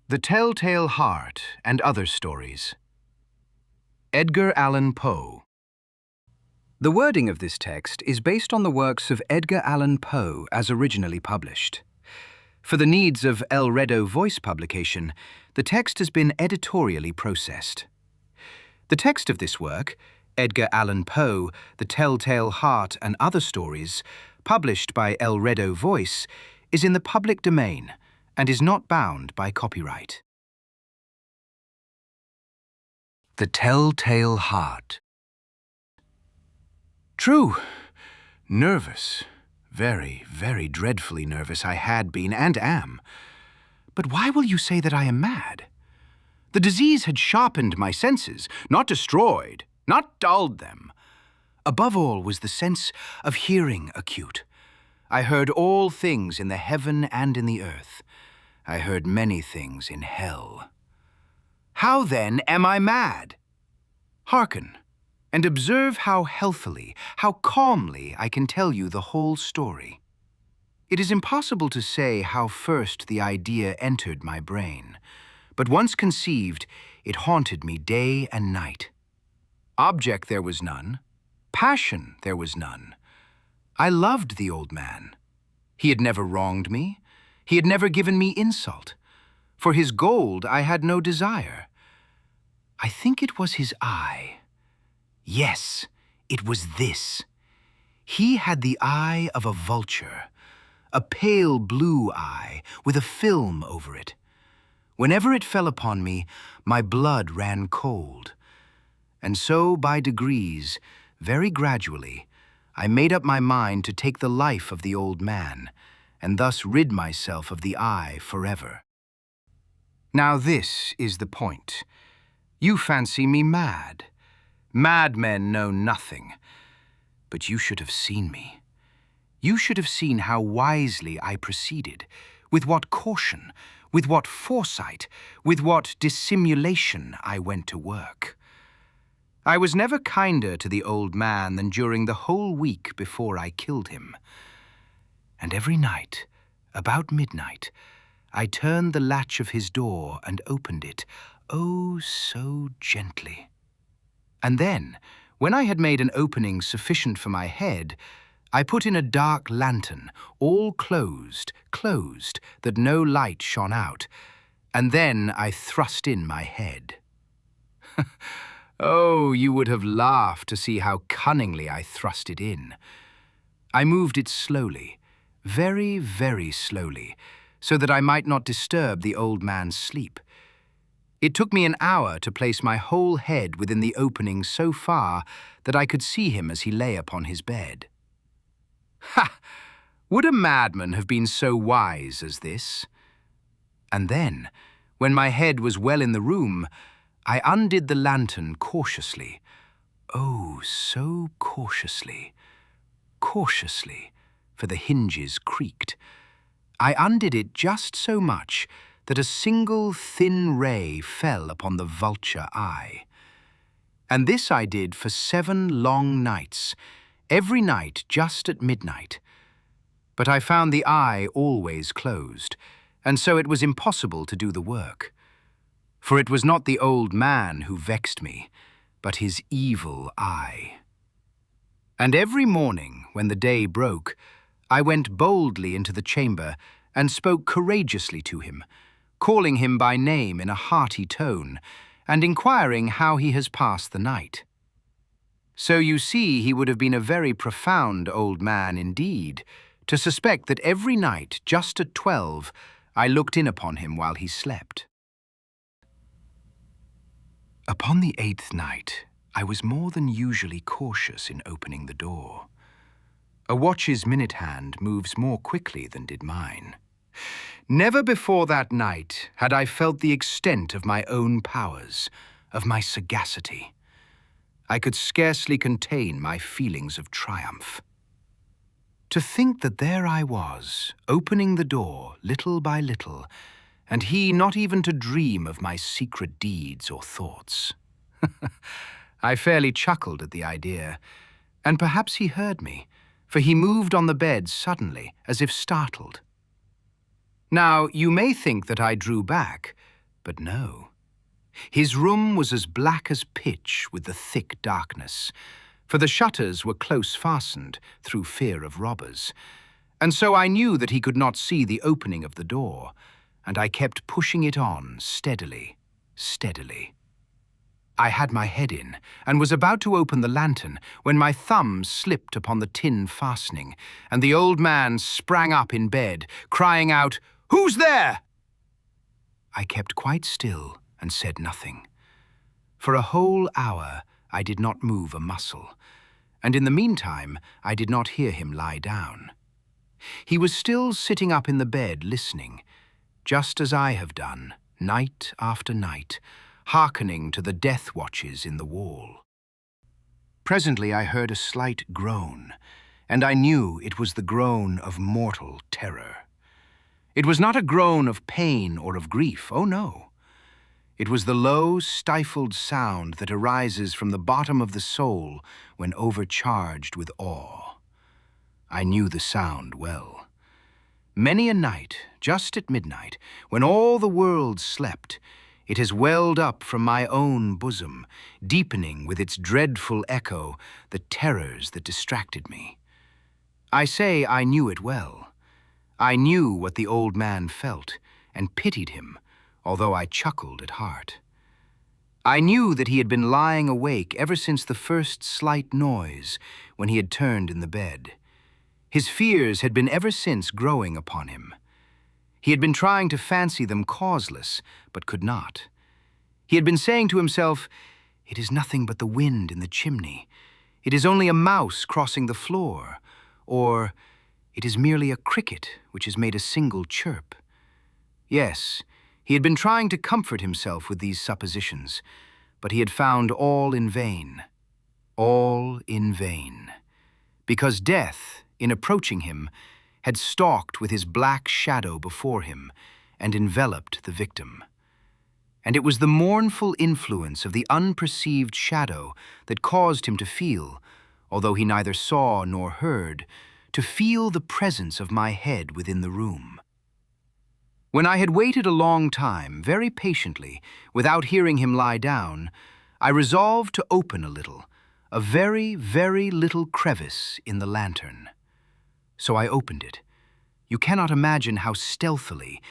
The Telltale Heart and Other Stories. Edgar Allan Poe. The wording of this text is based on the works of Edgar Allan Poe as originally published. For the needs of El Redo voice publication, the text has been editorially processed. The text of this work, Edgar Allan Poe, The Telltale Heart and Other Stories, published by El Redo Voice, is in the public domain and is not bound by copyright. The Telltale Heart. True. Nervous. Very, very dreadfully nervous I had been and am. But why will you say that I am mad? The disease had sharpened my senses, not destroyed, not dulled them. Above all was the sense of hearing acute. I heard all things in the heaven and in the earth. I heard many things in hell. How then am I mad? Hearken, and observe how healthily, how calmly I can tell you the whole story. It is impossible to say how first the idea entered my brain, but once conceived, it haunted me day and night. Object there was none, passion there was none. I loved the old man. He had never wronged me. He had never given me insult. For his gold I had no desire. I think it was his eye. Yes, it was this. He had the eye of a vulture, a pale blue eye with a film over it. Whenever it fell upon me, my blood ran cold. And so, by degrees, very gradually, I made up my mind to take the life of the old man, and thus rid myself of the eye forever. Now this is the point. You fancy me mad. Madmen know nothing. But you should have seen me. You should have seen how wisely I proceeded, with what caution, with what foresight, with what dissimulation I went to work. I was never kinder to the old man than during the whole week before I killed him. And every night, about midnight, I turned the latch of his door and opened it, oh, so gently. And then, when I had made an opening sufficient for my head, I put in a dark lantern, all closed, that no light shone out, and then I thrust in my head. Oh, you would have laughed to see how cunningly I thrust it in. I moved it slowly, very, very slowly, so that I might not disturb the old man's sleep. It took me an hour to place my whole head within the opening so far that I could see him as he lay upon his bed. Ha! Would a madman have been so wise as this? And then, when my head was well in the room, I undid the lantern cautiously. Oh, so cautiously, cautiously, for the hinges creaked. I undid it just so much that a single thin ray fell upon the vulture eye. And this I did for 7 long nights, every night just at midnight. But I found the eye always closed, and so it was impossible to do the work. For it was not the old man who vexed me, but his evil eye. And every morning, when the day broke, I went boldly into the chamber and spoke courageously to him, calling him by name in a hearty tone, and inquiring how he has passed the night. So you see he would have been a very profound old man indeed, to suspect that every night, just at 12, I looked in upon him while he slept. Upon the 8th night, I was more than usually cautious in opening the door. A watch's minute hand moves more quickly than did mine. Never before that night had I felt the extent of my own powers, of my sagacity. I could scarcely contain my feelings of triumph. To think that there I was, opening the door little by little, and he not even to dream of my secret deeds or thoughts. I fairly chuckled at the idea, and perhaps he heard me, for he moved on the bed suddenly, as if startled. Now, you may think that I drew back, But no. His room was as black as pitch with the thick darkness, for the shutters were close fastened through fear of robbers, and so I knew that he could not see the opening of the door, and I kept pushing it on steadily, steadily. I had my head in and was about to open the lantern when my thumb slipped upon the tin fastening, and the old man sprang up in bed, crying out, "Who's there?" I kept quite still and said nothing. For a whole hour I did not move a muscle, and in the meantime I did not hear him lie down. He was still sitting up in the bed listening, just as I have done, night after night, hearkening to the death watches in the wall. Presently I heard a slight groan, and I knew it was the groan of mortal terror. It was not a groan of pain or of grief, oh no. It was the low, stifled sound that arises from the bottom of the soul when overcharged with awe. I knew the sound well. Many a night, just at midnight, when all the world slept, it has welled up from my own bosom, deepening with its dreadful echo the terrors that distracted me. I say I knew it well. I knew what the old man felt, and pitied him, although I chuckled at heart. I knew that he had been lying awake ever since the first slight noise when he had turned in the bed. His fears had been ever since growing upon him. He had been trying to fancy them causeless, but could not. He had been saying to himself, "It is nothing but the wind in the chimney. It is only a mouse crossing the floor," or "It is merely a cricket which has made a single chirp." Yes, he had been trying to comfort himself with these suppositions, but he had found all in vain. All in vain. Because death, in approaching him, had stalked with his black shadow before him and enveloped the victim. And it was the mournful influence of the unperceived shadow that caused him to feel, although he neither saw nor heard, to feel the presence of my head within the room. When I had waited a long time, very patiently, without hearing him lie down, I resolved to open a little, a very, very little crevice in the lantern. So I opened it. You cannot imagine how stealthily,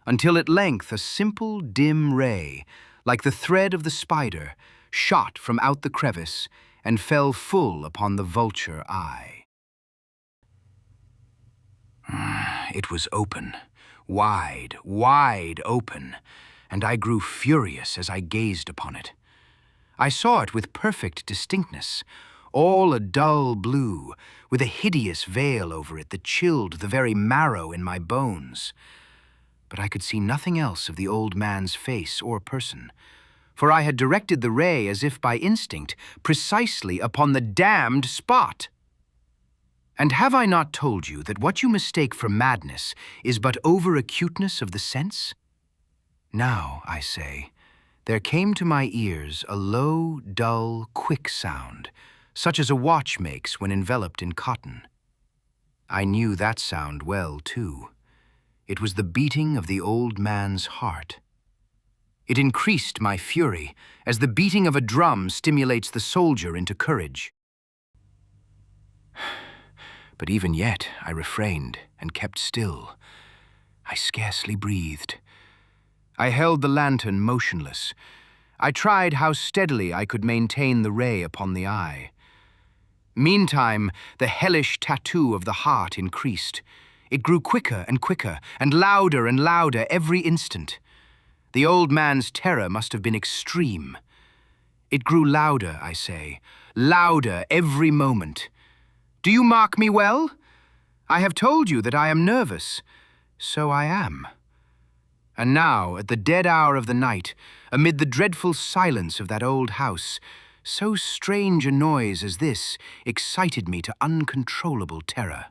until at length a simple, dim ray, like the thread of the spider, shot from out the crevice and fell full upon the vulture eye. It was open, wide, wide open, and I grew furious as I gazed upon it. I saw it with perfect distinctness, all a dull blue, with a hideous veil over it that chilled the very marrow in my bones. But I could see nothing else of the old man's face or person, for I had directed the ray as if by instinct, precisely upon the damned spot. And have I not told you that what you mistake for madness is but over-acuteness of the sense? Now, I say, there came to my ears a low, dull, quick sound, such as a watch makes when enveloped in cotton. I knew that sound well, too. It was the beating of the old man's heart. It increased my fury, as the beating of a drum stimulates the soldier into courage. But even yet I refrained and kept still. I scarcely breathed. I held the lantern motionless. I tried how steadily I could maintain the ray upon the eye. Meantime, the hellish tattoo of the heart increased. It grew quicker and quicker, and louder every instant. The old man's terror must have been extreme. It grew louder, I say, louder every moment. Do you mark me well? I have told you that I am nervous. So I am. And now, at the dead hour of the night, amid the dreadful silence of that old house, so strange a noise as this excited me to uncontrollable terror.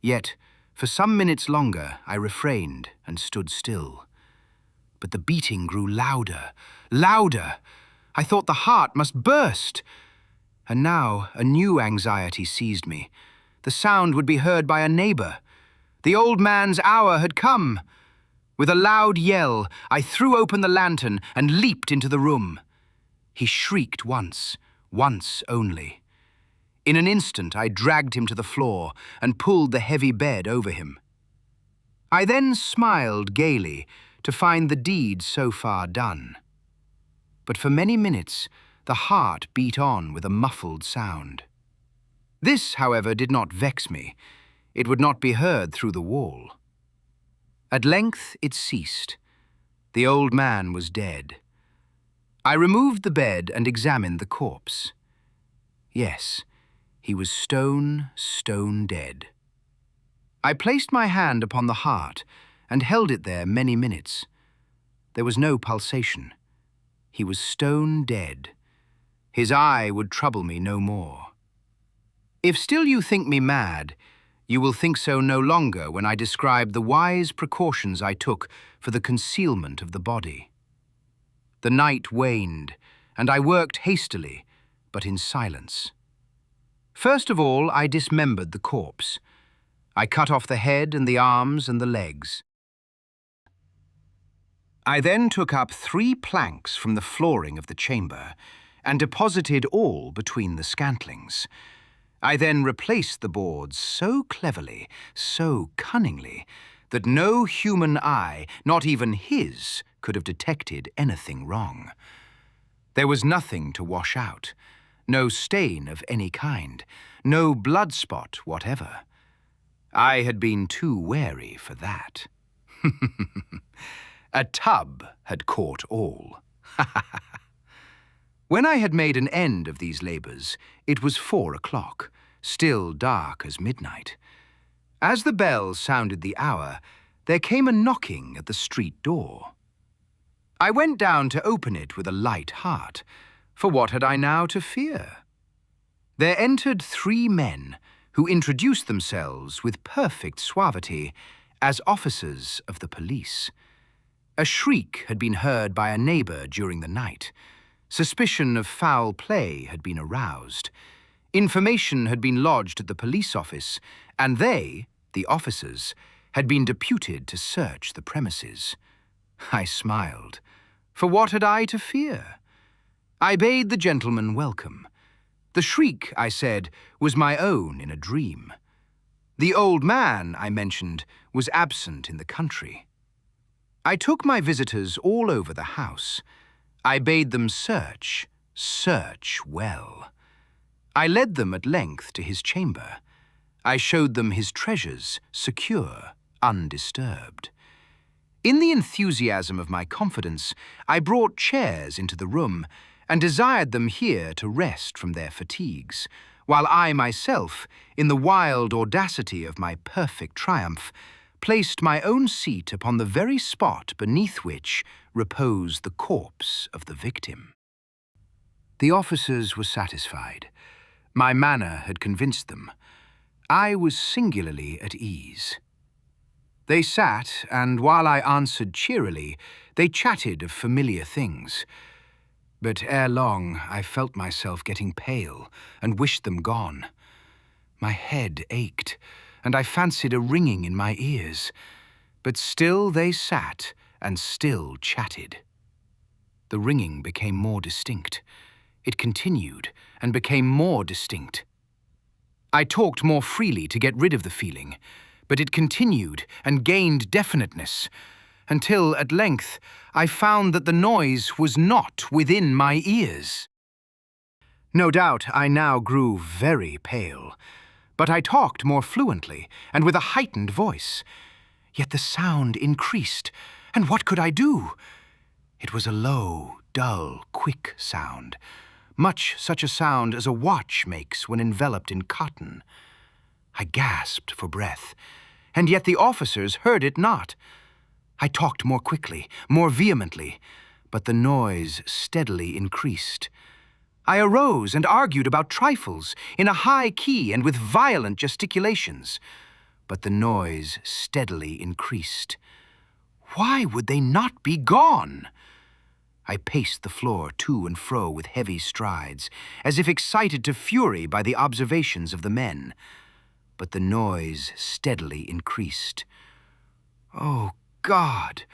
Yet, for some minutes longer, I refrained and stood still. But the beating grew louder, louder. I thought the heart must burst. And now a new anxiety seized me. The sound would be heard by a neighbor. The old man's hour had come. With a loud yell, I threw open the lantern and leaped into the room. He shrieked once only. In an instant, I dragged him to the floor and pulled the heavy bed over him. I then smiled gaily to find the deed so far done. But for many minutes, the heart beat on with a muffled sound. This, however, did not vex me. It would not be heard through the wall. At length it ceased. The old man was dead. I removed the bed and examined the corpse. Yes, he was stone dead. I placed my hand upon the heart and held it there many minutes. There was no pulsation. He was stone dead. His eye would trouble me no more. If still you think me mad, you will think so no longer when I describe the wise precautions I took for the concealment of the body. The night waned, and I worked hastily, but in silence. First of all, I dismembered the corpse. I cut off the head and the arms and the legs. I then took up 3 planks from the flooring of the chamber and deposited all between the scantlings. I then replaced the boards so cleverly, so cunningly, that no human eye, not even his, could have detected anything wrong. There was nothing to wash out, no stain of any kind, no blood spot whatever. I had been too wary for that. A tub had caught all. When I had made an end of these labours, it was 4 o'clock, still dark as midnight. As the bell sounded the hour, there came a knocking at the street door. I went down to open it with a light heart, for what had I now to fear? There entered 3 men, who introduced themselves with perfect suavity as officers of the police. A shriek had been heard by a neighbour during the night. Suspicion of foul play had been aroused. Information had been lodged at the police office, and they, the officers, had been deputed to search the premises. I smiled. For what had I to fear? I bade the gentleman welcome. The shriek, I said, was my own in a dream. The old man, I mentioned, was absent in the country. I took my visitors all over the house. I bade them search well. I led them at length to his chamber. I showed them his treasures, secure, undisturbed. In the enthusiasm of my confidence, I brought chairs into the room and desired them here to rest from their fatigues, while I myself, in the wild audacity of my perfect triumph, placed my own seat upon the very spot beneath which reposed the corpse of the victim. The officers were satisfied. My manner had convinced them. I was singularly at ease. They sat, and while I answered cheerily, they chatted of familiar things. But ere long, I felt myself getting pale and wished them gone. My head ached, and I fancied a ringing in my ears. But still they sat and still chatted. The ringing became more distinct. It continued and became more distinct. I talked more freely to get rid of the feeling, but it continued and gained definiteness, until at length I found that the noise was not within my ears. No doubt I now grew very pale, but I talked more fluently and with a heightened voice. Yet the sound increased, and what could I do? It was a low, dull, quick sound, much such a sound as a watch makes when enveloped in cotton. I gasped for breath, and yet the officers heard it not. I talked more quickly, more vehemently, but the noise steadily increased. I arose and argued about trifles in a high key and with violent gesticulations, but the noise steadily increased. Why would they not be gone? I paced the floor to and fro with heavy strides, as if excited to fury by the observations of the men, but the noise steadily increased. Oh, God!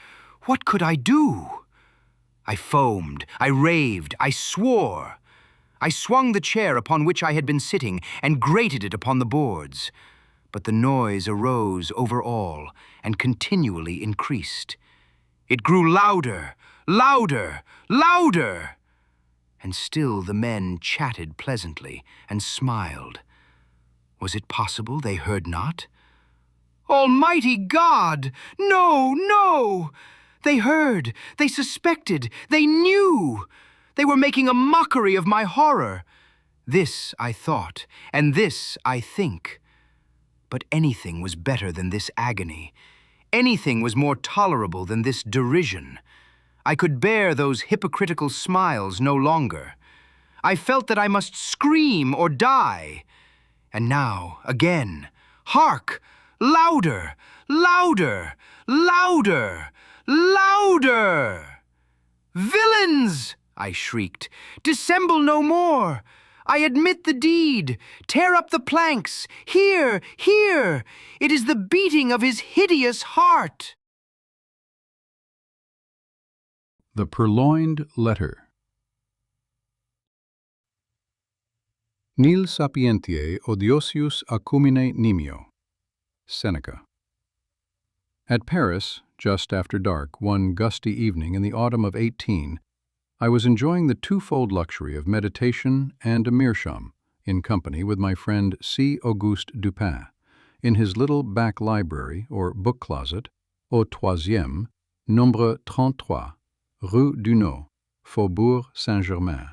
What could I do? I foamed, I raved, I swore. I swung the chair upon which I had been sitting and grated it upon the boards. But the noise arose over all and continually increased. It grew louder, louder, louder. And still the men chatted pleasantly and smiled. Was it possible they heard not? Almighty God! No, no! They heard, they suspected, they knew! They were making a mockery of my horror. This I thought, and this I think. But anything was better than this agony. Anything was more tolerable than this derision. I could bear those hypocritical smiles no longer. I felt that I must scream or die. And now, again, hark! Louder! Louder! Louder! Louder! Villains! I shrieked. Dissemble no more! I admit the deed! Tear up the planks! Here! Here! It is the beating of his hideous heart! The Purloined Letter. Nil sapientiae odiosius accumine nimio. Seneca. At Paris, just after dark, one gusty evening in the autumn of 18, I was enjoying the twofold luxury of meditation and a meerschaum, in company with my friend C. Auguste Dupin, in his little back library or book closet, au troisième, nombre 33, Rue Dunot, Faubourg Saint-Germain.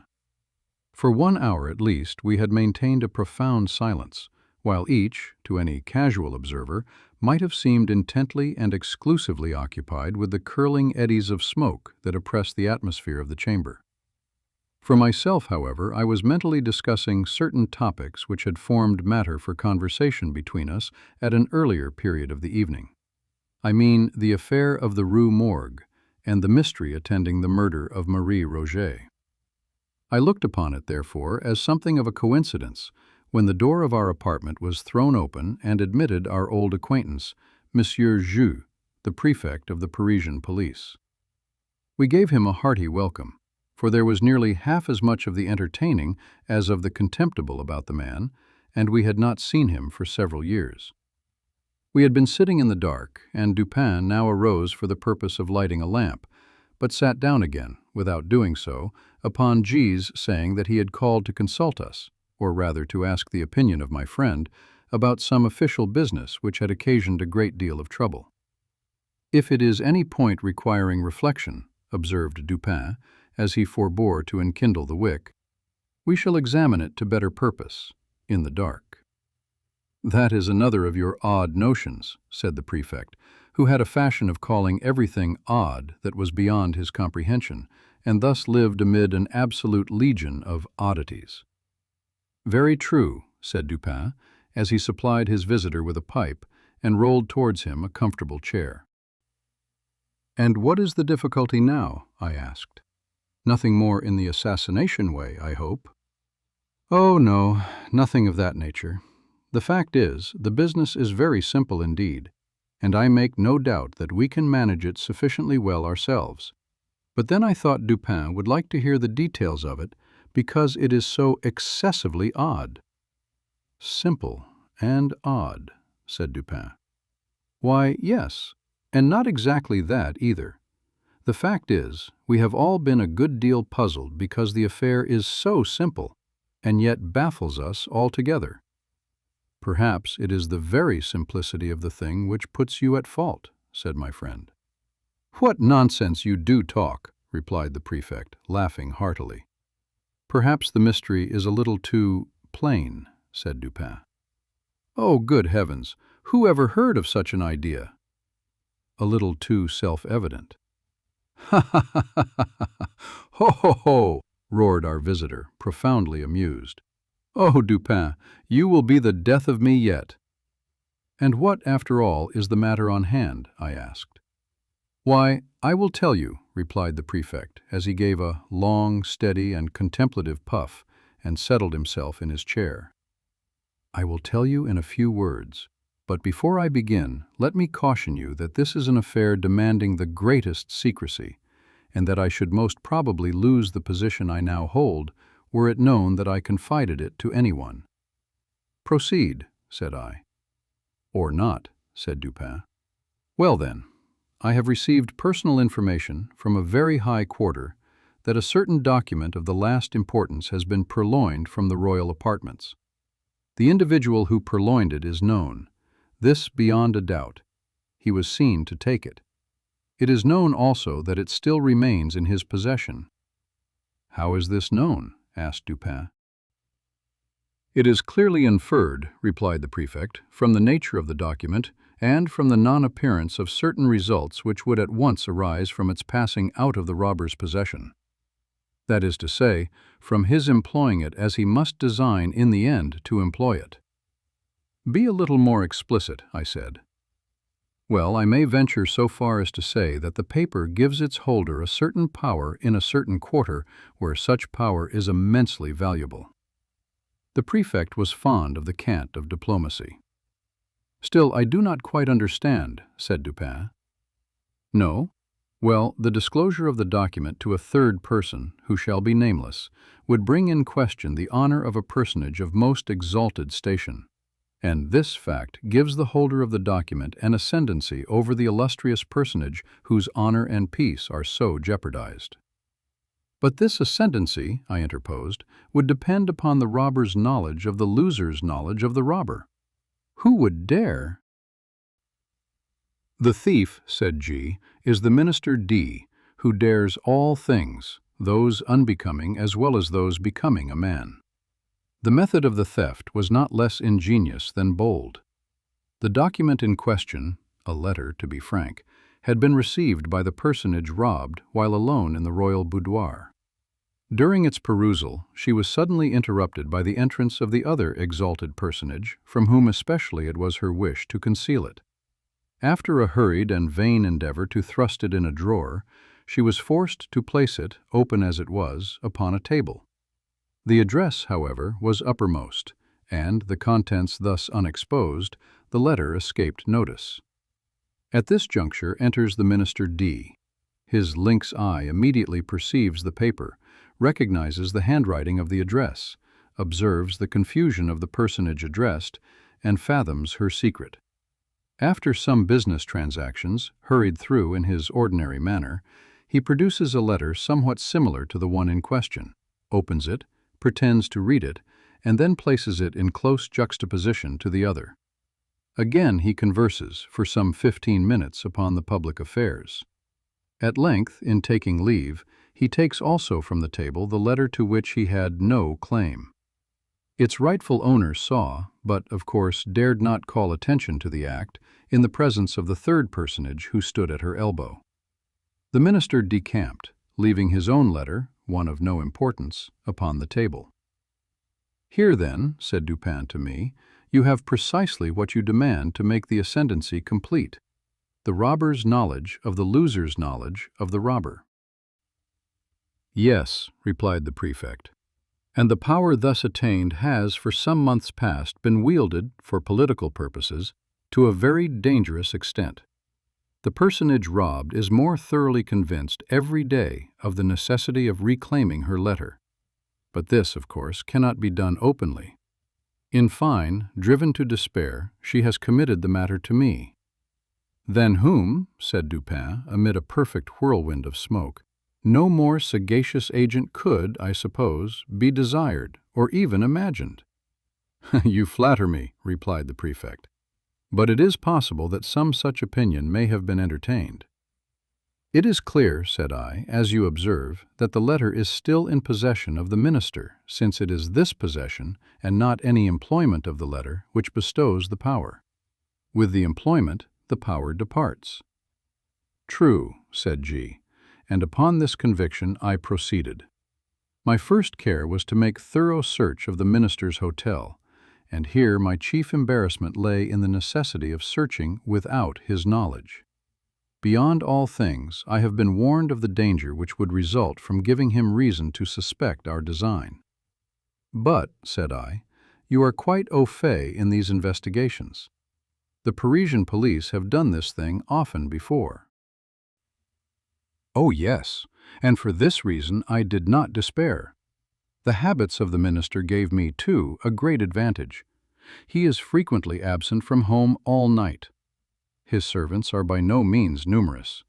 For 1 hour at least we had maintained a profound silence, while each, to any casual observer, might have seemed intently and exclusively occupied with the curling eddies of smoke that oppressed the atmosphere of the chamber. For myself, however, I was mentally discussing certain topics which had formed matter for conversation between us at an earlier period of the evening. I mean the affair of the Rue Morgue and the mystery attending the murder of Marie Roget. I looked upon it, therefore, as something of a coincidence when the door of our apartment was thrown open and admitted our old acquaintance, Monsieur Jus, the prefect of the Parisian police. We gave him a hearty welcome, for there was nearly half as much of the entertaining as of the contemptible about the man, and we had not seen him for several years. We had been sitting in the dark, and Dupin now arose for the purpose of lighting a lamp, but sat down again, without doing so, upon G's saying that he had called to consult us, or rather to ask the opinion of my friend, about some official business which had occasioned a great deal of trouble. If it is any point requiring reflection, observed Dupin, as he forbore to enkindle the wick, we shall examine it to better purpose, in the dark. That is another of your odd notions, said the prefect, who had a fashion of calling everything odd that was beyond his comprehension, and thus lived amid an absolute legion of oddities. Very true, said Dupin, as he supplied his visitor with a pipe and rolled towards him a comfortable chair. And what is the difficulty now? I asked. Nothing more in the assassination way, I hope. Oh, no, nothing of that nature. The fact is, the business is very simple indeed, and I make no doubt that we can manage it sufficiently well ourselves. But then I thought Dupin would like to hear the details of it, because it is so excessively odd. Simple and odd, said Dupin. Why, yes, and not exactly that either. The fact is, we have all been a good deal puzzled because the affair is so simple, and yet baffles us altogether. Perhaps it is the very simplicity of the thing which puts you at fault, said my friend. What nonsense you do talk, replied the prefect, laughing heartily. Perhaps the mystery is a little too plain, said Dupin. Oh, good heavens, who ever heard of such an idea? A little too self-evident. Ha ha ha ha ha! Ho ho ho! Roared our visitor, profoundly amused. Oh, Dupin, you will be the death of me yet. And what, after all, is the matter on hand? I asked. Why, I will tell you, replied the prefect, as he gave a long, steady, and contemplative puff, and settled himself in his chair. I will tell you in a few words. But before I begin, let me caution you that this is an affair demanding the greatest secrecy, and that I should most probably lose the position I now hold were it known that I confided it to anyone." "Proceed," said I. "Or not," said Dupin. "Well then, I have received personal information from a very high quarter that a certain document of the last importance has been purloined from the royal apartments. The individual who purloined it is known. This beyond a doubt. He was seen to take it. It is known also that it still remains in his possession." "How is this known?" asked Dupin. "It is clearly inferred," replied the prefect, "from the nature of the document and from the non-appearance of certain results which would at once arise from its passing out of the robber's possession. That is to say, from his employing it as he must design in the end to employ it." "Be a little more explicit," I said. "Well, I may venture so far as to say that the paper gives its holder a certain power in a certain quarter where such power is immensely valuable." The prefect was fond of the cant of diplomacy. "Still, I do not quite understand," said Dupin. "No? Well, the disclosure of the document to a third person, who shall be nameless, would bring in question the honor of a personage of most exalted station. And this fact gives the holder of the document an ascendancy over the illustrious personage whose honor and peace are so jeopardized." "But this ascendancy," I interposed, "would depend upon the robber's knowledge of the loser's knowledge of the robber. Who would dare—" "The thief," said G, "is the minister D, who dares all things, those unbecoming as well as those becoming a man." The method of the theft was not less ingenious than bold. The document in question, a letter to be frank, had been received by the personage robbed while alone in the royal boudoir. During its perusal, she was suddenly interrupted by the entrance of the other exalted personage, from whom especially it was her wish to conceal it. After a hurried and vain endeavor to thrust it in a drawer, she was forced to place it, open as it was, upon a table. The address, however, was uppermost, and, the contents thus unexposed, the letter escaped notice. At this juncture enters the minister D. His lynx eye immediately perceives the paper, recognizes the handwriting of the address, observes the confusion of the personage addressed, and fathoms her secret. After some business transactions, hurried through in his ordinary manner, he produces a letter somewhat similar to the one in question, opens it, pretends to read it, and then places it in close juxtaposition to the other. Again he converses for some 15 minutes upon the public affairs. At length, in taking leave, he takes also from the table the letter to which he had no claim. Its rightful owner saw, but, of course, dared not call attention to the act in the presence of the third personage who stood at her elbow. The minister decamped, leaving his own letter, one of no importance, upon the table. "Here, then," said Dupin to me, "you have precisely what you demand to make the ascendancy complete: the robber's knowledge of the loser's knowledge of the robber." "Yes," replied the prefect, "and the power thus attained has for some months past been wielded, for political purposes, to a very dangerous extent. The personage robbed is more thoroughly convinced every day of the necessity of reclaiming her letter. But this, of course, cannot be done openly. In fine, driven to despair, she has committed the matter to me." "Than whom," said Dupin, amid a perfect whirlwind of smoke, "no more sagacious agent could, I suppose, be desired, or even imagined." "You flatter me," replied the prefect. "But it is possible that some such opinion may have been entertained." "It is clear," said I, "as you observe, that the letter is still in possession of the minister, since it is this possession, and not any employment of the letter, which bestows the power. With the employment, the power departs." "True," said G, and upon this conviction I proceeded. My first care was to make thorough search of the minister's hotel, and here my chief embarrassment lay in the necessity of searching without his knowledge. Beyond all things, I have been warned of the danger which would result from giving him reason to suspect our design. "But," said I, "you are quite au fait in these investigations." The Parisian police have done this thing often before. Oh yes, and for this reason I did not despair. The habits of the minister gave me, too, a great advantage. He is frequently absent from home all night. His servants are by no means numerous.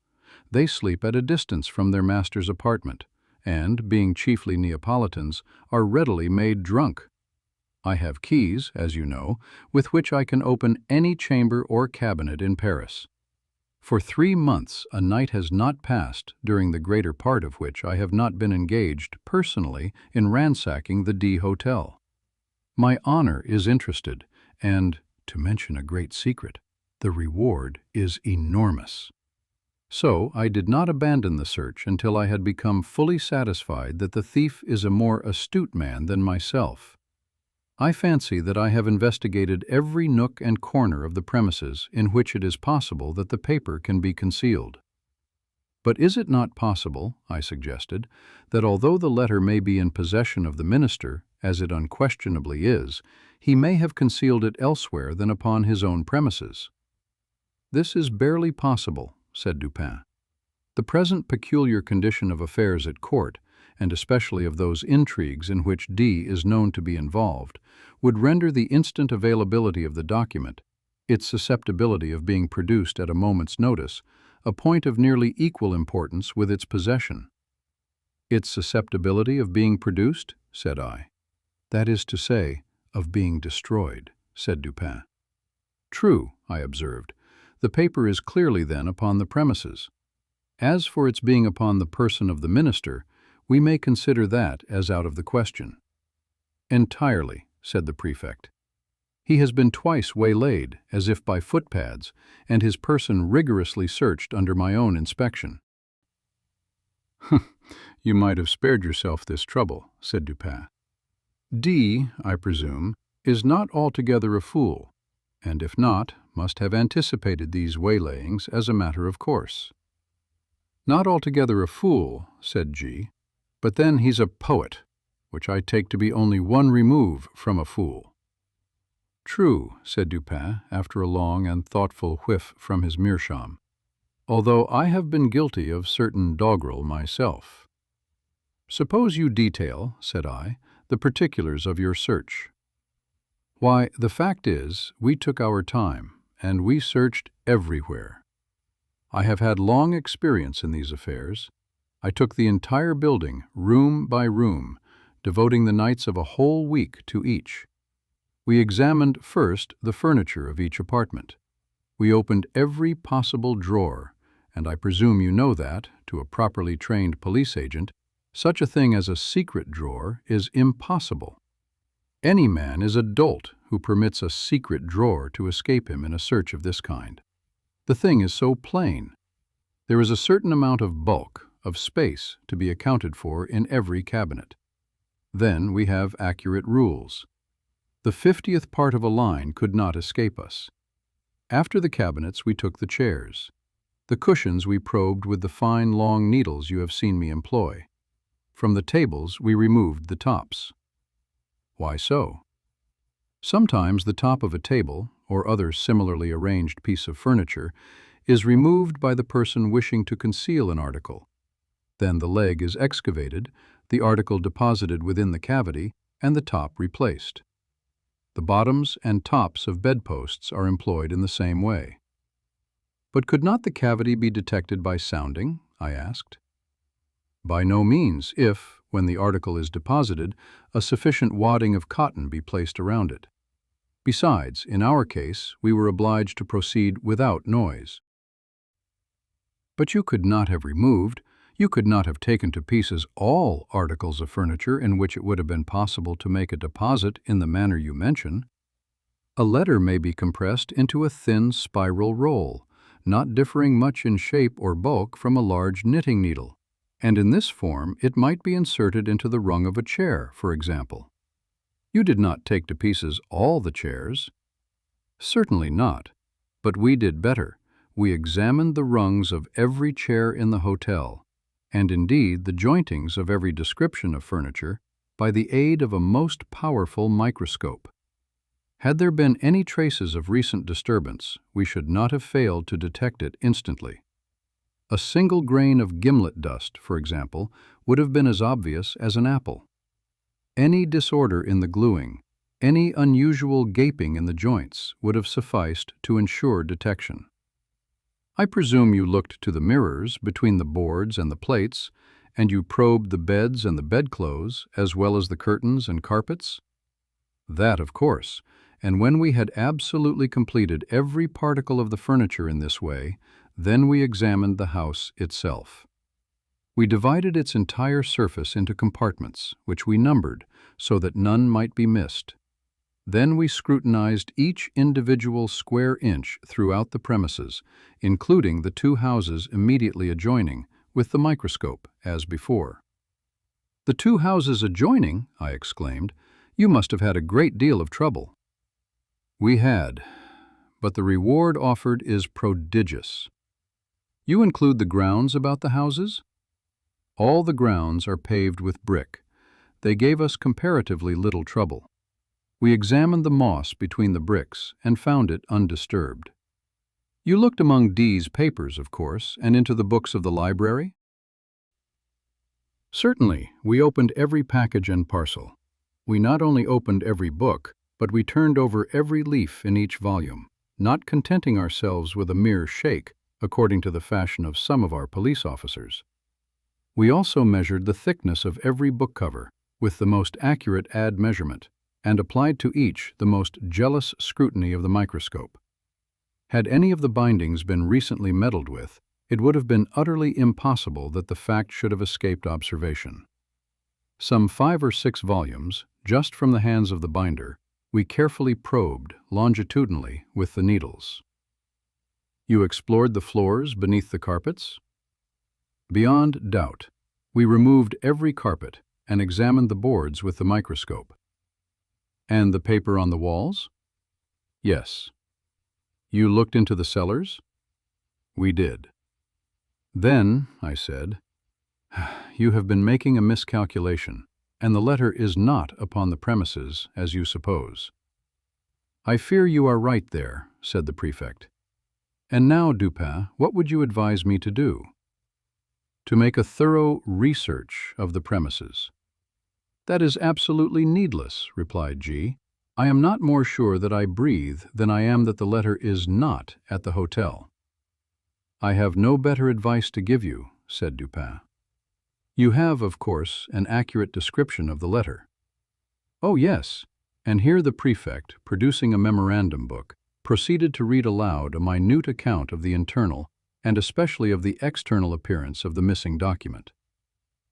They sleep at a distance from their master's apartment, and, being chiefly Neapolitans, are readily made drunk. I have keys, as you know, with which I can open any chamber or cabinet in Paris. For 3 months a night has not passed, during the greater part of which I have not been engaged personally in ransacking the D Hotel. My honor is interested, and, to mention a great secret, the reward is enormous. So I did not abandon the search until I had become fully satisfied that the thief is a more astute man than myself. I fancy that I have investigated every nook and corner of the premises in which it is possible that the paper can be concealed. But is it not possible, I suggested, that although the letter may be in possession of the minister, as it unquestionably is, he may have concealed it elsewhere than upon his own premises? This is barely possible, said Dupin. The present peculiar condition of affairs at court, and especially of those intrigues in which D is known to be involved, would render the instant availability of the document, its susceptibility of being produced at a moment's notice, a point of nearly equal importance with its possession. Its susceptibility of being produced, said I. That is to say, of being destroyed, said Dupin. True, I observed. The paper is clearly then upon the premises. As for its being upon the person of the minister, we may consider that as out of the question. Entirely, said the prefect. He has been twice waylaid, as if by footpads, and his person rigorously searched under my own inspection. You might have spared yourself this trouble, said Dupin. D, I presume, is not altogether a fool, and if not, must have anticipated these waylayings as a matter of course. Not altogether a fool, said G, but then he's a poet, which I take to be only one remove from a fool. True, said Dupin, after a long and thoughtful whiff from his meerschaum, although I have been guilty of certain doggerel myself. Suppose you detail, said I, the particulars of your search. Why, the fact is, we took our time, and we searched everywhere. I have had long experience in these affairs. I took the entire building, room by room, devoting the nights of a whole week to each. We examined first the furniture of each apartment. We opened every possible drawer, and I presume you know that, to a properly trained police agent, such a thing as a secret drawer is impossible. Any man is a dolt who permits a secret drawer to escape him in a search of this kind. The thing is so plain. There is a certain amount of bulk, of space, to be accounted for in every cabinet. Then we have accurate rules. The 50th part of a line could not escape us. After the cabinets we took the chairs. The cushions we probed with the fine long needles you have seen me employ. From the tables we removed the tops. Why so? Sometimes the top of a table, or other similarly arranged piece of furniture, is removed by the person wishing to conceal an article. Then the leg is excavated, the article deposited within the cavity, and the top replaced. The bottoms and tops of bedposts are employed in the same way. But could not the cavity be detected by sounding? I asked. By no means if, when the article is deposited, a sufficient wadding of cotton be placed around it. Besides, in our case, we were obliged to proceed without noise. But you could not have removed, you could not have taken to pieces all articles of furniture in which it would have been possible to make a deposit in the manner you mention. A letter may be compressed into a thin spiral roll, not differing much in shape or bulk from a large knitting needle, and in this form it might be inserted into the rung of a chair, for example. You did not take to pieces all the chairs. Certainly not, but we did better. We examined the rungs of every chair in the hotel, and indeed the jointings of every description of furniture, by the aid of a most powerful microscope. Had there been any traces of recent disturbance, we should not have failed to detect it instantly. A single grain of gimlet dust, for example, would have been as obvious as an apple. Any disorder in the gluing, any unusual gaping in the joints would have sufficed to ensure detection. I presume you looked to the mirrors between the boards and the plates, and you probed the beds and the bedclothes, as well as the curtains and carpets? That, of course, and when we had absolutely completed every particle of the furniture in this way, then we examined the house itself. We divided its entire surface into compartments, which we numbered, so that none might be missed. Then we scrutinized each individual square inch throughout the premises, including the two houses immediately adjoining, with the microscope, as before. "The two houses adjoining?" I exclaimed. "You must have had a great deal of trouble." We had, but the reward offered is prodigious. You include the grounds about the houses? All the grounds are paved with brick. They gave us comparatively little trouble. We examined the moss between the bricks and found it undisturbed. You looked among D's papers, of course, and into the books of the library? Certainly, we opened every package and parcel. We not only opened every book, but we turned over every leaf in each volume, not contenting ourselves with a mere shake, according to the fashion of some of our police officers. We also measured the thickness of every book cover with the most accurate ad measurement, and applied to each the most jealous scrutiny of the microscope. Had any of the bindings been recently meddled with, it would have been utterly impossible that the fact should have escaped observation. Some 5 or 6 volumes, just from the hands of the binder, we carefully probed longitudinally with the needles. You explored the floors beneath the carpets? Beyond doubt, we removed every carpet and examined the boards with the microscope. And the paper on the walls? Yes. You looked into the cellars? We did. Then, I said, you have been making a miscalculation, and the letter is not upon the premises, as you suppose. I fear you are right there, said the prefect. And now, Dupin, what would you advise me to do? To make a thorough research of the premises. That is absolutely needless, replied G. I am not more sure that I breathe than I am that the letter is not at the hotel. I have no better advice to give you, said Dupin. You have, of course, an accurate description of the letter. Oh, yes. And here the prefect, producing a memorandum book, proceeded to read aloud a minute account of the internal and especially of the external appearance of the missing document.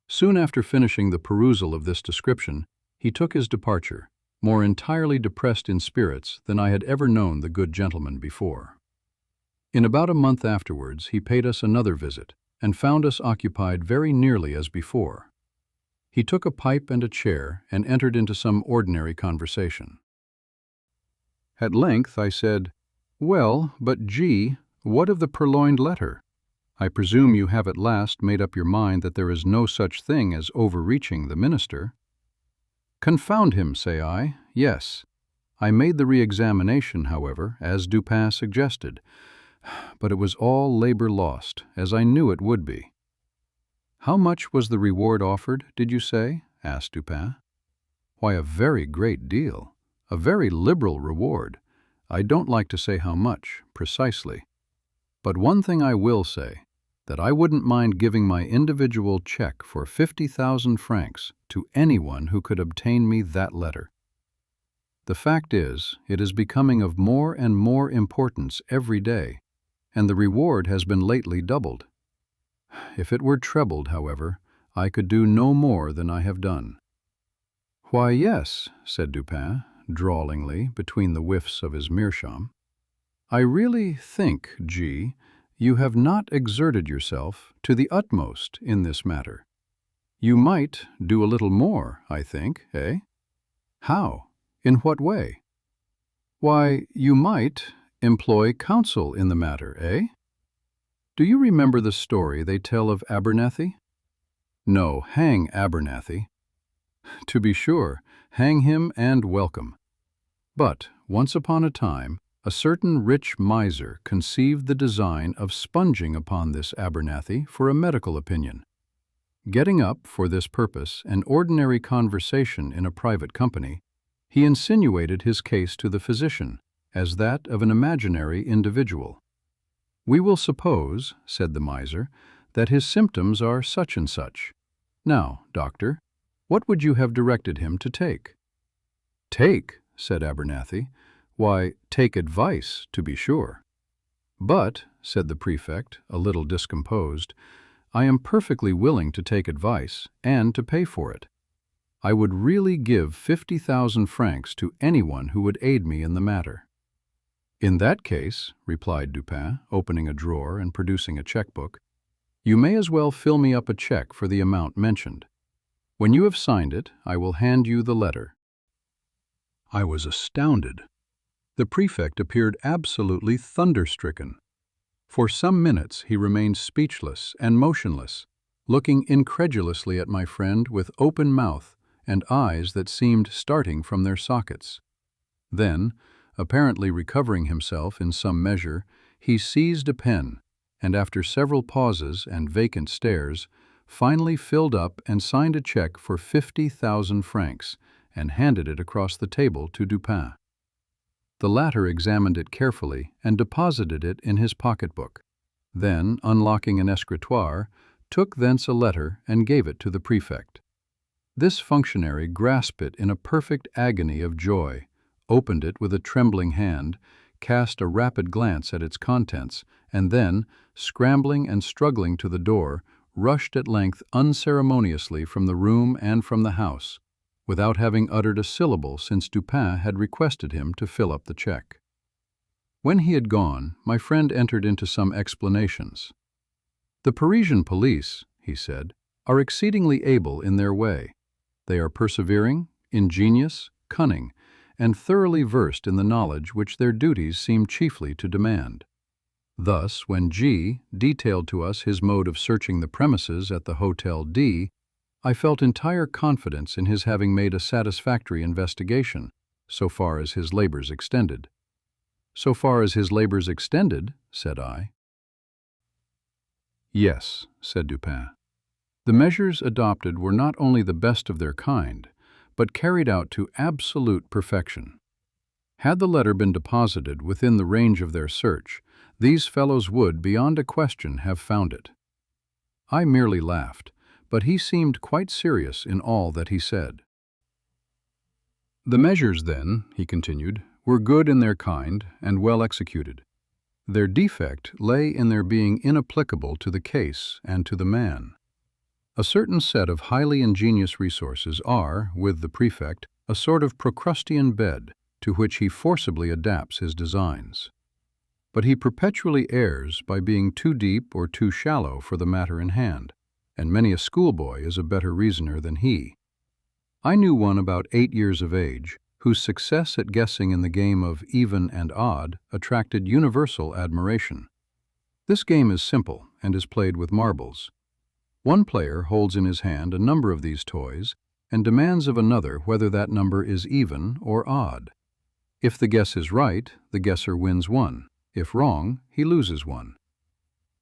Soon after finishing the perusal of this description, he took his departure, more entirely depressed in spirits than I had ever known the good gentleman before. In about a month afterwards, he paid us another visit, and found us occupied very nearly as before. He took a pipe and a chair and entered into some ordinary conversation. At length I said, "Well, but G, what of the Purloined Letter? I presume you have at last made up your mind that there is no such thing as overreaching the minister." "Confound him, say I, yes. I made the re-examination, however, as Dupin suggested, but it was all labor lost, as I knew it would be." "How much was the reward offered, did you say?" asked Dupin. "Why, a very great deal. A very liberal reward. I don't like to say how much, precisely. But one thing I will say, that I wouldn't mind giving my individual check for 50,000 francs to anyone who could obtain me that letter. The fact is, it is becoming of more and more importance every day, and the reward has been lately doubled. If it were trebled, however, I could do no more than I have done." "Why, yes," said Dupin, drawlingly, between the whiffs of his meerschaum. "I really think, G, you have not exerted yourself to the utmost in this matter. You might do a little more, I think, eh? How? In what way?" "Why, you might employ counsel in the matter, eh? Do you remember the story they tell of Abernethy?" "No, hang Abernethy." "To be sure, hang him and welcome. But, once upon a time, a certain rich miser conceived the design of sponging upon this Abernathy for a medical opinion. Getting up, for this purpose, an ordinary conversation in a private company, he insinuated his case to the physician as that of an imaginary individual. "We will suppose," said the miser, "that his symptoms are such and such. Now, doctor, what would you have directed him to take?" "Take," said Abernathy, "why, take advice, to be sure." "But," said the prefect, a little discomposed, "I am perfectly willing to take advice, and to pay for it. I would really give 50,000 francs to anyone who would aid me in the matter." "In that case," replied Dupin, opening a drawer and producing a checkbook, "you may as well fill me up a check for the amount mentioned. When you have signed it, I will hand you the letter." I was astounded. The prefect appeared absolutely thunderstricken. For some minutes he remained speechless and motionless, looking incredulously at my friend with open mouth and eyes that seemed starting from their sockets. Then, apparently recovering himself in some measure, he seized a pen, and after several pauses and vacant stares, finally filled up and signed a check for 50,000 francs, and handed it across the table to Dupin. The latter examined it carefully and deposited it in his pocketbook. Then, unlocking an escritoire, took thence a letter and gave it to the prefect. This functionary grasped it in a perfect agony of joy, opened it with a trembling hand, cast a rapid glance at its contents, and then, scrambling and struggling to the door, rushed at length unceremoniously from the room and from the house, without having uttered a syllable since Dupin had requested him to fill up the check. When he had gone, my friend entered into some explanations. "The Parisian police," he said, "are exceedingly able in their way. They are persevering, ingenious, cunning, and thoroughly versed in the knowledge which their duties seem chiefly to demand. Thus, when G detailed to us his mode of searching the premises at the Hotel D, I felt entire confidence in his having made a satisfactory investigation, so far as his labors extended." "So far as his labors extended?" said I. "Yes," said Dupin. "The measures adopted were not only the best of their kind, but carried out to absolute perfection. Had the letter been deposited within the range of their search, these fellows would, beyond a question, have found it." I merely laughed, but he seemed quite serious in all that he said. "The measures, then," he continued, "were good in their kind and well executed. Their defect lay in their being inapplicable to the case and to the man. A certain set of highly ingenious resources are, with the prefect, a sort of Procrustean bed to which he forcibly adapts his designs. But he perpetually errs by being too deep or too shallow for the matter in hand, and many a schoolboy is a better reasoner than he. I knew one about 8 years of age, whose success at guessing in the game of even and odd attracted universal admiration. This game is simple and is played with marbles. One player holds in his hand a number of these toys and demands of another whether that number is even or odd. If the guess is right, the guesser wins one. If wrong, he loses one.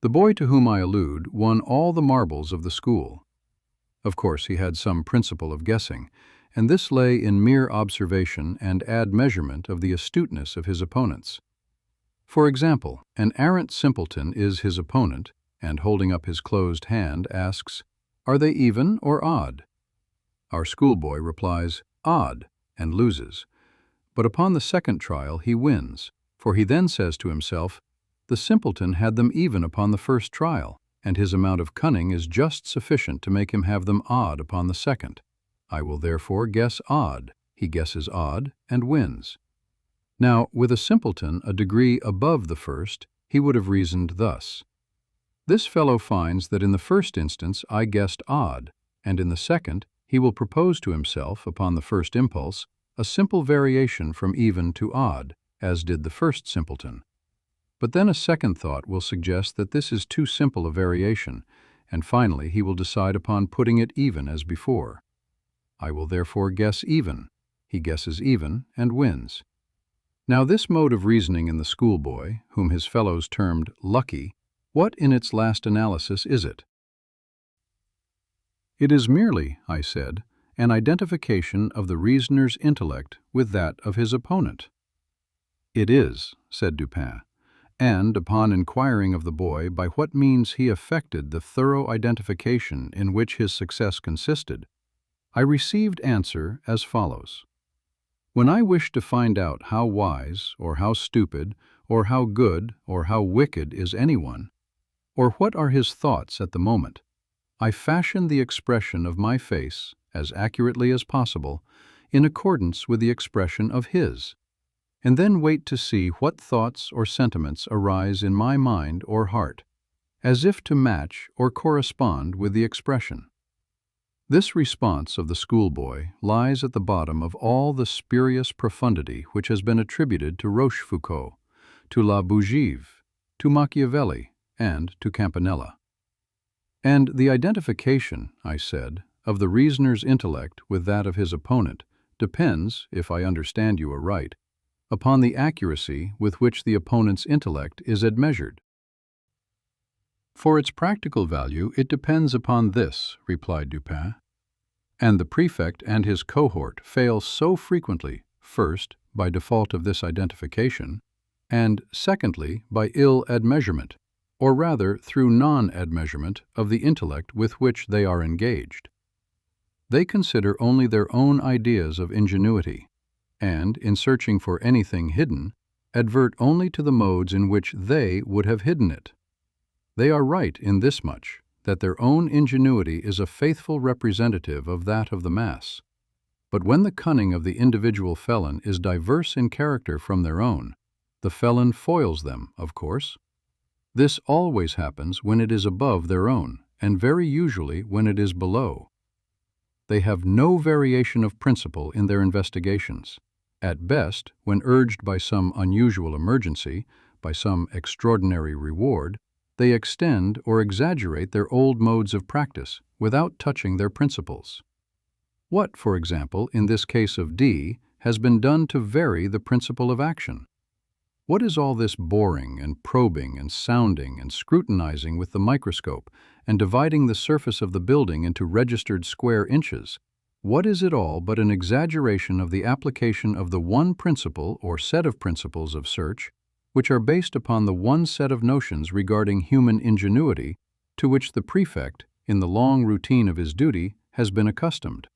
The boy to whom I allude won all the marbles of the school. Of course, he had some principle of guessing, and this lay in mere observation and admeasurement of the astuteness of his opponents. For example, an arrant simpleton is his opponent, and holding up his closed hand, asks, "Are they even or odd?" Our schoolboy replies, "Odd," and loses. But upon the second trial he wins, for he then says to himself, "The simpleton had them even upon the first trial, and his amount of cunning is just sufficient to make him have them odd upon the second. I will therefore guess odd." He guesses odd and wins. Now, with a simpleton a degree above the first, he would have reasoned thus: "This fellow finds that in the first instance I guessed odd, and in the second he will propose to himself, upon the first impulse, a simple variation from even to odd, as did the first simpleton. But then a second thought will suggest that this is too simple a variation, and finally he will decide upon putting it even as before. I will therefore guess even." He guesses even and wins. Now this mode of reasoning in the schoolboy, whom his fellows termed lucky, what in its last analysis is it? It is merely, I said, an identification of the reasoner's intellect with that of his opponent. It is, said Dupin, and upon inquiring of the boy by what means he effected the thorough identification in which his success consisted, I received answer as follows. When I wish to find out how wise, or how stupid, or how good, or how wicked is anyone, or what are his thoughts at the moment, I fashion the expression of my face, as accurately as possible, in accordance with the expression of his, and then wait to see what thoughts or sentiments arise in my mind or heart, as if to match or correspond with the expression. This response of the schoolboy lies at the bottom of all the spurious profundity which has been attributed to Rochefoucauld, to La Bougive, to Machiavelli, and to Campanella. And the identification, I said, of the reasoner's intellect with that of his opponent depends, if I understand you aright, upon the accuracy with which the opponent's intellect is admeasured. For its practical value, it depends upon this, replied Dupin. And the prefect and his cohort fail so frequently, first, by default of this identification, and secondly, by ill admeasurement, or rather through non-admeasurement of the intellect with which they are engaged. They consider only their own ideas of ingenuity, and, in searching for anything hidden, advert only to the modes in which they would have hidden it. They are right in this much, that their own ingenuity is a faithful representative of that of the mass. But when the cunning of the individual felon is diverse in character from their own, the felon foils them, of course. This always happens when it is above their own, and very usually when it is below. They have no variation of principle in their investigations. At best, when urged by some unusual emergency, by some extraordinary reward, they extend or exaggerate their old modes of practice without touching their principles. What, for example, in this case of D, has been done to vary the principle of action? What is all this boring and probing and sounding and scrutinizing with the microscope and dividing the surface of the building into registered square inches? What is it all but an exaggeration of the application of the one principle or set of principles of search, which are based upon the one set of notions regarding human ingenuity to which the prefect, in the long routine of his duty, has been accustomed?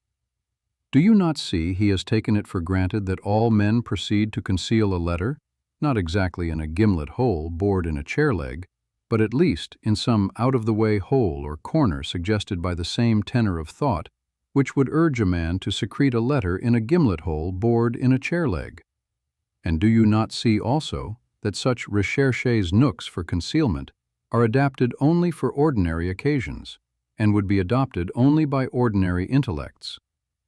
Do you not see he has taken it for granted that all men proceed to conceal a letter, not exactly in a gimlet hole bored in a chair leg, but at least in some out-of-the-way hole or corner suggested by the same tenor of thought which would urge a man to secrete a letter in a gimlet hole bored in a chair leg? And do you not see also that such recherches nooks for concealment are adapted only for ordinary occasions, and would be adopted only by ordinary intellects?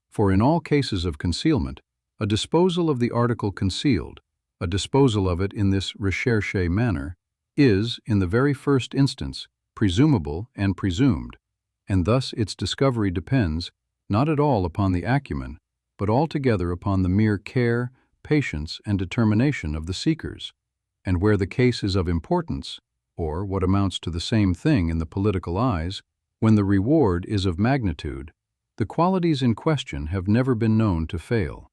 For in all cases of concealment, a disposal of the article concealed, a disposal of it in this recherché manner, is, in the very first instance, presumable and presumed, and thus its discovery depends, not at all upon the acumen, but altogether upon the mere care, patience, and determination of the seekers. And where the case is of importance, or what amounts to the same thing in the political eyes, when the reward is of magnitude, the qualities in question have never been known to fail.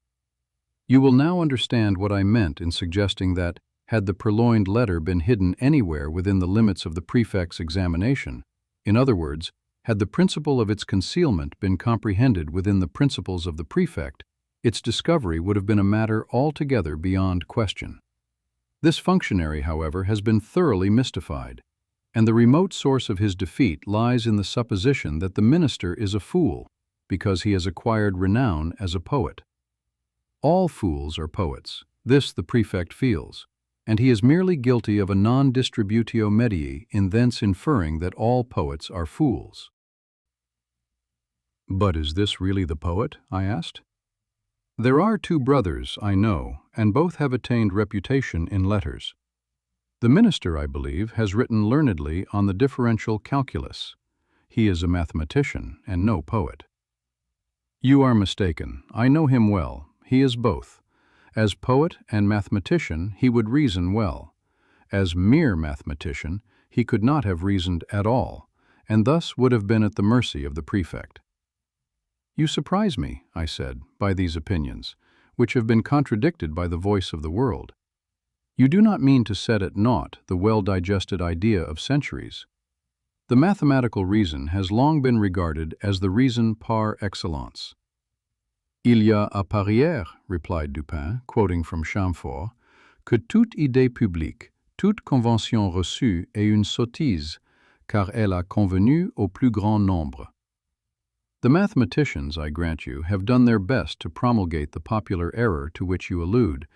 You will now understand what I meant in suggesting that, had the Purloined Letter been hidden anywhere within the limits of the prefect's examination, in other words, had the principle of its concealment been comprehended within the principles of the prefect, its discovery would have been a matter altogether beyond question. This functionary, however, has been thoroughly mystified, and the remote source of his defeat lies in the supposition that the minister is a fool, because he has acquired renown as a poet. All fools are poets, this the prefect feels, and he is merely guilty of a non-distributio medii in thence inferring that all poets are fools. But is this really the poet? I asked. There are two brothers, I know, and both have attained reputation in letters. The minister, I believe, has written learnedly on the differential calculus. He is a mathematician and no poet. You are mistaken. I know him well. He is both. As poet and mathematician, he would reason well. As mere mathematician, he could not have reasoned at all, and thus would have been at the mercy of the prefect. "You surprise me," I said, "by these opinions, which have been contradicted by the voice of the world. You do not mean to set at naught the well-digested idea of centuries. The mathematical reason has long been regarded as the reason par excellence." "Il y a à parier," replied Dupin, quoting from Chamfort, "que toute idée publique, toute convention reçue est une sottise, car elle a convenu au plus grand nombre." The mathematicians, I grant you, have done their best to promulgate the popular error to which you allude,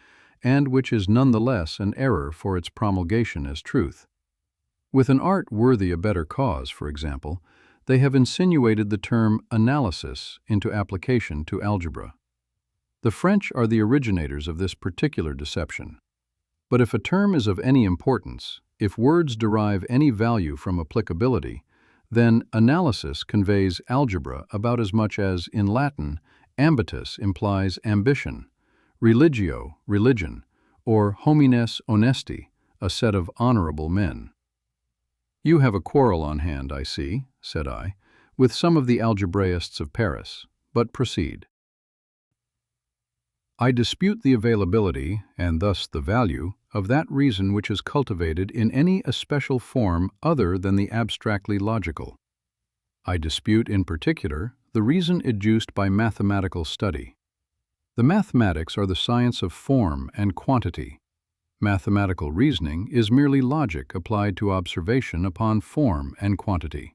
and which is nonetheless an error for its promulgation as truth. With an art worthy a better cause, for example, they have insinuated the term analysis into application to algebra. The French are the originators of this particular deception. But if a term is of any importance, if words derive any value from applicability, then analysis conveys algebra about as much as, in Latin, ambitus implies ambition, religio, religion, or homines honesti, a set of honorable men. "You have a quarrel on hand, I see," said I, "with some of the algebraists of Paris, but proceed." "I dispute the availability, and thus the value, of that reason which is cultivated in any especial form other than the abstractly logical. I dispute, in particular, the reason adduced by mathematical study. The mathematics are the science of form and quantity. Mathematical reasoning is merely logic applied to observation upon form and quantity.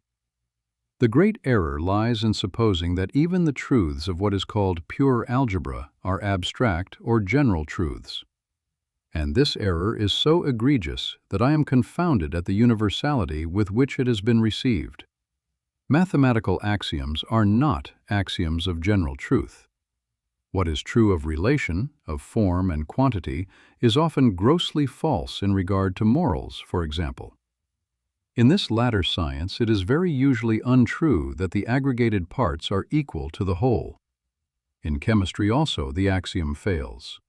The great error lies in supposing that even the truths of what is called pure algebra are abstract or general truths. And this error is so egregious that I am confounded at the universality with which it has been received. Mathematical axioms are not axioms of general truth. What is true of relation, of form and quantity, is often grossly false in regard to morals, for example. In this latter science, it is very usually untrue that the aggregated parts are equal to the whole. In chemistry also, the axiom fails.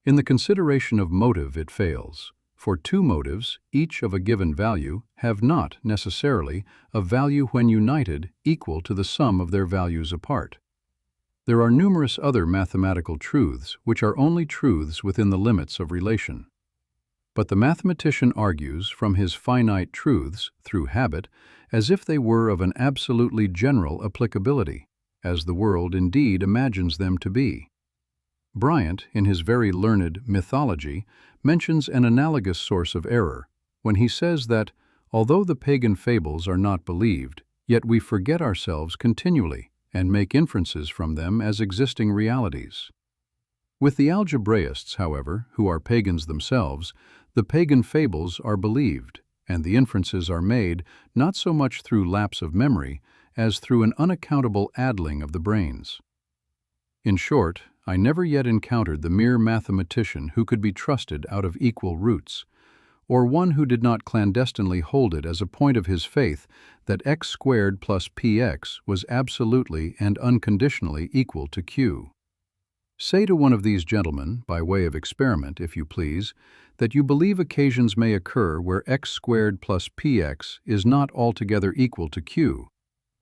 In the consideration of motive, it fails, for two motives, each of a given value, have not necessarily a value when united equal to the sum of their values apart. There are numerous other mathematical truths which are only truths within the limits of relation. But the mathematician argues from his finite truths, through habit, as if they were of an absolutely general applicability, as the world indeed imagines them to be. Bryant, in his very learned Mythology, mentions an analogous source of error, when he says that, although the pagan fables are not believed, yet we forget ourselves continually, and make inferences from them as existing realities. With the algebraists, however, who are pagans themselves, the pagan fables are believed, and the inferences are made not so much through lapse of memory as through an unaccountable addling of the brains. In short, I never yet encountered the mere mathematician who could be trusted out of equal roots, or one who did not clandestinely hold it as a point of his faith that x squared plus px was absolutely and unconditionally equal to q. Say to one of these gentlemen, by way of experiment, if you please, that you believe occasions may occur where x squared plus px is not altogether equal to q,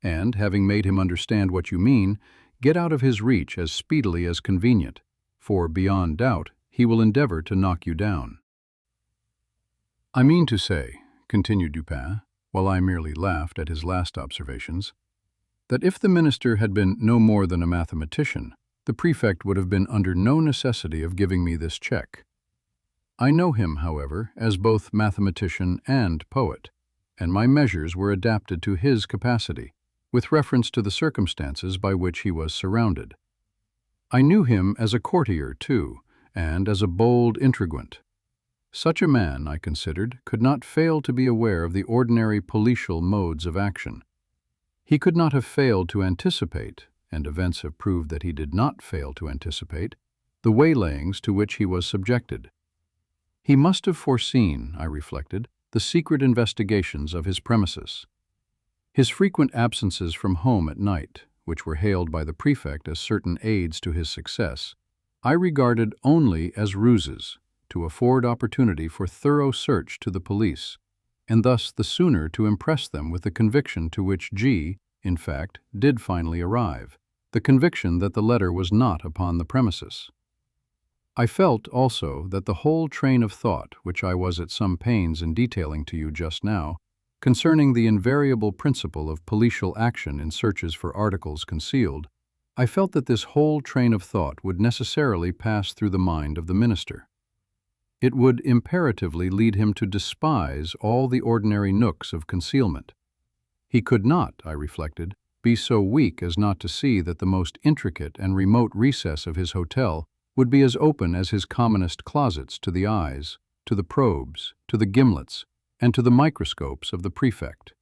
and, having made him understand what you mean, get out of his reach as speedily as convenient, for, beyond doubt, he will endeavor to knock you down. "I mean to say," continued Dupin, while I merely laughed at his last observations, "that if the minister had been no more than a mathematician, the prefect would have been under no necessity of giving me this check. I know him, however, as both mathematician and poet, and my measures were adapted to his capacity, with reference to the circumstances by which he was surrounded. I knew him as a courtier, too, and as a bold intriguant. Such a man, I considered, could not fail to be aware of the ordinary policial modes of action. He could not have failed to anticipate, and events have proved that he did not fail to anticipate, the waylayings to which he was subjected. He must have foreseen, I reflected, the secret investigations of his premises. His frequent absences from home at night, which were hailed by the prefect as certain aids to his success, I regarded only as ruses to afford opportunity for thorough search to the police, and thus the sooner to impress them with the conviction to which G, in fact, did finally arrive, the conviction that the letter was not upon the premises. I felt, also, that the whole train of thought, which I was at some pains in detailing to you just now, concerning the invariable principle of policial action in searches for articles concealed, I felt that this whole train of thought would necessarily pass through the mind of the minister. It would imperatively lead him to despise all the ordinary nooks of concealment. He could not, I reflected, be so weak as not to see that the most intricate and remote recess of his hotel would be as open as his commonest closets to the eyes, to the probes, to the gimlets, and to the microscopes of the prefect.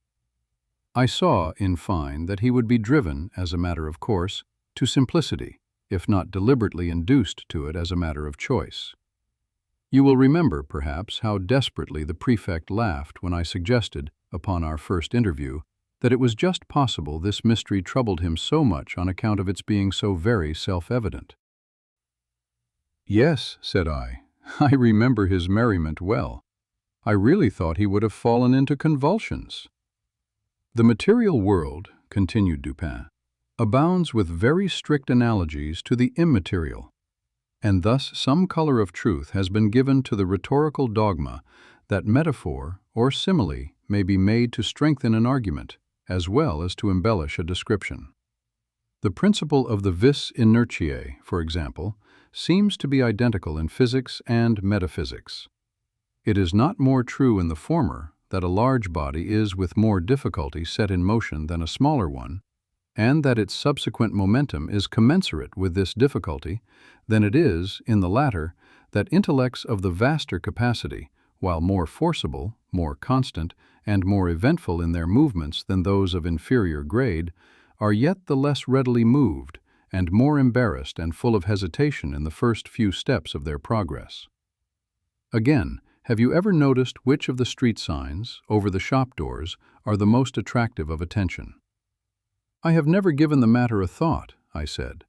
I saw, in fine, that he would be driven, as a matter of course, to simplicity, if not deliberately induced to it as a matter of choice. You will remember, perhaps, how desperately the prefect laughed when I suggested, upon our first interview, that it was just possible this mystery troubled him so much on account of its being so very self-evident. "Yes," said I remember his merriment well. I really thought he would have fallen into convulsions. "The material world," continued Dupin, "abounds with very strict analogies to the immaterial, and thus some color of truth has been given to the rhetorical dogma that metaphor or simile may be made to strengthen an argument, as well as to embellish a description. The principle of the vis inertiae, for example, seems to be identical in physics and metaphysics. It is not more true in the former that a large body is with more difficulty set in motion than a smaller one, and that its subsequent momentum is commensurate with this difficulty, than it is, in the latter, that intellects of the vaster capacity, while more forcible, more constant, and more eventful in their movements than those of inferior grade, are yet the less readily moved, and more embarrassed and full of hesitation in the first few steps of their progress. Again, have you ever noticed which of the street signs, over the shop doors, are the most attractive of attention? I have never given the matter a thought, I said.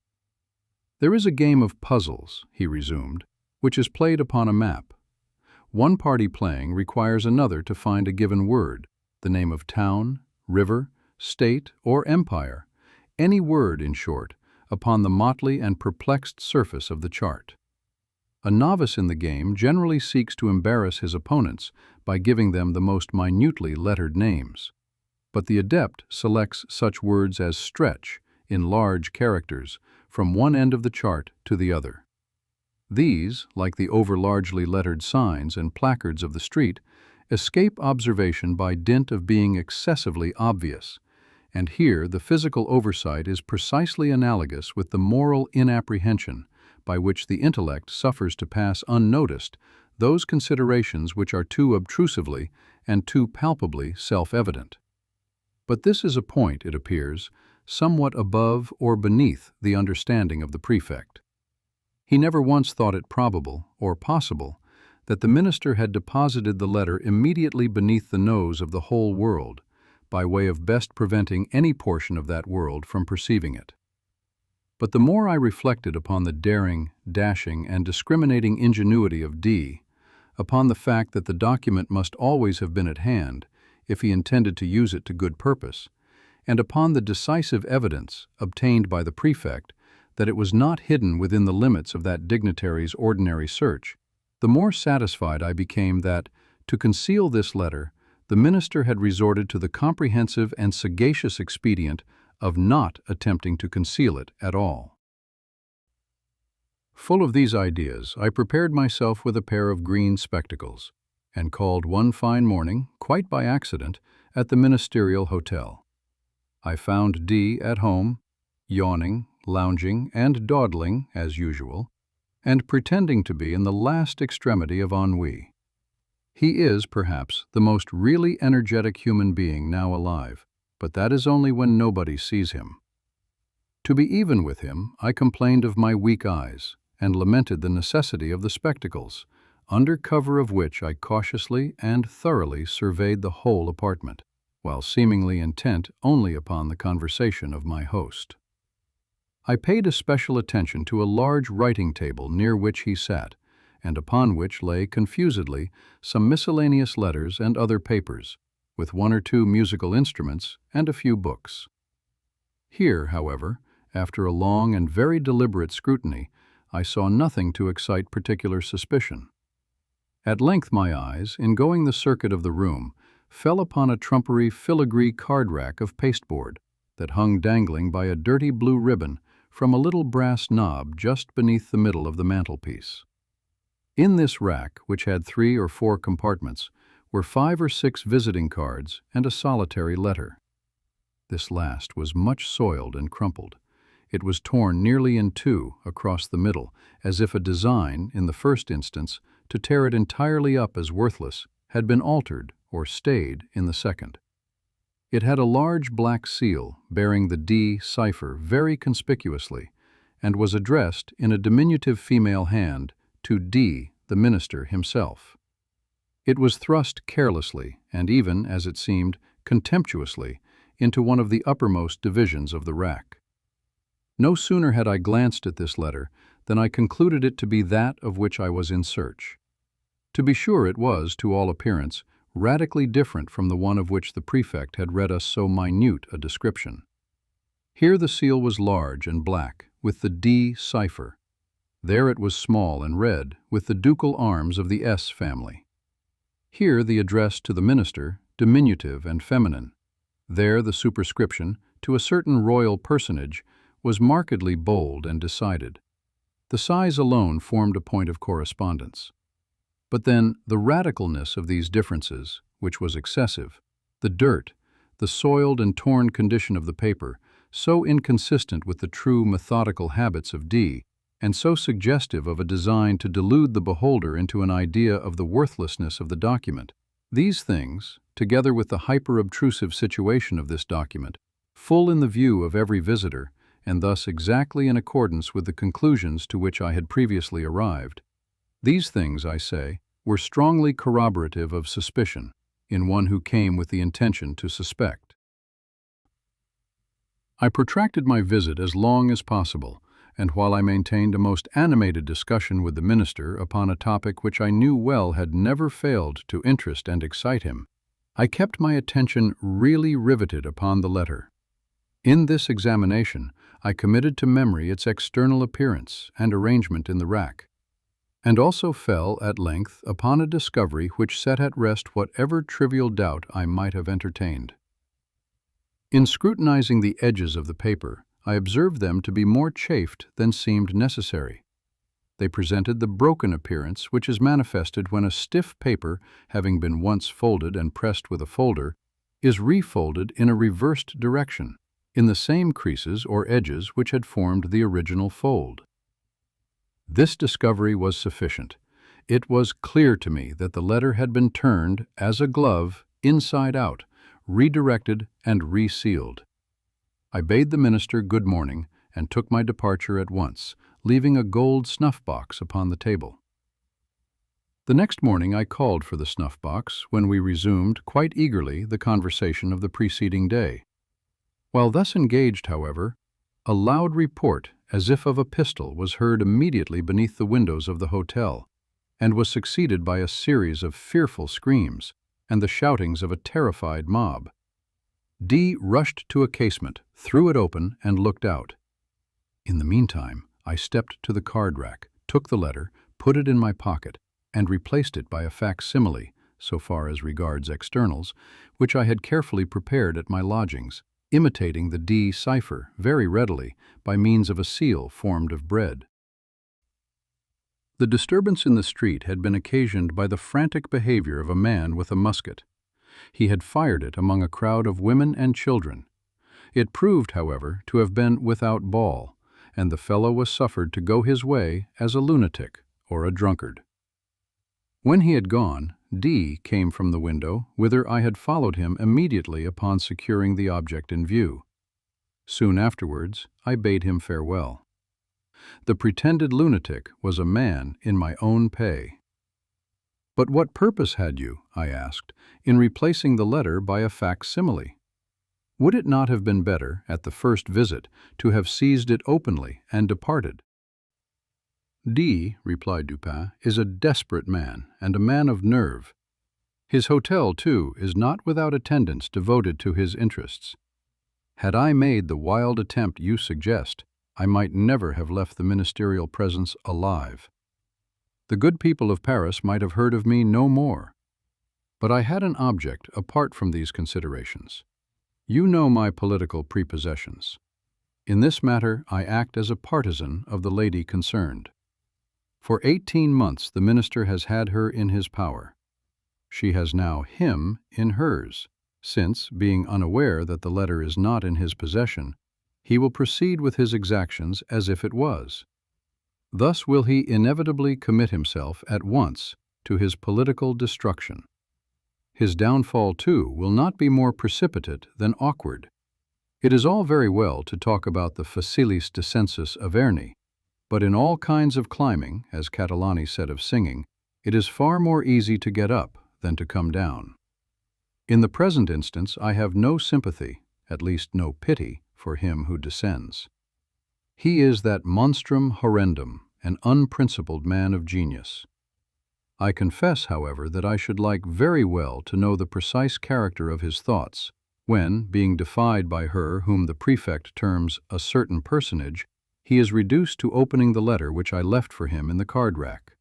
There is a game of puzzles, he resumed, which is played upon a map. One party playing requires another to find a given word, the name of town, river, state, or empire, any word, in short, upon the motley and perplexed surface of the chart. A novice in the game generally seeks to embarrass his opponents by giving them the most minutely lettered names, but the adept selects such words as stretch, in large characters, from one end of the chart to the other. These, like the over-largely lettered signs and placards of the street, escape observation by dint of being excessively obvious, and here the physical oversight is precisely analogous with the moral inapprehension by which the intellect suffers to pass unnoticed those considerations which are too obtrusively and too palpably self-evident. But this is a point, it appears, somewhat above or beneath the understanding of the prefect. He never once thought it probable or possible that the minister had deposited the letter immediately beneath the nose of the whole world, by way of best preventing any portion of that world from perceiving it. But the more I reflected upon the daring, dashing, and discriminating ingenuity of D, upon the fact that the document must always have been at hand, if he intended to use it to good purpose, and upon the decisive evidence, obtained by the prefect, that it was not hidden within the limits of that dignitary's ordinary search, the more satisfied I became that, to conceal this letter, the minister had resorted to the comprehensive and sagacious expedient of not attempting to conceal it at all. Full of these ideas, I prepared myself with a pair of green spectacles, and called one fine morning, quite by accident, at the ministerial hotel. I found D at home, yawning, lounging, and dawdling, as usual, and pretending to be in the last extremity of ennui. He is, perhaps, the most really energetic human being now alive, but that is only when nobody sees him. To be even with him, I complained of my weak eyes, and lamented the necessity of the spectacles, under cover of which I cautiously and thoroughly surveyed the whole apartment, while seemingly intent only upon the conversation of my host. I paid especial attention to a large writing table near which he sat, and upon which lay confusedly some miscellaneous letters and other papers, with one or two musical instruments and a few books. Here, however, after a long and very deliberate scrutiny, I saw nothing to excite particular suspicion. At length my eyes, in going the circuit of the room, fell upon a trumpery filigree card-rack of pasteboard that hung dangling by a dirty blue ribbon from a little brass knob just beneath the middle of the mantelpiece. In this rack, which had 3 or 4 compartments, were 5 or 6 visiting cards and a solitary letter. This last was much soiled and crumpled. It was torn nearly in two across the middle, as if a design, in the first instance, to tear it entirely up as worthless, had been altered or stayed in the second. It had a large black seal bearing the D cipher very conspicuously, and was addressed in a diminutive female hand to D, the minister himself. It was thrust carelessly, and even, as it seemed, contemptuously, into one of the uppermost divisions of the rack. No sooner had I glanced at this letter than I concluded it to be that of which I was in search. To be sure, it was, to all appearance, radically different from the one of which the prefect had read us so minute a description. Here the seal was large and black, with the D cipher. There it was small and red, with the ducal arms of the S family. Here the address to the minister, diminutive and feminine. There the superscription, to a certain royal personage, was markedly bold and decided. The size alone formed a point of correspondence. But then the radicalness of these differences, which was excessive, the dirt, the soiled and torn condition of the paper, so inconsistent with the true methodical habits of D, and so suggestive of a design to delude the beholder into an idea of the worthlessness of the document, these things, together with the hyper-obtrusive situation of this document, full in the view of every visitor, and thus exactly in accordance with the conclusions to which I had previously arrived, these things, I say, were strongly corroborative of suspicion in one who came with the intention to suspect. I protracted my visit as long as possible, and while I maintained a most animated discussion with the minister upon a topic which I knew well had never failed to interest and excite him, I kept my attention really riveted upon the letter. In this examination, I committed to memory its external appearance and arrangement in the rack, and also fell at length upon a discovery which set at rest whatever trivial doubt I might have entertained. In scrutinizing the edges of the paper, I observed them to be more chafed than seemed necessary. They presented the broken appearance which is manifested when a stiff paper, having been once folded and pressed with a folder, is refolded in a reversed direction, in the same creases or edges which had formed the original fold. This discovery was sufficient. It was clear to me that the letter had been turned, as a glove, inside out, redirected and resealed. I bade the minister good morning and took my departure at once, leaving a gold snuff-box upon the table. The next morning I called for the snuff-box, when we resumed, quite eagerly, the conversation of the preceding day. While thus engaged, however, a loud report, as if of a pistol, was heard immediately beneath the windows of the hotel, and was succeeded by a series of fearful screams and the shoutings of a terrified mob. D rushed to a casement, threw it open, and looked out. In the meantime, I stepped to the card-rack, took the letter, put it in my pocket, and replaced it by a facsimile, so far as regards externals, which I had carefully prepared at my lodgings, imitating the D cipher very readily by means of a seal formed of bread. The disturbance in the street had been occasioned by the frantic behavior of a man with a musket. He had fired it among a crowd of women and children. It proved, however, to have been without ball, and the fellow was suffered to go his way as a lunatic or a drunkard. When he had gone, D came from the window, whither I had followed him immediately upon securing the object in view. Soon afterwards, I bade him farewell. The pretended lunatic was a man in my own pay. "But what purpose had you," I asked, "in replacing the letter by a facsimile?" Would it not have been better, at the first visit, to have seized it openly and departed? D, replied Dupin, is a desperate man, and a man of nerve. His hotel, too, is not without attendants devoted to his interests. Had I made the wild attempt you suggest, I might never have left the ministerial presence alive. The good people of Paris might have heard of me no more. But I had an object apart from these considerations. You know my political prepossessions. In this matter, I act as a partisan of the lady concerned. For 18 months the minister has had her in his power. She has now him in hers, since, being unaware that the letter is not in his possession, he will proceed with his exactions as if it was. Thus will he inevitably commit himself at once to his political destruction. His downfall, too, will not be more precipitate than awkward. It is all very well to talk about the facilis descensus Averni, but in all kinds of climbing, as Catalani said of singing, it is far more easy to get up than to come down. In the present instance, I have no sympathy, at least no pity, for him who descends. He is that monstrum horrendum, an unprincipled man of genius. I confess, however, that I should like very well to know the precise character of his thoughts, when, being defied by her whom the prefect terms a certain personage, he is reduced to opening the letter which I left for him in the card-rack.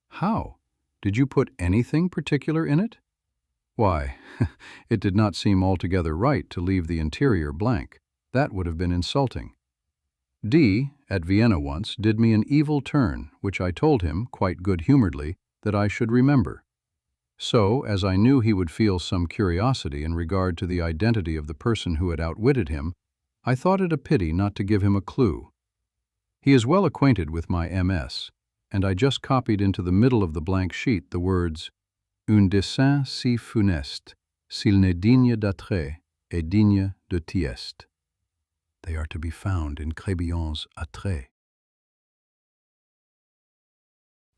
How? Did you put anything particular in it? Why, it did not seem altogether right to leave the interior blank. That would have been insulting. D, at Vienna once, did me an evil turn, which I told him, quite good-humoredly, that I should remember. So, as I knew he would feel some curiosity in regard to the identity of the person who had outwitted him, I thought it a pity not to give him a clue. He is well acquainted with my MS, and I just copied into the middle of the blank sheet the words Un dessein si funeste, s'il n'est digne d'attrait, et digne de tieste. They are to be found in Crébillon's Attrait.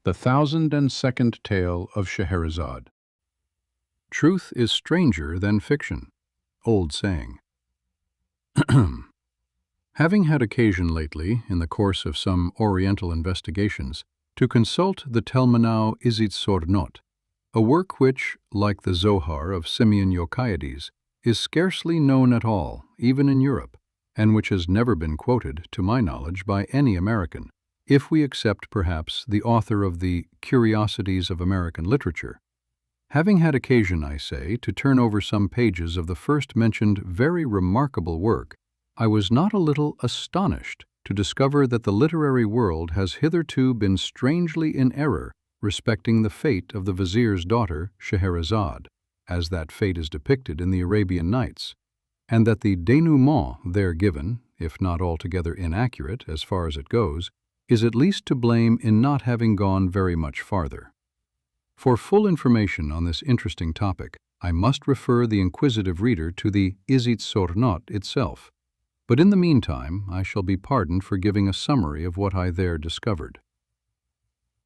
The 1002nd Tale of Scheherazade. Truth is stranger than fiction. Old saying. Having had occasion lately, in the course of some Oriental investigations, to consult the Telmanau Izit Sornot, a work which, like the Zohar of Simeon Yochaides, is scarcely known at all, even in Europe, and which has never been quoted, to my knowledge, by any American, if we accept, perhaps, the author of the Curiosities of American Literature. Having had occasion, I say, to turn over some pages of the first-mentioned very remarkable work, I was not a little astonished to discover that the literary world has hitherto been strangely in error respecting the fate of the vizier's daughter, Scheherazade, as that fate is depicted in the Arabian Nights, and that the dénouement there given, if not altogether inaccurate as far as it goes, is at least to blame in not having gone very much farther. For full information on this interesting topic, I must refer the inquisitive reader to the Izit Sornot itself, but in the meantime I shall be pardoned for giving a summary of what I there discovered.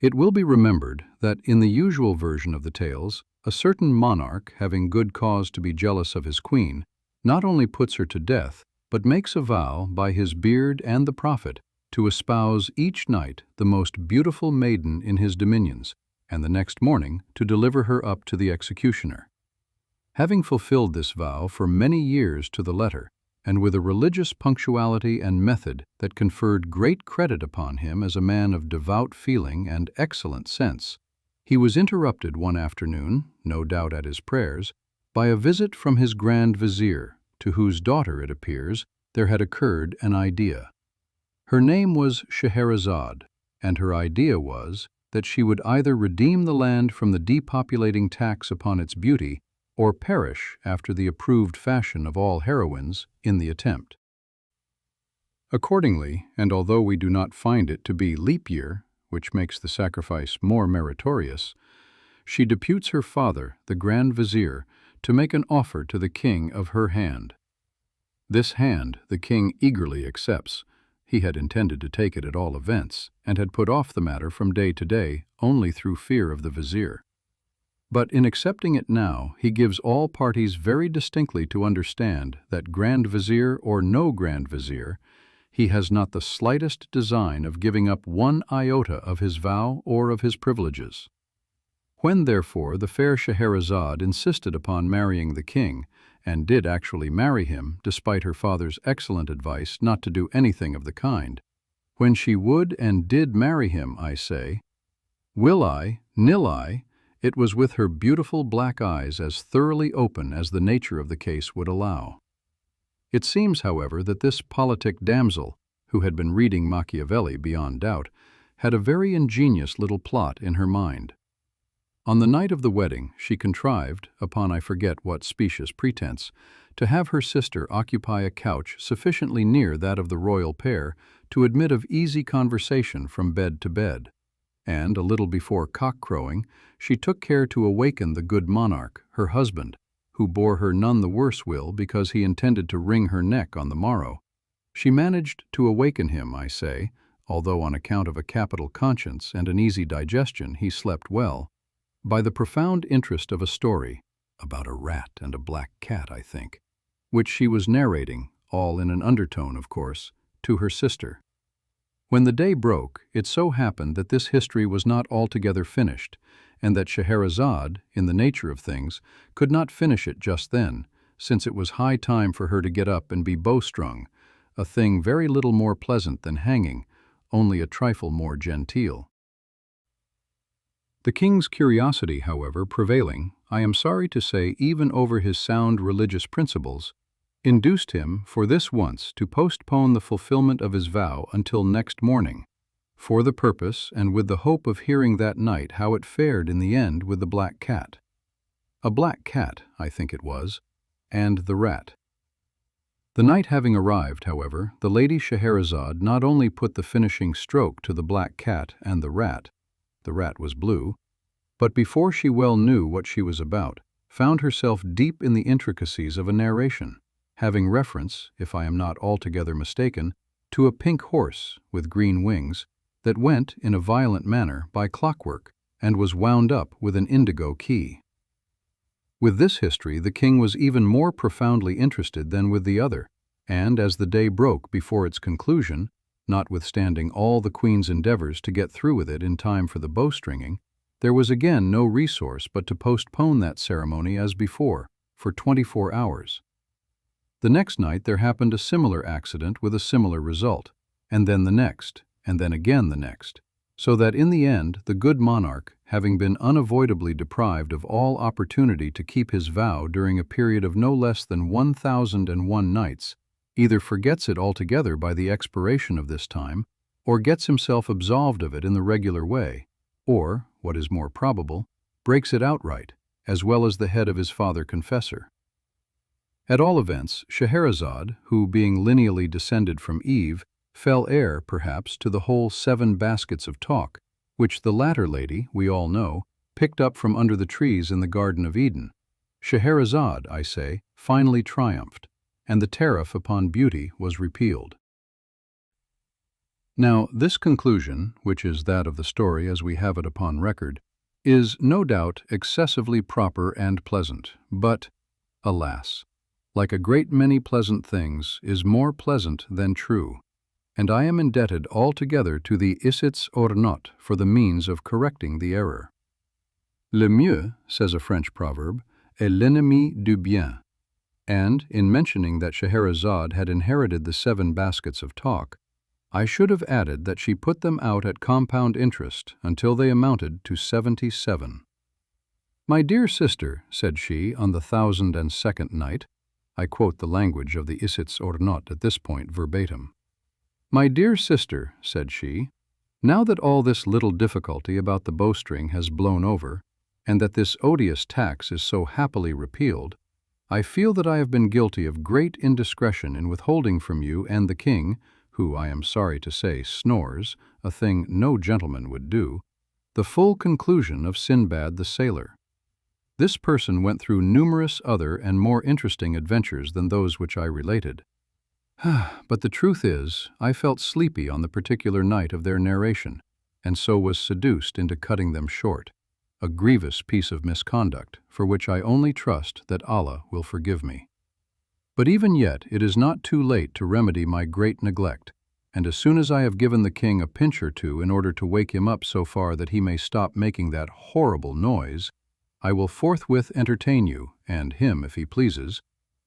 It will be remembered that in the usual version of the tales, a certain monarch, having good cause to be jealous of his queen, not only puts her to death, but makes a vow by his beard and the prophet to espouse each night the most beautiful maiden in his dominions, and the next morning to deliver her up to the executioner. Having fulfilled this vow for many years to the letter, and with a religious punctuality and method that conferred great credit upon him as a man of devout feeling and excellent sense, he was interrupted one afternoon, no doubt at his prayers, by a visit from his Grand Vizier, to whose daughter, it appears, there had occurred an idea. Her name was Scheherazade, and her idea was that she would either redeem the land from the depopulating tax upon its beauty, or perish after the approved fashion of all heroines in the attempt. Accordingly, and although we do not find it to be leap year, which makes the sacrifice more meritorious, she deputes her father, the Grand Vizier, to make an offer to the king of her hand. This hand the king eagerly accepts. He had intended to take it at all events, and had put off the matter from day to day only through fear of the vizier. But in accepting it now, he gives all parties very distinctly to understand that Grand Vizier or no Grand Vizier, he has not the slightest design of giving up one iota of his vow or of his privileges. When, therefore, the fair Scheherazade insisted upon marrying the king, and did actually marry him, despite her father's excellent advice not to do anything of the kind, when she would and did marry him, I say, will I, nil I, it was with her beautiful black eyes as thoroughly open as the nature of the case would allow. It seems, however, that this politic damsel, who had been reading Machiavelli beyond doubt, had a very ingenious little plot in her mind. On the night of the wedding, she contrived, upon I forget what specious pretense, to have her sister occupy a couch sufficiently near that of the royal pair to admit of easy conversation from bed to bed, and, a little before cock-crowing, she took care to awaken the good monarch, her husband, who bore her none the worse will because he intended to wring her neck on the morrow. She managed to awaken him, I say, although on account of a capital conscience and an easy digestion he slept well, by the profound interest of a story, about a rat and a black cat, I think, which she was narrating, all in an undertone, of course, to her sister. When the day broke, it so happened that this history was not altogether finished, and that Scheherazade, in the nature of things, could not finish it just then, since it was high time for her to get up and be bowstrung, a thing very little more pleasant than hanging, only a trifle more genteel. The king's curiosity, however, prevailing, I am sorry to say even over his sound religious principles, induced him for this once to postpone the fulfillment of his vow until next morning, for the purpose and with the hope of hearing that night how it fared in the end with the black cat. A black cat, I think it was, and the rat. The night having arrived, however, the Lady Scheherazade not only put the finishing stroke to the black cat and the rat was blue, but before she well knew what she was about, found herself deep in the intricacies of a narration, having reference, if I am not altogether mistaken, to a pink horse with green wings that went in a violent manner by clockwork and was wound up with an indigo key. With this history the king was even more profoundly interested than with the other, and as the day broke before its conclusion, notwithstanding all the queen's endeavors to get through with it in time for the bowstringing, there was again no resource but to postpone that ceremony as before, for 24 hours. The next night there happened a similar accident with a similar result, and then the next, and then again the next, so that in the end the good monarch, having been unavoidably deprived of all opportunity to keep his vow during a period of no less than 1,001 nights, either forgets it altogether by the expiration of this time, or gets himself absolved of it in the regular way, or, what is more probable, breaks it outright, as well as the head of his father confessor. At all events, Scheherazade, who, being lineally descended from Eve, fell heir, perhaps, to the whole 7 baskets of talk, which the latter lady, we all know, picked up from under the trees in the Garden of Eden. Scheherazade, I say, finally triumphed, and the tariff upon beauty was repealed. Now, this conclusion, which is that of the story as we have it upon record, is, no doubt, excessively proper and pleasant, but, alas, like a great many pleasant things, is more pleasant than true, and I am indebted altogether to the Isits or not for the means of correcting the error. Le mieux, says a French proverb, est l'ennemi du bien, and, in mentioning that Scheherazade had inherited the 7 baskets of talk, I should have added that she put them out at compound interest until they amounted to 77. "My dear sister," said she on the 1,002nd night, I quote the language of the Isits or not at this point verbatim. "My dear sister," said she, "now that all this little difficulty about the bowstring has blown over, and that this odious tax is so happily repealed, I feel that I have been guilty of great indiscretion in withholding from you and the king, who, I am sorry to say, snores, a thing no gentleman would do, the full conclusion of Sinbad the Sailor. This person went through numerous other and more interesting adventures than those which I related. But the truth is, I felt sleepy on the particular night of their narration, and so was seduced into cutting them short. a grievous piece of misconduct for which I only trust that Allah will forgive me. But even yet it is not too late to remedy my great neglect, and as soon as I have given the king a pinch or two in order to wake him up so far that he may stop making that horrible noise, I will forthwith entertain you, and him if he pleases,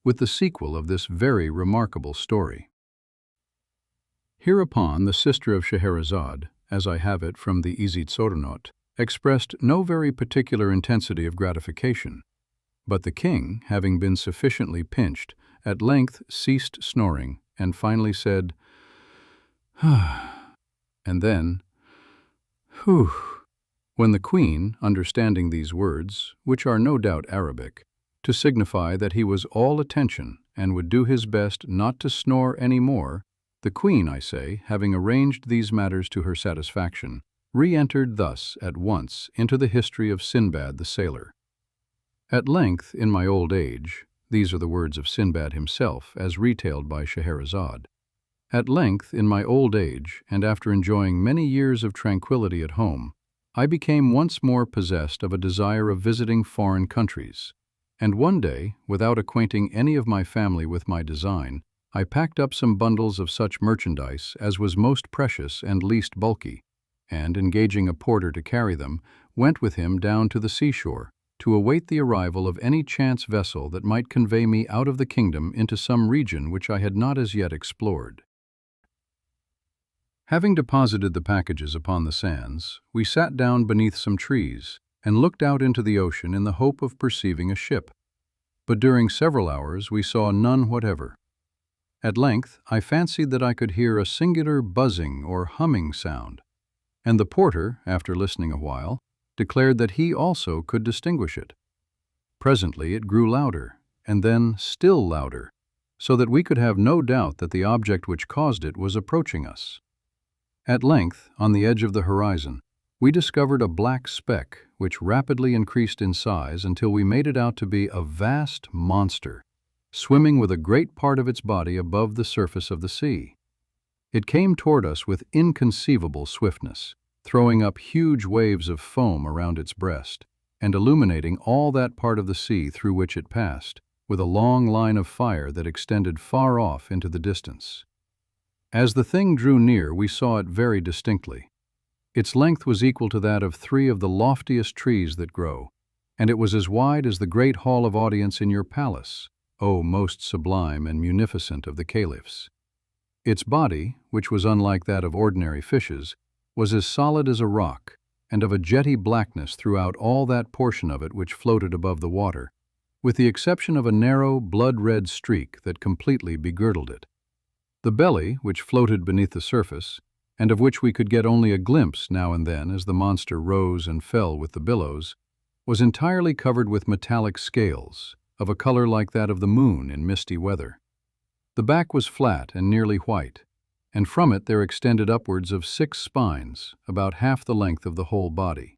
with the sequel of this very remarkable story. Hereupon the sister of Scheherazade, as I have it from the Izitsordonot, expressed no very particular intensity of gratification, but the king, having been sufficiently pinched, at length ceased snoring, and finally said, and then, whew. When the queen, understanding these words, which are no doubt Arabic, to signify that he was all attention and would do his best not to snore any more, the queen, I say, having arranged these matters to her satisfaction, re-entered thus at once into the history of Sinbad the sailor. At length, in my old age, these are the words of Sinbad himself, as retailed by Scheherazade. At length, in my old age, and after enjoying many years of tranquility at home, I became once more possessed of a desire of visiting foreign countries, and one day, without acquainting any of my family with my design, I packed up some bundles of such merchandise as was most precious and least bulky, and, engaging a porter to carry them, went with him down to the seashore, to await the arrival of any chance vessel that might convey me out of the kingdom into some region which I had not as yet explored. Having deposited the packages upon the sands, we sat down beneath some trees, and looked out into the ocean in the hope of perceiving a ship. But during several hours we saw none whatever. At length I fancied that I could hear a singular buzzing or humming sound, and the porter, after listening a while, declared that he also could distinguish it. Presently it grew louder, and then still louder, so that we could have no doubt that the object which caused it was approaching us. At length, on the edge of the horizon, we discovered a black speck which rapidly increased in size until we made it out to be a vast monster, swimming with a great part of its body above the surface of the sea. It came toward us with inconceivable swiftness, throwing up huge waves of foam around its breast, and illuminating all that part of the sea through which it passed, with a long line of fire that extended far off into the distance. As the thing drew near, we saw it very distinctly. Its length was equal to that of 3 of the loftiest trees that grow, and it was as wide as the great hall of audience in your palace, O most sublime and munificent of the caliphs. Its body, which was unlike that of ordinary fishes, was as solid as a rock, and of a jetty blackness throughout all that portion of it which floated above the water, with the exception of a narrow, blood-red streak that completely begirdled it. The belly, which floated beneath the surface, and of which we could get only a glimpse now and then as the monster rose and fell with the billows, was entirely covered with metallic scales, of a color like that of the moon in misty weather. The back was flat and nearly white, and from it there extended upwards of 6 spines, about half the length of the whole body.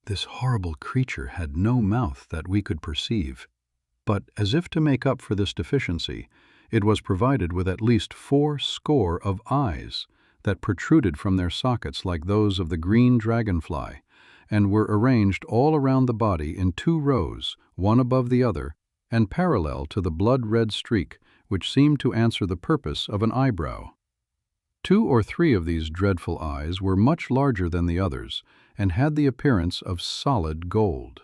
This horrible creature had no mouth that we could perceive, but, as if to make up for this deficiency, it was provided with at least 80 of eyes that protruded from their sockets like those of the green dragonfly, and were arranged all around the body in 2 rows, one above the other, and parallel to the blood-red streak, which seemed to answer the purpose of an eyebrow. 2 or 3 of these dreadful eyes were much larger than the others, and had the appearance of solid gold.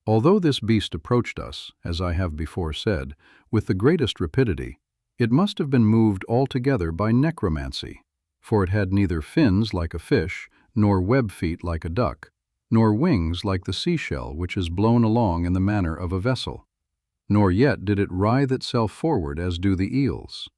Although this beast approached us, as I have before said, with the greatest rapidity, it must have been moved altogether by necromancy, for it had neither fins like a fish, nor web feet like a duck, nor wings like the seashell which is blown along in the manner of a vessel, nor yet did it writhe itself forward as do the eels.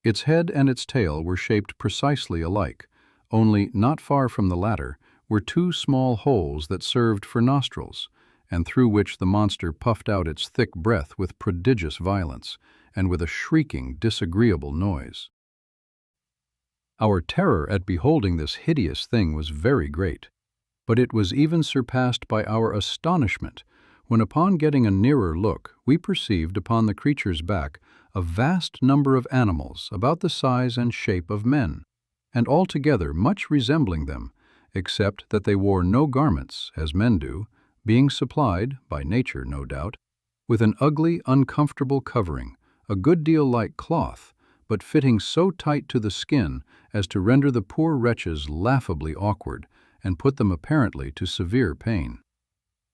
Its head and its tail were shaped precisely alike, only not far from the latter were 2 small holes that served for nostrils, and through which the monster puffed out its thick breath with prodigious violence, and with a shrieking, disagreeable noise. Our terror at beholding this hideous thing was very great, but it was even surpassed by our astonishment when, upon getting a nearer look, we perceived upon the creature's back a vast number of animals about the size and shape of men, and altogether much resembling them, except that they wore no garments, as men do, being supplied, by nature no doubt, with an ugly, uncomfortable covering, a good deal like cloth, but fitting so tight to the skin as to render the poor wretches laughably awkward and put them apparently to severe pain.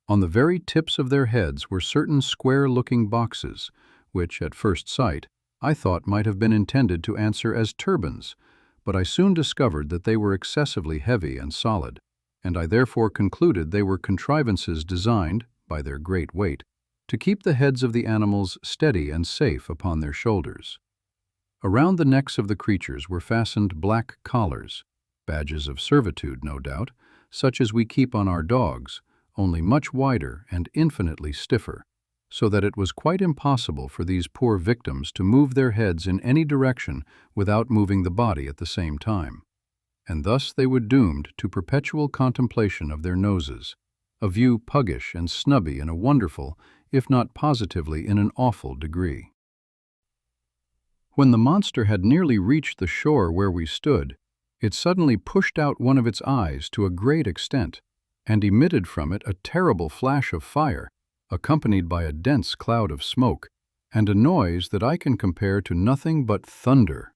On the very tips of their heads were certain square-looking boxes, which, at first sight, I thought might have been intended to answer as turbans, but I soon discovered that they were excessively heavy and solid, and I therefore concluded they were contrivances designed, by their great weight, to keep the heads of the animals steady and safe upon their shoulders. Around the necks of the creatures were fastened black collars, badges of servitude, no doubt, such as we keep on our dogs, only much wider and infinitely stiffer, so that it was quite impossible for these poor victims to move their heads in any direction without moving the body at the same time. And thus they were doomed to perpetual contemplation of their noses, a view puggish and snubby in a wonderful, if not positively in an awful degree. When the monster had nearly reached the shore where we stood, it suddenly pushed out one of its eyes to a great extent, and emitted from it a terrible flash of fire, accompanied by a dense cloud of smoke, and a noise that I can compare to nothing but thunder.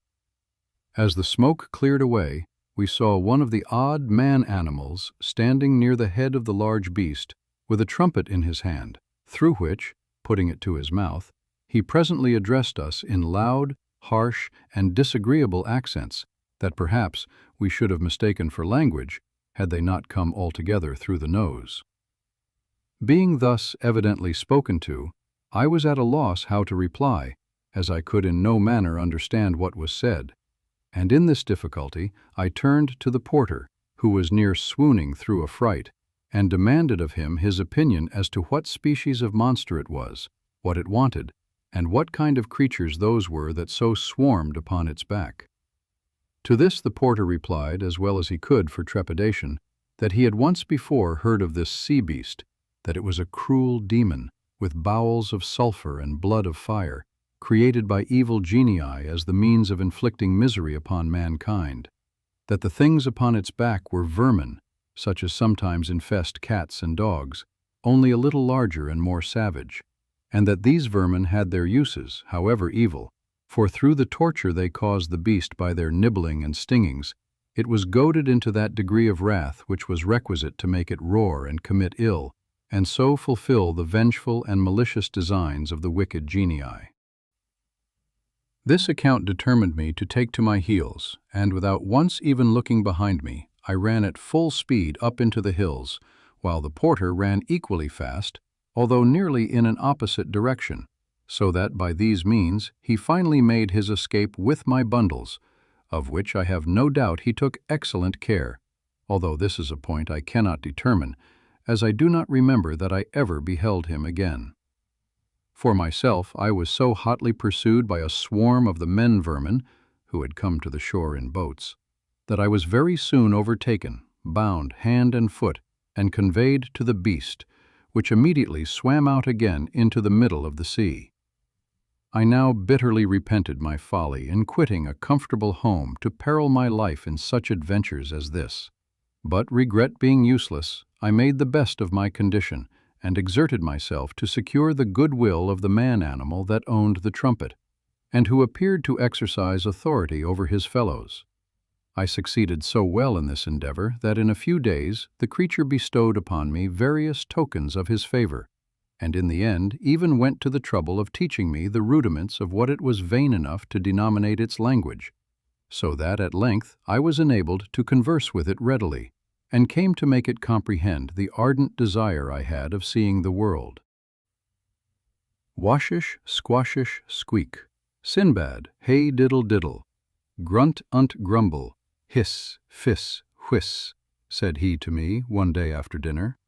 As the smoke cleared away, we saw one of the odd man-animals standing near the head of the large beast, with a trumpet in his hand, through which, putting it to his mouth, he presently addressed us in loud, harsh, and disagreeable accents that perhaps we should have mistaken for language had they not come altogether through the nose. Being thus evidently spoken to, I was at a loss how to reply, as I could in no manner understand what was said, and in this difficulty I turned to the porter, who was near swooning through affright, and demanded of him his opinion as to what species of monster it was, what it wanted, and what kind of creatures those were that so swarmed upon its back. To this the porter replied, as well as he could for trepidation, that he had once before heard of this sea-beast, that it was a cruel demon, with bowels of sulphur and blood of fire, created by evil genii as the means of inflicting misery upon mankind, that the things upon its back were vermin, such as sometimes infest cats and dogs, only a little larger and more savage, and that these vermin had their uses, however evil, for through the torture they caused the beast by their nibbling and stingings, it was goaded into that degree of wrath which was requisite to make it roar and commit ill, and so fulfill the vengeful and malicious designs of the wicked genii. This account determined me to take to my heels, and without once even looking behind me, I ran at full speed up into the hills, while the porter ran equally fast, although nearly in an opposite direction, so that by these means he finally made his escape with my bundles, of which I have no doubt he took excellent care, although this is a point I cannot determine, as I do not remember that I ever beheld him again. For myself, I was so hotly pursued by a swarm of the men-vermin, who had come to the shore in boats, that I was very soon overtaken, bound hand and foot, and conveyed to the beast, which immediately swam out again into the middle of the sea. I now bitterly repented my folly in quitting a comfortable home to peril my life in such adventures as this. But regret being useless, I made the best of my condition, and exerted myself to secure the goodwill of the man-animal that owned the trumpet, and who appeared to exercise authority over his fellows. I succeeded so well in this endeavor that in a few days the creature bestowed upon me various tokens of his favor, and in the end even went to the trouble of teaching me the rudiments of what it was vain enough to denominate its language, so that at length I was enabled to converse with it readily, and came to make it comprehend the ardent desire I had of seeing the world. Washish, squashish, squeak, Sinbad, hey diddle diddle, grunt unt grumble, hiss, fiss, whiss, said he to me one day after dinner.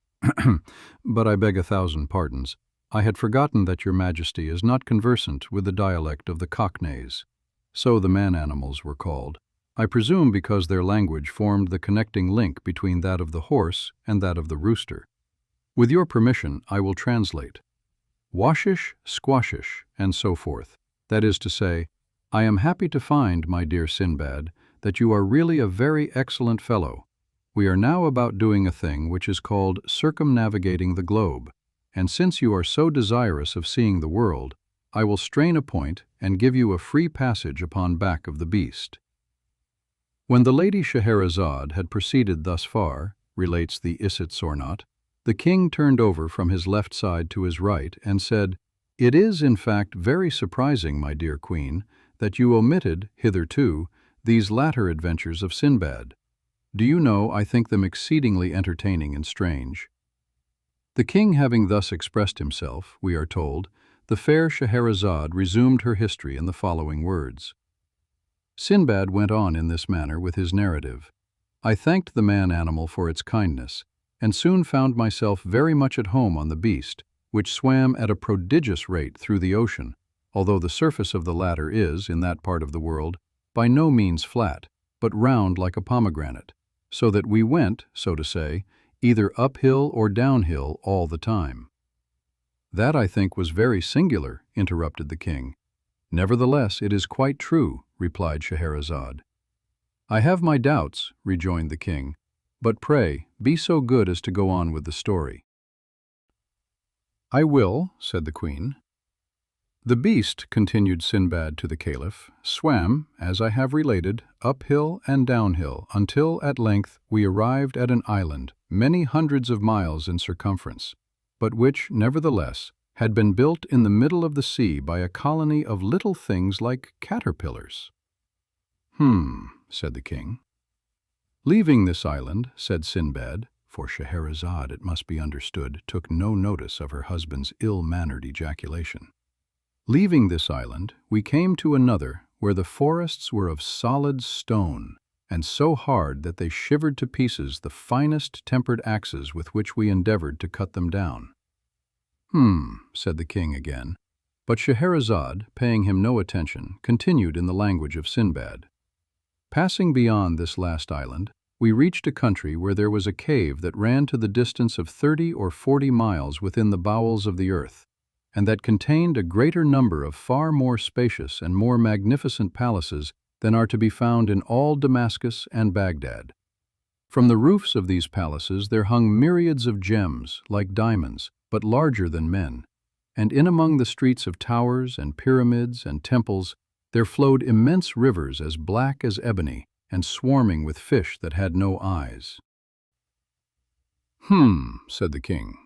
But I beg 1,000 pardons. I had forgotten that your Majesty is not conversant with the dialect of the Cockneys. So the man-animals were called, I presume because their language formed the connecting link between that of the horse and that of the rooster. With your permission, I will translate. Washish, squashish, and so forth. That is to say, I am happy to find, my dear Sinbad, that you are really a very excellent fellow, We are now about doing a thing which is called circumnavigating the globe, and since you are so desirous of seeing the world, I will strain a point and give you a free passage upon back of the beast." When the Lady Scheherazade had proceeded thus far, relates the Isitsöornot, the king turned over from his left side to his right and said, "It is, in fact, very surprising, my dear queen, that you omitted, hitherto, these latter adventures of Sinbad. Do you know, I think them exceedingly entertaining and strange." The king having thus expressed himself, we are told, the fair Scheherazade resumed her history in the following words. Sinbad went on in this manner with his narrative. "I thanked the man-animal for its kindness, and soon found myself very much at home on the beast, which swam at a prodigious rate through the ocean, although the surface of the latter is, in that part of the world, by no means flat, but round like a pomegranate, so that we went, so to say, either uphill or downhill all the time." "That, I think, was very singular," interrupted the king. "Nevertheless, it is quite true," replied Scheherazade. "I have my doubts," rejoined the king, "but pray, be so good as to go on with the story." "I will," said the queen. "The beast," continued Sinbad to the caliph, "swam, as I have related, uphill and downhill, until, at length, we arrived at an island, many hundreds of miles in circumference, but which, nevertheless, had been built in the middle of the sea by a colony of little things like caterpillars." Said the king. "Leaving this island," said Sinbad, for Scheherazade, it must be understood, took no notice of her husband's ill-mannered ejaculation. "Leaving this island, we came to another where the forests were of solid stone, and so hard that they shivered to pieces the finest tempered axes with which we endeavored to cut them down." Said the king again, but Scheherazade, paying him no attention, continued in the language of Sinbad. "Passing beyond this last island, we reached a country where there was a cave that ran to the distance of 30 or 40 miles within the bowels of the earth, and that contained a greater number of far more spacious and more magnificent palaces than are to be found in all Damascus and Baghdad. From the roofs of these palaces there hung myriads of gems, like diamonds, but larger than men, and in among the streets of towers and pyramids and temples there flowed immense rivers as black as ebony and swarming with fish that had no eyes." Said the king.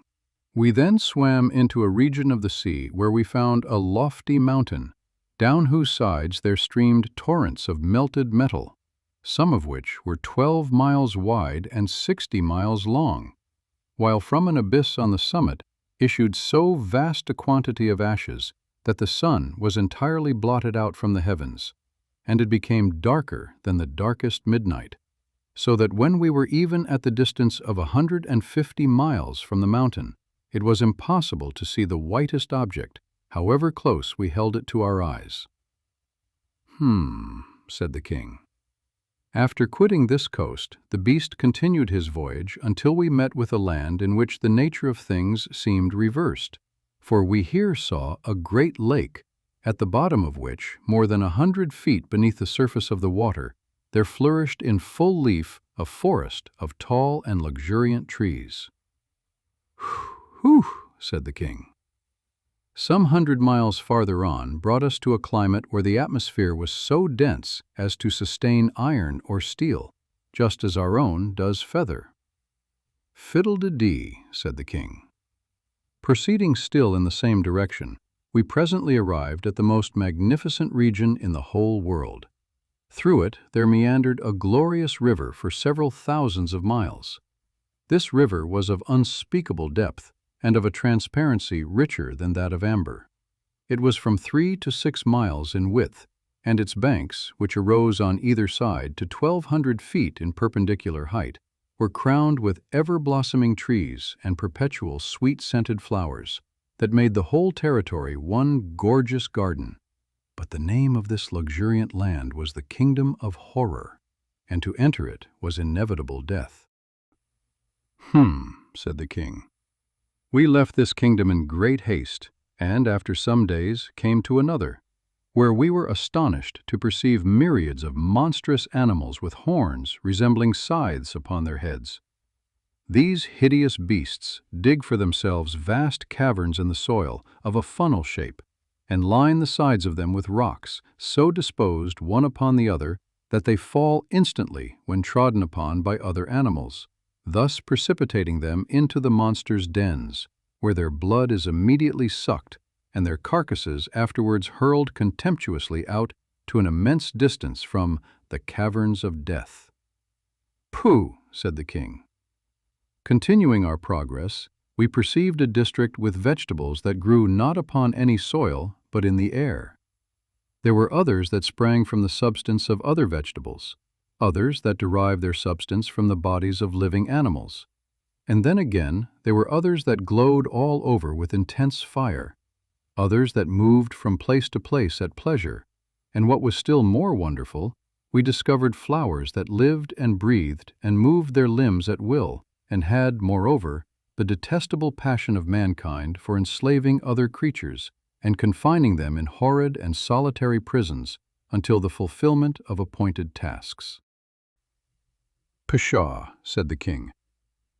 "We then swam into a region of the sea where we found a lofty mountain, down whose sides there streamed torrents of melted metal, some of which were 12 miles wide and 60 miles long, while from an abyss on the summit issued so vast a quantity of ashes that the sun was entirely blotted out from the heavens, and it became darker than the darkest midnight, so that when we were even at the distance of 150 miles from the mountain, it was impossible to see the whitest object, however close we held it to our eyes." Said the king. "After quitting this coast, the beast continued his voyage until we met with a land in which the nature of things seemed reversed, for we here saw a great lake, at the bottom of which, more than 100 feet beneath the surface of the water, there flourished in full leaf a forest of tall and luxuriant trees." "Whew!" said the king. "Some 100 miles farther on brought us to a climate where the atmosphere was so dense as to sustain iron or steel, just as our own does feather." "Fiddle-de-dee," said the king. Proceeding still in the same direction, we presently arrived at the most magnificent region in the whole world. Through it there meandered a glorious river for several thousands of miles. This river was of unspeakable depth, and of a transparency richer than that of amber. It was from 3 to 6 miles in width, and its banks, which arose on either side to 1,200 feet in perpendicular height, were crowned with ever-blossoming trees and perpetual sweet-scented flowers that made the whole territory one gorgeous garden. But the name of this luxuriant land was the Kingdom of Horror, and to enter it was inevitable death." Said the king. "We left this kingdom in great haste, and after some days came to another, where we were astonished to perceive myriads of monstrous animals with horns resembling scythes upon their heads. These hideous beasts dig for themselves vast caverns in the soil of a funnel shape, and line the sides of them with rocks, so disposed one upon the other that they fall instantly when trodden upon by other animals, thus precipitating them into the monsters' dens, where their blood is immediately sucked and their carcasses afterwards hurled contemptuously out to an immense distance from the caverns of death. "Pooh!" said the king. Continuing our progress, we perceived a district with vegetables that grew not upon any soil, but in the air. There were others that sprang from the substance of other vegetables, others that derived their substance from the bodies of living animals. And then again, there were others that glowed all over with intense fire, others that moved from place to place at pleasure, and what was still more wonderful, we discovered flowers that lived and breathed and moved their limbs at will, and had, moreover, the detestable passion of mankind for enslaving other creatures and confining them in horrid and solitary prisons until the fulfillment of appointed tasks. "Pshaw," said the king.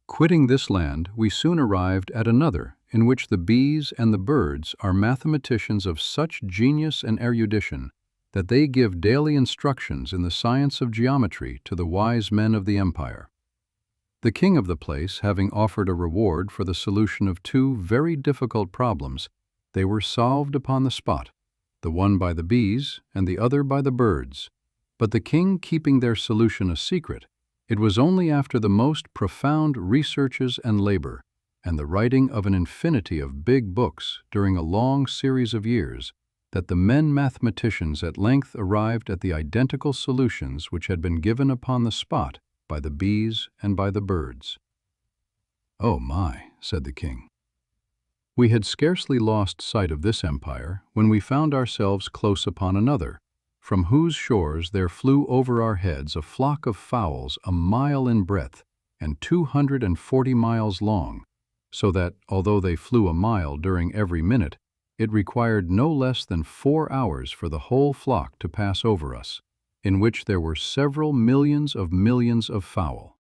"Quitting this land, we soon arrived at another, in which the bees and the birds are mathematicians of such genius and erudition that they give daily instructions in the science of geometry to the wise men of the empire. The king of the place having offered a reward for the solution of two very difficult problems, they were solved upon the spot, the one by the bees and the other by the birds. But the king keeping their solution a secret, it was only after the most profound researches and labor, and the writing of an infinity of big books during a long series of years, that the men mathematicians at length arrived at the identical solutions which had been given upon the spot by the bees and by the birds." "Oh my," said the king. We had scarcely lost sight of this empire when we found ourselves close upon another, from whose shores there flew over our heads a flock of fowls a mile in breadth and 240 miles long, so that, although they flew a mile during every minute, it required no less than 4 hours for the whole flock to pass over us, in which there were several millions of fowl.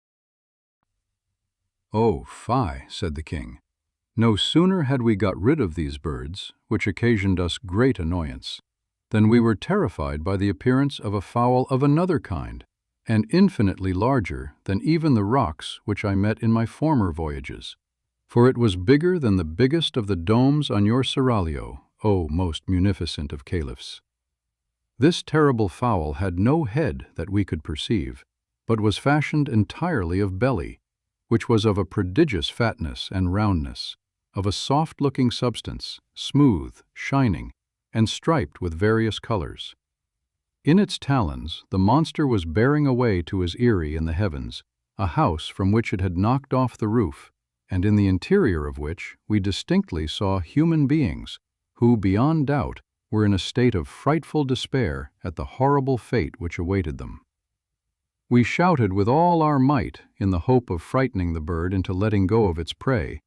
"Oh, fie," said the king. "No sooner had we got rid of these birds, which occasioned us great annoyance, than we were terrified by the appearance of a fowl of another kind, and infinitely larger than even the rocks which I met in my former voyages. For it was bigger than the biggest of the domes on your seraglio, O most munificent of caliphs. This terrible fowl had no head that we could perceive, but was fashioned entirely of belly, which was of a prodigious fatness and roundness, of a soft-looking substance, smooth, shining, and striped with various colors. In its talons the monster was bearing away to his eyrie in the heavens, a house from which it had knocked off the roof, and in the interior of which we distinctly saw human beings, who, beyond doubt, were in a state of frightful despair at the horrible fate which awaited them. We shouted with all our might in the hope of frightening the bird into letting go of its prey,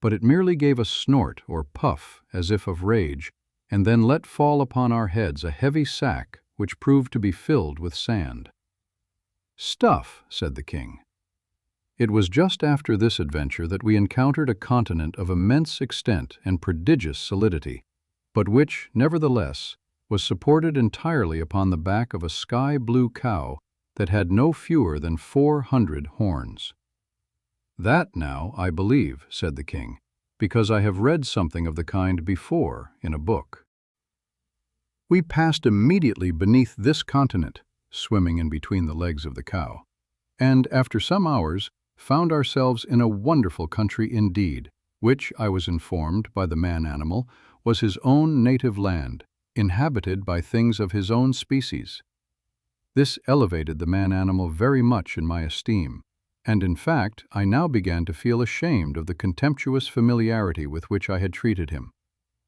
but it merely gave a snort or puff as if of rage, and then let fall upon our heads a heavy sack which proved to be filled with sand. "Stuff," said the king. It was just after this adventure that we encountered a continent of immense extent and prodigious solidity, but which, nevertheless, was supported entirely upon the back of a sky-blue cow that had no fewer than 400 horns. "That now I believe," said the king, "because I have read something of the kind before in a book." We passed immediately beneath this continent, swimming in between the legs of the cow, and after some hours found ourselves in a wonderful country indeed, which, I was informed by the man-animal, was his own native land, inhabited by things of his own species. This elevated the man-animal very much in my esteem, and in fact I now began to feel ashamed of the contemptuous familiarity with which I had treated him,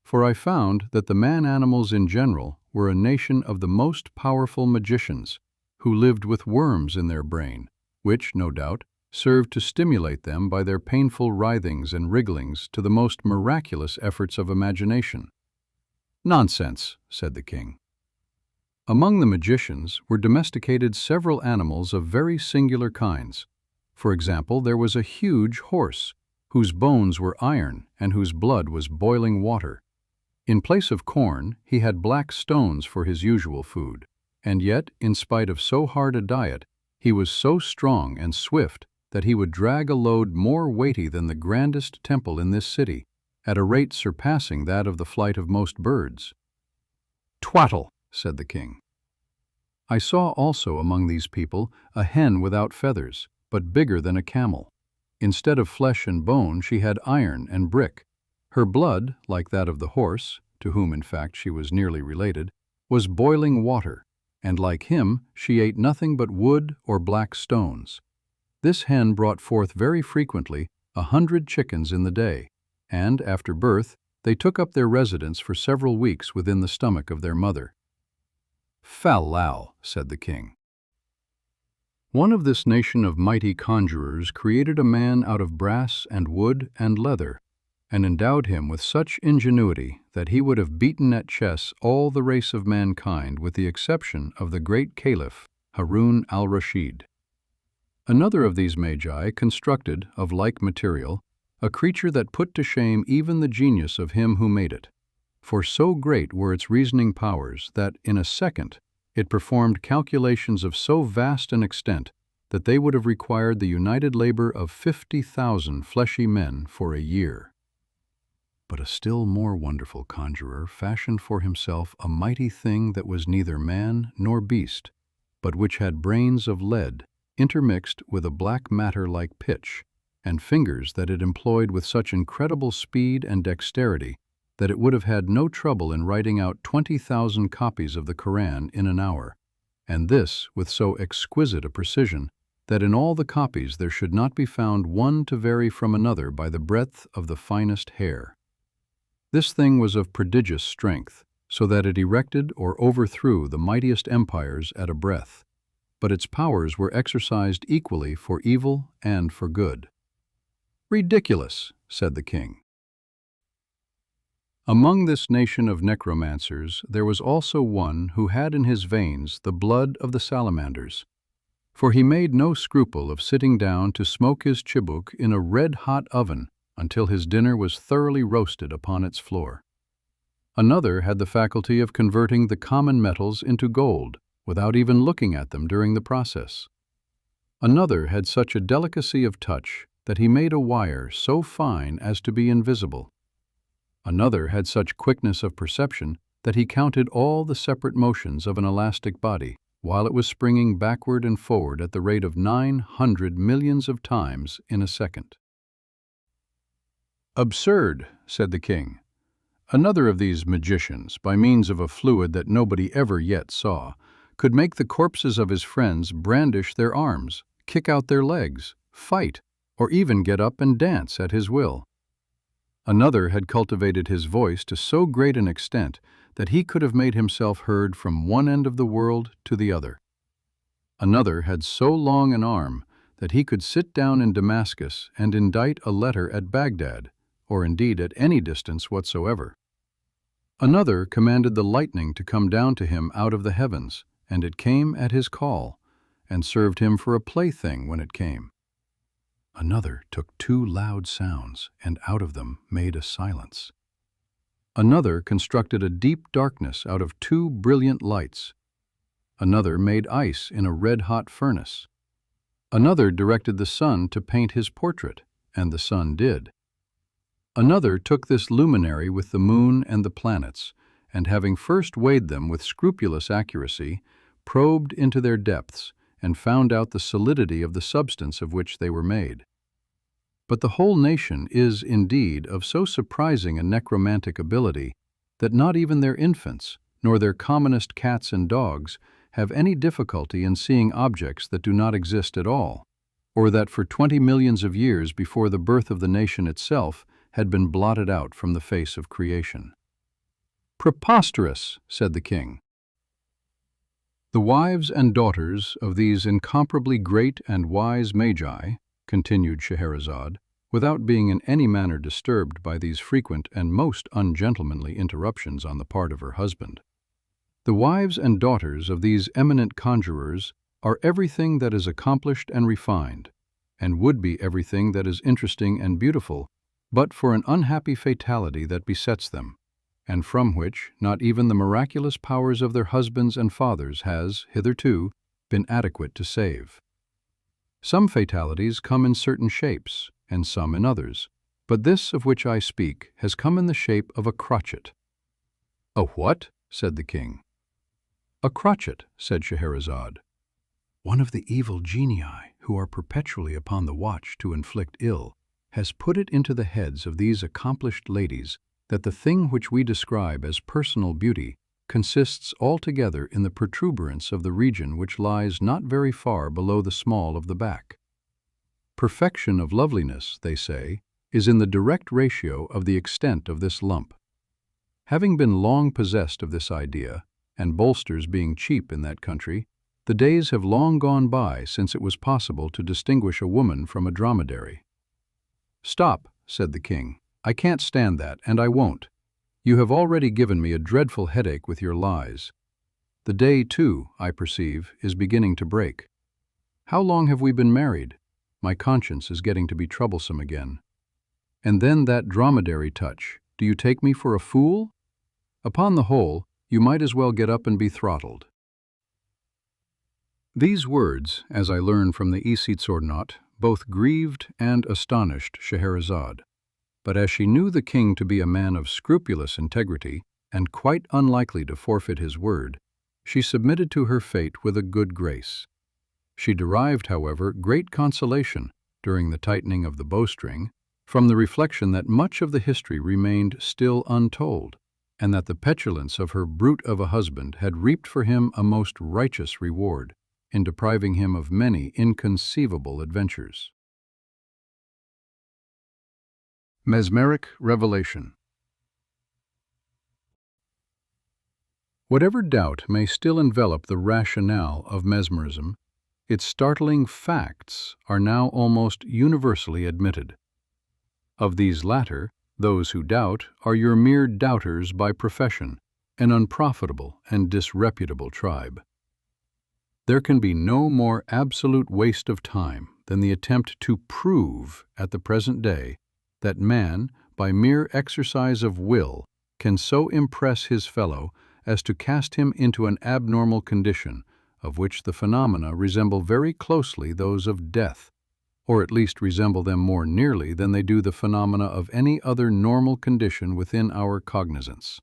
for I found that the man-animals in general were a nation of the most powerful magicians, who lived with worms in their brain, which, no doubt, served to stimulate them by their painful writhings and wrigglings to the most miraculous efforts of imagination. "Nonsense," said the king. Among the magicians were domesticated several animals of very singular kinds. For example, there was a huge horse, whose bones were iron and whose blood was boiling water. In place of corn, he had black stones for his usual food, and yet, in spite of so hard a diet, he was so strong and swift that he would drag a load more weighty than the grandest temple in this city, at a rate surpassing that of the flight of most birds. "Twaddle," said the king. I saw also among these people a hen without feathers, but bigger than a camel. Instead of flesh and bone, she had iron and brick. Her blood, like that of the horse, to whom in fact she was nearly related, was boiling water, and like him she ate nothing but wood or black stones. This hen brought forth very frequently 100 chickens in the day, and, after birth, they took up their residence for several weeks within the stomach of their mother. "Fal-lal," said the king. One of this nation of mighty conjurers created a man out of brass and wood and leather, and endowed him with such ingenuity that he would have beaten at chess all the race of mankind with the exception of the great Caliph, Harun al-Rashid. Another of these magi constructed, of like material, a creature that put to shame even the genius of him who made it, for so great were its reasoning powers that, in a second, it performed calculations of so vast an extent that they would have required the united labor of 50,000 fleshy men for a year. But a still more wonderful conjurer fashioned for himself a mighty thing that was neither man nor beast, but which had brains of lead, intermixed with a black matter like pitch, and fingers that it employed with such incredible speed and dexterity that it would have had no trouble in writing out 20,000 copies of the Koran in an hour, and this with so exquisite a precision that in all the copies there should not be found one to vary from another by the breadth of the finest hair. This thing was of prodigious strength, so that it erected or overthrew the mightiest empires at a breath, but its powers were exercised equally for evil and for good. "Ridiculous," said the king. Among this nation of necromancers there was also one who had in his veins the blood of the salamanders, for he made no scruple of sitting down to smoke his chibuk in a red-hot oven until his dinner was thoroughly roasted upon its floor. Another had the faculty of converting the common metals into gold without even looking at them during the process. Another had such a delicacy of touch that he made a wire so fine as to be invisible. Another had such quickness of perception that he counted all the separate motions of an elastic body, while it was springing backward and forward at the rate of 900 millions of times in a second. "Absurd," said the king. Another of these magicians, by means of a fluid that nobody ever yet saw, could make the corpses of his friends brandish their arms, kick out their legs, fight, or even get up and dance at his will. Another had cultivated his voice to so great an extent that he could have made himself heard from one end of the world to the other. Another had so long an arm that he could sit down in Damascus and indite a letter at Baghdad, or indeed at any distance whatsoever. Another commanded the lightning to come down to him out of the heavens, and it came at his call, and served him for a plaything when it came. Another took two loud sounds, and out of them made a silence. Another constructed a deep darkness out of two brilliant lights. Another made ice in a red-hot furnace. Another directed the sun to paint his portrait, and the sun did. Another took this luminary with the moon and the planets, and having first weighed them with scrupulous accuracy, probed into their depths, and found out the solidity of the substance of which they were made. But the whole nation is, indeed, of so surprising a necromantic ability that not even their infants, nor their commonest cats and dogs, have any difficulty in seeing objects that do not exist at all, or that for 20 millions of years before the birth of the nation itself had been blotted out from the face of creation. "Preposterous," said the king. "The wives and daughters of these incomparably great and wise magi," continued Scheherazade, without being in any manner disturbed by these frequent and most ungentlemanly interruptions on the part of her husband, The wives and daughters of these eminent conjurers are everything that is accomplished and refined, and would be everything that is interesting and beautiful, but for an unhappy fatality that besets them, and from which not even the miraculous powers of their husbands and fathers has, hitherto, been adequate to save. Some fatalities come in certain shapes, and some in others, but this of which I speak has come in the shape of a crotchet. "A what?" said the king. "A crotchet," said Scheherazade. "One of the evil genii, who are perpetually upon the watch to inflict ill, has put it into the heads of these accomplished ladies that the thing which we describe as personal beauty consists altogether in the protuberance of the region which lies not very far below the small of the back. Perfection of loveliness, they say, is in the direct ratio of the extent of this lump. Having been long possessed of this idea, and bolsters being cheap in that country, the days have long gone by since it was possible to distinguish a woman from a dromedary." "Stop," said the king. "I can't stand that, and I won't. You have already given me a dreadful headache with your lies. The day, too, I perceive, is beginning to break. How long have we been married? My conscience is getting to be troublesome again. And then that dromedary touch. Do you take me for a fool? Upon the whole, you might as well get up and be throttled." These words, as I learn from the Isitsordnot, both grieved and astonished Scheherazade. But as she knew the king to be a man of scrupulous integrity, and quite unlikely to forfeit his word, she submitted to her fate with a good grace. She derived, however, great consolation, during the tightening of the bowstring, from the reflection that much of the history remained still untold, and that the petulance of her brute of a husband had reaped for him a most righteous reward, in depriving him of many inconceivable adventures. Mesmeric Revelation. Whatever doubt may still envelop the rationale of mesmerism, its startling facts are now almost universally admitted. Of these latter, those who doubt are your mere doubters by profession, an unprofitable and disreputable tribe. There can be no more absolute waste of time than the attempt to prove at the present day that man, by mere exercise of will, can so impress his fellow as to cast him into an abnormal condition, of which the phenomena resemble very closely those of death, or at least resemble them more nearly than they do the phenomena of any other normal condition within our cognizance.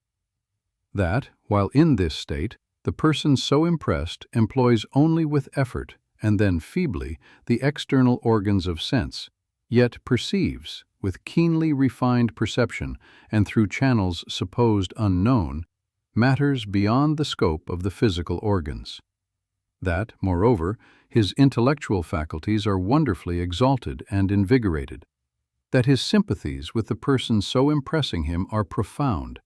That, while in this state, the person so impressed employs only with effort, and then feebly, the external organs of sense, yet perceives, with keenly refined perception, and through channels supposed unknown, matters beyond the scope of the physical organs. That, moreover, his intellectual faculties are wonderfully exalted and invigorated. That his sympathies with the person so impressing him are profound.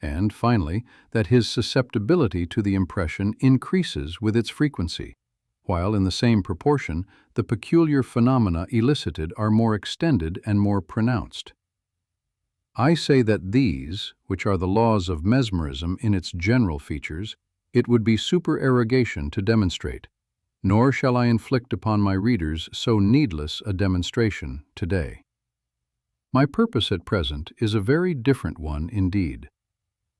And, finally, that his susceptibility to the impression increases with its frequency, while in the same proportion the peculiar phenomena elicited are more extended and more pronounced. I say that these, which are the laws of mesmerism in its general features, it would be supererogation to demonstrate, nor shall I inflict upon my readers so needless a demonstration today. My purpose at present is a very different one indeed.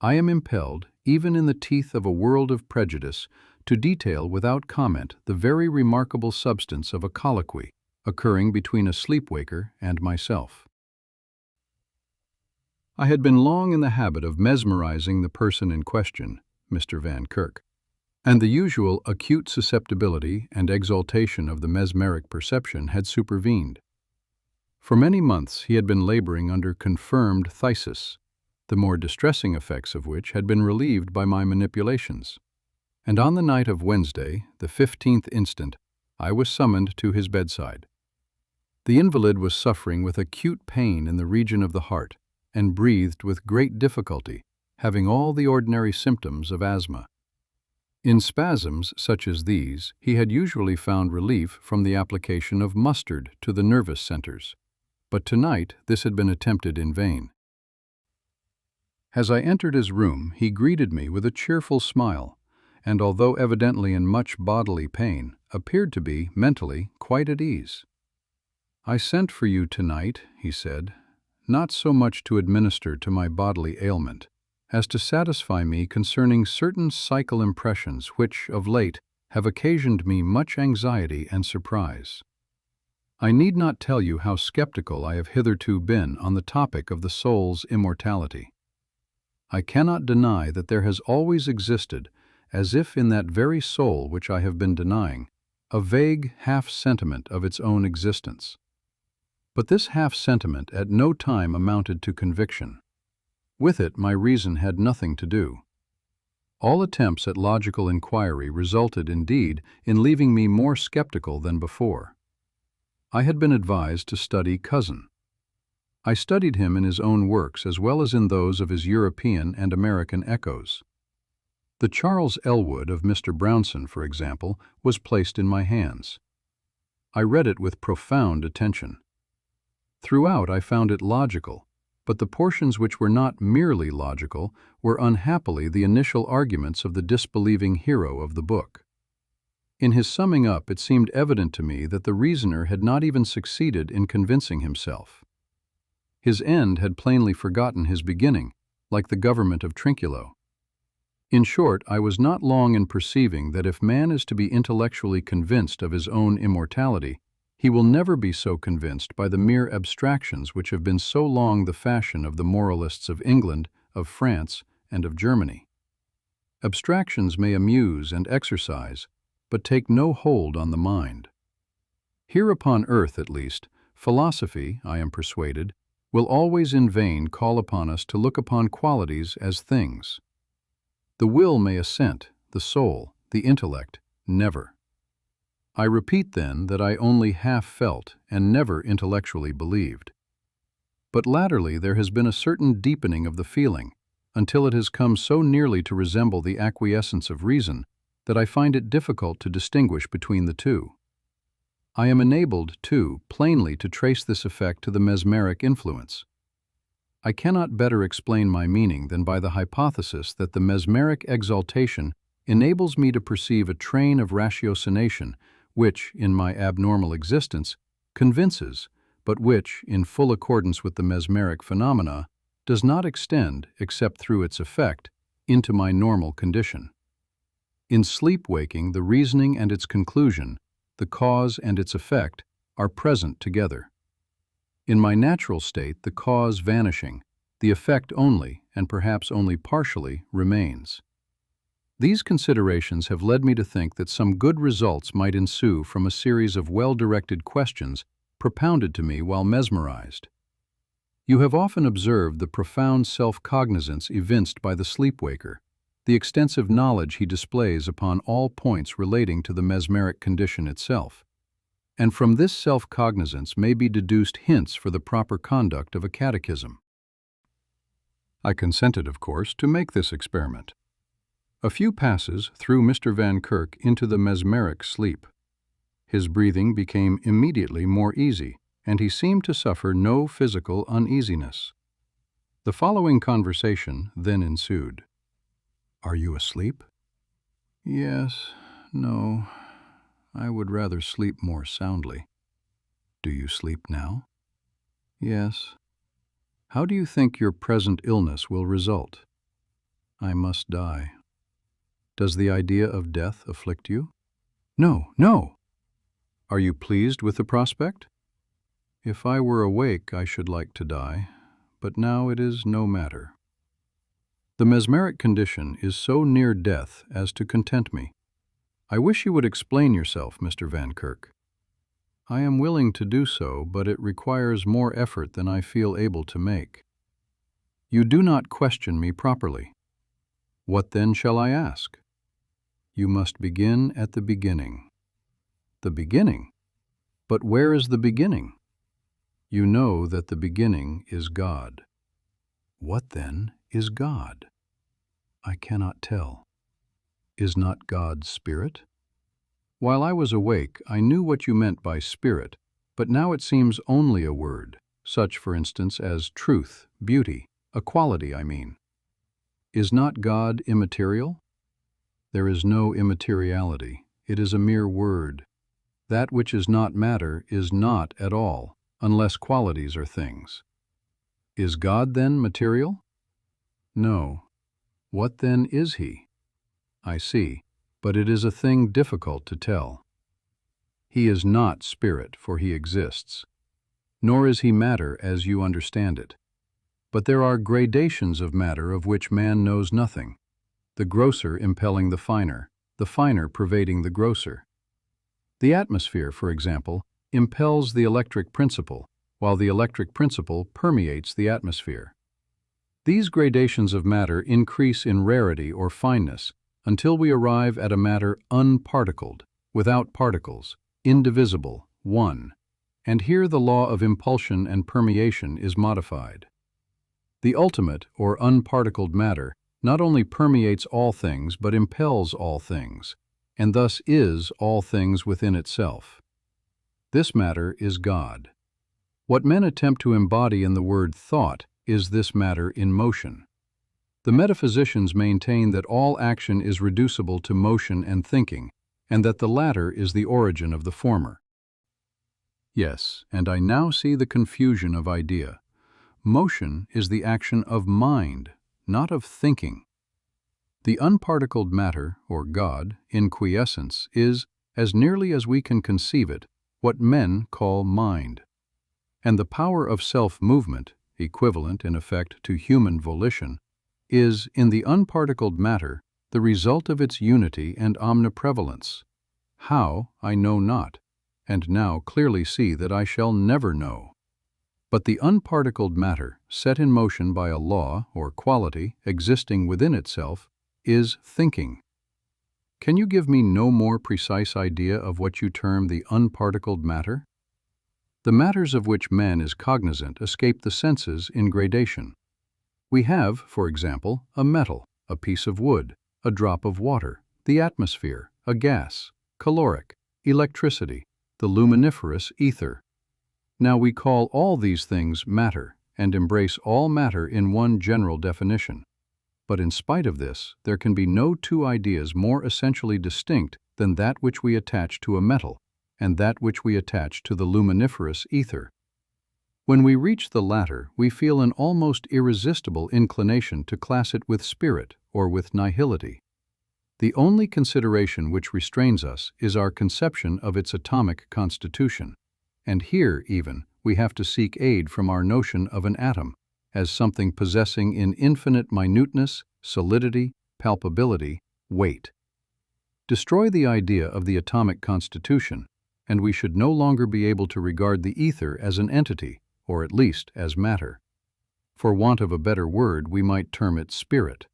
I am impelled, even in the teeth of a world of prejudice, to detail without comment the very remarkable substance of a colloquy occurring between a sleepwaker and myself. I had been long in the habit of mesmerizing the person in question, Mr. Van Kirk, and the usual acute susceptibility and exaltation of the mesmeric perception had supervened. For many months he had been laboring under confirmed phthisis, the more distressing effects of which had been relieved by my manipulations. And on the night of Wednesday, the 15th instant, I was summoned to his bedside. The invalid was suffering with acute pain in the region of the heart, and breathed with great difficulty, having all the ordinary symptoms of asthma. In spasms such as these, he had usually found relief from the application of mustard to the nervous centers, but tonight this had been attempted in vain. As I entered his room, he greeted me with a cheerful smile, and although evidently in much bodily pain, appeared to be, mentally, quite at ease. "I sent for you tonight," he said, "not so much to administer to my bodily ailment, as to satisfy me concerning certain psychical impressions which, of late, have occasioned me much anxiety and surprise. I need not tell you how skeptical I have hitherto been on the topic of the soul's immortality. I cannot deny that there has always existed, as if in that very soul which I have been denying, a vague half-sentiment of its own existence. But this half-sentiment at no time amounted to conviction. With it my reason had nothing to do. All attempts at logical inquiry resulted, indeed, in leaving me more skeptical than before. I had been advised to study Cousin. I studied him in his own works as well as in those of his European and American echoes. The Charles Elwood of Mr. Brownson, for example, was placed in my hands. I read it with profound attention. Throughout I found it logical, but the portions which were not merely logical were unhappily the initial arguments of the disbelieving hero of the book. In his summing up, it seemed evident to me that the reasoner had not even succeeded in convincing himself. His end had plainly forgotten his beginning, like the government of Trinculo. In short, I was not long in perceiving that if man is to be intellectually convinced of his own immortality, he will never be so convinced by the mere abstractions which have been so long the fashion of the moralists of England, of France, and of Germany. Abstractions may amuse and exercise, but take no hold on the mind. Here upon earth, at least, philosophy, I am persuaded, will always in vain call upon us to look upon qualities as things. The will may assent, the soul, the intellect, never. I repeat, then, that I only half felt and never intellectually believed. But latterly there has been a certain deepening of the feeling, until it has come so nearly to resemble the acquiescence of reason that I find it difficult to distinguish between the two. I am enabled, too, plainly to trace this effect to the mesmeric influence. I cannot better explain my meaning than by the hypothesis that the mesmeric exaltation enables me to perceive a train of ratiocination which, in my abnormal existence, convinces, but which, in full accordance with the mesmeric phenomena, does not extend, except through its effect, into my normal condition. In sleep-waking, the reasoning and its conclusion, the cause and its effect, are present together. In my natural state, the cause vanishing, the effect only, and perhaps only partially, remains. These considerations have led me to think that some good results might ensue from a series of well-directed questions propounded to me while mesmerized. You have often observed the profound self-cognizance evinced by the sleep-waker, the extensive knowledge he displays upon all points relating to the mesmeric condition itself. And from this self-cognizance may be deduced hints for the proper conduct of a catechism. I consented, of course, to make this experiment. A few passes threw Mr. Van Kirk into the mesmeric sleep. His breathing became immediately more easy, and he seemed to suffer no physical uneasiness. The following conversation then ensued. "Are you asleep?" "Yes, no. I would rather sleep more soundly." "Do you sleep now?" "Yes." "How do you think your present illness will result?" "I must die." "Does the idea of death afflict you?" "No, no." "Are you pleased with the prospect?" "If I were awake, I should like to die, but now it is no matter." "The mesmeric condition is so near death as to content me. I wish you would explain yourself, Mr. Van Kirk." "I am willing to do so, but it requires more effort than I feel able to make." "You do not question me properly." "What then shall I ask?" "You must begin at the beginning." "The beginning? But where is the beginning?" "You know that the beginning is God." "What, then, is God?" "I cannot tell." "Is not God spirit?" "While I was awake, I knew what you meant by spirit, but now it seems only a word, such, for instance, as truth, beauty, a quality, I mean. Is not God immaterial? There is no immateriality. It is a mere word. That which is not matter is not at all, unless qualities are things. Is God then material? No. What then is he? I see, but it is a thing difficult to tell. He is not spirit, for he exists. Nor is he matter as you understand it. But there are gradations of matter of which man knows nothing, the grosser impelling the finer pervading the grosser. The atmosphere, for example, impels the electric principle, while the electric principle permeates the atmosphere. These gradations of matter increase in rarity or fineness until we arrive at a matter unparticled, without particles, indivisible, one, and here the law of impulsion and permeation is modified. The ultimate or unparticled matter not only permeates all things but impels all things, and thus is all things within itself. This matter is God. What men attempt to embody in the word thought is this matter in motion. The metaphysicians maintain that all action is reducible to motion and thinking, and that the latter is the origin of the former. Yes, and I now see the confusion of idea. Motion is the action of mind, not of thinking. The unparticled matter, or God, in quiescence, is, as nearly as we can conceive it, what men call mind. And the power of self-movement, equivalent in effect to human volition, is, in the unparticled matter, the result of its unity and omniprevalence. How, I know not, and now clearly see that I shall never know. But the unparticled matter, set in motion by a law or quality existing within itself, is thinking. Can you give me no more precise idea of what you term the unparticled matter? The matters of which man is cognizant escape the senses in gradation. We have, for example, a metal, a piece of wood, a drop of water, the atmosphere, a gas, caloric, electricity, the luminiferous ether. Now we call all these things matter and embrace all matter in one general definition. But in spite of this, there can be no two ideas more essentially distinct than that which we attach to a metal and that which we attach to the luminiferous ether. When we reach the latter, we feel an almost irresistible inclination to class it with spirit or with nihility. The only consideration which restrains us is our conception of its atomic constitution, and here, even, we have to seek aid from our notion of an atom as something possessing in infinite minuteness, solidity, palpability, weight. Destroy the idea of the atomic constitution, and we should no longer be able to regard the ether as an entity, or at least as matter. For want of a better word, we might term it spirit.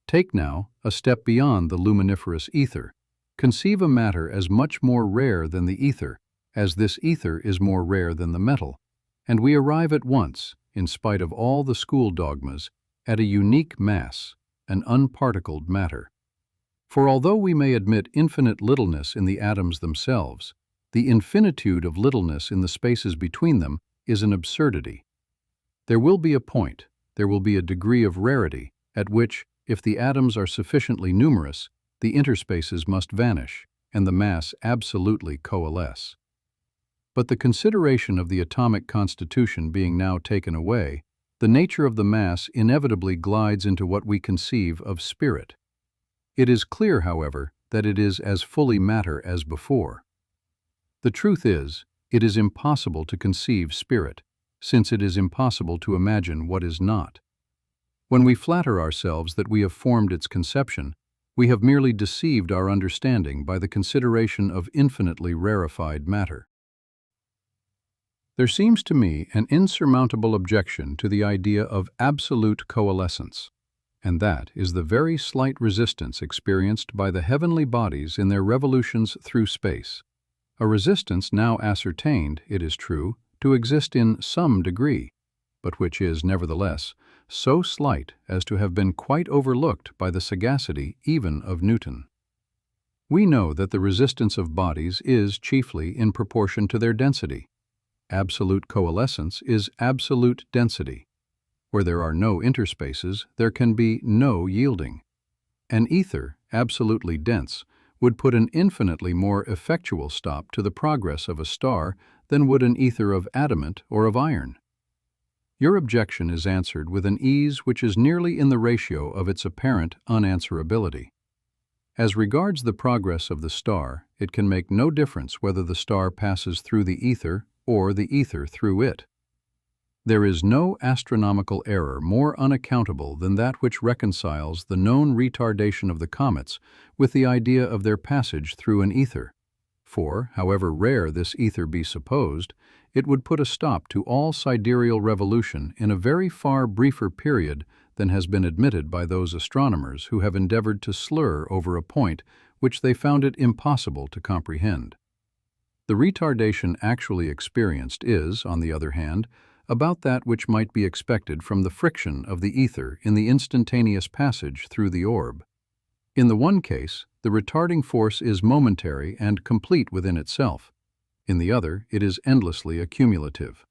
Take now a step beyond the luminiferous ether. Conceive a matter as much more rare than the ether, as this ether is more rare than the metal, and we arrive at once, in spite of all the school dogmas, at a unique mass, an unparticled matter. For although we may admit infinite littleness in the atoms themselves, the infinitude of littleness in the spaces between them is an absurdity. There will be a point, there will be a degree of rarity, at which, if the atoms are sufficiently numerous, the interspaces must vanish, and the mass absolutely coalesce. But the consideration of the atomic constitution being now taken away, the nature of the mass inevitably glides into what we conceive of spirit. It is clear, however, that it is as fully matter as before. The truth is, it is impossible to conceive spirit, since it is impossible to imagine what is not. When we flatter ourselves that we have formed its conception, we have merely deceived our understanding by the consideration of infinitely rarefied matter. There seems to me an insurmountable objection to the idea of absolute coalescence, and that is the very slight resistance experienced by the heavenly bodies in their revolutions through space, a resistance now ascertained, it is true, to exist in some degree, but which is, nevertheless, so slight as to have been quite overlooked by the sagacity even of Newton. We know that the resistance of bodies is chiefly in proportion to their density. Absolute coalescence is absolute density, Where there are no interspaces, there can be no yielding. An ether, absolutely dense, would put an infinitely more effectual stop to the progress of a star than would an ether of adamant or of iron. Your objection is answered with an ease which is nearly in the ratio of its apparent unanswerability. As regards the progress of the star, it can make no difference whether the star passes through the ether or the ether through it. There is no astronomical error more unaccountable than that which reconciles the known retardation of the comets with the idea of their passage through an ether. For, however rare this ether be supposed, it would put a stop to all sidereal revolution in a very far briefer period than has been admitted by those astronomers who have endeavored to slur over a point which they found it impossible to comprehend. The retardation actually experienced is, on the other hand, about that which might be expected from the friction of the ether in the instantaneous passage through the orb. In the one case, the retarding force is momentary and complete within itself. In the other, it is endlessly accumulative.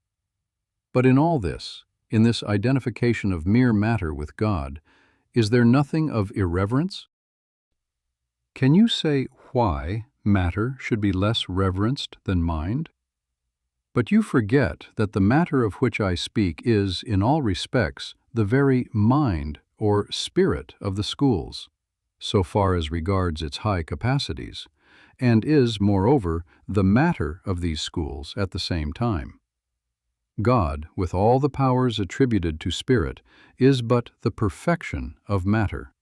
But in all this, in this identification of mere matter with God, is there nothing of irreverence? Can you say why matter should be less reverenced than mind? But you forget that the matter of which I speak is, in all respects, the very mind or spirit of the schools, so far as regards its high capacities, and is, moreover, the matter of these schools at the same time. God, with all the powers attributed to spirit, is but the perfection of matter.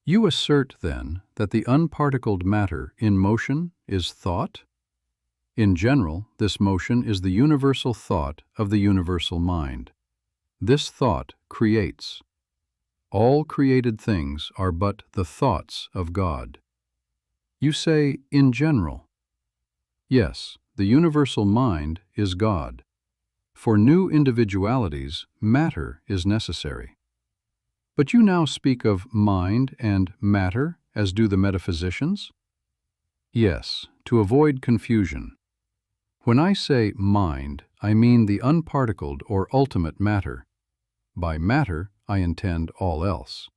You assert, then, that the unparticled matter in motion is thought? In general, this motion is the universal thought of the universal mind. This thought creates. All created things are but the thoughts of God. You say, in general. Yes, the universal mind is God. For new individualities, matter is necessary. But you now speak of mind and matter, as do the metaphysicians? Yes, to avoid confusion. When I say mind, I mean the unparticled or ultimate matter. By matter, I intend all else.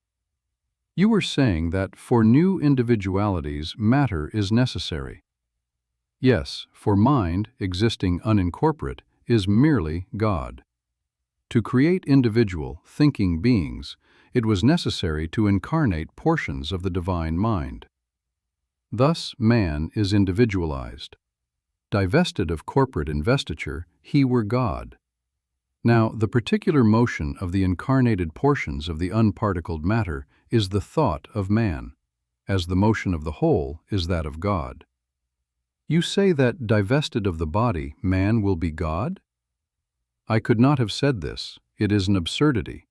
You were saying that for new individualities, matter is necessary. Yes, for mind, existing unincorporate, is merely God. To create individual, thinking beings, it was necessary to incarnate portions of the divine mind. Thus, man is individualized. Divested of corporate investiture, he were God. Now, the particular motion of the incarnated portions of the unparticled matter is the thought of man, as the motion of the whole is that of God. You say that, divested of the body, man will be God? I could not have said this. It is an absurdity.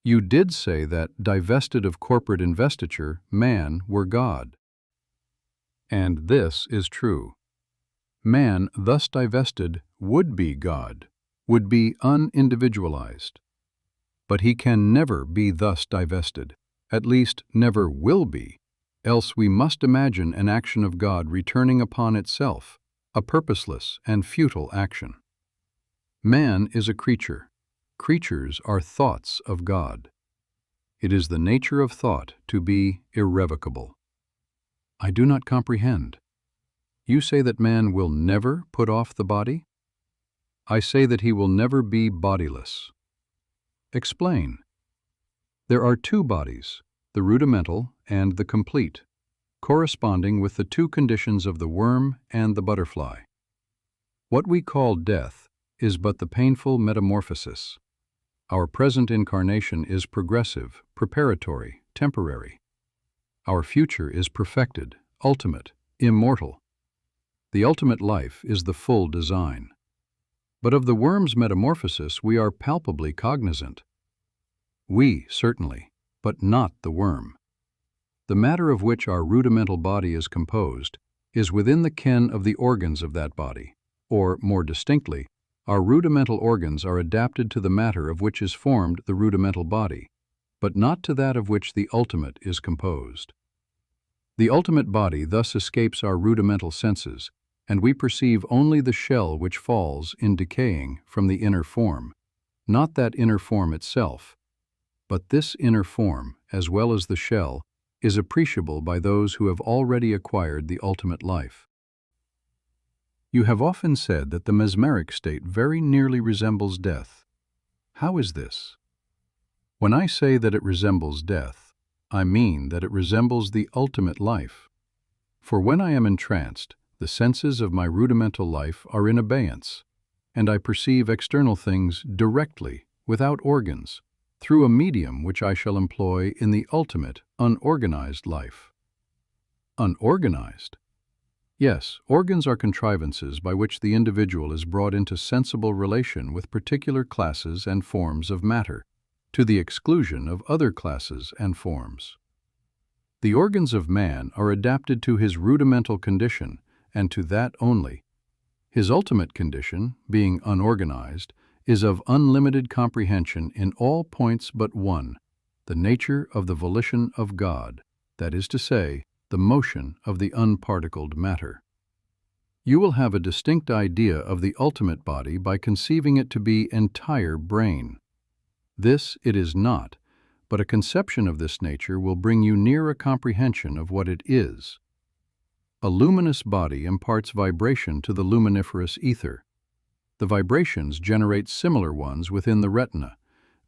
You did say that, divested of corporate investiture, man were God. And this is true. Man, thus divested, would be God, would be unindividualized. But he can never be thus divested, at least never will be, else we must imagine an action of God returning upon itself, a purposeless and futile action. Man is a creature. Creatures are thoughts of God. It is the nature of thought to be irrevocable. I do not comprehend. You say that man will never put off the body? I say that he will never be bodiless. Explain. There are two bodies, the rudimental and the complete, corresponding with the two conditions of the worm and the butterfly. What we call death is but the painful metamorphosis. Our present incarnation is progressive, preparatory, temporary. Our future is perfected, ultimate, immortal. The ultimate life is the full design. But of the worm's metamorphosis we are palpably cognizant. We, certainly, but not the worm. The matter of which our rudimental body is composed is within the ken of the organs of that body, or, more distinctly, our rudimental organs are adapted to the matter of which is formed the rudimental body, but not to that of which the ultimate is composed. The ultimate body thus escapes our rudimental senses, and we perceive only the shell which falls, in decaying, from the inner form, not that inner form itself, but this inner form, as well as the shell, is appreciable by those who have already acquired the ultimate life. You have often said that the mesmeric state very nearly resembles death. How is this? When I say that it resembles death, I mean that it resembles the ultimate life. For when I am entranced, the senses of my rudimental life are in abeyance, and I perceive external things directly, without organs, through a medium which I shall employ in the ultimate, unorganized life. Unorganized? Yes, organs are contrivances by which the individual is brought into sensible relation with particular classes and forms of matter, to the exclusion of other classes and forms. The organs of man are adapted to his rudimental condition, and to that only. His ultimate condition, being unorganized, is of unlimited comprehension in all points but one, the nature of the volition of God, that is to say, the motion of the unparticled matter. You will have a distinct idea of the ultimate body by conceiving it to be entire brain. This it is not, but a conception of this nature will bring you near a comprehension of what it is. A luminous body imparts vibration to the luminiferous ether. The vibrations generate similar ones within the retina.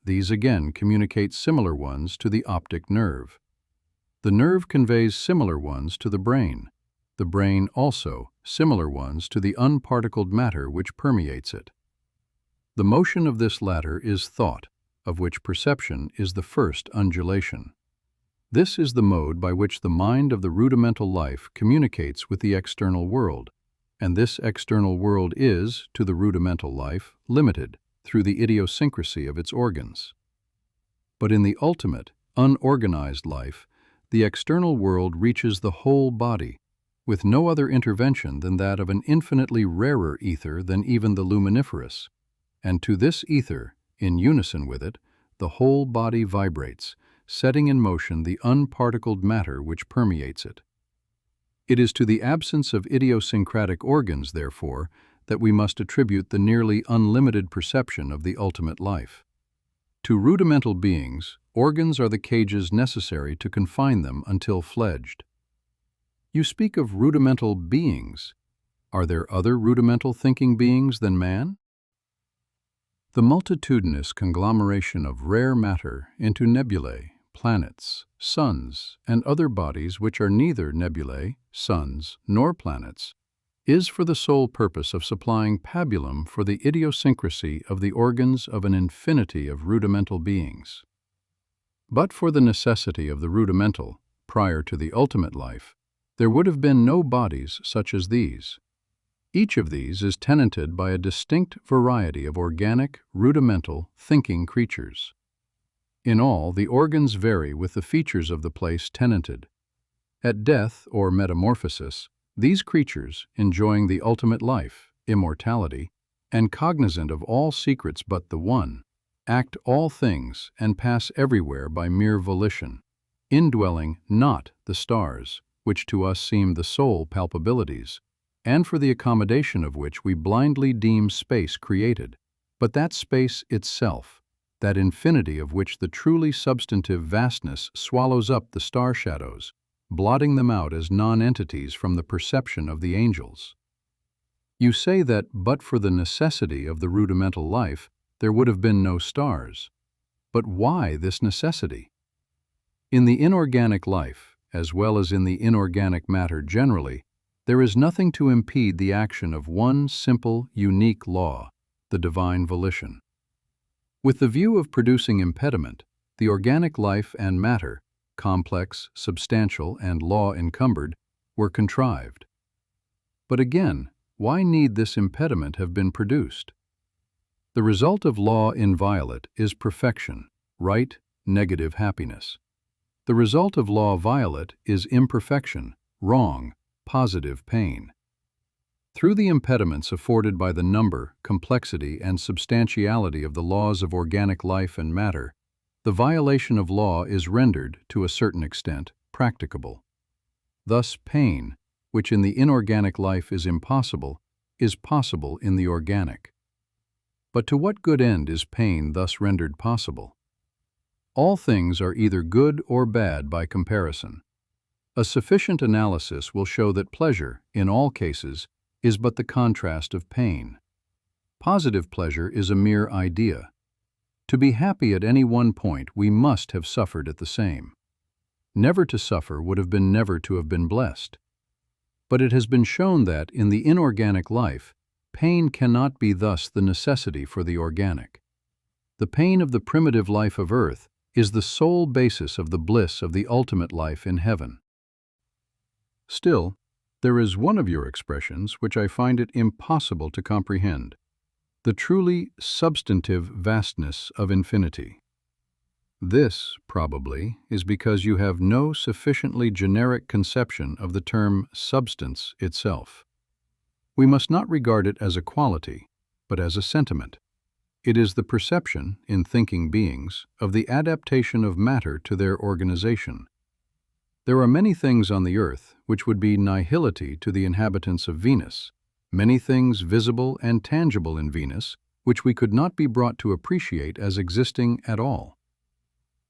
These again communicate similar ones to the optic nerve. The nerve conveys similar ones to the brain. The brain also similar ones to the unparticled matter which permeates it. The motion of this latter is thought, of which perception is the first undulation. This is the mode by which the mind of the rudimental life communicates with the external world, and this external world is, to the rudimental life, limited through the idiosyncrasy of its organs. But in the ultimate, unorganized life, the external world reaches the whole body, with no other intervention than that of an infinitely rarer ether than even the luminiferous, and to this ether, in unison with it, the whole body vibrates, setting in motion the unparticled matter which permeates it. It is to the absence of idiosyncratic organs, therefore, that we must attribute the nearly unlimited perception of the ultimate life. To rudimental beings, organs are the cages necessary to confine them until fledged. You speak of rudimental beings. Are there other rudimental thinking beings than man? The multitudinous conglomeration of rare matter into nebulae, planets, suns, and other bodies which are neither nebulae, suns, nor planets, is for the sole purpose of supplying pabulum for the idiosyncrasy of the organs of an infinity of rudimental beings. But for the necessity of the rudimental, prior to the ultimate life, there would have been no bodies such as these. Each of these is tenanted by a distinct variety of organic, rudimental, thinking creatures. In all, the organs vary with the features of the place tenanted. At death or metamorphosis, these creatures, enjoying the ultimate life, immortality, and cognizant of all secrets but the one, act all things and pass everywhere by mere volition, indwelling not the stars, which to us seem the sole palpabilities, and for the accommodation of which we blindly deem space created, but that space itself, that infinity of which the truly substantive vastness swallows up the star shadows, blotting them out as non-entities from the perception of the angels. You say that, but for the necessity of the rudimental life, there would have been no stars. But why this necessity? In the inorganic life, as well as in the inorganic matter generally, there is nothing to impede the action of one simple, unique law, the divine volition. With the view of producing impediment, the organic life and matter, complex, substantial, and law-encumbered, were contrived. But again, why need this impediment have been produced? The result of law inviolate is perfection, right, negative happiness. The result of law violate is imperfection, wrong, positive pain. Through the impediments afforded by the number, complexity, and substantiality of the laws of organic life and matter, the violation of law is rendered, to a certain extent, practicable. Thus pain, which in the inorganic life is impossible, is possible in the organic. But to what good end is pain thus rendered possible? All things are either good or bad by comparison. A sufficient analysis will show that pleasure, in all cases, is but the contrast of pain. Positive pleasure is a mere idea. To be happy at any one point, we must have suffered at the same. Never to suffer would have been never to have been blessed. But it has been shown that, in the inorganic life, pain cannot be thus the necessity for the organic. The pain of the primitive life of earth is the sole basis of the bliss of the ultimate life in heaven. Still, there is one of your expressions which I find it impossible to comprehend: the truly substantive vastness of infinity. This, probably, is because you have no sufficiently generic conception of the term substance itself. We must not regard it as a quality, but as a sentiment. It is the perception, in thinking beings, of the adaptation of matter to their organization. There are many things on the earth which would be nihility to the inhabitants of Venus, many things visible and tangible in Venus which we could not be brought to appreciate as existing at all.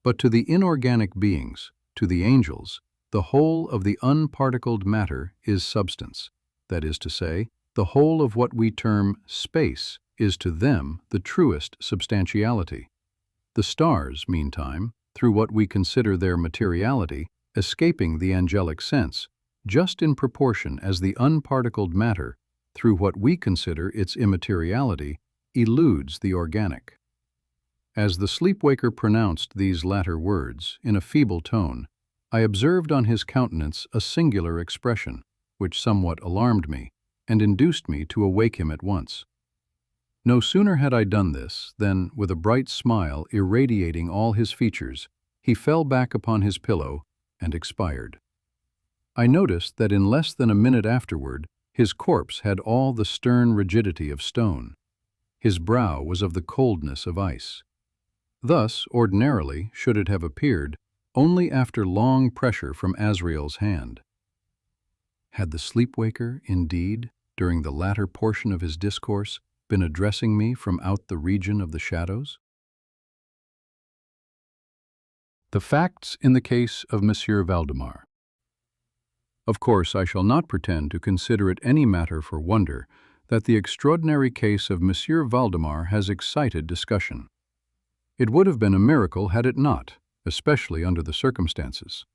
But to the inorganic beings, to the angels, the whole of the unparticled matter is substance. That is to say, the whole of what we term space is to them the truest substantiality. The stars, meantime, through what we consider their materiality, escaping the angelic sense, just in proportion as the unparticled matter, through what we consider its immateriality, eludes the organic. As the sleepwaker pronounced these latter words, in a feeble tone, I observed on his countenance a singular expression, which somewhat alarmed me, and induced me to awake him at once. No sooner had I done this, than, with a bright smile irradiating all his features, he fell back upon his pillow and expired. I noticed that in less than a minute afterward, his corpse had all the stern rigidity of stone. His brow was of the coldness of ice. Thus, ordinarily, should it have appeared, only after long pressure from Azrael's hand. Had the sleepwaker, indeed, during the latter portion of his discourse, been addressing me from out the region of the shadows? The facts in the case of Monsieur Valdemar. Of course, I shall not pretend to consider it any matter for wonder that the extraordinary case of Monsieur Valdemar has excited discussion. It would have been a miracle had it not, especially under the circumstances.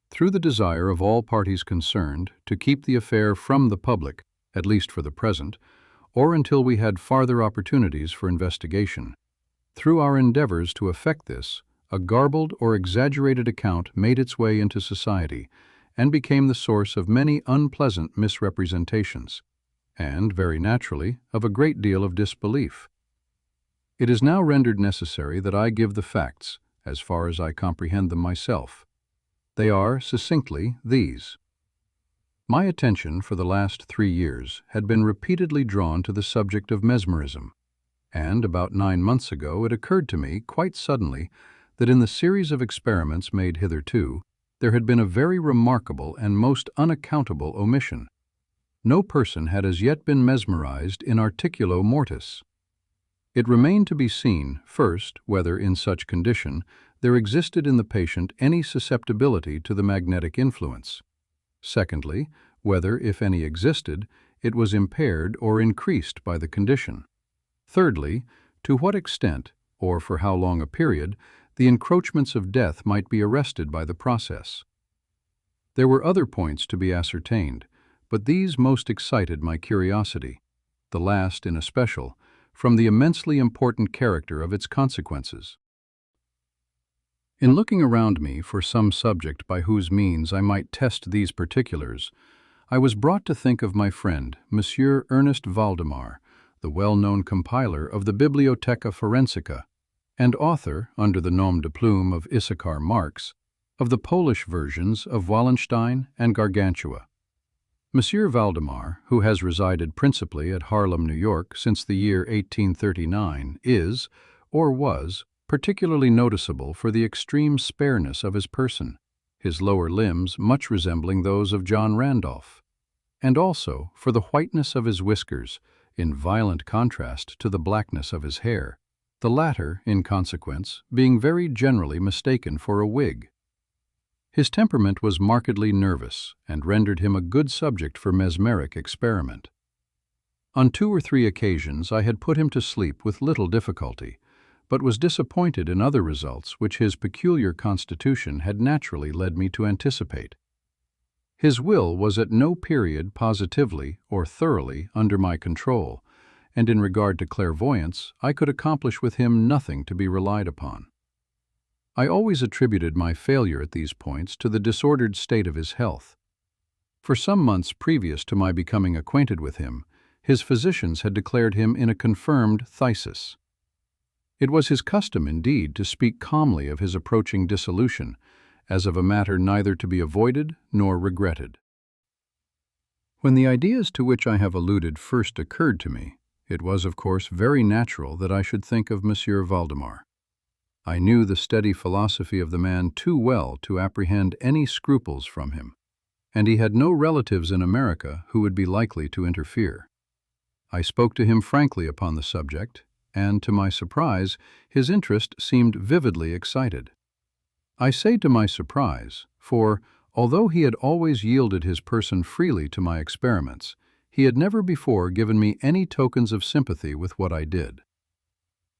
Through the desire of all parties concerned to keep the affair from the public, at least for the present, or until we had farther opportunities for investigation, through our endeavors to effect this, a garbled or exaggerated account made its way into society and became the source of many unpleasant misrepresentations, and, very naturally, of a great deal of disbelief. It is now rendered necessary that I give the facts, as far as I comprehend them myself. They are, succinctly, these. My attention for the last 3 years had been repeatedly drawn to the subject of mesmerism, and about 9 months ago it occurred to me, quite suddenly, that in the series of experiments made hitherto, there had been a very remarkable and most unaccountable omission. No person had as yet been mesmerized in articulo mortis. It remained to be seen, first, whether in such condition there existed in the patient any susceptibility to the magnetic influence. Secondly, whether, if any existed, it was impaired or increased by the condition. Thirdly, to what extent, or for how long a period, the encroachments of death might be arrested by the process. There were other points to be ascertained, but these most excited my curiosity, the last in especial, from the immensely important character of its consequences. In looking around me for some subject by whose means I might test these particulars, I was brought to think of my friend, Monsieur Ernest Valdemar, the well-known compiler of the Bibliotheca Forensica, and author, under the nom de plume of Issachar Marx, of the Polish versions of Wallenstein and Gargantua. Monsieur Valdemar, who has resided principally at Harlem, New York, since the year 1839, is, or was, particularly noticeable for the extreme spareness of his person, his lower limbs much resembling those of John Randolph, and also for the whiteness of his whiskers, in violent contrast to the blackness of his hair, the latter, in consequence, being very generally mistaken for a wig. His temperament was markedly nervous and rendered him a good subject for mesmeric experiment. On 2 or 3 occasions I had put him to sleep with little difficulty, but was disappointed in other results which his peculiar constitution had naturally led me to anticipate. His will was at no period positively or thoroughly under my control, and in regard to clairvoyance, I could accomplish with him nothing to be relied upon. I always attributed my failure at these points to the disordered state of his health. For some months previous to my becoming acquainted with him, his physicians had declared him in a confirmed phthisis. It was his custom, indeed, to speak calmly of his approaching dissolution, as of a matter neither to be avoided nor regretted. When the ideas to which I have alluded first occurred to me, it was, of course, very natural that I should think of Monsieur Valdemar. I knew the steady philosophy of the man too well to apprehend any scruples from him, and he had no relatives in America who would be likely to interfere. I spoke to him frankly upon the subject, and, to my surprise, his interest seemed vividly excited. I say to my surprise, for, although he had always yielded his person freely to my experiments, he had never before given me any tokens of sympathy with what I did.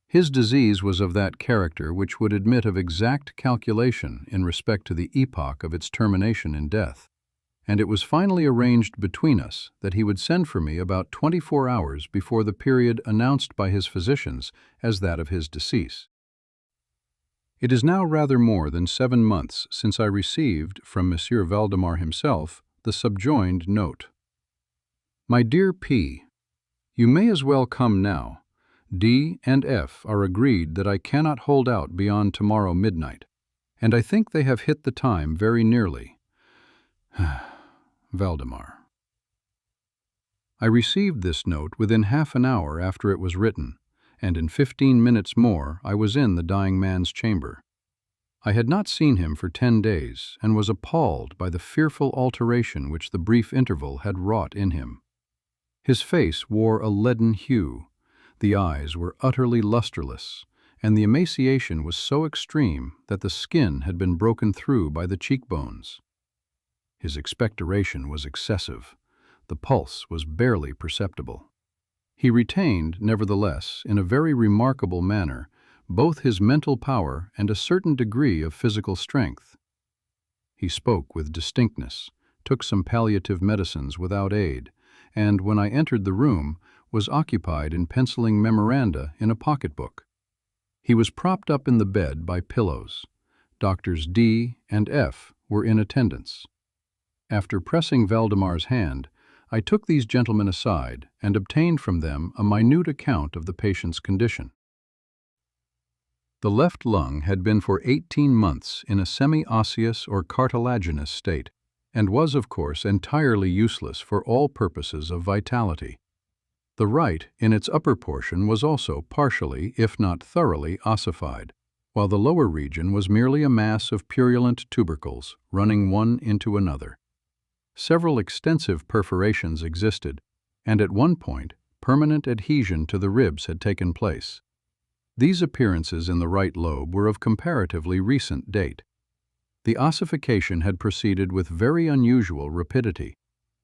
His disease was of that character which would admit of exact calculation in respect to the epoch of its termination in death, and it was finally arranged between us that he would send for me about 24 hours before the period announced by his physicians as that of his decease. It is now rather more than 7 months since I received from Monsieur Valdemar himself the subjoined note. My dear P., you may as well come now. D and F are agreed that I cannot hold out beyond tomorrow midnight, and I think they have hit the time very nearly. Valdemar. I received this note within half an hour after it was written, and in 15 minutes more I was in the dying man's chamber. I had not seen him for 10 days, and was appalled by the fearful alteration which the brief interval had wrought in him. His face wore a leaden hue, the eyes were utterly lustreless, and the emaciation was so extreme that the skin had been broken through by the cheekbones. His expectoration was excessive. The pulse was barely perceptible. He retained, nevertheless, in a very remarkable manner, both his mental power and a certain degree of physical strength. He spoke with distinctness, took some palliative medicines without aid, and, when I entered the room, was occupied in penciling memoranda in a pocketbook. He was propped up in the bed by pillows. Doctors D and F were in attendance. After pressing Valdemar's hand, I took these gentlemen aside and obtained from them a minute account of the patient's condition. The left lung had been for 18 months in a semi-osseous or cartilaginous state, and was, of course, entirely useless for all purposes of vitality. The right, in its upper portion, was also partially, if not thoroughly, ossified, while the lower region was merely a mass of purulent tubercles running one into another. Several extensive perforations existed, and at one point, permanent adhesion to the ribs had taken place. These appearances in the right lobe were of comparatively recent date. The ossification had proceeded with very unusual rapidity.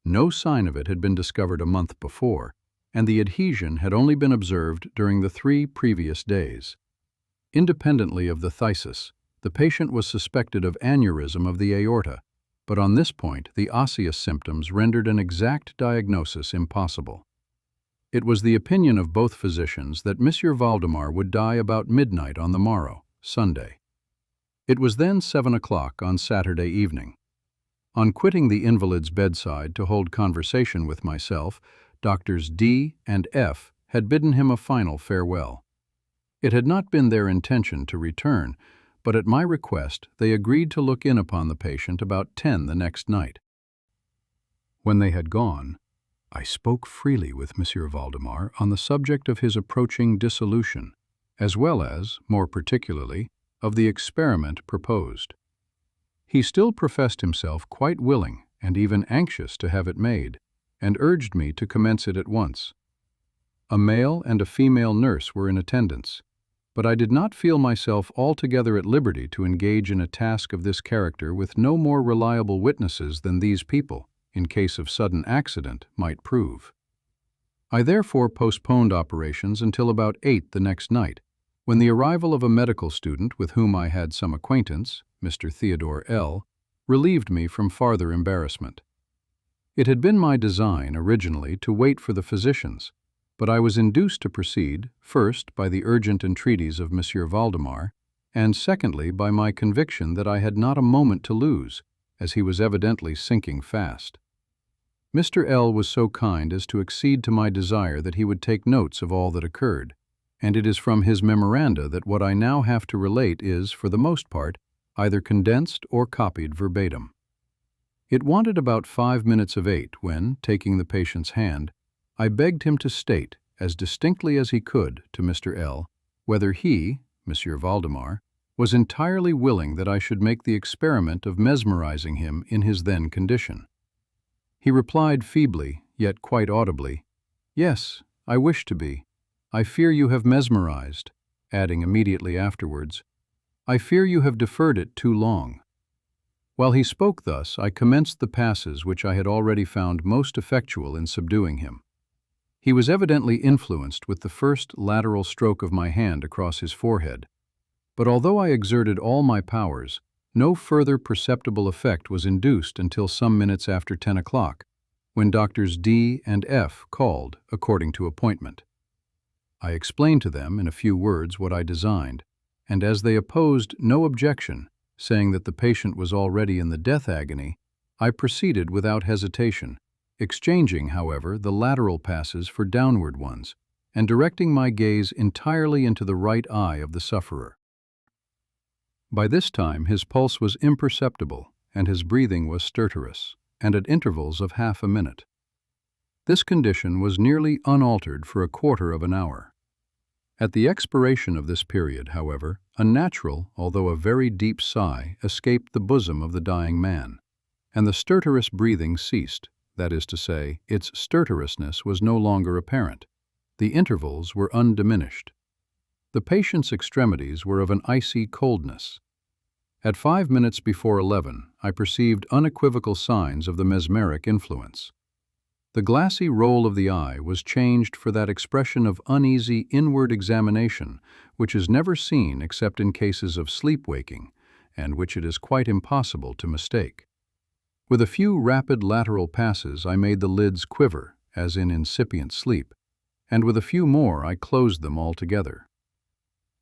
No sign of it had been discovered a month before, and the adhesion had only been observed during the 3 previous days. Independently of the phthisis, the patient was suspected of aneurysm of the aorta, but on this point the osseous symptoms rendered an exact diagnosis impossible. It was the opinion of both physicians that Monsieur Valdemar would die about midnight on the morrow, Sunday. It was then 7 o'clock on Saturday evening. On quitting the invalid's bedside to hold conversation with myself, Doctors D and F had bidden him a final farewell. It had not been their intention to return, but at my request they agreed to look in upon the patient about 10 the next night. When they had gone, I spoke freely with Monsieur Valdemar on the subject of his approaching dissolution, as well as, more particularly, of the experiment proposed. He still professed himself quite willing and even anxious to have it made, and urged me to commence it at once. A male and a female nurse were in attendance, but I did not feel myself altogether at liberty to engage in a task of this character with no more reliable witnesses than these people, in case of sudden accident, might prove. I therefore postponed operations until about 8 the next night, when the arrival of a medical student with whom I had some acquaintance, Mr. Theodore L., relieved me from farther embarrassment. It had been my design, originally, to wait for the physicians, but I was induced to proceed, first by the urgent entreaties of Monsieur Valdemar, and secondly by my conviction that I had not a moment to lose, as he was evidently sinking fast. Mr. L. was so kind as to accede to my desire that he would take notes of all that occurred, and it is from his memoranda that what I now have to relate is, for the most part, either condensed or copied verbatim. It wanted about 5 minutes of 8 when, taking the patient's hand, I begged him to state, as distinctly as he could, to Mr. L., whether he, Monsieur Valdemar, was entirely willing that I should make the experiment of mesmerizing him in his then condition. He replied feebly, yet quite audibly, "Yes, I wish to be. I fear you have mesmerized," adding immediately afterwards, "I fear you have deferred it too long." While he spoke thus, I commenced the passes which I had already found most effectual in subduing him. He was evidently influenced with the first lateral stroke of my hand across his forehead, but although I exerted all my powers, no further perceptible effect was induced until some minutes after 10 o'clock, when Doctors D and F called, according to appointment. I explained to them in a few words what I designed, and as they opposed no objection, saying that the patient was already in the death agony, I proceeded without hesitation, exchanging, however, the lateral passes for downward ones, and directing my gaze entirely into the right eye of the sufferer. By this time his pulse was imperceptible, and his breathing was stertorous, and at intervals of half a minute. This condition was nearly unaltered for a quarter of an hour. At the expiration of this period, however, a natural, although a very deep sigh, escaped the bosom of the dying man, and the stertorous breathing ceased. That is to say, its stertorousness was no longer apparent. The intervals were undiminished. The patient's extremities were of an icy coldness. At 5 minutes before 11, I perceived unequivocal signs of the mesmeric influence. The glassy roll of the eye was changed for that expression of uneasy inward examination which is never seen except in cases of sleep-waking, and which it is quite impossible to mistake. With a few rapid lateral passes I made the lids quiver, as in incipient sleep, and with a few more I closed them altogether.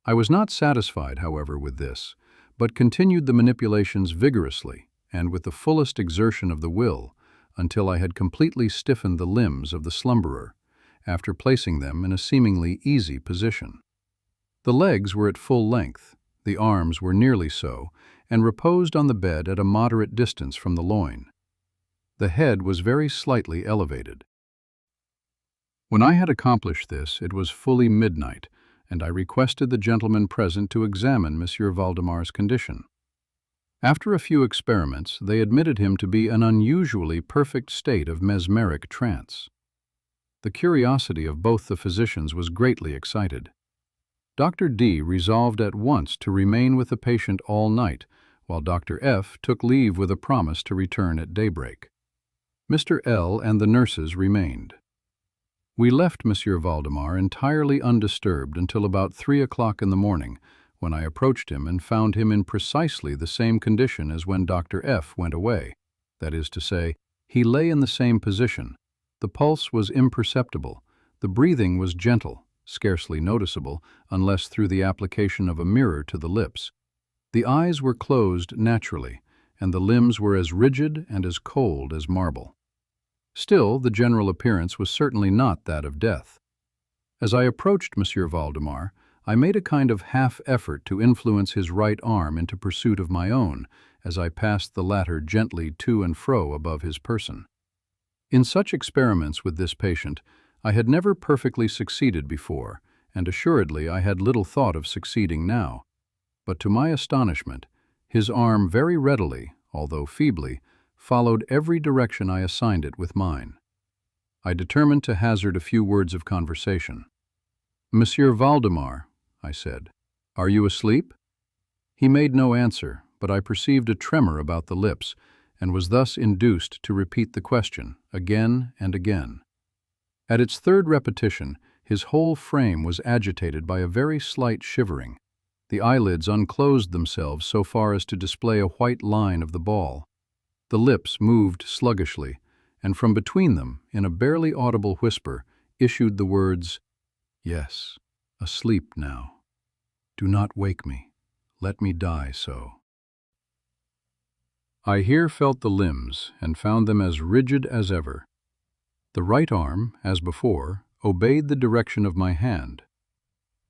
I was not satisfied, however, with this, but continued the manipulations vigorously and with the fullest exertion of the will, until I had completely stiffened the limbs of the slumberer, after placing them in a seemingly easy position. The legs were at full length, the arms were nearly so, and reposed on the bed at a moderate distance from the loin. The head was very slightly elevated. When I had accomplished this, it was fully midnight, and I requested the gentlemen present to examine Monsieur Valdemar's condition. After a few experiments, they admitted him to be an unusually perfect state of mesmeric trance. The curiosity of both the physicians was greatly excited. Dr. D resolved at once to remain with the patient all night, while Dr. F took leave with a promise to return at daybreak. Mr. L and the nurses remained. We left Monsieur Valdemar entirely undisturbed until about 3 o'clock in the morning, when I approached him and found him in precisely the same condition as when Dr. F went away. That is to say, he lay in the same position. The pulse was imperceptible, the breathing was gentle, scarcely noticeable unless through the application of a mirror to the lips. The eyes were closed naturally, and the limbs were as rigid and as cold as marble. Still, the general appearance was certainly not that of death. As I approached Monsieur Valdemar, I made a kind of half-effort to influence his right arm into pursuit of my own, as I passed the latter gently to and fro above his person. In such experiments with this patient, I had never perfectly succeeded before, and assuredly I had little thought of succeeding now. But to my astonishment, his arm very readily, although feebly, followed every direction I assigned it with mine. I determined to hazard a few words of conversation. "Monsieur Valdemar," I said, "are you asleep?" He made no answer, but I perceived a tremor about the lips, and was thus induced to repeat the question, again and again. At its third repetition, his whole frame was agitated by a very slight shivering. The eyelids unclosed themselves so far as to display a white line of the ball. The lips moved sluggishly, and from between them, in a barely audible whisper, issued the words, "Yes, asleep now. Do not wake me. Let me die so." I here felt the limbs, and found them as rigid as ever. The right arm, as before, obeyed the direction of my hand.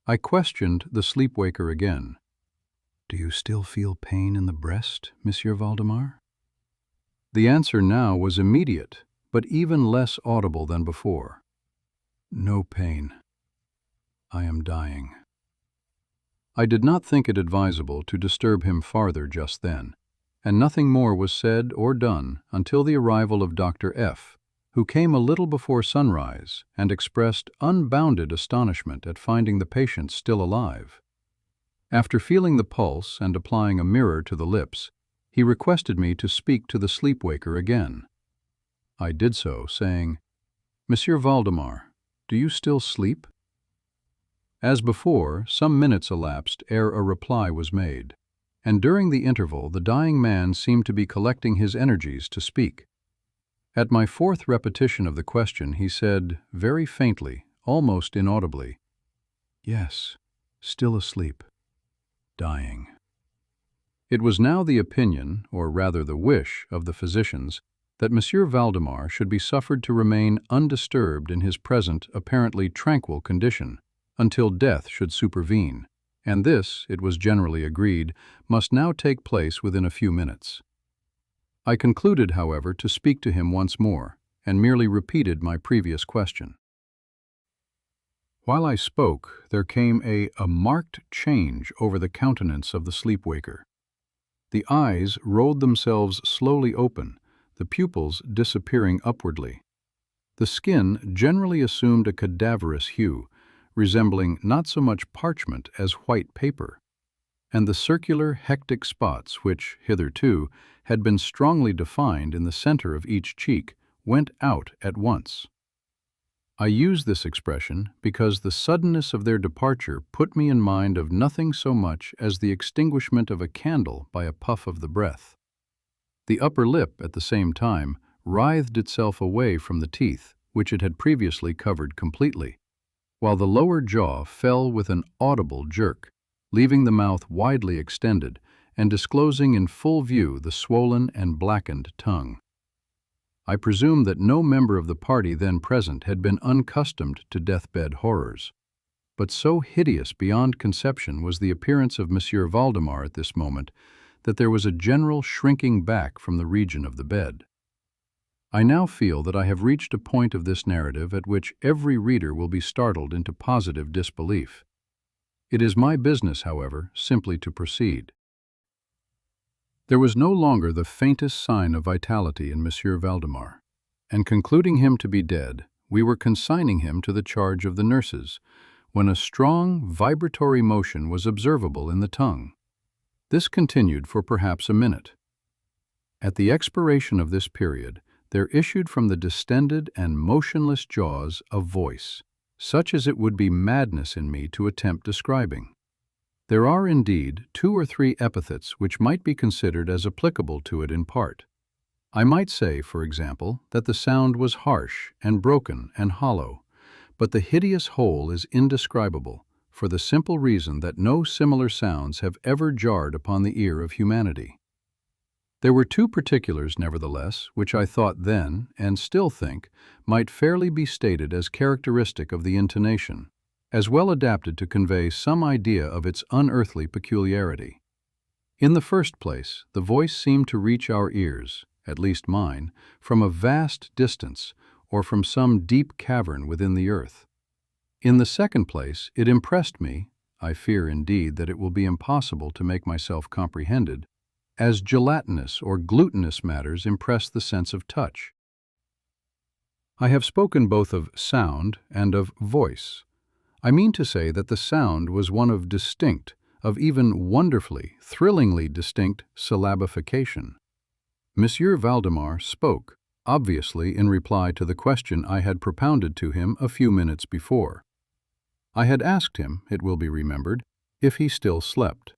I questioned the sleep-waker again. "Do you still feel pain in the breast, Monsieur Valdemar?" The answer now was immediate, but even less audible than before. "No pain. I am dying." I did not think it advisable to disturb him farther just then, and nothing more was said or done until the arrival of Dr. F., who came a little before sunrise and expressed unbounded astonishment at finding the patient still alive. After feeling the pulse and applying a mirror to the lips, he requested me to speak to the sleep-waker again. I did so, saying, "Monsieur Valdemar, do you still sleep?" As before, some minutes elapsed ere a reply was made, and during the interval the dying man seemed to be collecting his energies to speak. At my fourth repetition of the question, he said, very faintly, almost inaudibly, "Yes, still asleep. Dying." It was now the opinion, or rather the wish, of the physicians that Monsieur Valdemar should be suffered to remain undisturbed in his present apparently tranquil condition until death should supervene, and this, it was generally agreed, must now take place within a few minutes. I concluded, however, to speak to him once more, and merely repeated my previous question. While I spoke, there came a marked change over the countenance of the sleep-waker. The eyes rolled themselves slowly open, the pupils disappearing upwardly. The skin generally assumed a cadaverous hue, resembling not so much parchment as white paper, and the circular, hectic spots which, hitherto, had been strongly defined in the center of each cheek, went out at once. I use this expression because the suddenness of their departure put me in mind of nothing so much as the extinguishment of a candle by a puff of the breath. The upper lip, at the same time, writhed itself away from the teeth, which it had previously covered completely, while the lower jaw fell with an audible jerk, leaving the mouth widely extended and disclosing in full view the swollen and blackened tongue. I presume that no member of the party then present had been unaccustomed to deathbed horrors, but so hideous beyond conception was the appearance of Monsieur Valdemar at this moment that there was a general shrinking back from the region of the bed. I now feel that I have reached a point of this narrative at which every reader will be startled into positive disbelief. It is my business, however, simply to proceed. There was no longer the faintest sign of vitality in Monsieur Valdemar, and concluding him to be dead, we were consigning him to the charge of the nurses, when a strong, vibratory motion was observable in the tongue. This continued for perhaps a minute. At the expiration of this period, there issued from the distended and motionless jaws a voice, such as it would be madness in me to attempt describing. There are indeed 2 or 3 epithets which might be considered as applicable to it in part. I might say, for example, that the sound was harsh and broken and hollow, but the hideous whole is indescribable, for the simple reason that no similar sounds have ever jarred upon the ear of humanity. There were 2 particulars, nevertheless, which I thought then, and still think, might fairly be stated as characteristic of the intonation, as well adapted to convey some idea of its unearthly peculiarity. In the first place, the voice seemed to reach our ears, at least mine, from a vast distance, or from some deep cavern within the earth. In the second place, it impressed me, I fear indeed that it will be impossible to make myself comprehended, as gelatinous or glutinous matters impress the sense of touch. I have spoken both of sound and of voice. I mean to say that the sound was one of distinct, of even wonderfully, thrillingly distinct syllabification. Monsieur Valdemar spoke, obviously in reply to the question I had propounded to him a few minutes before. I had asked him, it will be remembered, if he still slept.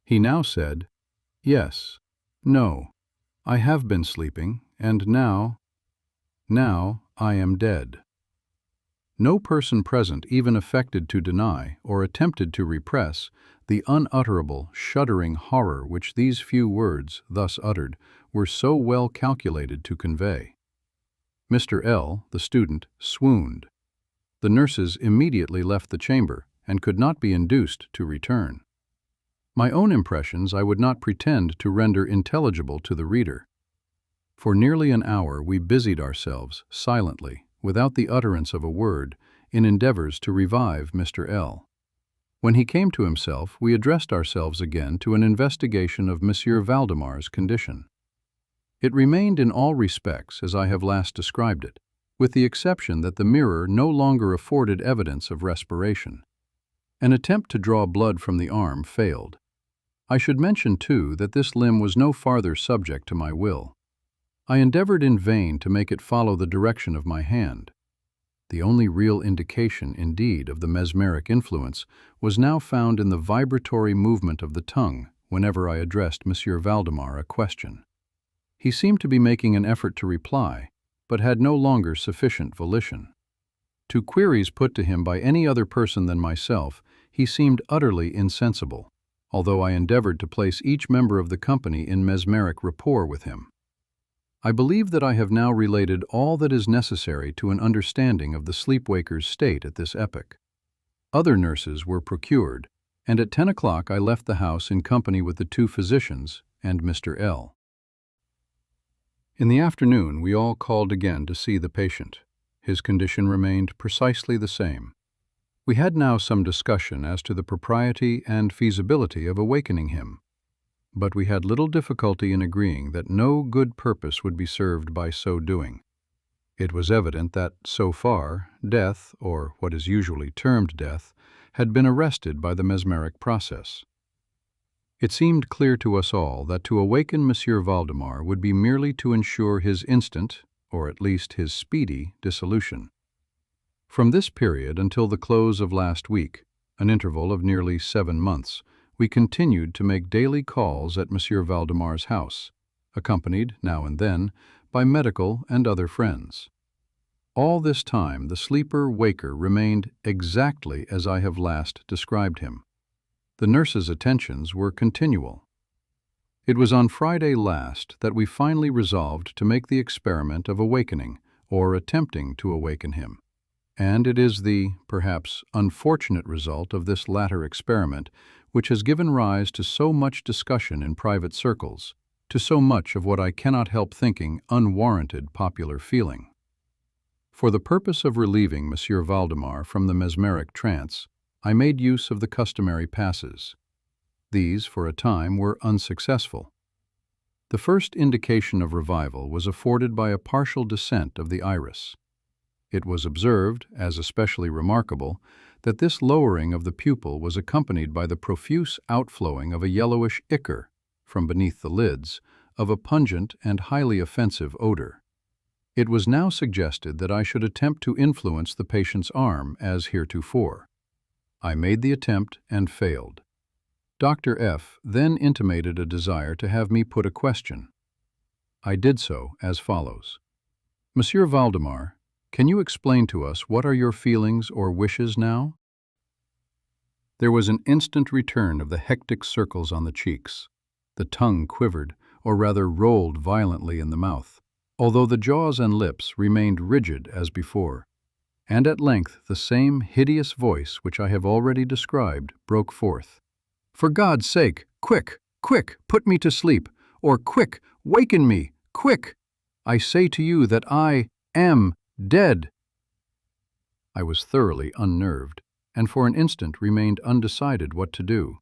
He now said, "Yes, no, I have been sleeping, and now I am dead." No person present even affected to deny, or attempted to repress, the unutterable, shuddering horror which these few words, thus uttered, were so well calculated to convey. Mr. L., the student, swooned. The nurses immediately left the chamber, and could not be induced to return. My own impressions I would not pretend to render intelligible to the reader. For nearly an hour we busied ourselves, silently, without the utterance of a word, in endeavors to revive Mr. L. When he came to himself, we addressed ourselves again to an investigation of Monsieur Valdemar's condition. It remained in all respects as I have last described it, with the exception that the mirror no longer afforded evidence of respiration. An attempt to draw blood from the arm failed. I should mention, too, that this limb was no farther subject to my will. I endeavored in vain to make it follow the direction of my hand. The only real indication, indeed, of the mesmeric influence was now found in the vibratory movement of the tongue whenever I addressed Monsieur Valdemar a question. He seemed to be making an effort to reply, but had no longer sufficient volition. To queries put to him by any other person than myself, he seemed utterly insensible, although I endeavored to place each member of the company in mesmeric rapport with him. I believe that I have now related all that is necessary to an understanding of the sleepwaker's state at this epoch. Other nurses were procured, and at 10 o'clock I left the house in company with the 2 physicians and Mr. L. In the afternoon we all called again to see the patient. His condition remained precisely the same. We had now some discussion as to the propriety and feasibility of awakening him, but we had little difficulty in agreeing that no good purpose would be served by so doing. It was evident that, so far, death, or what is usually termed death, had been arrested by the mesmeric process. It seemed clear to us all that to awaken Monsieur Valdemar would be merely to ensure his instant, or at least his speedy, dissolution. From this period until the close of last week, an interval of nearly 7 months, we continued to make daily calls at Monsieur Valdemar's house, accompanied, now and then, by medical and other friends. All this time the sleeper-waker remained exactly as I have last described him. The nurses' attentions were continual. It was on Friday last that we finally resolved to make the experiment of awakening, or attempting to awaken him. And it is the, perhaps, unfortunate result of this latter experiment which has given rise to so much discussion in private circles, to so much of what I cannot help thinking unwarranted popular feeling. For the purpose of relieving Monsieur Valdemar from the mesmeric trance, I made use of the customary passes. These, for a time, were unsuccessful. The first indication of revival was afforded by a partial descent of the iris. It was observed, as especially remarkable, that this lowering of the pupil was accompanied by the profuse outflowing of a yellowish ichor, from beneath the lids, of a pungent and highly offensive odor. It was now suggested that I should attempt to influence the patient's arm as heretofore. I made the attempt and failed. Dr. F. then intimated a desire to have me put a question. I did so as follows. Monsieur Valdemar, can you explain to us what are your feelings or wishes now? There was an instant return of the hectic circles on the cheeks. The tongue quivered, or rather rolled violently in the mouth, although the jaws and lips remained rigid as before. And at length the same hideous voice which I have already described broke forth. For God's sake, quick, quick, put me to sleep, or quick, waken me, quick! I say to you that I am dead. I was thoroughly unnerved, and for an instant remained undecided what to do.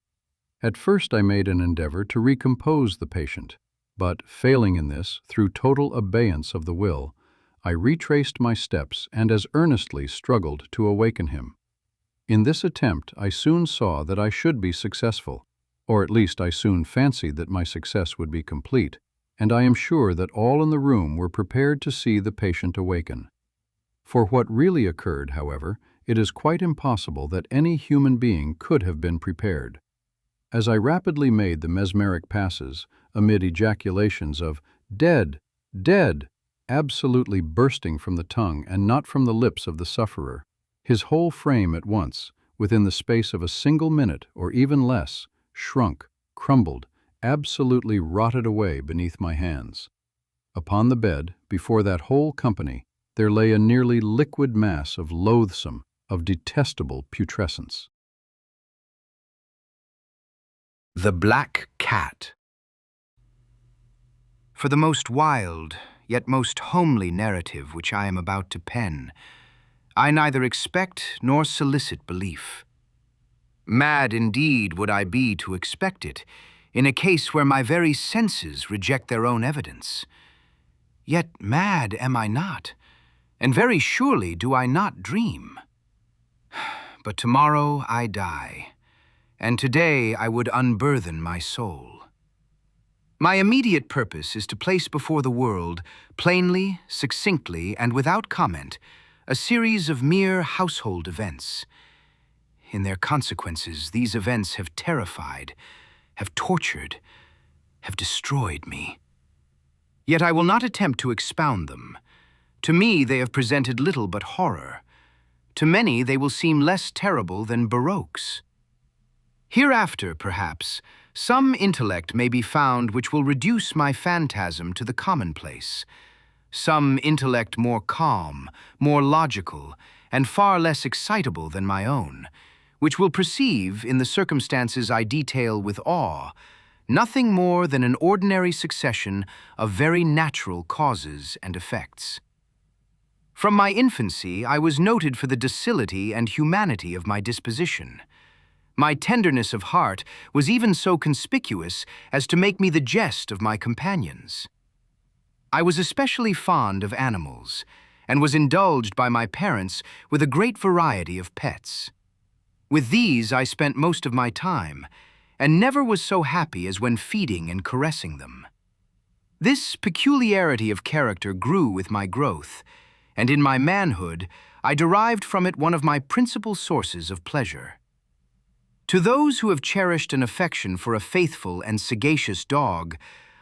At first I made an endeavor to recompose the patient, but, failing in this, through total abeyance of the will, I retraced my steps and as earnestly struggled to awaken him. In this attempt, I soon saw that I should be successful, or at least I soon fancied that my success would be complete, and I am sure that all in the room were prepared to see the patient awaken. For what really occurred, however, it is quite impossible that any human being could have been prepared. As I rapidly made the mesmeric passes, amid ejaculations of "dead, dead," absolutely bursting from the tongue and not from the lips of the sufferer, his whole frame at once, within the space of a single minute or even less, shrunk, crumbled, absolutely rotted away beneath my hands. Upon the bed, before that whole company, there lay a nearly liquid mass of loathsome, of detestable putrescence. The Black Cat. For the most wild, yet most homely narrative which I am about to pen, I neither expect nor solicit belief. Mad indeed would I be to expect it, in a case where my very senses reject their own evidence. Yet mad am I not, and very surely do I not dream. But tomorrow I die, and today I would unburthen my soul. My immediate purpose is to place before the world, plainly, succinctly, and without comment, a series of mere household events. In their consequences, these events have terrified, have tortured, have destroyed me. Yet I will not attempt to expound them. To me, they have presented little but horror. To many, they will seem less terrible than baroques. Hereafter, perhaps, some intellect may be found which will reduce my phantasm to the commonplace. Some intellect more calm, more logical, and far less excitable than my own, which will perceive, in the circumstances I detail with awe, nothing more than an ordinary succession of very natural causes and effects. From my infancy, I was noted for the docility and humanity of my disposition. My tenderness of heart was even so conspicuous as to make me the jest of my companions. I was especially fond of animals, and was indulged by my parents with a great variety of pets. With these I spent most of my time, and never was so happy as when feeding and caressing them. This peculiarity of character grew with my growth, and in my manhood I derived from it one of my principal sources of pleasure. To those who have cherished an affection for a faithful and sagacious dog,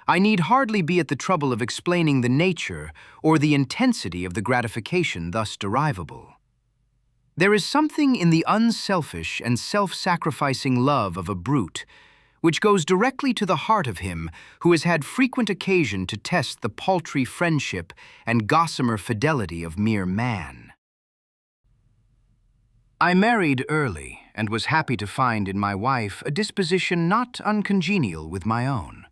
I need hardly be at the trouble of explaining the nature or the intensity of the gratification thus derivable. There is something in the unselfish and self-sacrificing love of a brute which goes directly to the heart of him who has had frequent occasion to test the paltry friendship and gossamer fidelity of mere man. I married early and was happy to find in my wife a disposition not uncongenial with my own.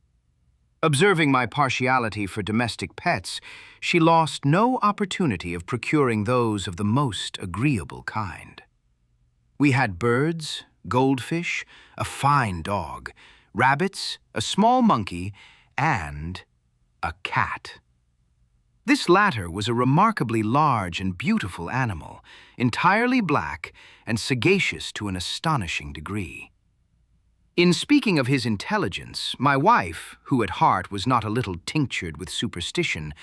Observing my partiality for domestic pets, she lost no opportunity of procuring those of the most agreeable kind. We had birds, goldfish, a fine dog, rabbits, a small monkey, and a cat. This latter was a remarkably large and beautiful animal, entirely black and sagacious to an astonishing degree. In speaking of his intelligence, my wife, who at heart was not a little tinctured with superstition,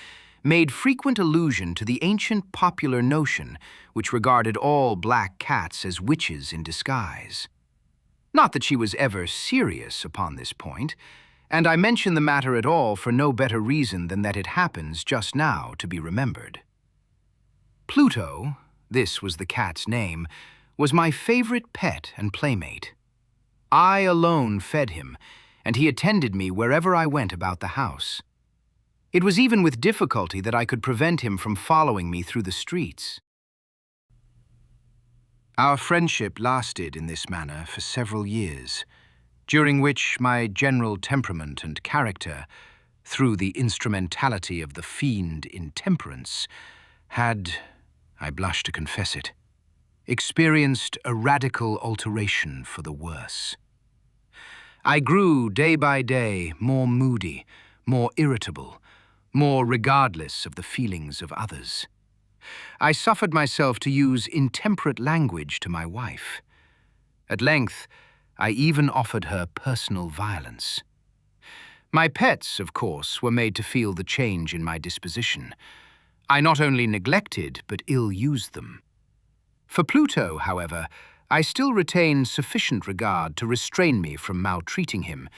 made frequent allusion to the ancient popular notion which regarded all black cats as witches in disguise. Not that she was ever serious upon this point, and I mention the matter at all for no better reason than that it happens just now to be remembered. Pluto, this was the cat's name, was my favorite pet and playmate. I alone fed him, and he attended me wherever I went about the house. It was even with difficulty that I could prevent him from following me through the streets. Our friendship lasted in this manner for several years, during which my general temperament and character, through the instrumentality of the fiend intemperance, had, I blush to confess it, experienced a radical alteration for the worse. I grew day by day more moody, more irritable, more regardless of the feelings of others. I suffered myself to use intemperate language to my wife. At length, I even offered her personal violence. My pets, of course, were made to feel the change in my disposition. I not only neglected, but ill-used them. For Pluto, however, I still retained sufficient regard to restrain me from maltreating him,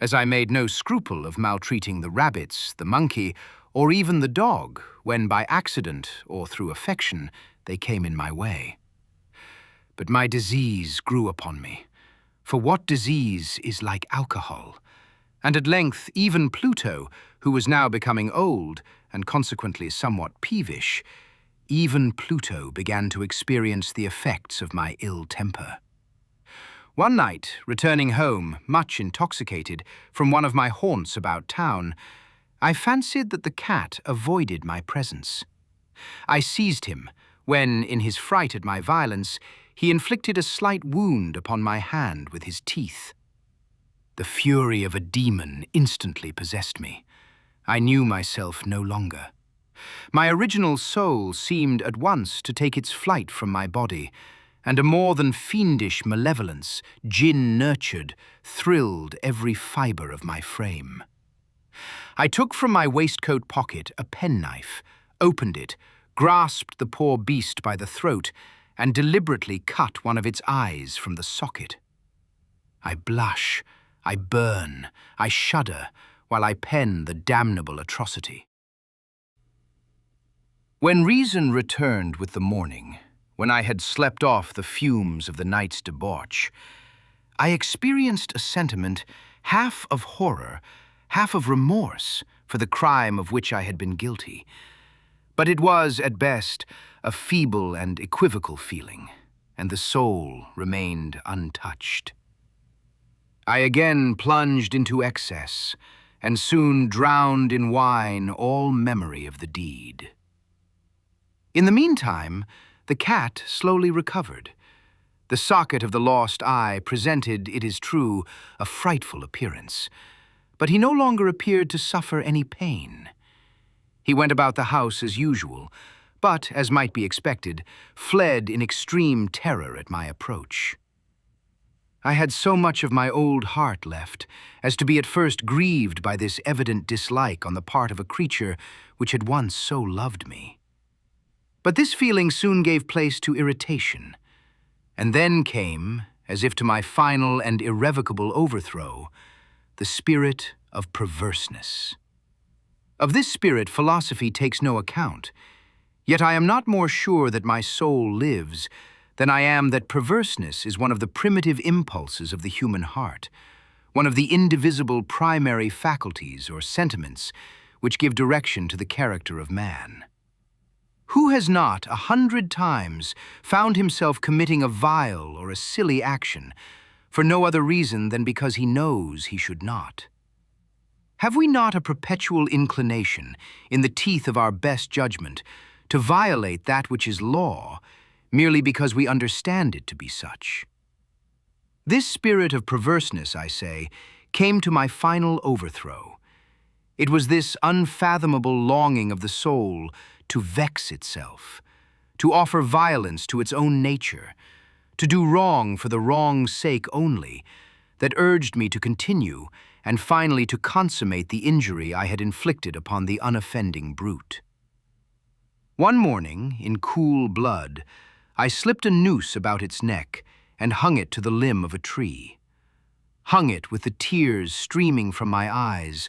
as I made no scruple of maltreating the rabbits, the monkey, or even the dog, when by accident or through affection they came in my way. But my disease grew upon me, for what disease is like alcohol? And at length even Pluto, who was now becoming old and consequently somewhat peevish, even Pluto began to experience the effects of my ill temper. One night, returning home, much intoxicated, from one of my haunts about town, I fancied that the cat avoided my presence. I seized him, when, in his fright at my violence, he inflicted a slight wound upon my hand with his teeth. The fury of a demon instantly possessed me. I knew myself no longer. My original soul seemed at once to take its flight from my body, and a more than fiendish malevolence, gin-nurtured, thrilled every fibre of my frame. I took from my waistcoat pocket a penknife, opened it, grasped the poor beast by the throat, and deliberately cut one of its eyes from the socket. I blush, I burn, I shudder, while I pen the damnable atrocity. When reason returned with the morning, when I had slept off the fumes of the night's debauch, I experienced a sentiment half of horror, half of remorse for the crime of which I had been guilty. But it was, at best, a feeble and equivocal feeling, and the soul remained untouched. I again plunged into excess, and soon drowned in wine all memory of the deed. In the meantime, the cat slowly recovered. The socket of the lost eye presented, it is true, a frightful appearance, but he no longer appeared to suffer any pain. He went about the house as usual, but, as might be expected, fled in extreme terror at my approach. I had so much of my old heart left as to be at first grieved by this evident dislike on the part of a creature which had once so loved me. But this feeling soon gave place to irritation, and then came, as if to my final and irrevocable overthrow, the spirit of perverseness. Of this spirit philosophy takes no account, yet I am not more sure that my soul lives than I am that perverseness is one of the primitive impulses of the human heart, one of the indivisible primary faculties or sentiments which give direction to the character of man. Who has not 100 times found himself committing a vile or a silly action for no other reason than because he knows he should not? Have we not a perpetual inclination, in the teeth of our best judgment, to violate that which is law, merely because we understand it to be such? This spirit of perverseness, I say, came to my final overthrow. It was this unfathomable longing of the soul to vex itself, to offer violence to its own nature, to do wrong for the wrong's sake only, that urged me to continue and finally to consummate the injury I had inflicted upon the unoffending brute. One morning, in cool blood, I slipped a noose about its neck and hung it to the limb of a tree. Hung it with the tears streaming from my eyes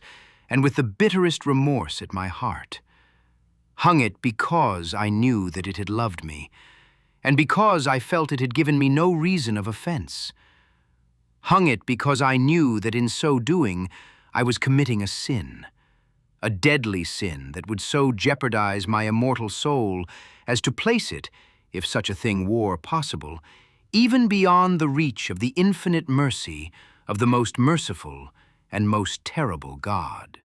and with the bitterest remorse at my heart. Hung it because I knew that it had loved me, and because I felt it had given me no reason of offense. Hung it because I knew that in so doing I was committing a sin, a deadly sin that would so jeopardize my immortal soul as to place it, if such a thing were possible, even beyond the reach of the infinite mercy of the most merciful and most terrible God.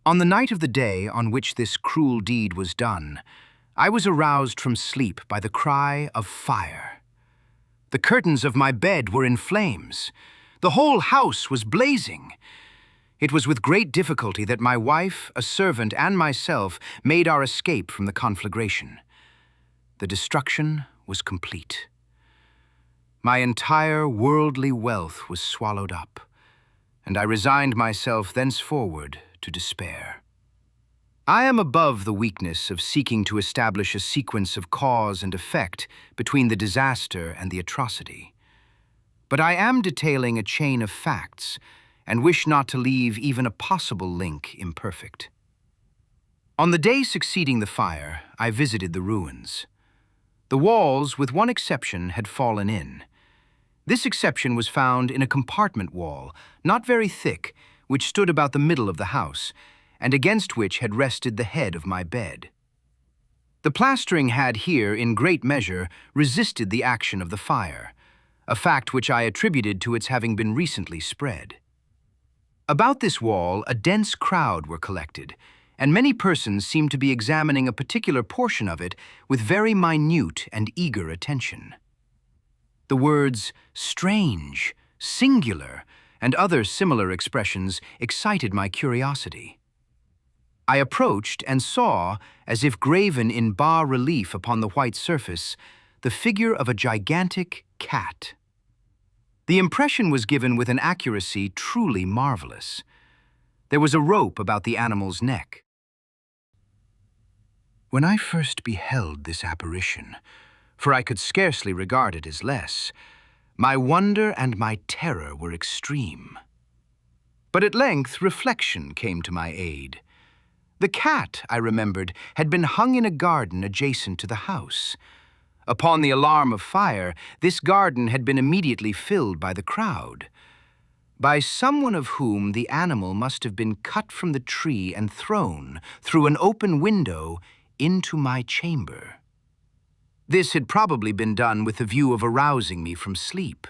On the night of the day on which this cruel deed was done, I was aroused from sleep by the cry of fire. The curtains of my bed were in flames. The whole house was blazing. It was with great difficulty that my wife, a servant, and myself made our escape from the conflagration. The destruction was complete. My entire worldly wealth was swallowed up, and I resigned myself thenceforward to despair. I am above the weakness of seeking to establish a sequence of cause and effect between the disaster and the atrocity. But I am detailing a chain of facts and wish not to leave even a possible link imperfect. On the day succeeding the fire, I visited the ruins. The walls, with one exception, had fallen in. This exception was found in a compartment wall, not very thick, which stood about the middle of the house, and against which had rested the head of my bed. The plastering had here, in great measure, resisted the action of the fire, a fact which I attributed to its having been recently spread. About this wall, a dense crowd were collected, and many persons seemed to be examining a particular portion of it with very minute and eager attention. The words strange, singular, and other similar expressions excited my curiosity. I approached and saw, as if graven in bas-relief upon the white surface, the figure of a gigantic cat. The impression was given with an accuracy truly marvelous. There was a rope about the animal's neck. When I first beheld this apparition, for I could scarcely regard it as less, my wonder and my terror were extreme. But at length reflection came to my aid. The cat, I remembered, had been hung in a garden adjacent to the house. Upon the alarm of fire, this garden had been immediately filled by the crowd, by someone of whom the animal must have been cut from the tree and thrown, through an open window, into my chamber. This had probably been done with the view of arousing me from sleep.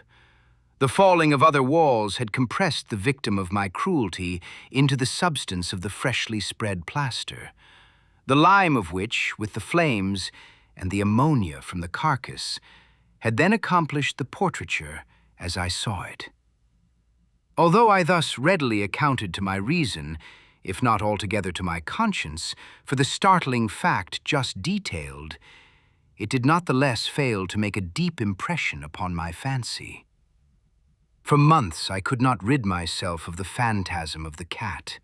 The falling of other walls had compressed the victim of my cruelty into the substance of the freshly spread plaster, the lime of which, with the flames, and the ammonia from the carcass, had then accomplished the portraiture as I saw it. Although I thus readily accounted to my reason, if not altogether to my conscience, for the startling fact just detailed, it did not the less fail to make a deep impression upon my fancy. For months I could not rid myself of the phantasm of the cat,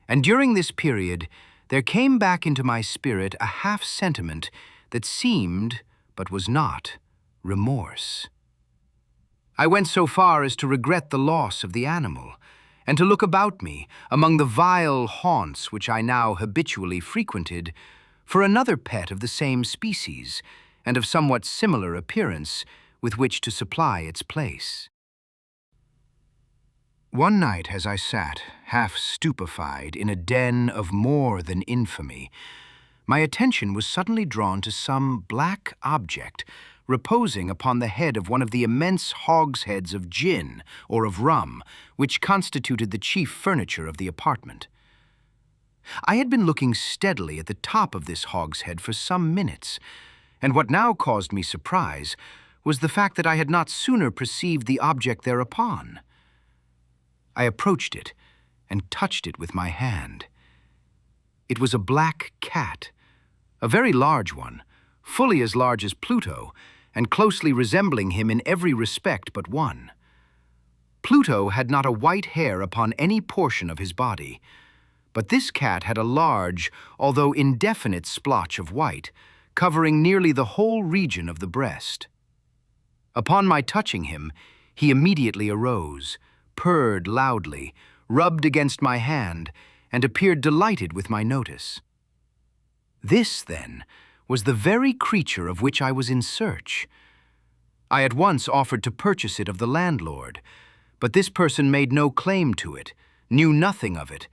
and during this period there came back into my spirit a half-sentiment that seemed, but was not, remorse. I went so far as to regret the loss of the animal, and to look about me, among the vile haunts which I now habitually frequented, for another pet of the same species, and of somewhat similar appearance, with which to supply its place. One night as I sat, half stupefied, in a den of more than infamy, my attention was suddenly drawn to some black object reposing upon the head of one of the immense hogsheads of gin or of rum, which constituted the chief furniture of the apartment. I had been looking steadily at the top of this hogshead for some minutes, and what now caused me surprise was the fact that I had not sooner perceived the object thereupon. I approached it and touched it with my hand. It was a black cat, a very large one, fully as large as Pluto, and closely resembling him in every respect but one. Pluto had not a white hair upon any portion of his body, but this cat had a large, although indefinite splotch of white, covering nearly the whole region of the breast. Upon my touching him, he immediately arose, purred loudly, rubbed against my hand, and appeared delighted with my notice. This, then, was the very creature of which I was in search. I at once offered to purchase it of the landlord, but this person made no claim to it, knew nothing of it,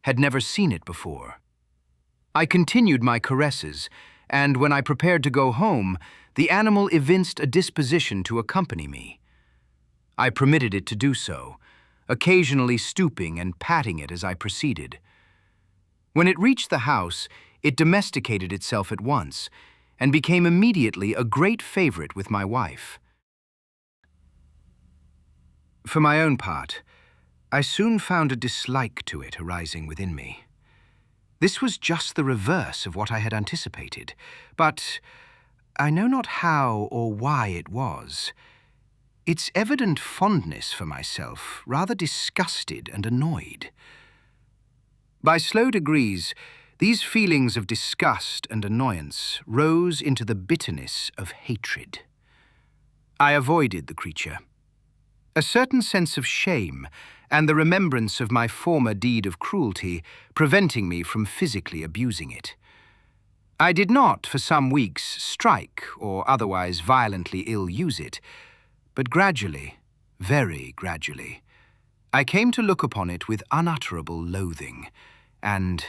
had never seen it before. I continued my caresses, and when I prepared to go home, the animal evinced a disposition to accompany me. I permitted it to do so, occasionally stooping and patting it as I proceeded. When it reached the house, it domesticated itself at once, and became immediately a great favorite with my wife. For my own part, I soon found a dislike to it arising within me. This was just the reverse of what I had anticipated, but I know not how or why it was. Its evident fondness for myself rather disgusted and annoyed. By slow degrees, these feelings of disgust and annoyance rose into the bitterness of hatred. I avoided the creature. A certain sense of shame and the remembrance of my former deed of cruelty preventing me from physically abusing it. I did not, for some weeks, strike or otherwise violently ill-use it, but gradually, very gradually, I came to look upon it with unutterable loathing, and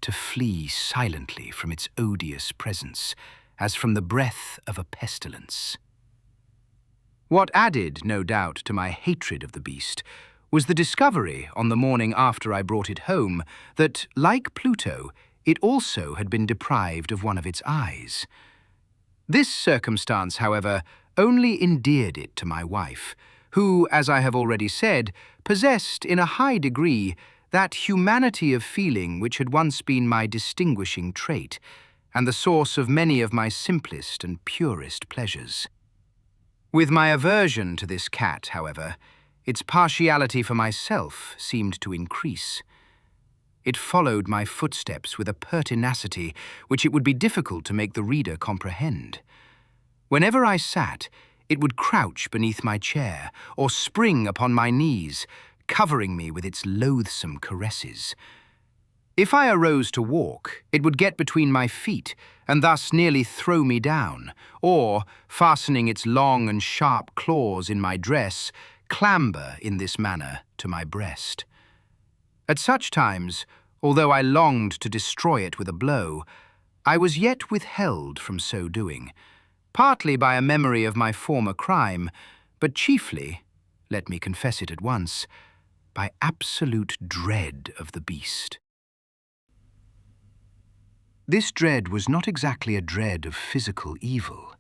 to flee silently from its odious presence, as from the breath of a pestilence. What added, no doubt, to my hatred of the beast was the discovery, on the morning after I brought it home, that, like Pluto, it also had been deprived of one of its eyes. This circumstance, however, only endeared it to my wife, who, as I have already said, possessed in a high degree that humanity of feeling which had once been my distinguishing trait, and the source of many of my simplest and purest pleasures. With my aversion to this cat, however, its partiality for myself seemed to increase. It followed my footsteps with a pertinacity which it would be difficult to make the reader comprehend. Whenever I sat, it would crouch beneath my chair or spring upon my knees, covering me with its loathsome caresses. If I arose to walk, it would get between my feet and thus nearly throw me down, or, fastening its long and sharp claws in my dress, clamber in this manner to my breast. At such times, although I longed to destroy it with a blow, I was yet withheld from so doing, partly by a memory of my former crime, but chiefly, let me confess it at once, by absolute dread of the beast. This dread was not exactly a dread of physical evil,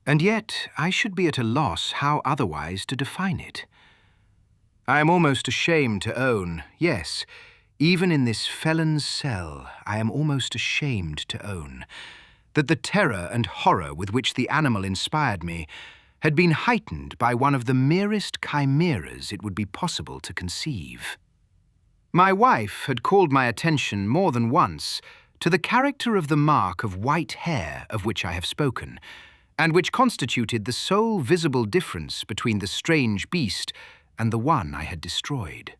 and yet I should be at a loss how otherwise to define it. I am almost ashamed to own, yes, even in this felon's cell, I am almost ashamed to own, that the terror and horror with which the animal inspired me had been heightened by one of the merest chimeras it would be possible to conceive. My wife had called my attention more than once to the character of the mark of white hair of which I have spoken, and which constituted the sole visible difference between the strange beast and the one I had destroyed.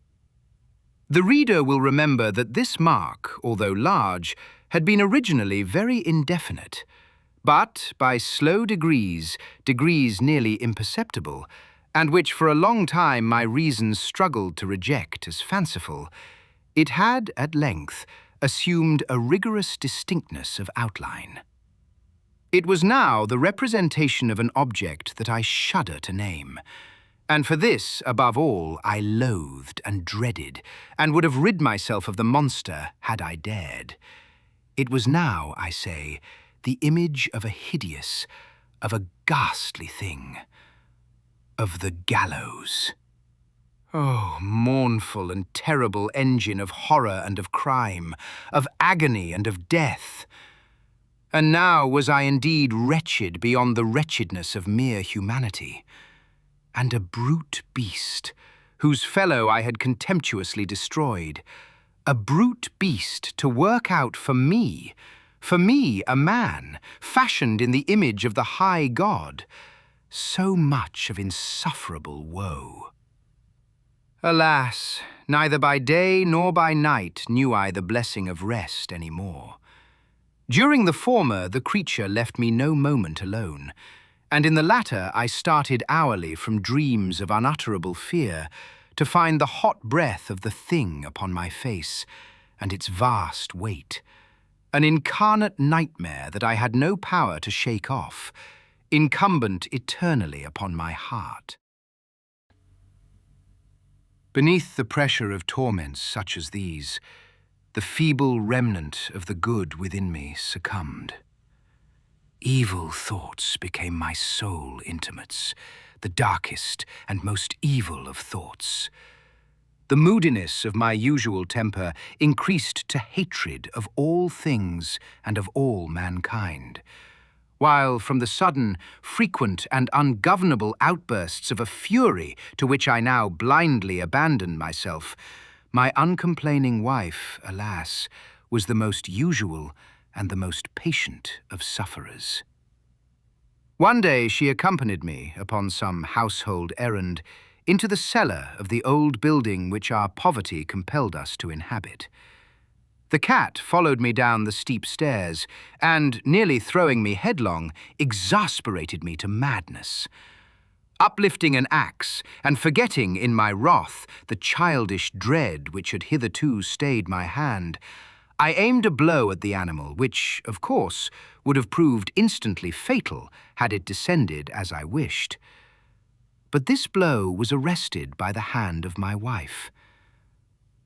The reader will remember that this mark, although large, had been originally very indefinite, but by slow degrees nearly imperceptible, and which for a long time my reason struggled to reject as fanciful, it had, at length, assumed a rigorous distinctness of outline. It was now the representation of an object that I shudder to name, and for this, above all, I loathed and dreaded, and would have rid myself of the monster had I dared. It was now, I say, the image of a hideous, of a ghastly thing, of the gallows. Oh, mournful and terrible engine of horror and of crime, of agony and of death! And now was I indeed wretched beyond the wretchedness of mere humanity, and a brute beast, whose fellow I had contemptuously destroyed, a brute beast to work out for me, a man, fashioned in the image of the high God, so much of insufferable woe. Alas, neither by day nor by night knew I the blessing of rest any more. During the former, the creature left me no moment alone, and in the latter I started hourly from dreams of unutterable fear to find the hot breath of the thing upon my face, and its vast weight, an incarnate nightmare that I had no power to shake off, incumbent eternally upon my heart. Beneath the pressure of torments such as these, the feeble remnant of the good within me succumbed. Evil thoughts became my sole intimates, the darkest and most evil of thoughts. The moodiness of my usual temper increased to hatred of all things and of all mankind, while from the sudden, frequent, and ungovernable outbursts of a fury to which I now blindly abandoned myself, my uncomplaining wife, alas, was the most usual and the most patient of sufferers. One day she accompanied me, upon some household errand, into the cellar of the old building which our poverty compelled us to inhabit. The cat followed me down the steep stairs and, nearly throwing me headlong, exasperated me to madness. Uplifting an axe and forgetting in my wrath the childish dread which had hitherto stayed my hand, I aimed a blow at the animal which, of course, would have proved instantly fatal had it descended as I wished. But this blow was arrested by the hand of my wife.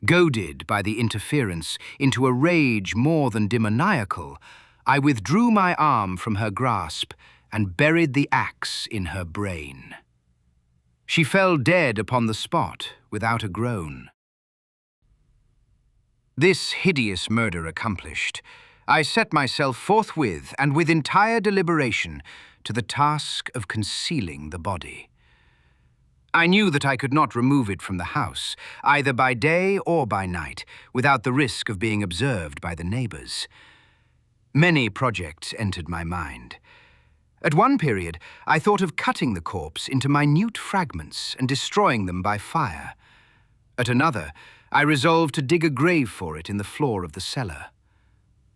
Goaded by the interference into a rage more than demoniacal, I withdrew my arm from her grasp and buried the axe in her brain. She fell dead upon the spot without a groan. This hideous murder accomplished, I set myself forthwith and with entire deliberation to the task of concealing the body. I knew that I could not remove it from the house, either by day or by night, without the risk of being observed by the neighbors. Many projects entered my mind. At one period, I thought of cutting the corpse into minute fragments and destroying them by fire. At another, I resolved to dig a grave for it in the floor of the cellar.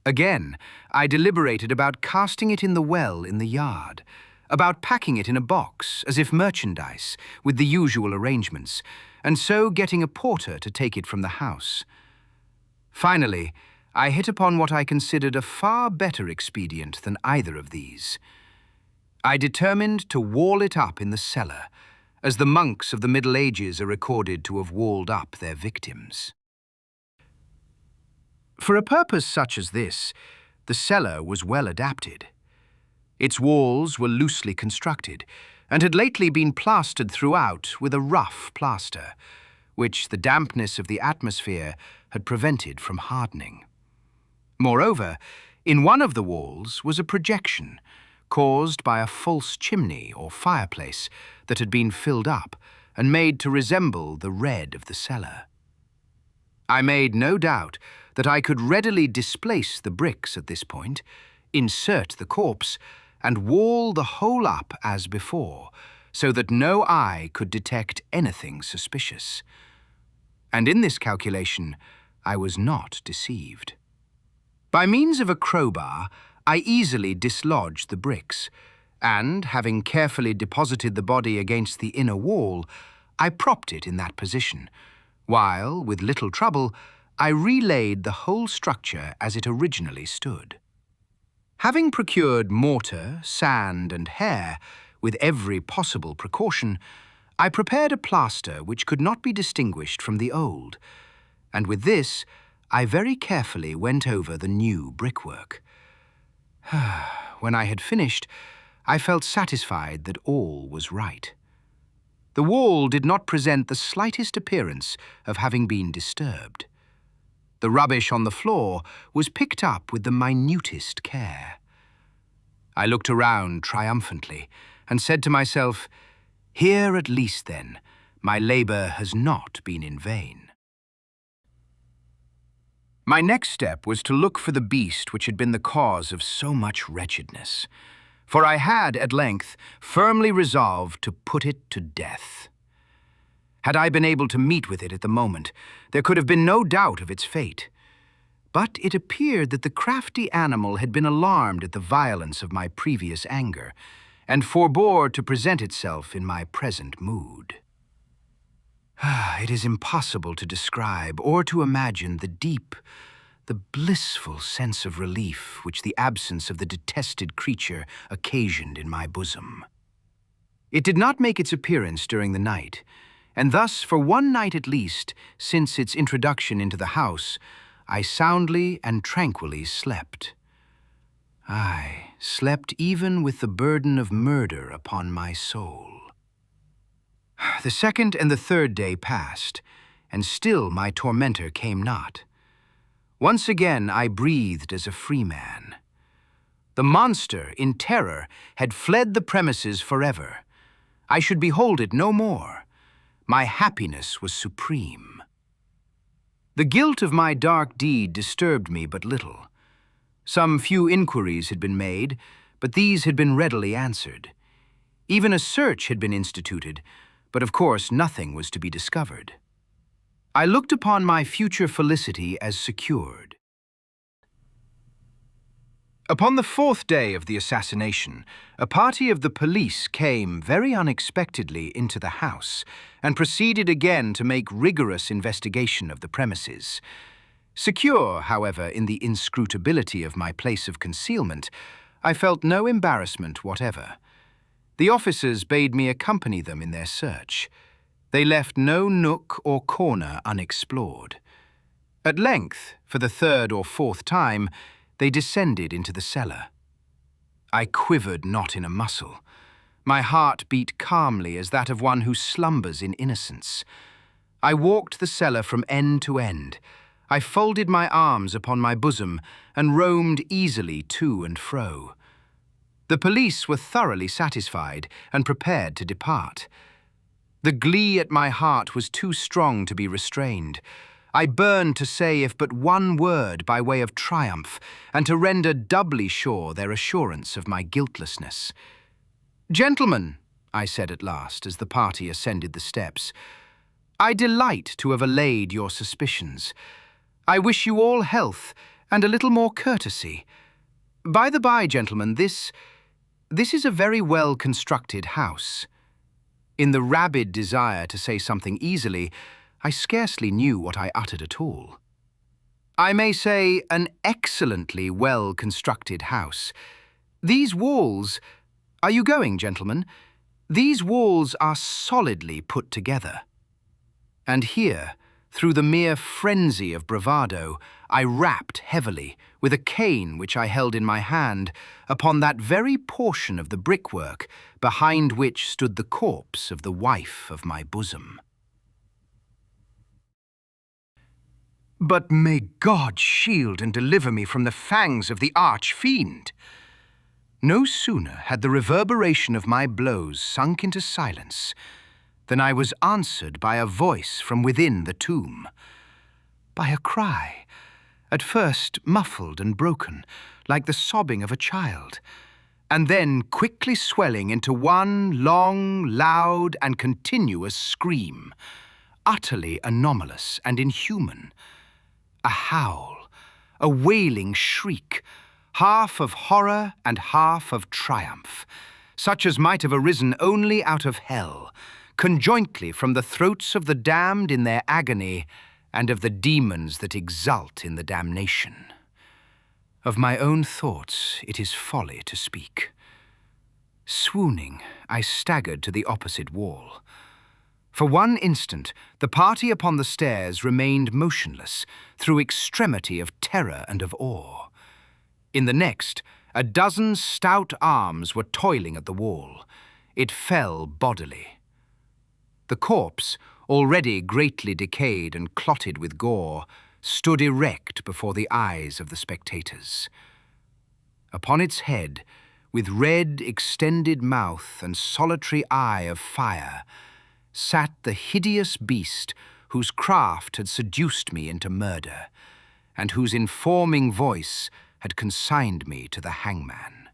Again, I deliberated about casting it in the well in the yard, about packing it in a box, as if merchandise, with the usual arrangements, and so getting a porter to take it from the house. Finally, I hit upon what I considered a far better expedient than either of these. I determined to wall it up in the cellar, as the monks of the Middle Ages are recorded to have walled up their victims. For a purpose such as this, the cellar was well adapted. Its walls were loosely constructed, and had lately been plastered throughout with a rough plaster, which the dampness of the atmosphere had prevented from hardening. Moreover, in one of the walls was a projection, caused by a false chimney or fireplace that had been filled up and made to resemble the red of the cellar. I made no doubt that I could readily displace the bricks at this point, insert the corpse, and wall the whole up as before, so that no eye could detect anything suspicious. And in this calculation, I was not deceived. By means of a crowbar, I easily dislodged the bricks, and, having carefully deposited the body against the inner wall, I propped it in that position, while, with little trouble, I relaid the whole structure as it originally stood. Having procured mortar, sand, and hair, with every possible precaution, I prepared a plaster which could not be distinguished from the old, and with this I very carefully went over the new brickwork. When I had finished, I felt satisfied that all was right. The wall did not present the slightest appearance of having been disturbed. The rubbish on the floor was picked up with the minutest care. I looked around triumphantly and said to myself, "Here at least, then, my labor has not been in vain." My next step was to look for the beast which had been the cause of so much wretchedness, for I had, at length, firmly resolved to put it to death. Had I been able to meet with it at the moment, there could have been no doubt of its fate. But it appeared that the crafty animal had been alarmed at the violence of my previous anger, and forbore to present itself in my present mood. It is impossible to describe or to imagine the deep, the blissful sense of relief which the absence of the detested creature occasioned in my bosom. It did not make its appearance during the night, and thus for one night at least, since its introduction into the house, I soundly and tranquilly slept. I slept even with the burden of murder upon my soul. The second and the third day passed, and still my tormentor came not. Once again I breathed as a free man. The monster, in terror, had fled the premises forever. I should behold it no more. My happiness was supreme. The guilt of my dark deed disturbed me but little. Some few inquiries had been made, but these had been readily answered. Even a search had been instituted, but of course nothing was to be discovered. I looked upon my future felicity as secured. Upon the 4th day of the assassination, a party of the police came very unexpectedly into the house and proceeded again to make rigorous investigation of the premises. Secure, however, in the inscrutability of my place of concealment, I felt no embarrassment whatever. The officers bade me accompany them in their search. They left no nook or corner unexplored. At length, for the 3rd or 4th time, they descended into the cellar. I quivered not in a muscle. My heart beat calmly as that of one who slumbers in innocence. I walked the cellar from end to end. I folded my arms upon my bosom and roamed easily to and fro. The police were thoroughly satisfied and prepared to depart. The glee at my heart was too strong to be restrained. I burned to say if but one word by way of triumph, and to render doubly sure their assurance of my guiltlessness. "Gentlemen," I said at last, as the party ascended the steps, "I delight to have allayed your suspicions. I wish you all health and a little more courtesy. By the by, gentlemen, this is a very well-constructed house." In the rabid desire to say something easily, I scarcely knew what I uttered at all. I may say an excellently well-constructed house. These walls— Are you going, gentlemen? These walls are solidly put together. And here, through the mere frenzy of bravado, I rapped heavily, with a cane which I held in my hand, upon that very portion of the brickwork behind which stood the corpse of the wife of my bosom. But may God shield and deliver me from the fangs of the arch-fiend! No sooner had the reverberation of my blows sunk into silence than I was answered by a voice from within the tomb. By a cry, at first muffled and broken, like the sobbing of a child, and then quickly swelling into one long, loud, and continuous scream, utterly anomalous and inhuman. A howl, a wailing shriek, half of horror and half of triumph, such as might have arisen only out of hell, conjointly from the throats of the damned in their agony and of the demons that exult in the damnation. Of my own thoughts it is folly to speak. Swooning, I staggered to the opposite wall. For one instant, the party upon the stairs remained motionless, through extremity of terror and of awe. In the next, a dozen stout arms were toiling at the wall. It fell bodily. The corpse, already greatly decayed and clotted with gore, stood erect before the eyes of the spectators. Upon its head, with red, extended mouth and solitary eye of fire, sat the hideous beast whose craft had seduced me into murder, and whose informing voice had consigned me to the hangman.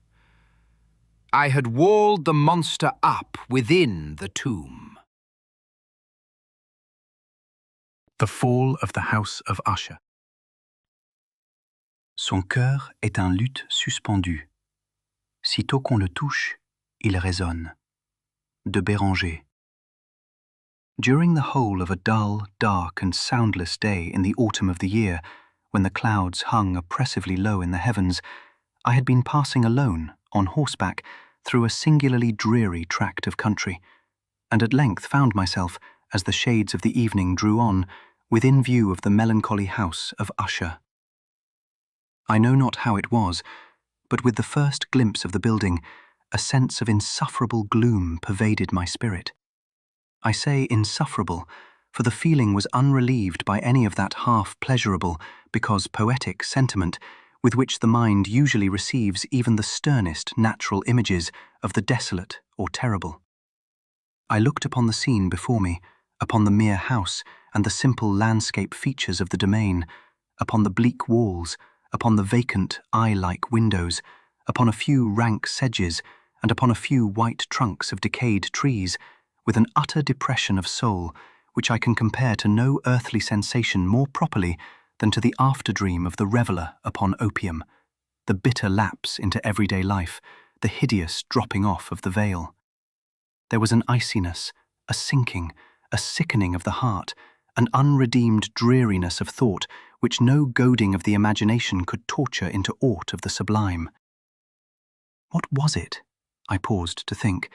I had walled the monster up within the tomb. The Fall of the House of Usher. Son cœur est un luth suspendu. Sitôt qu'on le touche, il résonne. De Béranger. During the whole of a dull, dark, and soundless day in the autumn of the year, when the clouds hung oppressively low in the heavens, I had been passing alone, on horseback, through a singularly dreary tract of country, and at length found myself, as the shades of the evening drew on, within view of the melancholy house of Usher. I know not how it was, but with the first glimpse of the building, a sense of insufferable gloom pervaded my spirit. I say insufferable, for the feeling was unrelieved by any of that half-pleasurable, because poetic sentiment with which the mind usually receives even the sternest natural images of the desolate or terrible. I looked upon the scene before me, upon the mere house and the simple landscape features of the domain, upon the bleak walls, upon the vacant, eye-like windows, upon a few rank sedges, and upon a few white trunks of decayed trees, with an utter depression of soul, which I can compare to no earthly sensation more properly than to the after-dream of the reveller upon opium, the bitter lapse into everyday life, the hideous dropping off of the veil. There was an iciness, a sinking, a sickening of the heart, an unredeemed dreariness of thought which no goading of the imagination could torture into aught of the sublime. What was it? I paused to think.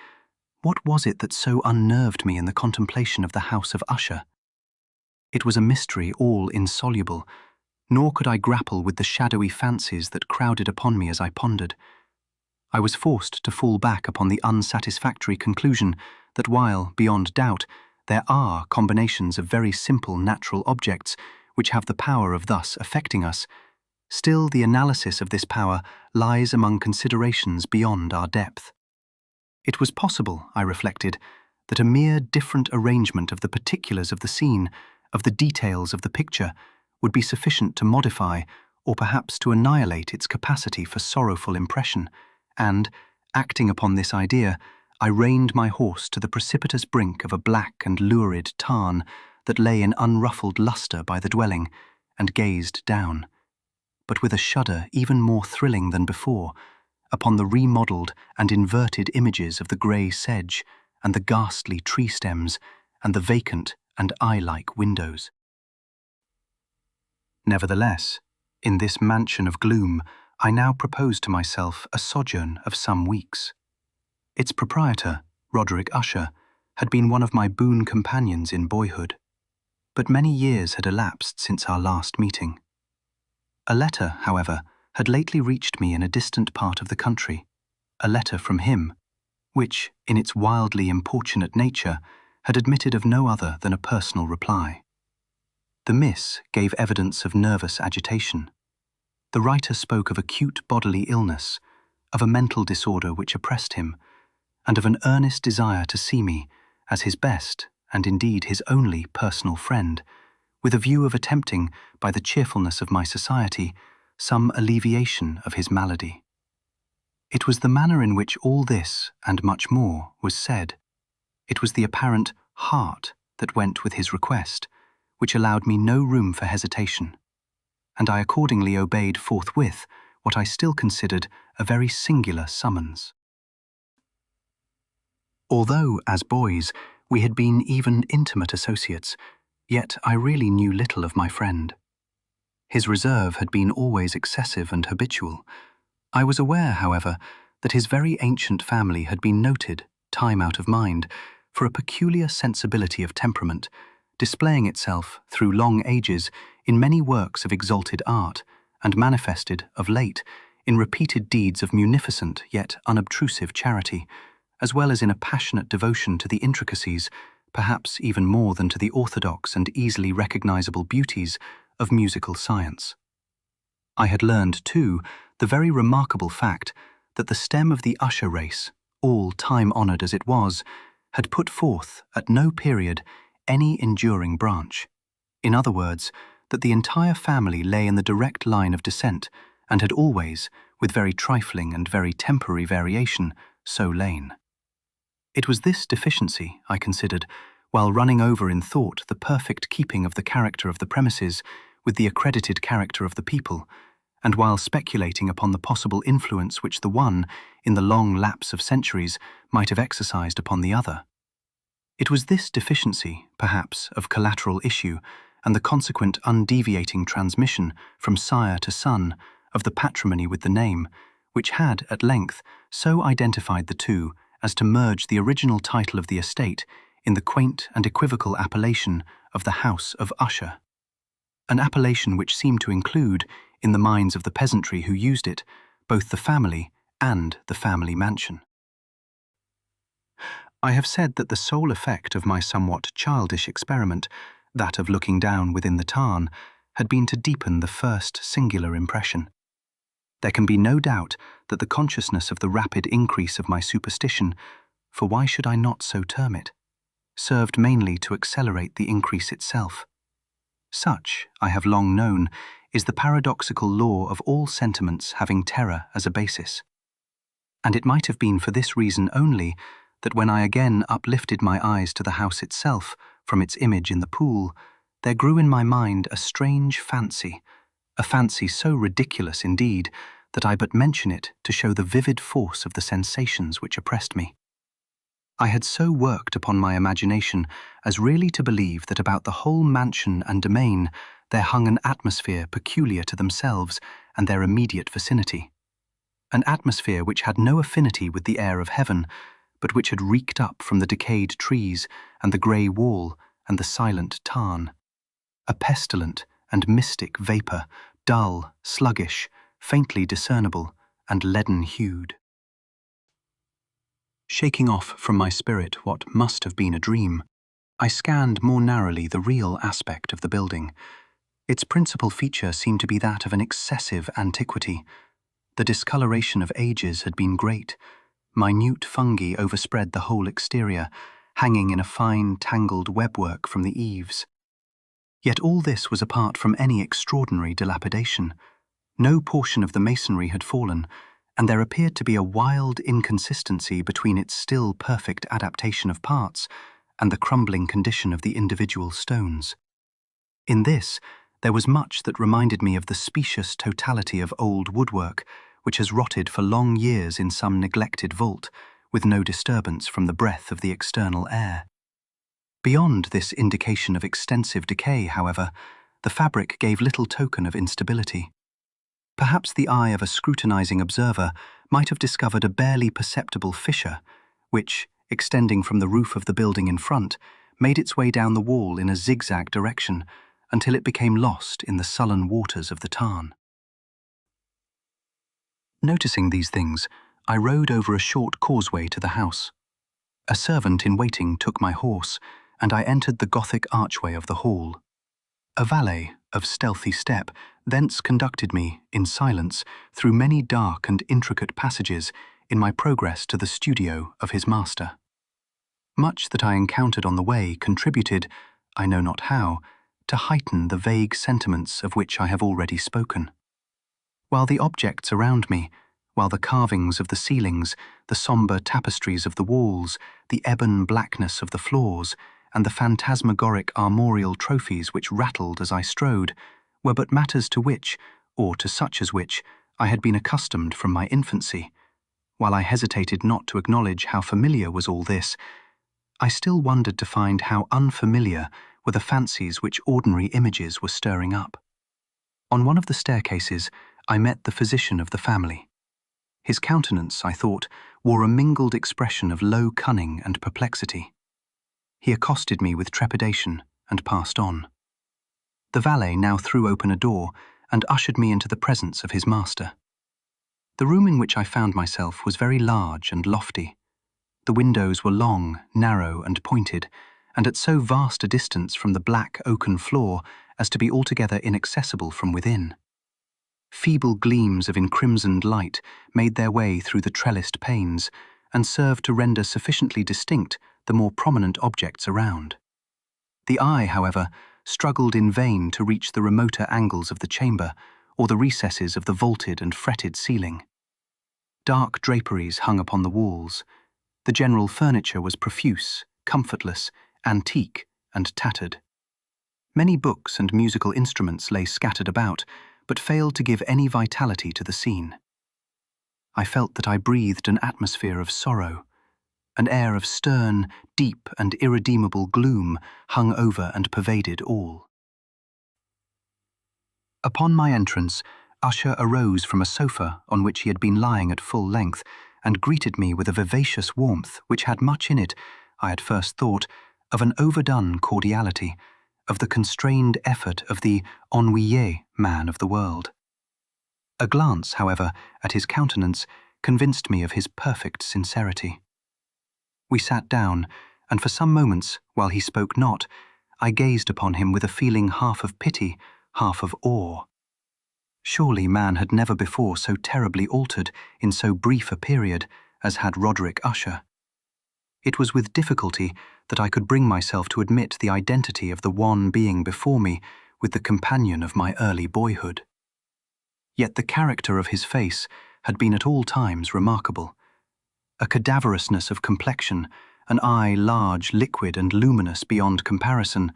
What was it that so unnerved me in the contemplation of the house of Usher? It was a mystery all insoluble, nor could I grapple with the shadowy fancies that crowded upon me as I pondered. I was forced to fall back upon the unsatisfactory conclusion that while, beyond doubt, there are combinations of very simple natural objects which have the power of thus affecting us, still the analysis of this power lies among considerations beyond our depth. It was possible, I reflected, that a mere different arrangement of the particulars of the scene, of the details of the picture, would be sufficient to modify, or perhaps to annihilate its capacity for sorrowful impression, and, acting upon this idea, I reined my horse to the precipitous brink of a black and lurid tarn that lay in unruffled lustre by the dwelling, and gazed down, but with a shudder even more thrilling than before, upon the remodelled and inverted images of the grey sedge, and the ghastly tree stems, and the vacant and eye-like windows. Nevertheless, in this mansion of gloom, I now proposed to myself a sojourn of some weeks. Its proprietor, Roderick Usher, had been one of my boon companions in boyhood, but many years had elapsed since our last meeting. A letter, however, had lately reached me in a distant part of the country, a letter from him, which, in its wildly importunate nature, had admitted of no other than a personal reply. The miss gave evidence of nervous agitation. The writer spoke of acute bodily illness, of a mental disorder which oppressed him, and of an earnest desire to see me as his best, and indeed his only personal friend, with a view of attempting, by the cheerfulness of my society, some alleviation of his malady. It was the manner in which all this, and much more, was said. It was the apparent heart that went with his request, which allowed me no room for hesitation, and I accordingly obeyed forthwith what I still considered a very singular summons. Although, as boys, we had been even intimate associates, yet I really knew little of my friend. His reserve had been always excessive and habitual. I was aware, however, that his very ancient family had been noted, time out of mind, for a peculiar sensibility of temperament, displaying itself, through long ages, in many works of exalted art, and manifested, of late, in repeated deeds of munificent yet unobtrusive charity, as well as in a passionate devotion to the intricacies, perhaps even more than to the orthodox and easily recognizable beauties, of musical science. I had learned, too, the very remarkable fact that the stem of the Usher race, all time-honoured as it was, had put forth, at no period, any enduring branch. In other words, that the entire family lay in the direct line of descent, and had always, with very trifling and very temporary variation, so lain. It was this deficiency, I considered, while running over in thought the perfect keeping of the character of the premises with the accredited character of the people, and while speculating upon the possible influence which the one, in the long lapse of centuries, might have exercised upon the other. It was this deficiency, perhaps, of collateral issue, and the consequent undeviating transmission, from sire to son, of the patrimony with the name, which had, at length, so identified the two as to merge the original title of the estate in the quaint and equivocal appellation of the House of Usher, an appellation which seemed to include, in the minds of the peasantry who used it, both the family and the family mansion. I have said that the sole effect of my somewhat childish experiment, that of looking down within the tarn, had been to deepen the first singular impression. There can be no doubt that the consciousness of the rapid increase of my superstition, for why should I not so term it, served mainly to accelerate the increase itself. Such, I have long known, is the paradoxical law of all sentiments having terror as a basis. And it might have been for this reason only that when I again uplifted my eyes to the house itself from its image in the pool, there grew in my mind a strange fancy, a fancy so ridiculous indeed that I but mention it to show the vivid force of the sensations which oppressed me. I had so worked upon my imagination as really to believe that about the whole mansion and domain there hung an atmosphere peculiar to themselves and their immediate vicinity. An atmosphere which had no affinity with the air of heaven, but which had reeked up from the decayed trees and the grey wall and the silent tarn. A pestilent and mystic vapour, dull, sluggish, faintly discernible, and leaden-hued. Shaking off from my spirit what must have been a dream, I scanned more narrowly the real aspect of the building. Its principal feature seemed to be that of an excessive antiquity. The discoloration of ages had been great. Minute fungi overspread the whole exterior, hanging in a fine, tangled webwork from the eaves. Yet all this was apart from any extraordinary dilapidation. No portion of the masonry had fallen, and there appeared to be a wild inconsistency between its still perfect adaptation of parts and the crumbling condition of the individual stones. In this, there was much that reminded me of the specious totality of old woodwork, which has rotted for long years in some neglected vault, with no disturbance from the breath of the external air. Beyond this indication of extensive decay, however, the fabric gave little token of instability. Perhaps the eye of a scrutinizing observer might have discovered a barely perceptible fissure, which, extending from the roof of the building in front, made its way down the wall in a zigzag direction until it became lost in the sullen waters of the tarn. Noticing these things, I rode over a short causeway to the house. A servant in waiting took my horse, and I entered the Gothic archway of the hall. A valet, of stealthy step, thence conducted me, in silence, through many dark and intricate passages in my progress to the studio of his master. Much that I encountered on the way contributed, I know not how, to heighten the vague sentiments of which I have already spoken. While the objects around me, while the carvings of the ceilings, the sombre tapestries of the walls, the ebon blackness of the floors, and the phantasmagoric armorial trophies which rattled as I strode, were but matters to which, or to such as which, I had been accustomed from my infancy. While I hesitated not to acknowledge how familiar was all this, I still wondered to find how unfamiliar were the fancies which ordinary images were stirring up. On one of the staircases, I met the physician of the family. His countenance, I thought, wore a mingled expression of low cunning and perplexity. He accosted me with trepidation and passed on. The valet now threw open a door and ushered me into the presence of his master. The room in which I found myself was very large and lofty. The windows were long, narrow, and pointed, and at so vast a distance from the black oaken floor as to be altogether inaccessible from within. Feeble gleams of encrimsoned light made their way through the trellised panes and served to render sufficiently distinct the more prominent objects around. The eye, however, struggled in vain to reach the remoter angles of the chamber or the recesses of the vaulted and fretted ceiling. Dark draperies hung upon the walls. The general furniture was profuse, comfortless, antique, and tattered. Many books and musical instruments lay scattered about, but failed to give any vitality to the scene. I felt that I breathed an atmosphere of sorrow. An air of stern, deep, and irredeemable gloom hung over and pervaded all. Upon my entrance, Usher arose from a sofa on which he had been lying at full length, and greeted me with a vivacious warmth which had much in it, I at first thought, of an overdone cordiality, of the constrained effort of the ennuyé man of the world. A glance, however, at his countenance convinced me of his perfect sincerity. We sat down, and for some moments, while he spoke not, I gazed upon him with a feeling half of pity, half of awe. Surely man had never before so terribly altered in so brief a period as had Roderick Usher. It was with difficulty that I could bring myself to admit the identity of the wan being before me with the companion of my early boyhood. Yet the character of his face had been at all times remarkable. A cadaverousness of complexion, an eye large, liquid, and luminous beyond comparison,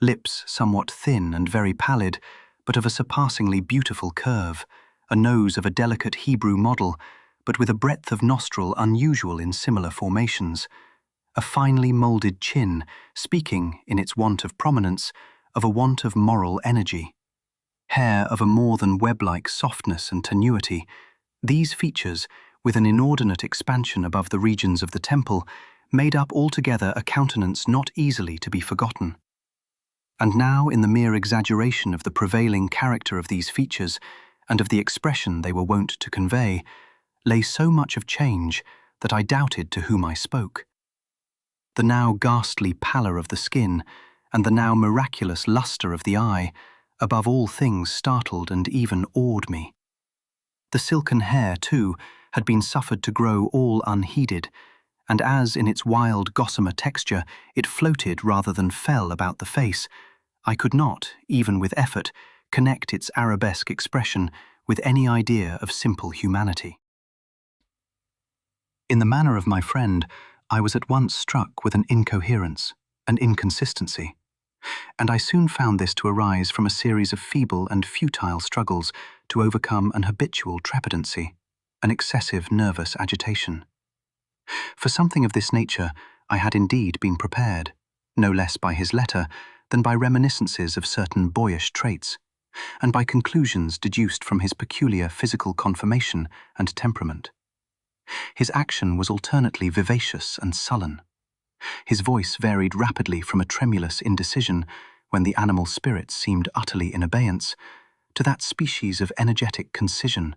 lips somewhat thin and very pallid, but of a surpassingly beautiful curve, a nose of a delicate Hebrew model, but with a breadth of nostril unusual in similar formations, a finely moulded chin, speaking, in its want of prominence, of a want of moral energy. Hair of a more than web-like softness and tenuity, these features, with an inordinate expansion above the regions of the temple, made up altogether a countenance not easily to be forgotten. And now, in the mere exaggeration of the prevailing character of these features, and of the expression they were wont to convey, lay so much of change that I doubted to whom I spoke. The now ghastly pallor of the skin, and the now miraculous lustre of the eye, above all things startled and even awed me. The silken hair, too, had been suffered to grow all unheeded, and as in its wild gossamer texture it floated rather than fell about the face, I could not, even with effort, connect its arabesque expression with any idea of simple humanity. In the manner of my friend, I was at once struck with an incoherence, an inconsistency, and I soon found this to arise from a series of feeble and futile struggles to overcome an habitual trepidancy, an excessive nervous agitation. For something of this nature I had indeed been prepared, no less by his letter than by reminiscences of certain boyish traits, and by conclusions deduced from his peculiar physical conformation and temperament. His action was alternately vivacious and sullen. His voice varied rapidly from a tremulous indecision, when the animal spirits seemed utterly in abeyance, to that species of energetic concision,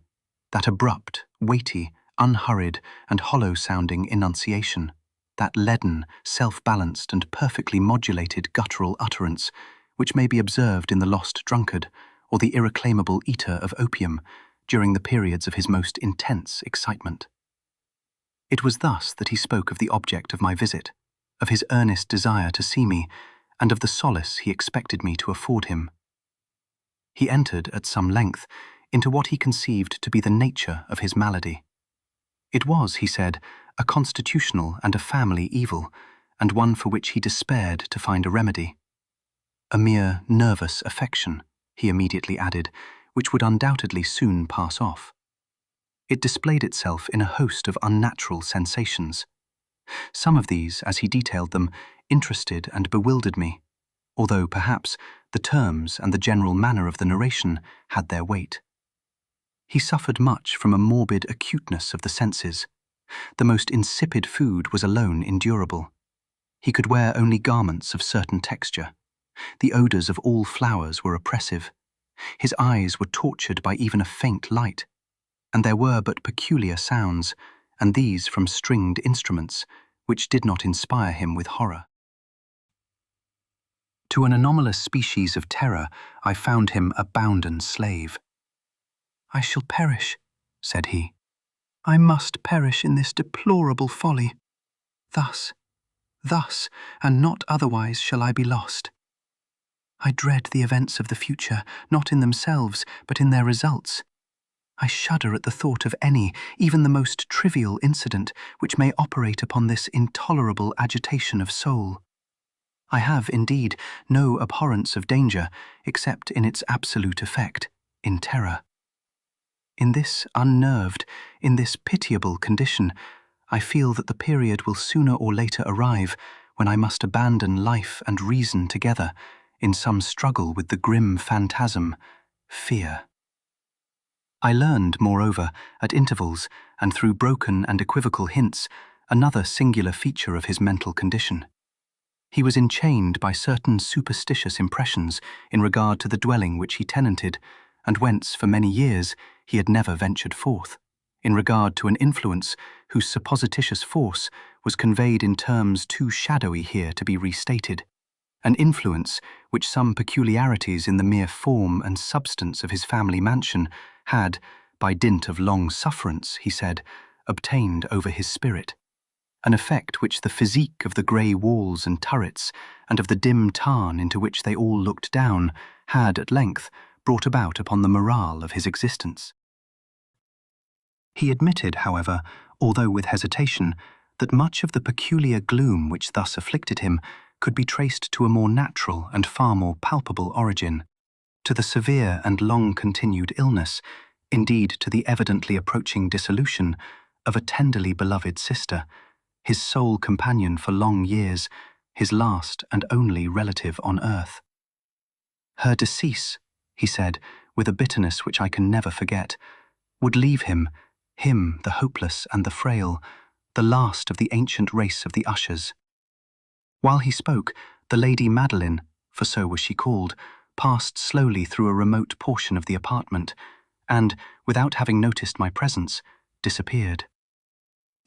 that abrupt, weighty, unhurried, and hollow-sounding enunciation, that leaden, self-balanced, and perfectly modulated guttural utterance, which may be observed in the lost drunkard, or the irreclaimable eater of opium, during the periods of his most intense excitement. It was thus that he spoke of the object of my visit, of his earnest desire to see me, and of the solace he expected me to afford him. He entered, at some length, into what he conceived to be the nature of his malady. It was, he said, a constitutional and a family evil, and one for which he despaired to find a remedy. A mere nervous affection, he immediately added, which would undoubtedly soon pass off. It displayed itself in a host of unnatural sensations. Some of these, as he detailed them, interested and bewildered me, although, perhaps, the terms and the general manner of the narration had their weight. He suffered much from a morbid acuteness of the senses. The most insipid food was alone endurable. He could wear only garments of certain texture. The odours of all flowers were oppressive. His eyes were tortured by even a faint light, and there were but peculiar sounds, and these from stringed instruments, which did not inspire him with horror. To an anomalous species of terror, I found him a bounden slave. "I shall perish," said he. "I must perish in this deplorable folly. Thus, and not otherwise shall I be lost. I dread the events of the future, not in themselves, but in their results. I shudder at the thought of any, even the most trivial incident, which may operate upon this intolerable agitation of soul. I have, indeed, no abhorrence of danger, except in its absolute effect, in terror. In this unnerved, in this pitiable condition, I feel that the period will sooner or later arrive when I must abandon life and reason together in some struggle with the grim phantasm, fear." I learned, moreover, at intervals, and through broken and equivocal hints, another singular feature of his mental condition. He was enchained by certain superstitious impressions in regard to the dwelling which he tenanted, and whence, for many years, he had never ventured forth. in regard to an influence whose supposititious force was conveyed in terms too shadowy here to be restated, an influence which some peculiarities in the mere form and substance of his family mansion had, by dint of long sufferance, he said, obtained over his spirit, an effect which the physique of the grey walls and turrets and of the dim tarn into which they all looked down had at length brought about upon the morale of his existence. He admitted, however, although with hesitation, that much of the peculiar gloom which thus afflicted him could be traced to a more natural and far more palpable origin, to the severe and long-continued illness, indeed to the evidently approaching dissolution, of a tenderly beloved sister, his sole companion for long years, his last and only relative on earth. Her decease, he said, with a bitterness which I can never forget, would leave him the hopeless and the frail, the last of the ancient race of the Ushers. While he spoke, the Lady Madeline, for so was she called, passed slowly through a remote portion of the apartment, and, without having noticed my presence, disappeared.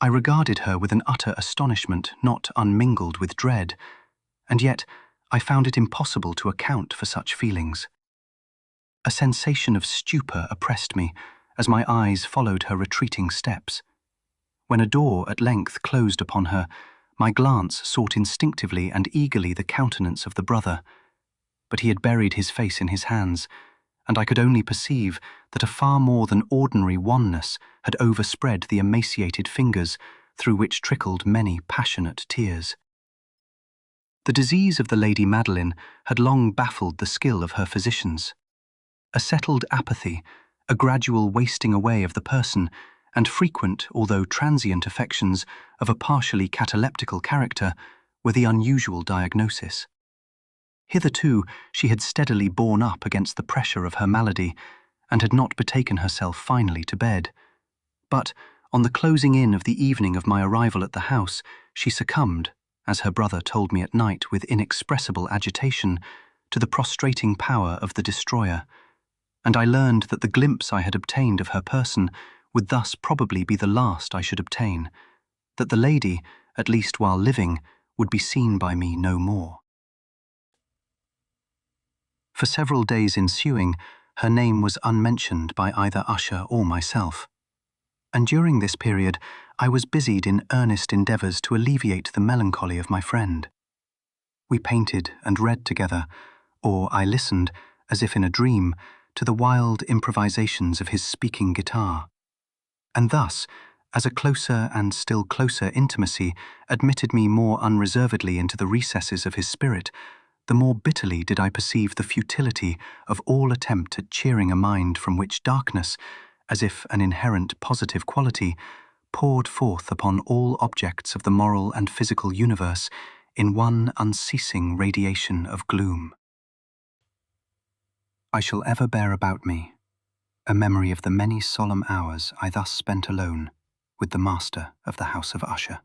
I regarded her with an utter astonishment not unmingled with dread, and yet I found it impossible to account for such feelings. A sensation of stupor oppressed me as my eyes followed her retreating steps. When a door at length closed upon her, my glance sought instinctively and eagerly the countenance of the brother, but he had buried his face in his hands, and I could only perceive that a far more than ordinary wanness had overspread the emaciated fingers through which trickled many passionate tears. The disease of the Lady Madeline had long baffled the skill of her physicians. A settled apathy, a gradual wasting away of the person, and frequent, although transient affections of a partially cataleptical character were the unusual diagnosis. Hitherto she had steadily borne up against the pressure of her malady, and had not betaken herself finally to bed. But, on the closing in of the evening of my arrival at the house, she succumbed, as her brother told me at night with inexpressible agitation, to the prostrating power of the destroyer, and I learned that the glimpse I had obtained of her person would thus probably be the last I should obtain, that the lady, at least while living, would be seen by me no more. For several days ensuing, her name was unmentioned by either Usher or myself, and during this period I was busied in earnest endeavours to alleviate the melancholy of my friend. We painted and read together, or I listened, as if in a dream, to the wild improvisations of his speaking guitar. And thus, as a closer and still closer intimacy admitted me more unreservedly into the recesses of his spirit, the more bitterly did I perceive the futility of all attempt at cheering a mind from which darkness, as if an inherent positive quality, poured forth upon all objects of the moral and physical universe in one unceasing radiation of gloom. I shall ever bear about me a memory of the many solemn hours I thus spent alone with the master of the House of Usher.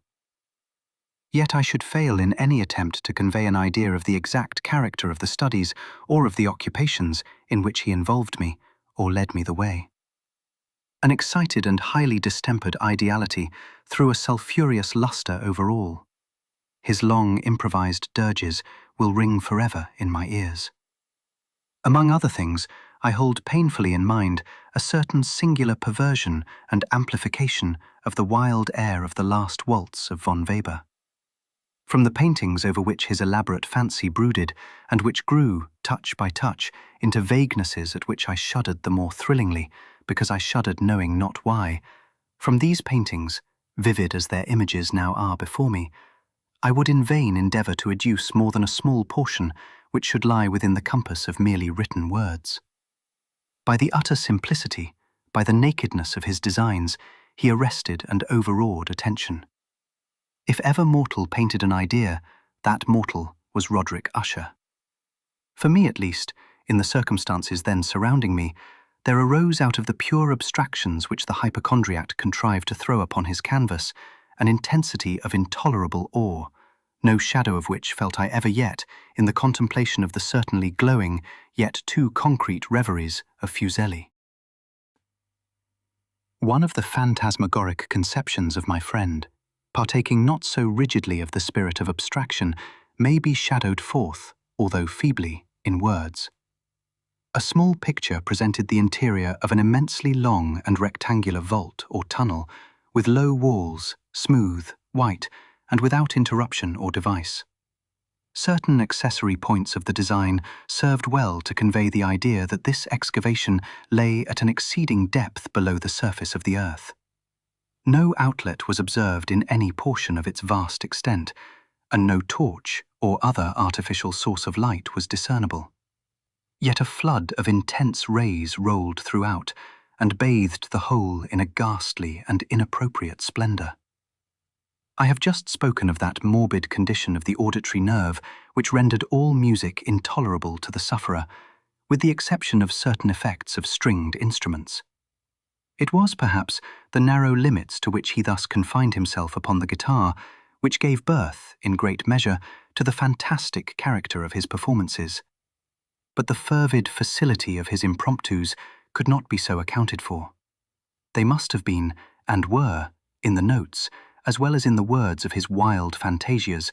Yet I should fail in any attempt to convey an idea of the exact character of the studies or of the occupations in which he involved me or led me the way. An excited and highly distempered ideality threw a sulphurous lustre over all. His long improvised dirges will ring forever in my ears. Among other things, I hold painfully in mind a certain singular perversion and amplification of the wild air of the last waltz of von Weber. From the paintings over which his elaborate fancy brooded, and which grew, touch by touch, into vaguenesses at which I shuddered the more thrillingly, because I shuddered knowing not why, from these paintings, vivid as their images now are before me, I would in vain endeavour to adduce more than a small portion which should lie within the compass of merely written words. By the utter simplicity, by the nakedness of his designs, he arrested and overawed attention. If ever mortal painted an idea, that mortal was Roderick Usher. For me at least, in the circumstances then surrounding me, there arose out of the pure abstractions which the hypochondriac contrived to throw upon his canvas an intensity of intolerable awe, no shadow of which felt I ever yet in the contemplation of the certainly glowing, yet too concrete reveries of Fuseli. One of the phantasmagoric conceptions of my friend, partaking not so rigidly of the spirit of abstraction, may be shadowed forth, although feebly, in words. A small picture presented the interior of an immensely long and rectangular vault or tunnel, with low walls, smooth, white, and without interruption or device. Certain accessory points of the design served well to convey the idea that this excavation lay at an exceeding depth below the surface of the earth. No outlet was observed in any portion of its vast extent, and no torch or other artificial source of light was discernible. Yet a flood of intense rays rolled throughout, and bathed the whole in a ghastly and inappropriate splendor. I have just spoken of that morbid condition of the auditory nerve which rendered all music intolerable to the sufferer, with the exception of certain effects of stringed instruments. It was, perhaps, the narrow limits to which he thus confined himself upon the guitar which gave birth, in great measure, to the fantastic character of his performances. But the fervid facility of his impromptus could not be so accounted for. They must have been, and were, in the notes, as well as in the words of his wild fantasias,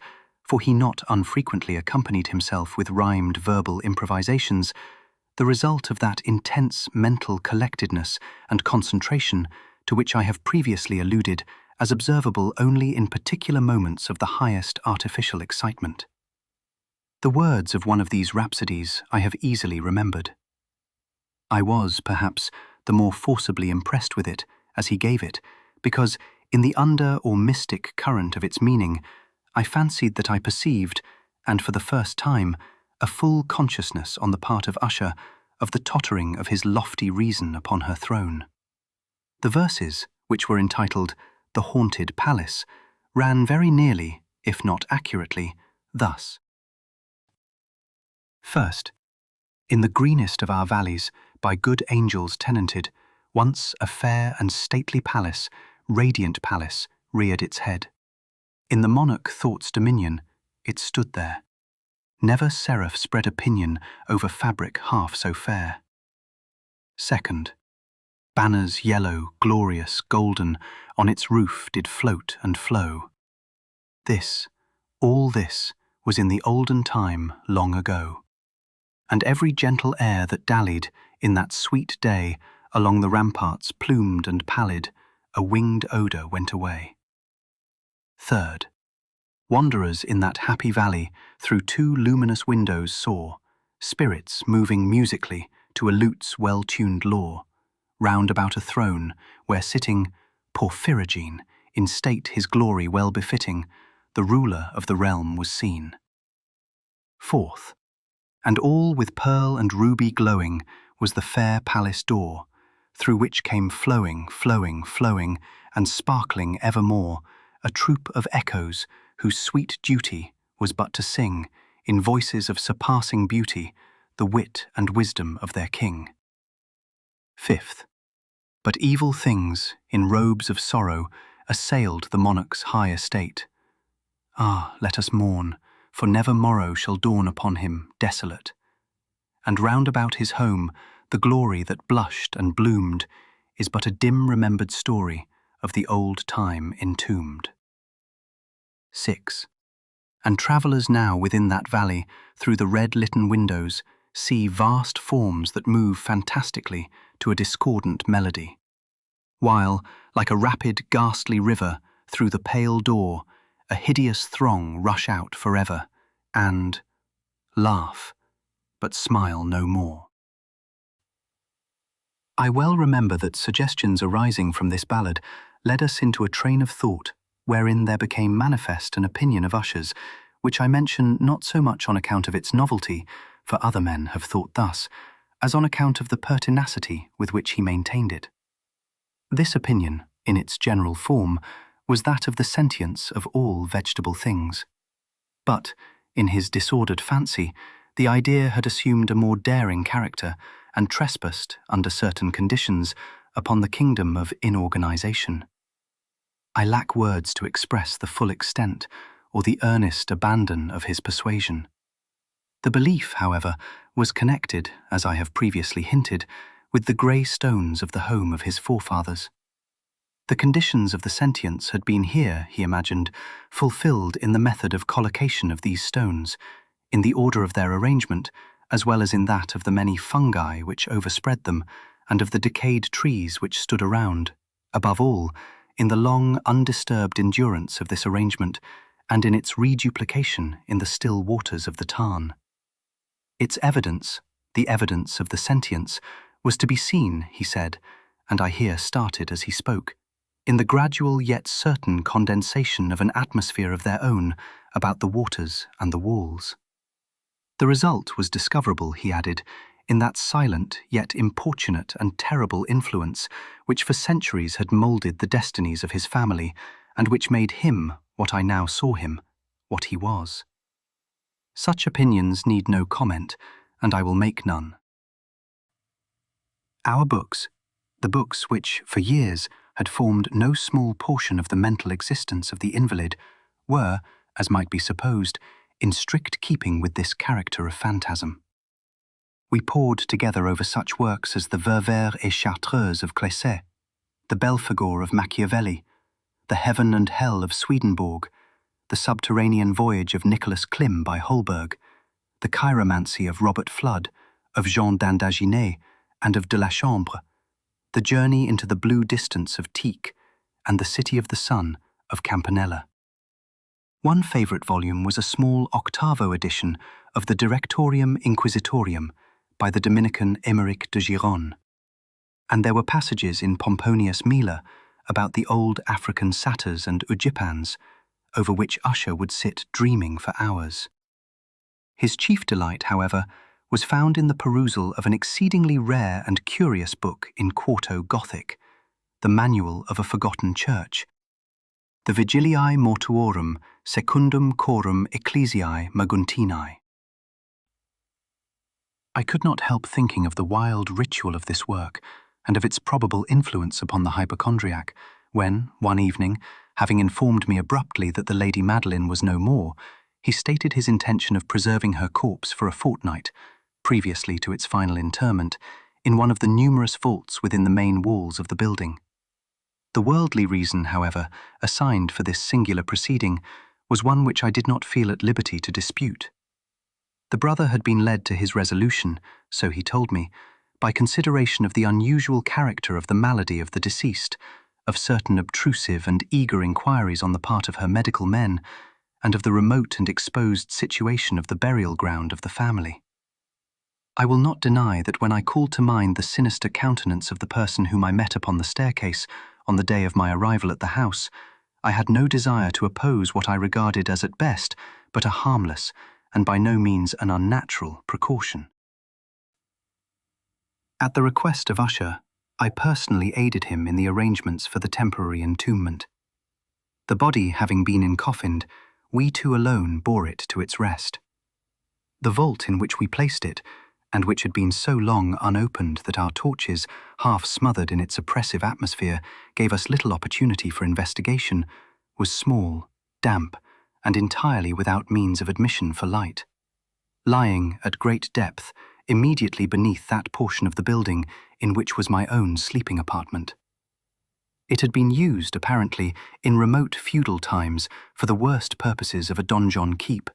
for he not unfrequently accompanied himself with rhymed verbal improvisations, the result of that intense mental collectedness and concentration to which I have previously alluded as observable only in particular moments of the highest artificial excitement. The words of one of these rhapsodies I have easily remembered. I was, perhaps, the more forcibly impressed with it as he gave it, because, in the under or mystic current of its meaning, I fancied that I perceived, and for the first time, a full consciousness on the part of Usher of the tottering of his lofty reason upon her throne. The verses, which were entitled "The Haunted Palace," ran very nearly, if not accurately, thus. First, in the greenest of our valleys, by good angels tenanted, once a fair and stately palace, radiant palace, reared its head. In the monarch thought's dominion, it stood there. Never seraph spread a pinion over fabric half so fair. Second, banners yellow, glorious, golden, on its roof did float and flow. This, all this, was in the olden time long ago. And every gentle air that dallied, in that sweet day, along the ramparts plumed and pallid, a winged odour went away. Third, wanderers in that happy valley through two luminous windows saw spirits moving musically to a lute's well-tuned law, round about a throne where sitting Porphyrogene, in state his glory well befitting, the ruler of the realm was seen. Fourth, and all with pearl and ruby glowing was the fair palace door, through which came flowing, flowing, flowing, and sparkling evermore, a troop of echoes whose sweet duty was but to sing, in voices of surpassing beauty, the wit and wisdom of their king. Fifth, but evil things, in robes of sorrow, assailed the monarch's high estate. Ah, let us mourn, for never morrow shall dawn upon him desolate. And round about his home, the glory that blushed and bloomed is but a dim remembered story of the old time entombed. 6. And travellers now within that valley, through the red-litten windows, see vast forms that move fantastically to a discordant melody, while, like a rapid, ghastly river, through the pale door, a hideous throng rush out forever, and laugh, but smile no more. I well remember that suggestions arising from this ballad led us into a train of thought wherein there became manifest an opinion of Usher's, which I mention not so much on account of its novelty, for other men have thought thus, as on account of the pertinacity with which he maintained it. This opinion, in its general form, was that of the sentience of all vegetable things. But, in his disordered fancy, the idea had assumed a more daring character and trespassed, under certain conditions, upon the kingdom of inorganization. I lack words to express the full extent or the earnest abandon of his persuasion. The belief, however, was connected, as I have previously hinted, with the grey stones of the home of his forefathers, The conditions of the sentience had been here, he imagined, fulfilled in the method of collocation of these stones, in the order of their arrangement, as well as in that of the many fungi which overspread them, and of the decayed trees which stood around, above all, in the long, undisturbed endurance of this arrangement, and in its reduplication in the still waters of the Tarn. Its evidence, the evidence of the sentience, was to be seen, he said, and I here started as he spoke, in the gradual yet certain condensation of an atmosphere of their own about the waters and the walls. The result was discoverable, he added, in that silent yet importunate and terrible influence which for centuries had moulded the destinies of his family, and which made him, what I now saw him, what he was. Such opinions need no comment, and I will make none. Our books, the books which, for years, had formed no small portion of the mental existence of the invalid, were, as might be supposed, in strict keeping with this character of phantasm. We pored together over such works as the Ververs et Chartreuse of Clécet, the Belphegor of Machiavelli, the Heaven and Hell of Swedenborg, the Subterranean Voyage of Nicholas Klim by Holberg, the Chiromancy of Robert Flood, of Jean d'Indaginé, and of de la Chambre, the Journey into the Blue Distance of Tieck, and the City of the Sun of Campanella. One favourite volume was a small octavo edition of the Directorium Inquisitorium by the Dominican Emeric de Gironne, and there were passages in Pomponius Mela about the old African satyrs and ujipans, over which Usher would sit dreaming for hours. His chief delight, however, was found in the perusal of an exceedingly rare and curious book in quarto Gothic, the Manual of a Forgotten Church, the Vigiliae Mortuorum Secundum Chorum Ecclesiae Maguntinae. I could not help thinking of the wild ritual of this work, and of its probable influence upon the hypochondriac, when, one evening, having informed me abruptly that the Lady Madeline was no more, he stated his intention of preserving her corpse for a fortnight, previously to its final interment, in one of the numerous vaults within the main walls of the building. The worldly reason, however, assigned for this singular proceeding was one which I did not feel at liberty to dispute. The brother had been led to his resolution, so he told me, by consideration of the unusual character of the malady of the deceased, of certain obtrusive and eager inquiries on the part of her medical men, and of the remote and exposed situation of the burial ground of the family. I will not deny that when I called to mind the sinister countenance of the person whom I met upon the staircase on the day of my arrival at the house, I had no desire to oppose what I regarded as at best but a harmless and by no means an unnatural precaution. At the request of Usher, I personally aided him in the arrangements for the temporary entombment. The body having been encoffined, we two alone bore it to its rest. The vault in which we placed it, and which had been so long unopened that our torches, half smothered in its oppressive atmosphere, gave us little opportunity for investigation, was small, damp, and entirely without means of admission for light. Lying at great depth, immediately beneath that portion of the building in which was my own sleeping apartment. It had been used, apparently, in remote feudal times for the worst purposes of a donjon keep,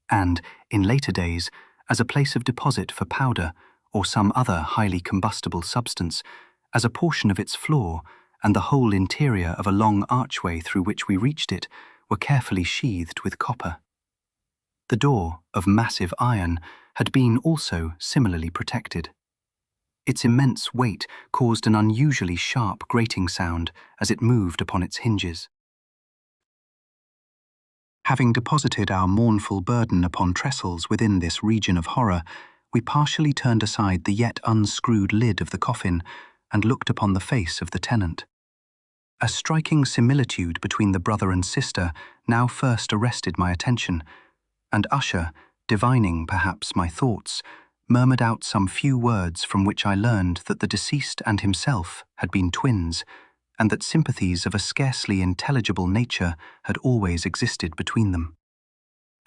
and, in later days, as a place of deposit for powder or some other highly combustible substance, as a portion of its floor and the whole interior of a long archway through which we reached it were carefully sheathed with copper. The door, of massive iron, had been also similarly protected. Its immense weight caused an unusually sharp grating sound as it moved upon its hinges. Having deposited our mournful burden upon trestles within this region of horror, we partially turned aside the yet unscrewed lid of the coffin and looked upon the face of the tenant. A striking similitude between the brother and sister now first arrested my attention, and Usher, divining perhaps my thoughts, murmured out some few words from which I learned that the deceased and himself had been twins, and that sympathies of a scarcely intelligible nature had always existed between them.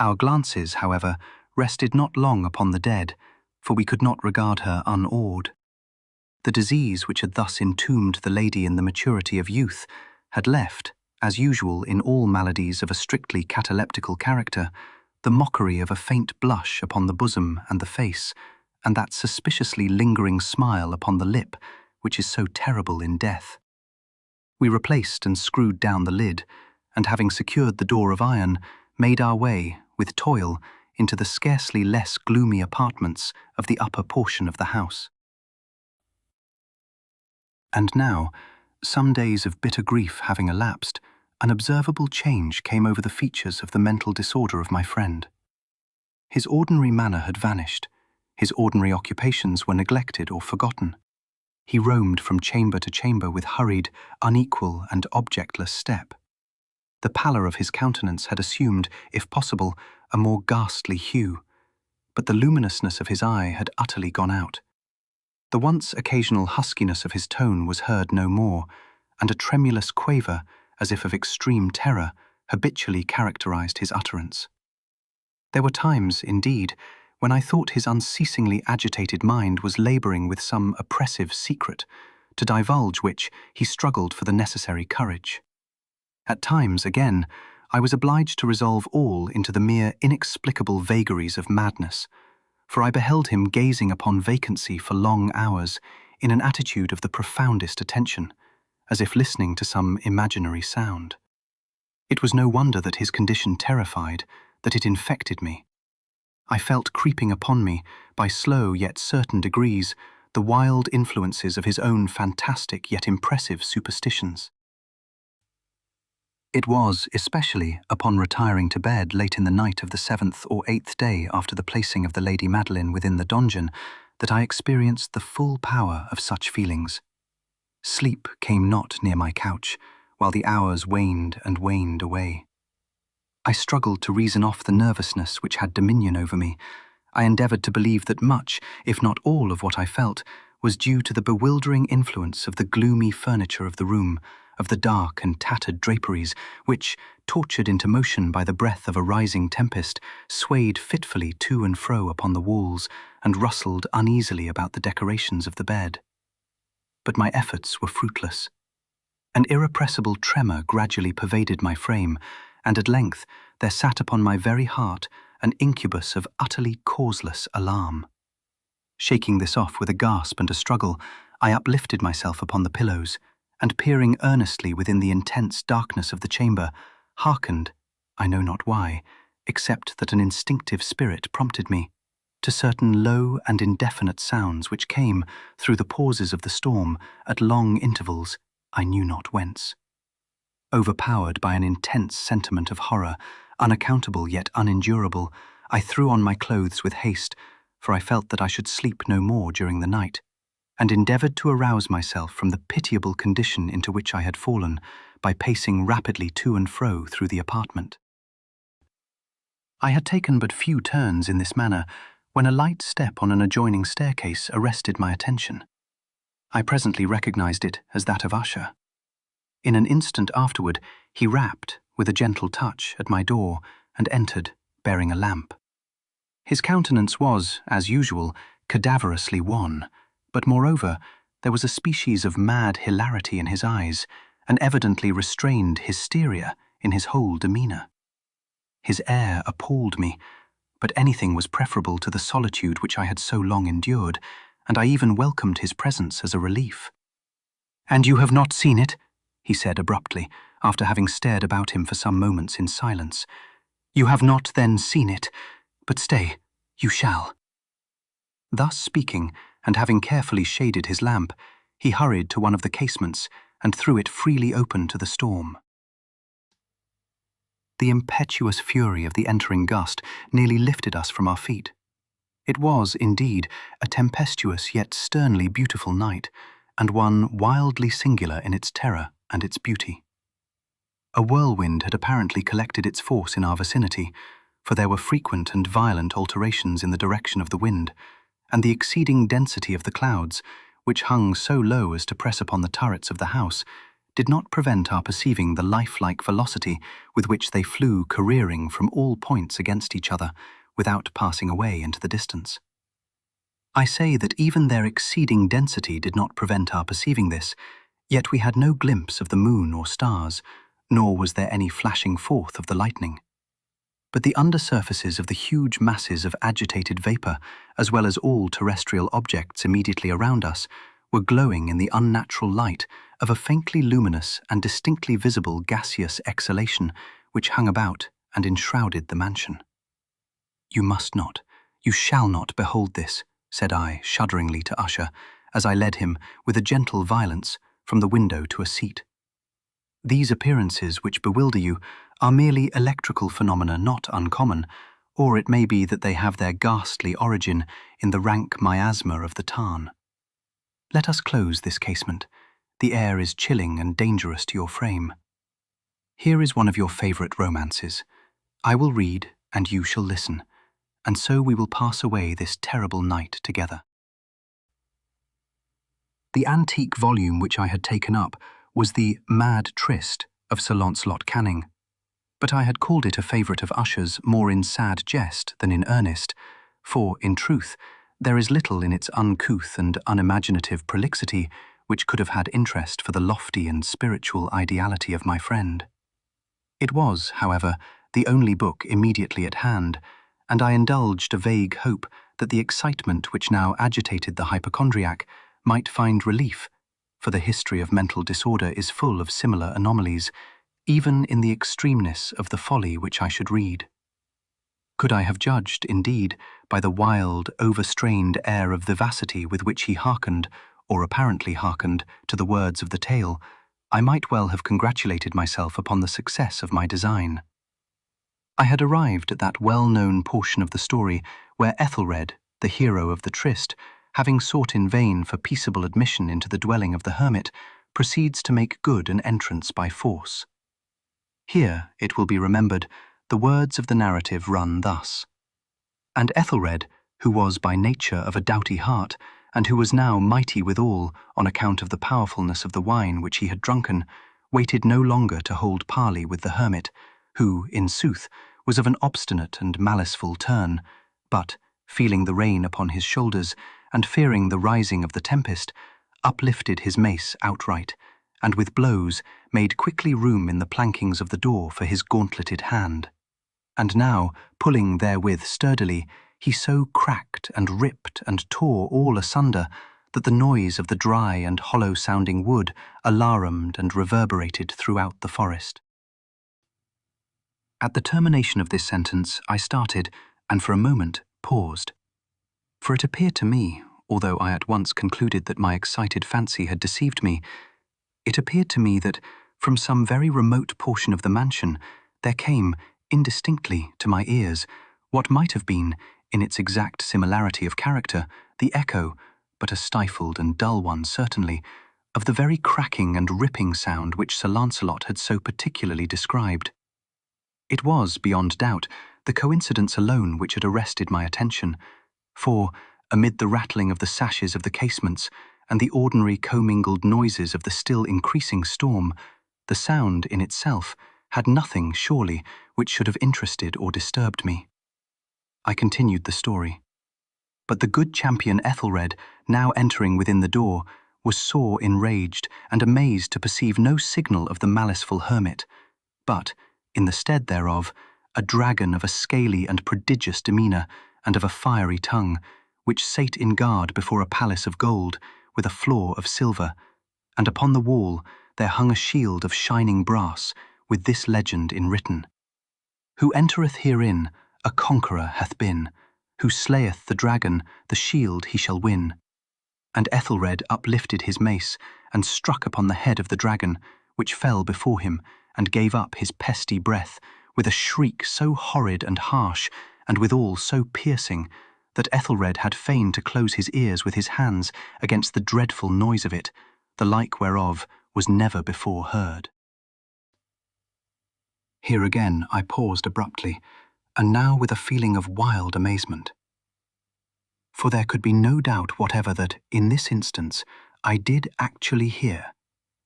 Our glances, however, rested not long upon the dead, for we could not regard her unawed. The disease which had thus entombed the lady in the maturity of youth had left, as usual in all maladies of a strictly cataleptical character, the mockery of a faint blush upon the bosom and the face, and that suspiciously lingering smile upon the lip which is so terrible in death. We replaced and screwed down the lid, and having secured the door of iron, made our way, with toil, into the scarcely less gloomy apartments of the upper portion of the house. And now, some days of bitter grief having elapsed, an observable change came over the features of the mental disorder of my friend. His ordinary manner had vanished, his ordinary occupations were neglected or forgotten. He roamed from chamber to chamber with hurried, unequal, and objectless step. The pallor of his countenance had assumed, if possible, a more ghastly hue, but the luminousness of his eye had utterly gone out. The once occasional huskiness of his tone was heard no more, and a tremulous quaver, as if of extreme terror, habitually characterized his utterance. There were times, indeed, when I thought his unceasingly agitated mind was laboring with some oppressive secret, to divulge which he struggled for the necessary courage. At times, again, I was obliged to resolve all into the mere inexplicable vagaries of madness, for I beheld him gazing upon vacancy for long hours in an attitude of the profoundest attention, as if listening to some imaginary sound. It was no wonder that his condition terrified, that it infected me. I felt creeping upon me, by slow yet certain degrees, the wild influences of his own fantastic yet impressive superstitions. It was, especially, upon retiring to bed late in the night of the 7th or 8th day after the placing of the Lady Madeline within the donjon, that I experienced the full power of such feelings. Sleep came not near my couch, while the hours waned and waned away. I struggled to reason off the nervousness which had dominion over me. I endeavoured to believe that much, if not all of what I felt, was due to the bewildering influence of the gloomy furniture of the room, of the dark and tattered draperies, which, tortured into motion by the breath of a rising tempest, swayed fitfully to and fro upon the walls and rustled uneasily about the decorations of the bed. But my efforts were fruitless. An irrepressible tremor gradually pervaded my frame, and at length there sat upon my very heart an incubus of utterly causeless alarm. Shaking this off with a gasp and a struggle, I uplifted myself upon the pillows, and peering earnestly within the intense darkness of the chamber, hearkened, I know not why, except that an instinctive spirit prompted me, to certain low and indefinite sounds which came, through the pauses of the storm, at long intervals, I knew not whence. Overpowered by an intense sentiment of horror, unaccountable yet unendurable, I threw on my clothes with haste, for I felt that I should sleep no more during the night, and endeavoured to arouse myself from the pitiable condition into which I had fallen by pacing rapidly to and fro through the apartment. I had taken but few turns in this manner when a light step on an adjoining staircase arrested my attention. I presently recognized it as that of Usher. In an instant afterward, he rapped, with a gentle touch, at my door and entered, bearing a lamp. His countenance was, as usual, cadaverously wan, but moreover, there was a species of mad hilarity in his eyes, an evidently restrained hysteria in his whole demeanour. His air appalled me, but anything was preferable to the solitude which I had so long endured, and I even welcomed his presence as a relief. "And you have not seen it?" he said abruptly, after having stared about him for some moments in silence. "You have not then seen it, but stay, you shall." Thus speaking, and having carefully shaded his lamp, he hurried to one of the casements and threw it freely open to the storm. The impetuous fury of the entering gust nearly lifted us from our feet. It was, indeed, a tempestuous yet sternly beautiful night, and one wildly singular in its terror and its beauty. A whirlwind had apparently collected its force in our vicinity, for there were frequent and violent alterations in the direction of the wind, and the exceeding density of the clouds, which hung so low as to press upon the turrets of the house, did not prevent our perceiving the lifelike velocity with which they flew careering from all points against each other, without passing away into the distance. I say that even their exceeding density did not prevent our perceiving this, yet we had no glimpse of the moon or stars, nor was there any flashing forth of the lightning. But the undersurfaces of the huge masses of agitated vapour, as well as all terrestrial objects immediately around us, were glowing in the unnatural light of a faintly luminous and distinctly visible gaseous exhalation which hung about and enshrouded the mansion. "You must not, you shall not behold this," said I shudderingly to Usher, as I led him, with a gentle violence, from the window to a seat. "These appearances which bewilder you are merely electrical phenomena not uncommon, or it may be that they have their ghastly origin in the rank miasma of the tarn. Let us close this casement. The air is chilling and dangerous to your frame. Here is one of your favourite romances. I will read, and you shall listen, and so we will pass away this terrible night together." The antique volume which I had taken up was the Mad Tryst of Sir Launcelot Canning, but I had called it a favourite of Usher's more in sad jest than in earnest, for, in truth, there is little in its uncouth and unimaginative prolixity which could have had interest for the lofty and spiritual ideality of my friend. It was, however, the only book immediately at hand, and I indulged a vague hope that the excitement which now agitated the hypochondriac might find relief, for the history of mental disorder is full of similar anomalies, even in the extremeness of the folly which I should read. Could I have judged, indeed, by the wild, overstrained air of vivacity with which he hearkened, or apparently hearkened, to the words of the tale, I might well have congratulated myself upon the success of my design. I had arrived at that well-known portion of the story where Ethelred, the hero of the tryst, having sought in vain for peaceable admission into the dwelling of the hermit, proceeds to make good an entrance by force. Here, it will be remembered, the words of the narrative run thus: "And Ethelred, who was by nature of a doughty heart, and who was now mighty withal on account of the powerfulness of the wine which he had drunken, waited no longer to hold parley with the hermit, who, in sooth, was of an obstinate and maliceful turn, but, feeling the rain upon his shoulders, and fearing the rising of the tempest, uplifted his mace outright, and with blows made quickly room in the plankings of the door for his gauntleted hand. And now, pulling therewith sturdily, he so cracked and ripped and tore all asunder that the noise of the dry and hollow-sounding wood alarumed and reverberated throughout the forest." At the termination of this sentence, I started, and for a moment paused. For it appeared to me, although I at once concluded that my excited fancy had deceived me, it appeared to me that, from some very remote portion of the mansion, there came, indistinctly to my ears, what might have been, in its exact similarity of character, the echo, but a stifled and dull one certainly, of the very cracking and ripping sound which Sir Launcelot had so particularly described. It was, beyond doubt, the coincidence alone which had arrested my attention, for, amid the rattling of the sashes of the casements and the ordinary commingled noises of the still increasing storm, the sound in itself had nothing, surely, which should have interested or disturbed me. I continued the story. But the good champion Ethelred, now entering within the door, was sore enraged and amazed to perceive no signal of the maliceful hermit, but, in the stead thereof, a dragon of a scaly and prodigious demeanour, and of a fiery tongue, which sate in guard before a palace of gold, with a floor of silver, and upon the wall there hung a shield of shining brass, with this legend enwritten: "Who entereth herein, a conqueror hath been, who slayeth the dragon, the shield he shall win." And Ethelred uplifted his mace, and struck upon the head of the dragon, which fell before him, and gave up his pesty breath, with a shriek so horrid and harsh, and withal so piercing, that Ethelred had fain to close his ears with his hands against the dreadful noise of it, the like whereof was never before heard. Here again I paused abruptly, and now with a feeling of wild amazement. For there could be no doubt whatever that, in this instance, I did actually hear,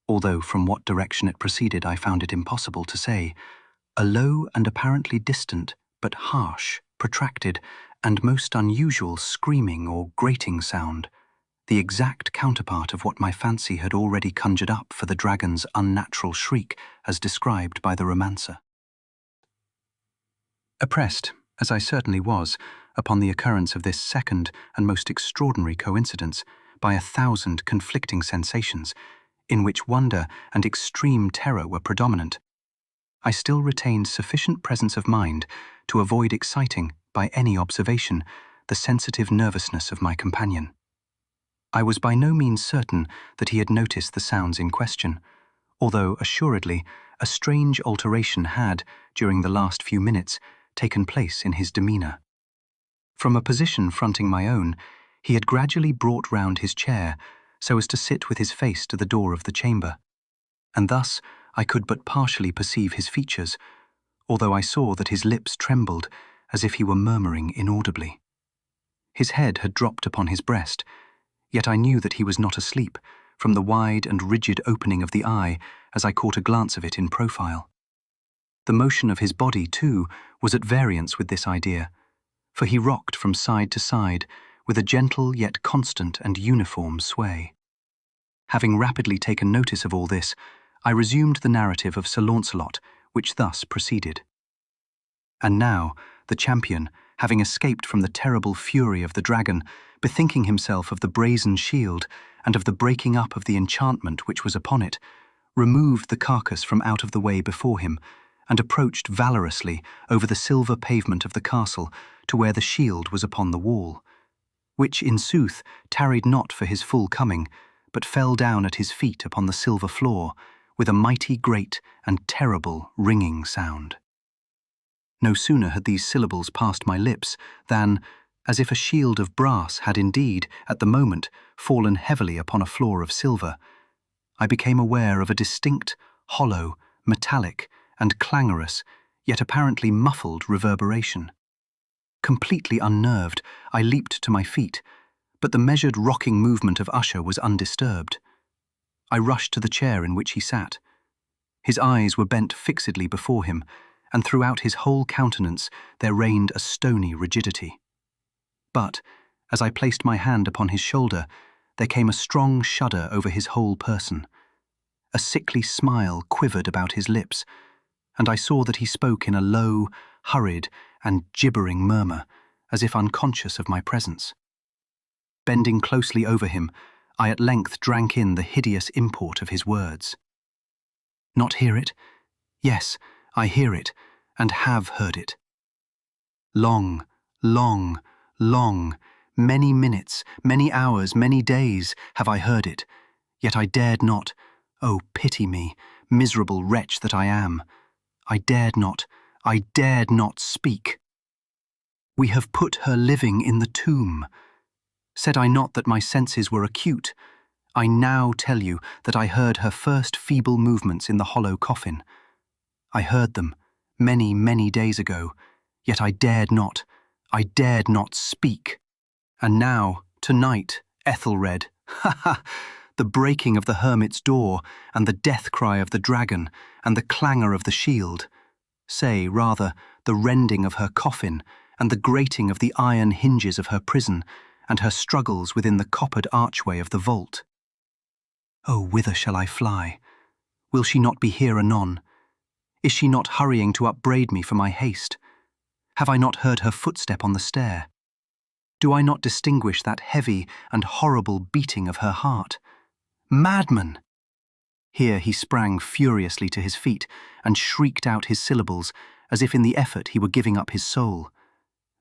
although from what direction it proceeded I found it impossible to say, a low and apparently distant, but harsh, protracted, and most unusual screaming or grating sound, the exact counterpart of what my fancy had already conjured up for the dragon's unnatural shriek as described by the romancer. Oppressed, as I certainly was, upon the occurrence of this second and most extraordinary coincidence, by 1,000 conflicting sensations, in which wonder and extreme terror were predominant, I still retained sufficient presence of mind to avoid exciting, by any observation, the sensitive nervousness of my companion. I was by no means certain that he had noticed the sounds in question, although, assuredly, a strange alteration had, during the last few minutes, taken place in his demeanour. From a position fronting my own, he had gradually brought round his chair so as to sit with his face to the door of the chamber, and thus I could but partially perceive his features, although I saw that his lips trembled as if he were murmuring inaudibly. His head had dropped upon his breast, yet I knew that he was not asleep, from the wide and rigid opening of the eye as I caught a glance of it in profile. The motion of his body, too, was at variance with this idea, for he rocked from side to side with a gentle yet constant and uniform sway. Having rapidly taken notice of all this, I resumed the narrative of Sir Launcelot, which thus proceeded. And now, the champion, having escaped from the terrible fury of the dragon, bethinking himself of the brazen shield and of the breaking up of the enchantment which was upon it, removed the carcass from out of the way before him, and approached valorously over the silver pavement of the castle to where the shield was upon the wall, which in sooth tarried not for his full coming, but fell down at his feet upon the silver floor, with a mighty great and terrible ringing sound. No sooner had these syllables passed my lips than, as if a shield of brass had indeed, at the moment, fallen heavily upon a floor of silver, I became aware of a distinct, hollow, metallic, and clangorous, yet apparently muffled reverberation. Completely unnerved, I leaped to my feet, but the measured rocking movement of Usher was undisturbed. I rushed to the chair in which he sat. His eyes were bent fixedly before him, and throughout his whole countenance there reigned a stony rigidity. But, as I placed my hand upon his shoulder, there came a strong shudder over his whole person. A sickly smile quivered about his lips, and I saw that he spoke in a low, hurried, and gibbering murmur, as if unconscious of my presence. Bending closely over him, I at length drank in the hideous import of his words. Not hear it? Yes, I hear it, and have heard it. Long, long, long, many minutes, many hours, many days have I heard it, yet I dared not, oh, pity me, miserable wretch that I am. I dared not speak. We have put her living in the tomb. Said I not that my senses were acute? I now tell you that I heard her first feeble movements in the hollow coffin. I heard them many, many days ago, yet I dared not speak. And now, tonight, Ethelred, the breaking of the hermit's door, and the death cry of the dragon, and the clangor of the shield, say, rather, the rending of her coffin, and the grating of the iron hinges of her prison, and her struggles within the coppered archway of the vault. Oh, whither shall I fly? Will she not be here anon? Is she not hurrying to upbraid me for my haste? Have I not heard her footstep on the stair? Do I not distinguish that heavy and horrible beating of her heart? Madman! Here he sprang furiously to his feet and shrieked out his syllables as if in the effort he were giving up his soul.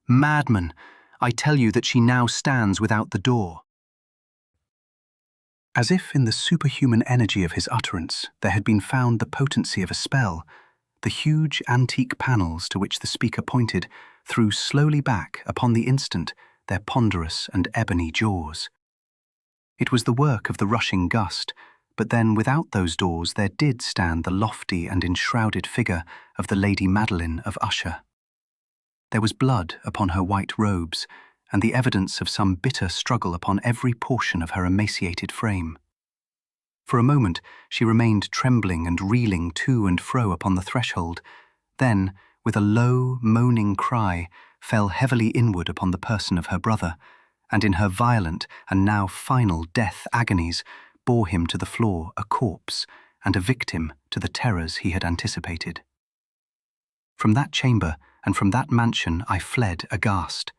Madman! I tell you that she now stands without the door. As if in the superhuman energy of his utterance there had been found the potency of a spell, the huge antique panels to which the speaker pointed threw slowly back upon the instant their ponderous and ebony jaws. It was the work of the rushing gust, but then without those doors there did stand the lofty and enshrouded figure of the Lady Madeline of Usher. There was blood upon her white robes, and the evidence of some bitter struggle upon every portion of her emaciated frame. For a moment she remained trembling and reeling to and fro upon the threshold, then, with a low, moaning cry, fell heavily inward upon the person of her brother, and in her violent and now final death agonies bore him to the floor a corpse and a victim to the terrors he had anticipated. From that chamber and from that mansion I fled aghast.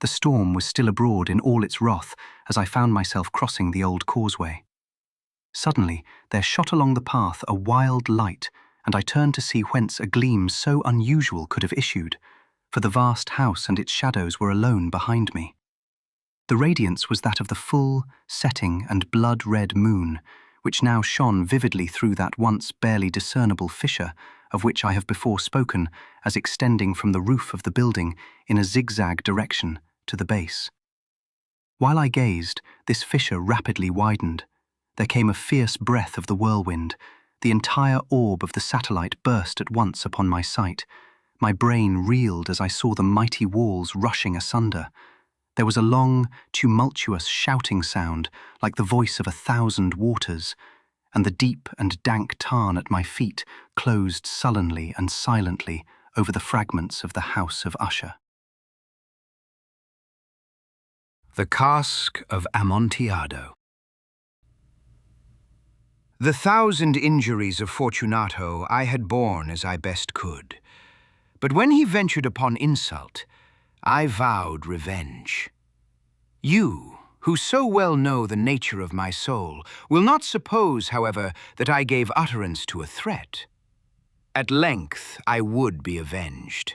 The storm was still abroad in all its wrath as I found myself crossing the old causeway. Suddenly there shot along the path a wild light, and I turned to see whence a gleam so unusual could have issued, for the vast house and its shadows were alone behind me. The radiance was that of the full, setting and blood-red moon, which now shone vividly through that once barely discernible fissure of which I have before spoken as extending from the roof of the building in a zigzag direction to the base. While I gazed, this fissure rapidly widened. There came a fierce breath of the whirlwind. The entire orb of the satellite burst at once upon my sight. My brain reeled as I saw the mighty walls rushing asunder. There was a long, tumultuous shouting sound, like the voice of 1,000 waters, and the deep and dank tarn at my feet closed sullenly and silently over the fragments of the house of Usher. The Cask of Amontillado. The 1,000 injuries of Fortunato I had borne as I best could, but when he ventured upon insult, I vowed revenge. You, who so well know the nature of my soul, will not suppose, however, that I gave utterance to a threat. At length I would be avenged.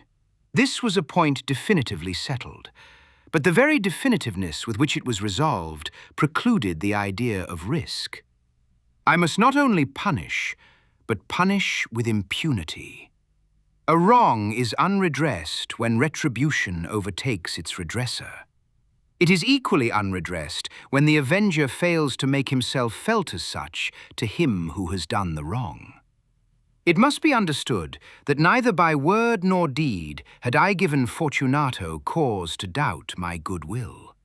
This was a point definitively settled, but the very definitiveness with which it was resolved precluded the idea of risk. I must not only punish, but punish with impunity. A wrong is unredressed when retribution overtakes its redresser. It is equally unredressed when the avenger fails to make himself felt as such to him who has done the wrong. It must be understood that neither by word nor deed had I given Fortunato cause to doubt my goodwill.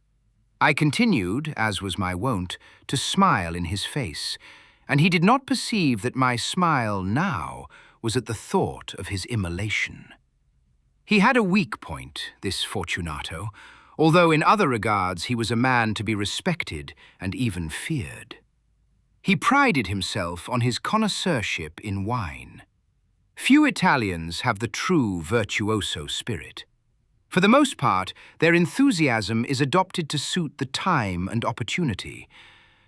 I continued, as was my wont, to smile in his face, and he did not perceive that my smile now was at the thought of his immolation. He had a weak point, this Fortunato, although in other regards he was a man to be respected and even feared. He prided himself on his connoisseurship in wine. Few Italians have the true virtuoso spirit. For the most part, their enthusiasm is adopted to suit the time and opportunity,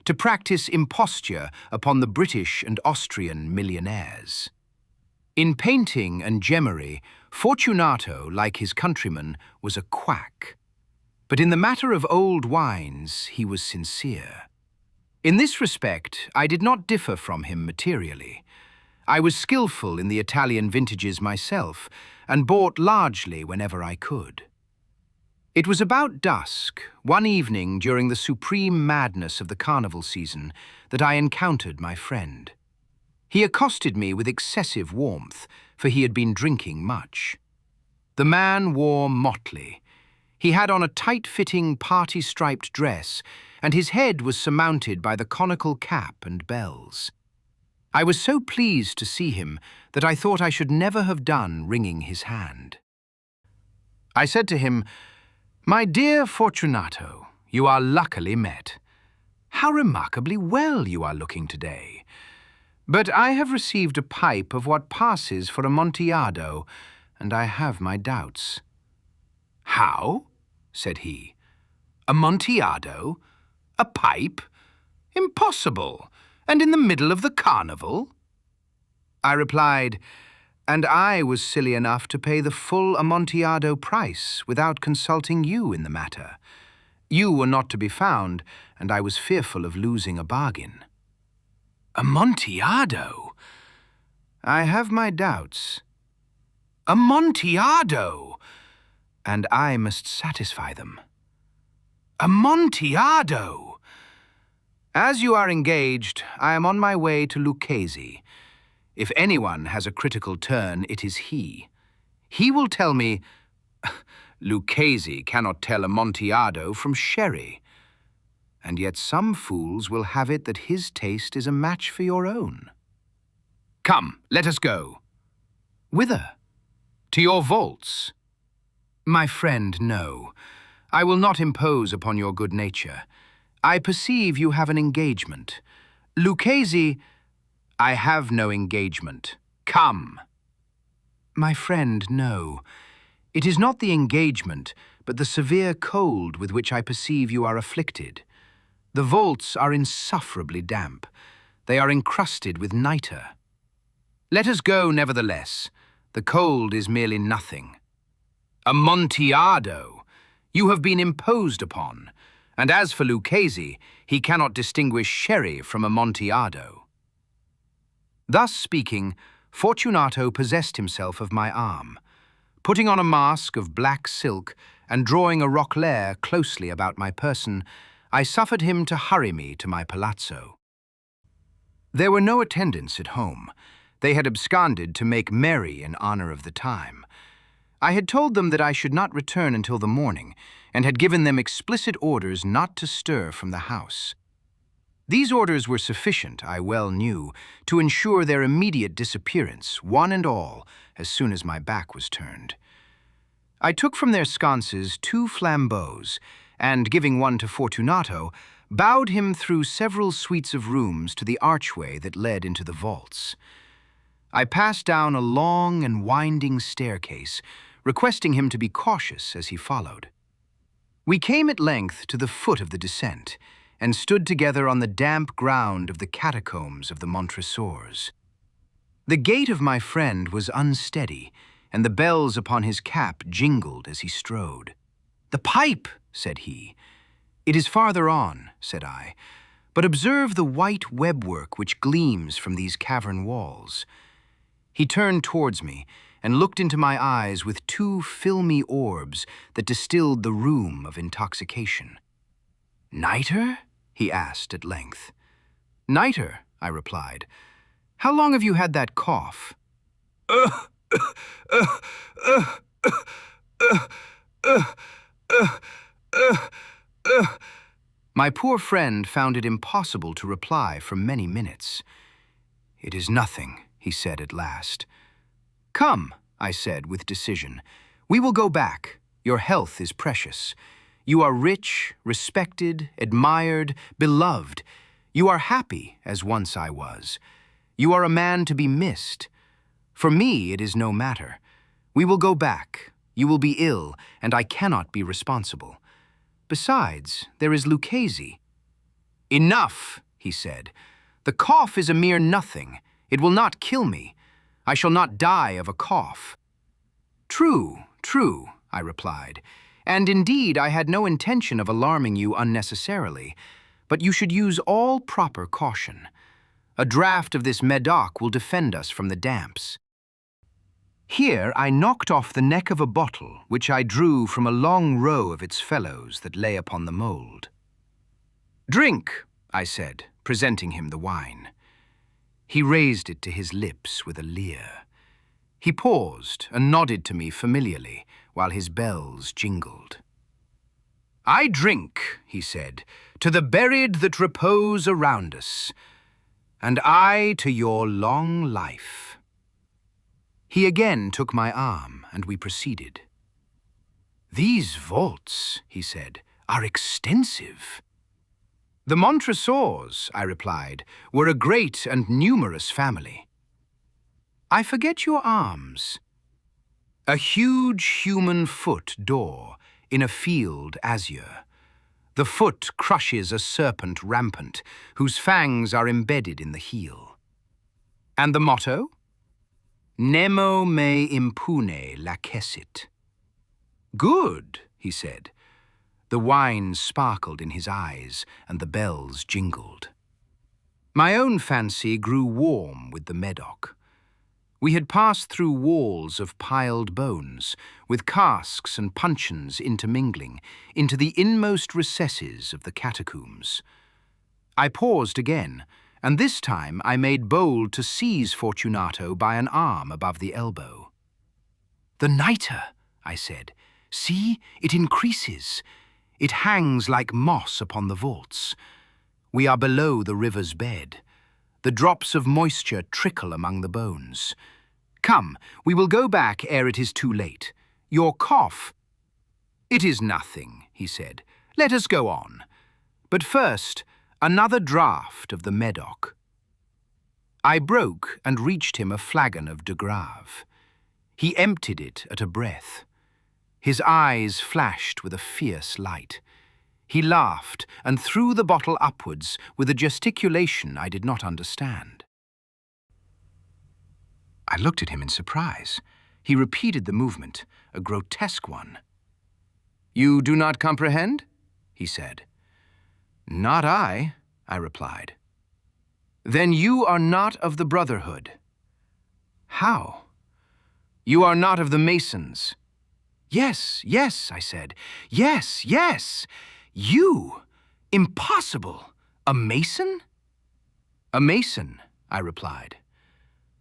to practice imposture upon the British and Austrian millionaires. In painting and gemmery, Fortunato, like his countrymen, was a quack. But in the matter of old wines, he was sincere. In this respect, I did not differ from him materially. I was skillful in the Italian vintages myself, and bought largely whenever I could. It was about dusk, one evening during the supreme madness of the carnival season, that I encountered my friend. He accosted me with excessive warmth, for he had been drinking much. The man wore motley. He had on a tight-fitting, party-striped dress, and his head was surmounted by the conical cap and bells. I was so pleased to see him that I thought I should never have done wringing his hand. I said to him, "My dear Fortunato, you are luckily met. How remarkably well you are looking today. But I have received a pipe of what passes for Amontillado, and I have my doubts." "How?" said he. "Amontillado? A pipe? Impossible! And in the middle of the carnival?" I replied, "And I was silly enough to pay the full Amontillado price without consulting you in the matter. You were not to be found, and I was fearful of losing a bargain." "Amontillado? I have my doubts." "Amontillado! And I must satisfy them." "Amontillado! As you are engaged, I am on my way to Lucchese. If anyone has a critical turn, it is he. He will tell me, Lucchese cannot tell Amontillado from sherry. And yet some fools will have it that his taste is a match for your own. Come, let us go." "Whither?" "To your vaults." My friend, no. I will not impose upon your good nature. I perceive you have an engagement. Lucchese, I have no engagement. Come. My friend, no. It is not the engagement, but the severe cold with which I perceive you are afflicted. The vaults are insufferably damp. They are encrusted with nitre. Let us go, nevertheless. The cold is merely nothing. Amontillado! You have been imposed upon. And as for Lucchese, he cannot distinguish sherry from Amontillado. Thus speaking, Fortunato possessed himself of my arm. Putting on a mask of black silk and drawing a roquelaire closely about my person, I suffered him to hurry me to my palazzo. There were no attendants at home. They had absconded to make merry in honor of the time. I had told them that I should not return until the morning, and had given them explicit orders not to stir from the house. These orders were sufficient, I well knew, to ensure their immediate disappearance, one and all, as soon as my back was turned. I took from their sconces 2 flambeaux, and, giving one to Fortunato, bowed him through several suites of rooms to the archway that led into the vaults. I passed down a long and winding staircase, requesting him to be cautious as he followed. We came at length to the foot of the descent, and stood together on the damp ground of the catacombs of the Montresors. The gait of my friend was unsteady, and the bells upon his cap jingled as he strode. "The pipe," said he. "It is farther on," said I, "but observe the white webwork which gleams from these cavern walls." He turned towards me, and looked into my eyes with 2 filmy orbs that distilled the rheum of intoxication. "Nitre?" he asked at length. "Nitre," I replied. "How long have you had that cough?" My poor friend found it impossible to reply for many minutes. "It is nothing," he said at last. "Come," I said with decision. "We will go back. Your health is precious. You are rich, respected, admired, beloved. You are happy, as once I was. You are a man to be missed. For me, it is no matter. We will go back. You will be ill, and I cannot be responsible. Besides, there is Lucchese." "Enough," he said. "The cough is a mere nothing. It will not kill me. I shall not die of a cough." "True, true," I replied. "And indeed I had no intention of alarming you unnecessarily, but you should use all proper caution. A draught of this Medoc will defend us from the damps." Here I knocked off the neck of a bottle, which I drew from a long row of its fellows that lay upon the mould. "Drink," I said, presenting him the wine. He raised it to his lips with a leer. He paused and nodded to me familiarly, while his bells jingled. "I drink," he said, "to the buried that repose around us, and I to your long life." He again took my arm, and we proceeded. "These vaults," he said, "are extensive." "The Montresors," I replied, "were a great and numerous family." "I forget your arms." "A huge human foot door in a field azure. The foot crushes a serpent rampant, whose fangs are embedded in the heel." "And the motto?" "Nemo me impune lacessit." "Good," he said. The wine sparkled in his eyes, and the bells jingled. My own fancy grew warm with the Medoc. We had passed through walls of piled bones, with casks and puncheons intermingling, into the inmost recesses of the catacombs. I paused again, and this time I made bold to seize Fortunato by an arm above the elbow. "The nitre," I said. "See, it increases. It hangs like moss upon the vaults. We are below the river's bed. The drops of moisture trickle among the bones. Come, we will go back ere it is too late. Your cough..." "It is nothing," he said. "Let us go on. But first, another draught of the Medoc." I broke and reached him a flagon of de Grave. He emptied it at a breath. His eyes flashed with a fierce light. He laughed and threw the bottle upwards with a gesticulation I did not understand. I looked at him in surprise. He repeated the movement, a grotesque one. "You do not comprehend?" he said. "Not I," I replied. "Then you are not of the Brotherhood." "How?" "You are not of the Masons." "Yes, yes," I said. "Yes, yes. You? Impossible. A Mason?" "A Mason," I replied.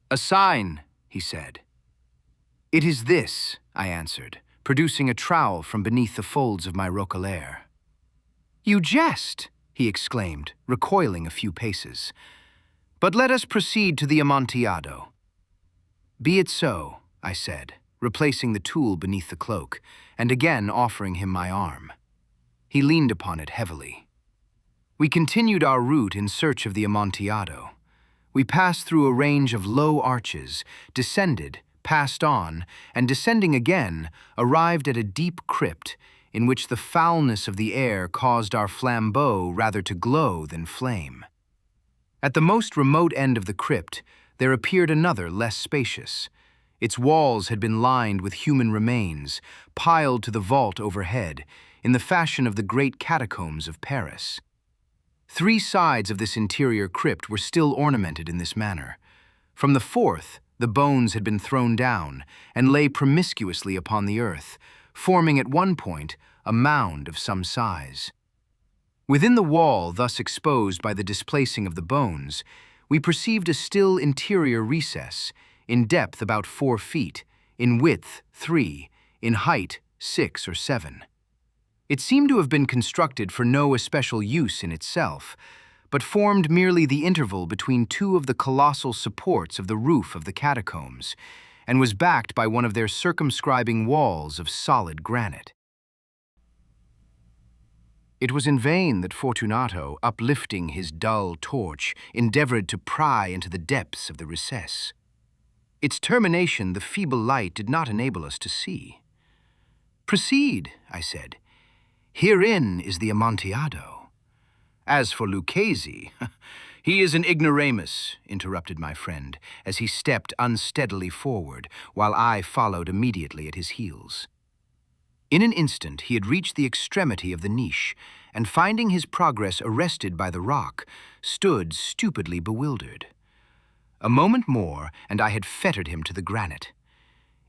"A sign," he said. "It is this," I answered, producing a trowel from beneath the folds of my roquelaire. "You jest," he exclaimed, recoiling a few paces. "But let us proceed to the Amontillado." "Be it so," I said, replacing the tool beneath the cloak, and again offering him my arm. He leaned upon it heavily. We continued our route in search of the Amontillado. We passed through a range of low arches, descended, passed on, and descending again, arrived at a deep crypt in which the foulness of the air caused our flambeaux rather to glow than flame. At the most remote end of the crypt, there appeared another less spacious. Its walls had been lined with human remains, piled to the vault overhead, in the fashion of the great catacombs of Paris. 3 sides of this interior crypt were still ornamented in this manner. From the 4th, the bones had been thrown down and lay promiscuously upon the earth, forming at one point a mound of some size. Within the wall thus exposed by the displacing of the bones, we perceived a still interior recess, in depth about 4 feet, in width 3, in height 6 or 7. It seemed to have been constructed for no especial use in itself, but formed merely the interval between 2 of the colossal supports of the roof of the catacombs, and was backed by one of their circumscribing walls of solid granite. It was in vain that Fortunato, uplifting his dull torch, endeavored to pry into the depths of the recess. Its termination the feeble light did not enable us to see. "Proceed," I said. "Herein is the Amontillado." "As for Lucchesi, he is an ignoramus," interrupted my friend, as he stepped unsteadily forward, while I followed immediately at his heels. In an instant he had reached the extremity of the niche, and finding his progress arrested by the rock, stood stupidly bewildered. A moment more, and I had fettered him to the granite.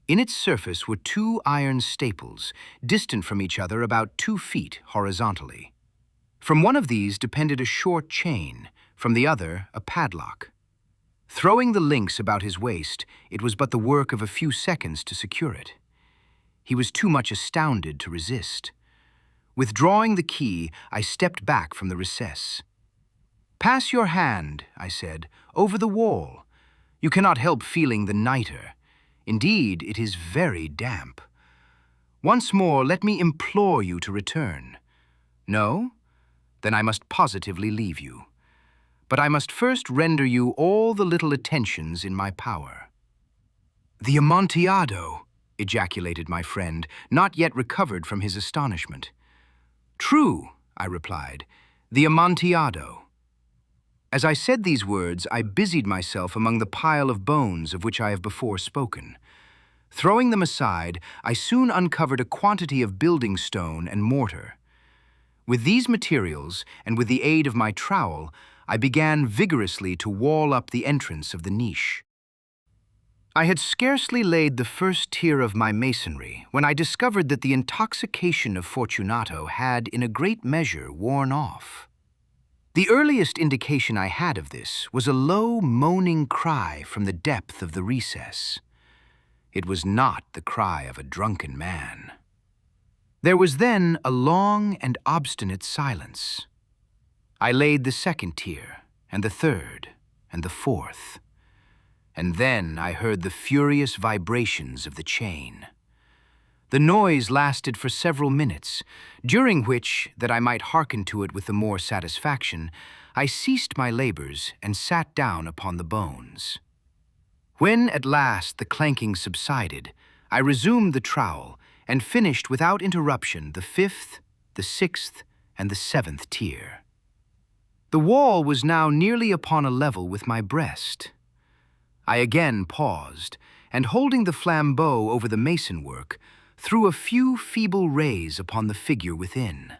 In its surface were 2 iron staples, distant from each other about 2 feet horizontally. From one of these depended a short chain, from the other a padlock. Throwing the links about his waist, it was but the work of a few seconds to secure it. He was too much astounded to resist. Withdrawing the key, I stepped back from the recess. "Pass your hand," I said, "over the wall. You cannot help feeling the nitre. Indeed, it is very damp. Once more, let me implore you to return. No? Then I must positively leave you. But I must first render you all the little attentions in my power." "The Amontillado!" ejaculated my friend, not yet recovered from his astonishment. "True," I replied, "the Amontillado." As I said these words, I busied myself among the pile of bones of which I have before spoken. Throwing them aside, I soon uncovered a quantity of building stone and mortar. With these materials, and with the aid of my trowel, I began vigorously to wall up the entrance of the niche. I had scarcely laid the first tier of my masonry when I discovered that the intoxication of Fortunato had, in a great measure, worn off. The earliest indication I had of this was a low, moaning cry from the depth of the recess. It was not the cry of a drunken man. There was then a long and obstinate silence. I laid the 2nd tier, and the 3rd, and the 4th. And then I heard the furious vibrations of the chain. The noise lasted for several minutes, during which, that I might hearken to it with the more satisfaction, I ceased my labors and sat down upon the bones. When at last the clanking subsided, I resumed the trowel and finished without interruption the 5th, the 6th, and the 7th tier. The wall was now nearly upon a level with my breast. I again paused, and holding the flambeau over the mason work, threw a few feeble rays upon the figure within.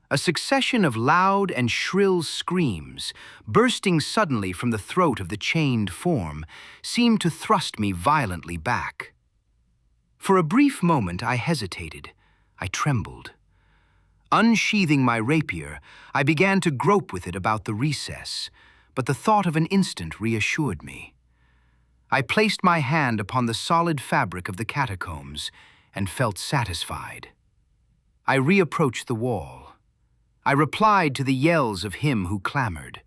A succession of loud and shrill screams, bursting suddenly from the throat of the chained form, seemed to thrust me violently back. For a brief moment I hesitated. I trembled. Unsheathing my rapier, I began to grope with it about the recess, but the thought of an instant reassured me. I placed my hand upon the solid fabric of the catacombs and felt satisfied. I reapproached the wall. I replied to the yells of him who clamored.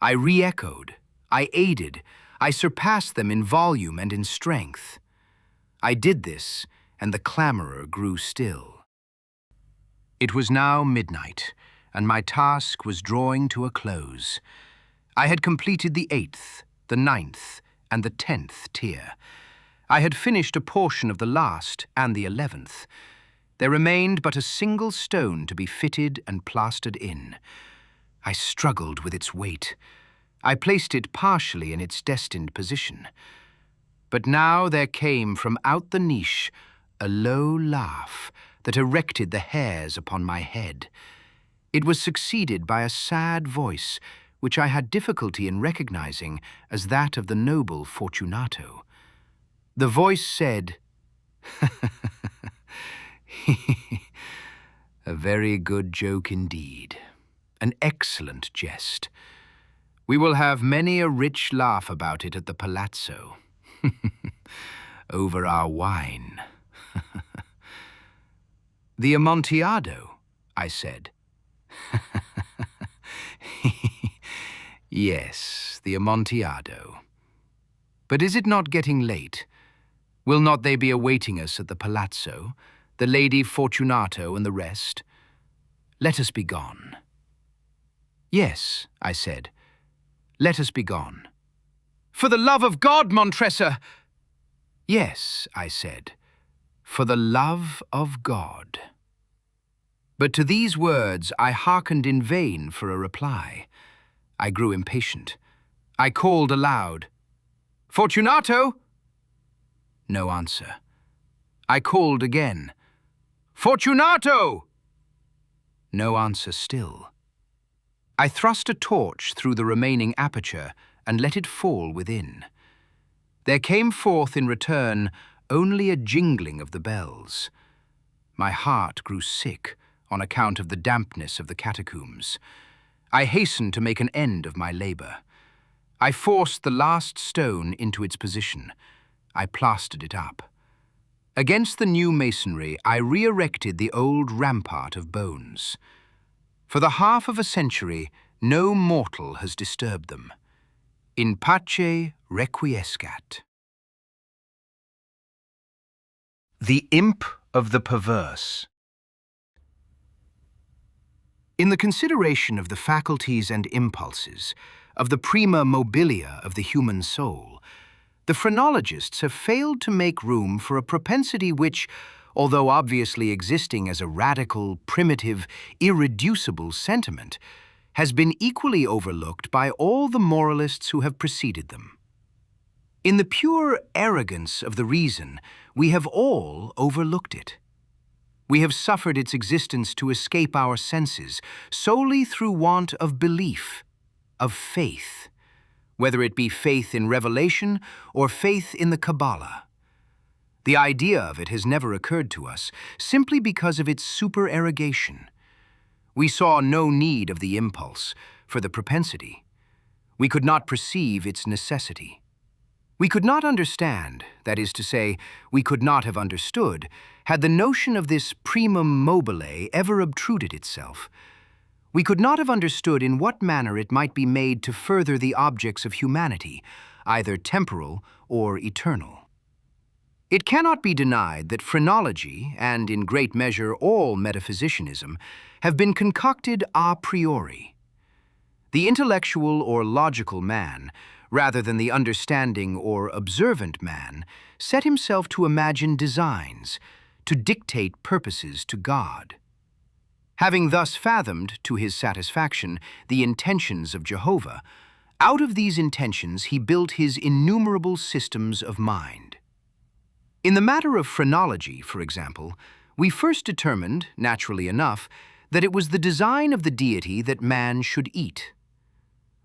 I re-echoed. I aided. I surpassed them in volume and in strength. I did this, and the clamorer grew still. It was now midnight, and my task was drawing to a close. I had completed the 8th, the 9th, and the 10th tier. I had finished a portion of the last and the 11th. There remained but a single stone to be fitted and plastered in. I struggled with its weight. I placed it partially in its destined position. But now there came from out the niche a low laugh that erected the hairs upon my head. It was succeeded by a sad voice, which I had difficulty in recognizing as that of the noble Fortunato. The voice said, "A very good joke indeed. An excellent jest. We will have many a rich laugh about it at the palazzo. Over our wine." "The Amontillado," I said. "Yes, the Amontillado. But is it not getting late? Will not they be awaiting us at the palazzo, the Lady Fortunato and the rest? Let us be gone." "Yes," I said. "Let us be gone." "For the love of God, Montressor!" "Yes," I said. "For the love of God." But to these words I hearkened in vain for a reply. I grew impatient. I called aloud, "Fortunato!" No answer. I called again, "Fortunato!" No answer still. I thrust a torch through the remaining aperture and let it fall within. There came forth in return only a jingling of the bells. My heart grew sick on account of the dampness of the catacombs. I hastened to make an end of my labor. I forced the last stone into its position. I plastered it up. Against the new masonry, I re-erected the old rampart of bones. For the half of a century, no mortal has disturbed them. In pace requiescat. The Imp of the Perverse. In the consideration of the faculties and impulses, of the prima mobilia of the human soul, the phrenologists have failed to make room for a propensity which, although obviously existing as a radical, primitive, irreducible sentiment, has been equally overlooked by all the moralists who have preceded them. In the pure arrogance of the reason, we have all overlooked it. We have suffered its existence to escape our senses solely through want of belief, of faith, whether it be faith in revelation or faith in the Kabbalah. The idea of it has never occurred to us, simply because of its supererogation. We saw no need of the impulse, for the propensity. We could not perceive its necessity. We could not understand, that is to say, we could not have understood, had the notion of this primum mobile ever obtruded itself. We could not have understood in what manner it might be made to further the objects of humanity, either temporal or eternal. It cannot be denied that phrenology, and in great measure all metaphysicianism, have been concocted a priori. The intellectual or logical man, rather than the understanding or observant man, set himself to imagine designs, to dictate purposes to God. Having thus fathomed, to his satisfaction, the intentions of Jehovah, out of these intentions he built his innumerable systems of mind. In the matter of phrenology, for example, we first determined, naturally enough, that it was the design of the deity that man should eat.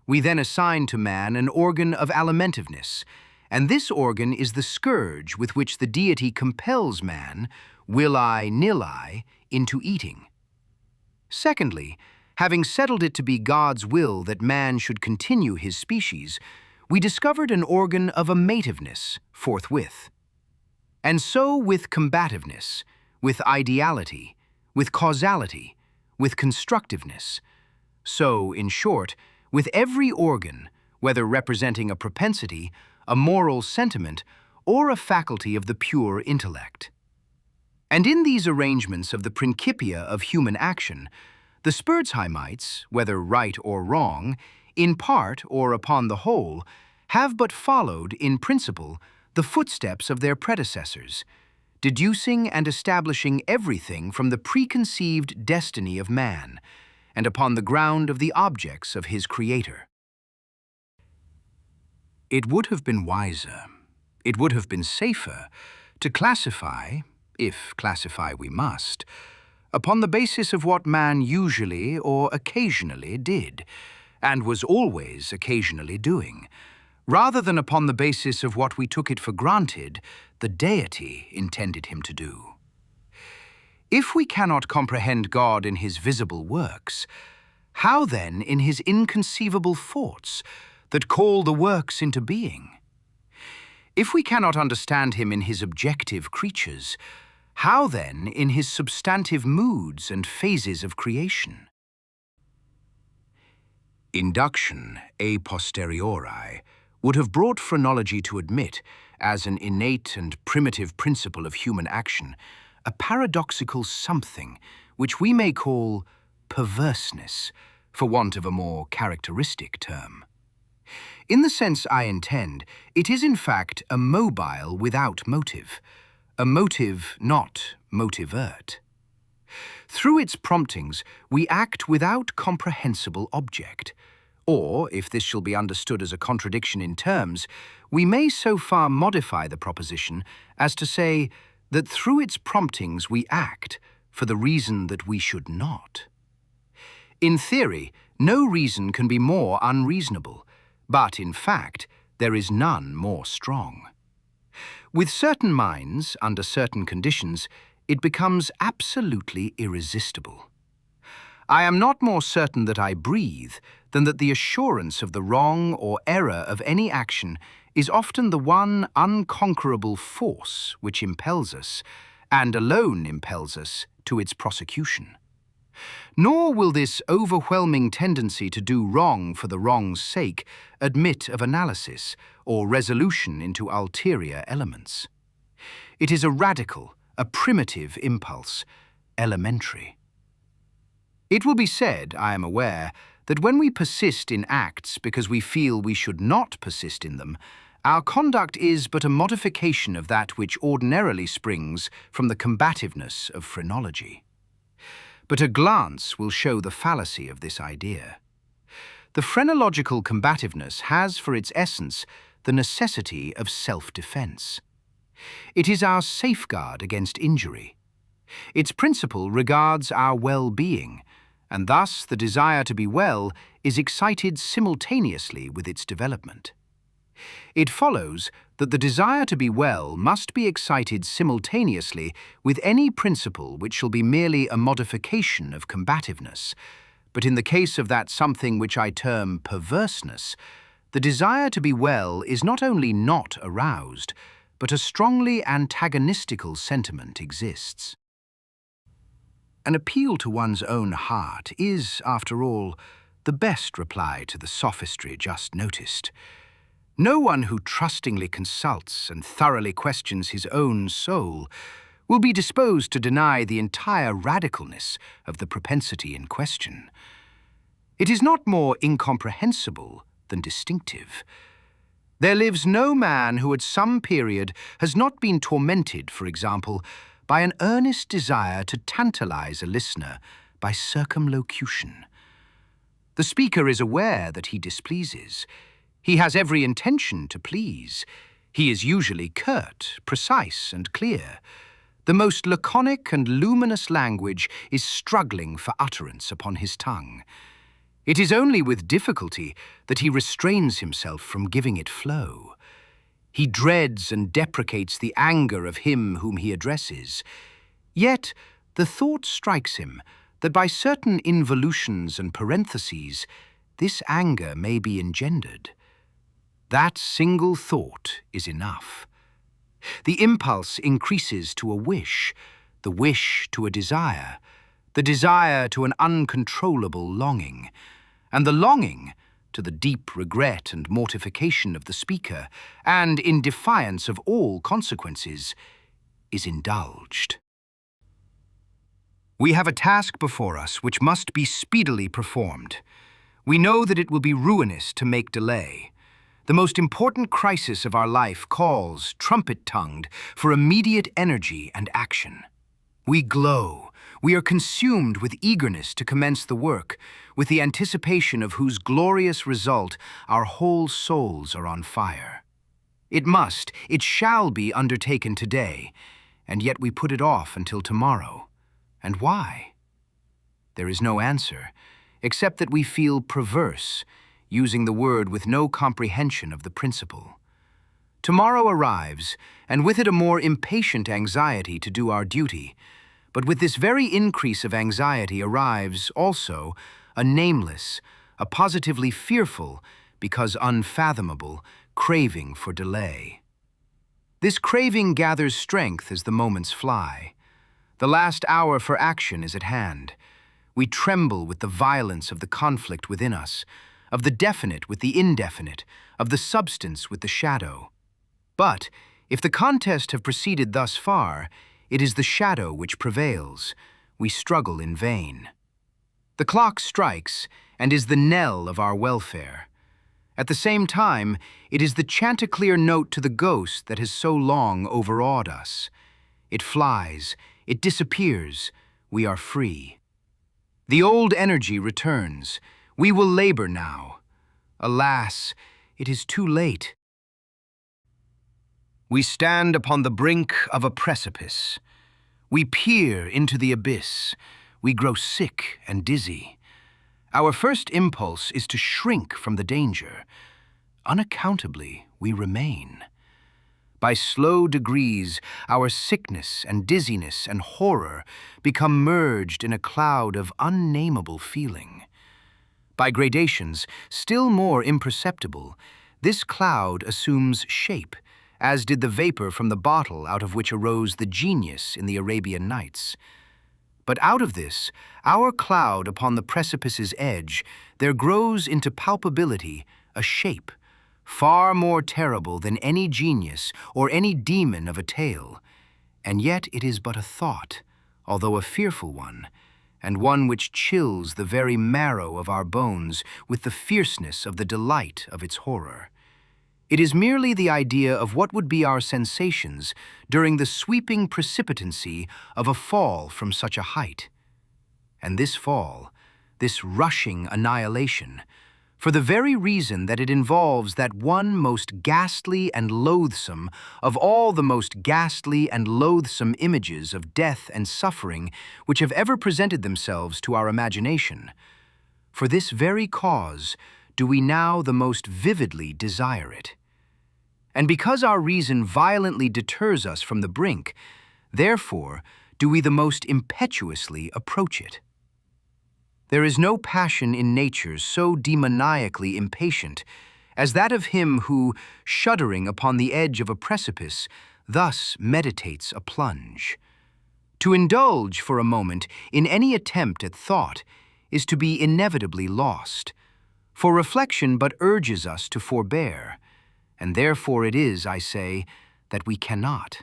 We then assigned to man an organ of alimentiveness, and this organ is the scourge with which the deity compels man, will I, nil I, into eating. Secondly, having settled it to be God's will that man should continue his species, we discovered an organ of amativeness forthwith. And so with combativeness, with ideality, with causality, with constructiveness. So, in short, with every organ, whether representing a propensity, a moral sentiment, or a faculty of the pure intellect. And in these arrangements of the principia of human action, the Spurzheimites, whether right or wrong, in part or upon the whole, have but followed, in principle, the footsteps of their predecessors, deducing and establishing everything from the preconceived destiny of man, and upon the ground of the objects of his Creator. It would have been wiser, it would have been safer, to classify, if classify we must, upon the basis of what man usually or occasionally did, and was always occasionally doing, rather than upon the basis of what we took it for granted the deity intended him to do. If we cannot comprehend God in his visible works, how then in his inconceivable thoughts that call the works into being? If we cannot understand him in his objective creatures, how then in his substantive moods and phases of creation? Induction a posteriori would have brought phrenology to admit, as an innate and primitive principle of human action, a paradoxical something which we may call perverseness, for want of a more characteristic term. In the sense I intend, it is in fact a mobile without motive, a motive not motivert. Through its promptings, we act without comprehensible object. Or, if this shall be understood as a contradiction in terms, we may so far modify the proposition as to say that through its promptings we act for the reason that we should not. In theory, no reason can be more unreasonable, but in fact, there is none more strong. With certain minds, under certain conditions, it becomes absolutely irresistible. I am not more certain that I breathe than that the assurance of the wrong or error of any action is often the one unconquerable force which impels us, and alone impels us, to its prosecution. Nor will this overwhelming tendency to do wrong for the wrong's sake admit of analysis or resolution into ulterior elements. It is a radical, a primitive impulse, elementary. It will be said, I am aware, that when we persist in acts because we feel we should not persist in them, our conduct is but a modification of that which ordinarily springs from the combativeness of phrenology. But a glance will show the fallacy of this idea. The phrenological combativeness has for its essence the necessity of self-defense. It is our safeguard against injury. Its principle regards our well-being, and thus the desire to be well is excited simultaneously with its development. It follows that the desire to be well must be excited simultaneously with any principle which shall be merely a modification of combativeness, but in the case of that something which I term perverseness, the desire to be well is not only not aroused, but a strongly antagonistical sentiment exists. An appeal to one's own heart is, after all, the best reply to the sophistry just noticed. No one who trustingly consults and thoroughly questions his own soul will be disposed to deny the entire radicalness of the propensity in question. It is not more incomprehensible than distinctive. There lives no man who at some period has not been tormented, for example, by an earnest desire to tantalize a listener by circumlocution. The speaker is aware that he displeases. He has every intention to please. He is usually curt, precise, and clear. The most laconic and luminous language is struggling for utterance upon his tongue. It is only with difficulty that he restrains himself from giving it flow. He dreads and deprecates the anger of him whom he addresses. Yet the thought strikes him that by certain involutions and parentheses, this anger may be engendered. That single thought is enough. The impulse increases to a wish, the wish to a desire, the desire to an uncontrollable longing, and the longing to the deep regret and mortification of the speaker, and in defiance of all consequences, is indulged. We have a task before us which must be speedily performed. We know that it will be ruinous to make delay. The most important crisis of our life calls, trumpet-tongued, for immediate energy and action. We glow. We are consumed with eagerness to commence the work, with the anticipation of whose glorious result our whole souls are on fire. It shall be undertaken today, and yet we put it off until tomorrow. And why? There is no answer, except that we feel perverse, using the word with no comprehension of the principle. Tomorrow arrives, and with it a more impatient anxiety to do our duty. But with this very increase of anxiety arrives, also, a nameless, a positively fearful, because unfathomable, craving for delay. This craving gathers strength as the moments fly. The last hour for action is at hand. We tremble with the violence of the conflict within us, of the definite with the indefinite, of the substance with the shadow. But, if the contest have proceeded thus far, it is the shadow which prevails. We struggle in vain. The clock strikes, and is the knell of our welfare. At the same time, it is the chanticleer note to the ghost that has so long overawed us. It flies, it disappears, we are free. The old energy returns. We will labor now. Alas, it is too late. We stand upon the brink of a precipice. We peer into the abyss. We grow sick and dizzy. Our first impulse is to shrink from the danger. Unaccountably, we remain. By slow degrees, our sickness and dizziness and horror become merged in a cloud of unnameable feeling. By gradations, still more imperceptible, this cloud assumes shape, as did the vapor from the bottle out of which arose the genius in the Arabian Nights. But out of this, our cloud upon the precipice's edge, there grows into palpability a shape, far more terrible than any genius or any demon of a tale. And yet it is but a thought, although a fearful one, and one which chills the very marrow of our bones with the fierceness of the delight of its horror. It is merely the idea of what would be our sensations during the sweeping precipitancy of a fall from such a height. And this fall, this rushing annihilation, for the very reason that it involves that one most ghastly and loathsome of all the most ghastly and loathsome images of death and suffering which have ever presented themselves to our imagination. For this very cause do we now the most vividly desire it. And because our reason violently deters us from the brink, therefore do we the most impetuously approach it. There is no passion in nature so demoniacally impatient as that of him who, shuddering upon the edge of a precipice, thus meditates a plunge. To indulge for a moment in any attempt at thought is to be inevitably lost, for reflection but urges us to forbear, and therefore it is, I say, that we cannot.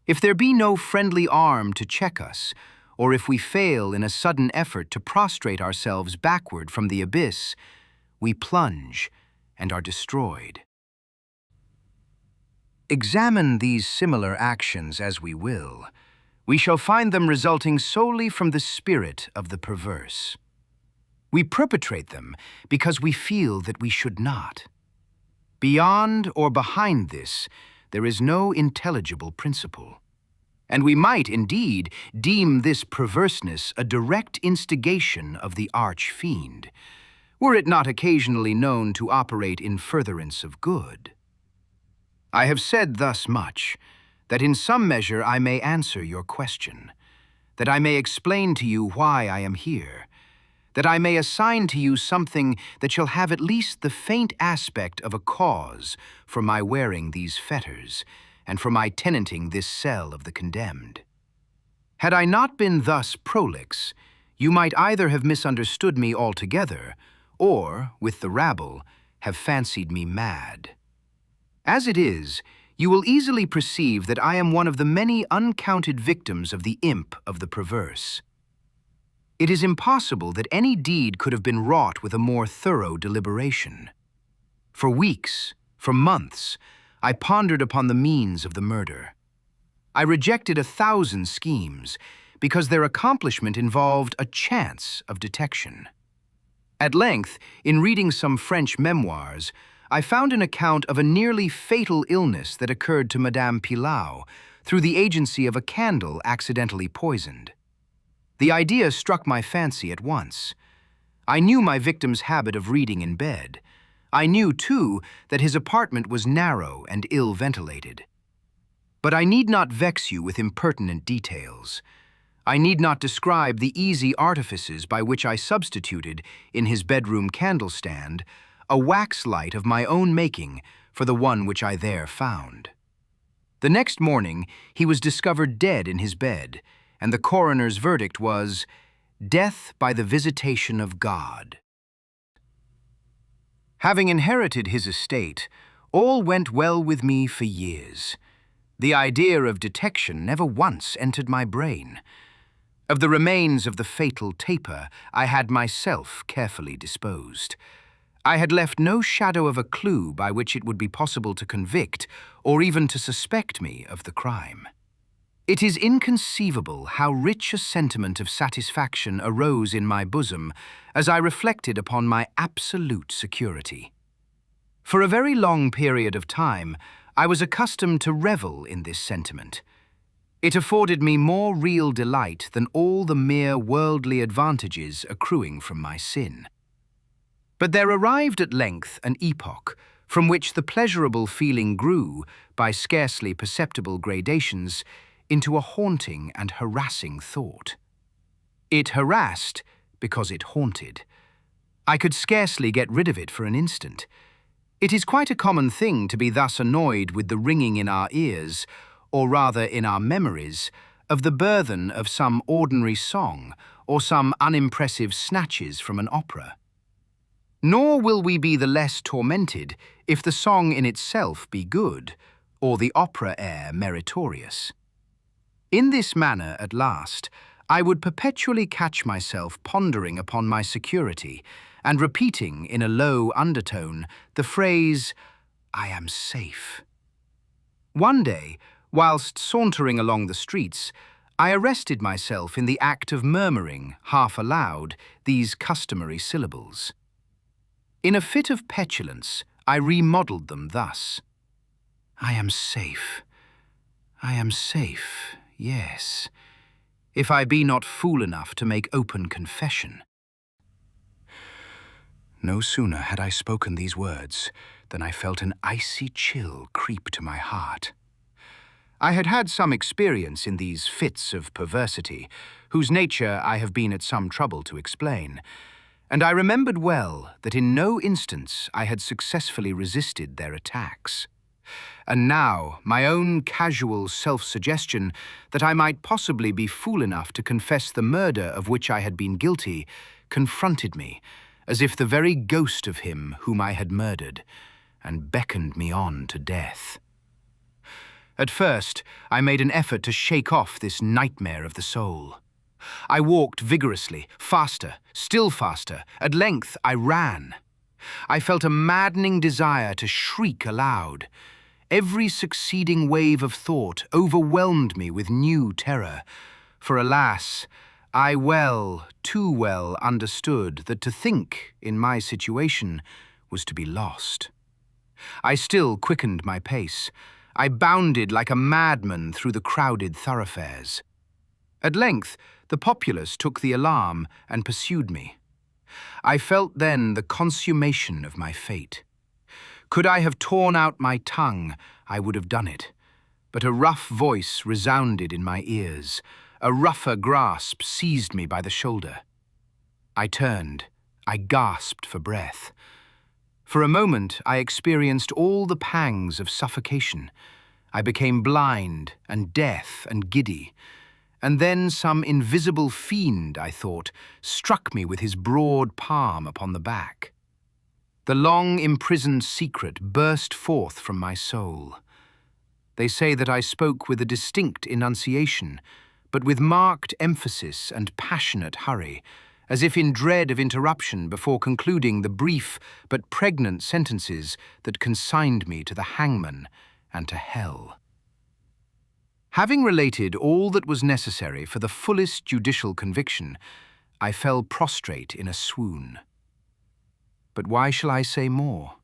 If there be no friendly arm to check us, or if we fail in a sudden effort to prostrate ourselves backward from the abyss, we plunge and are destroyed. Examine these similar actions as we will, we shall find them resulting solely from the spirit of the perverse. We perpetrate them because we feel that we should not. Beyond or behind this, there is no intelligible principle. And we might, indeed, deem this perverseness a direct instigation of the arch-fiend, were it not occasionally known to operate in furtherance of good. I have said thus much, that in some measure I may answer your question, that I may explain to you why I am here, that I may assign to you something that shall have at least the faint aspect of a cause for my wearing these fetters, and for my tenanting this cell of the condemned. Had I not been thus prolix, you might either have misunderstood me altogether, or, with the rabble, have fancied me mad. As it is, you will easily perceive that I am one of the many uncounted victims of the imp of the perverse. It is impossible that any deed could have been wrought with a more thorough deliberation. For weeks, for months, I pondered upon the means of the murder. I rejected 1,000 schemes because their accomplishment involved a chance of detection. At length, in reading some French memoirs, I found an account of a nearly fatal illness that occurred to Madame Pilau through the agency of a candle accidentally poisoned. The idea struck my fancy at once. I knew my victim's habit of reading in bed. I knew, too, that his apartment was narrow and ill-ventilated. But I need not vex you with impertinent details. I need not describe the easy artifices by which I substituted, in his bedroom candlestand, a wax light of my own making for the one which I there found. The next morning, he was discovered dead in his bed, and the coroner's verdict was, "Death by the visitation of God." Having inherited his estate, all went well with me for years. The idea of detection never once entered my brain. Of the remains of the fatal taper, I had myself carefully disposed. I had left no shadow of a clue by which it would be possible to convict or even to suspect me of the crime. It is inconceivable how rich a sentiment of satisfaction arose in my bosom as I reflected upon my absolute security. For a very long period of time, I was accustomed to revel in this sentiment. It afforded me more real delight than all the mere worldly advantages accruing from my sin. But there arrived at length an epoch from which the pleasurable feeling grew, by scarcely perceptible gradations, into a haunting and harassing thought. It harassed because it haunted. I could scarcely get rid of it for an instant. It is quite a common thing to be thus annoyed with the ringing in our ears, or rather in our memories, of the burthen of some ordinary song or some unimpressive snatches from an opera. Nor will we be the less tormented if the song in itself be good, or the opera air meritorious. In this manner, at last, I would perpetually catch myself pondering upon my security and repeating in a low undertone the phrase, "I am safe." One day, whilst sauntering along the streets, I arrested myself in the act of murmuring, half aloud, these customary syllables. In a fit of petulance, I remodelled them thus: "I am safe. I am safe, yes, if I be not fool enough to make open confession." No sooner had I spoken these words than I felt an icy chill creep to my heart. I had had some experience in these fits of perversity, whose nature I have been at some trouble to explain, and I remembered well that in no instance I had successfully resisted their attacks. And now my own casual self-suggestion that I might possibly be fool enough to confess the murder of which I had been guilty confronted me, as if the very ghost of him whom I had murdered, and beckoned me on to death. At first, I made an effort to shake off this nightmare of the soul. I walked vigorously, faster, still faster. At length, I ran. I felt a maddening desire to shriek aloud. Every succeeding wave of thought overwhelmed me with new terror, for alas, I too well understood that to think in my situation was to be lost. I still quickened my pace. I bounded like a madman through the crowded thoroughfares. At length, the populace took the alarm and pursued me. I felt then the consummation of my fate. Could I have torn out my tongue, I would have done it. But a rough voice resounded in my ears. A rougher grasp seized me by the shoulder. I turned. I gasped for breath. For a moment, I experienced all the pangs of suffocation. I became blind and deaf and giddy. And then some invisible fiend, I thought, struck me with his broad palm upon the back. The long-imprisoned secret burst forth from my soul. They say that I spoke with a distinct enunciation, but with marked emphasis and passionate hurry, as if in dread of interruption before concluding the brief but pregnant sentences that consigned me to the hangman and to hell. Having related all that was necessary for the fullest judicial conviction, I fell prostrate in a swoon. But why shall I say more?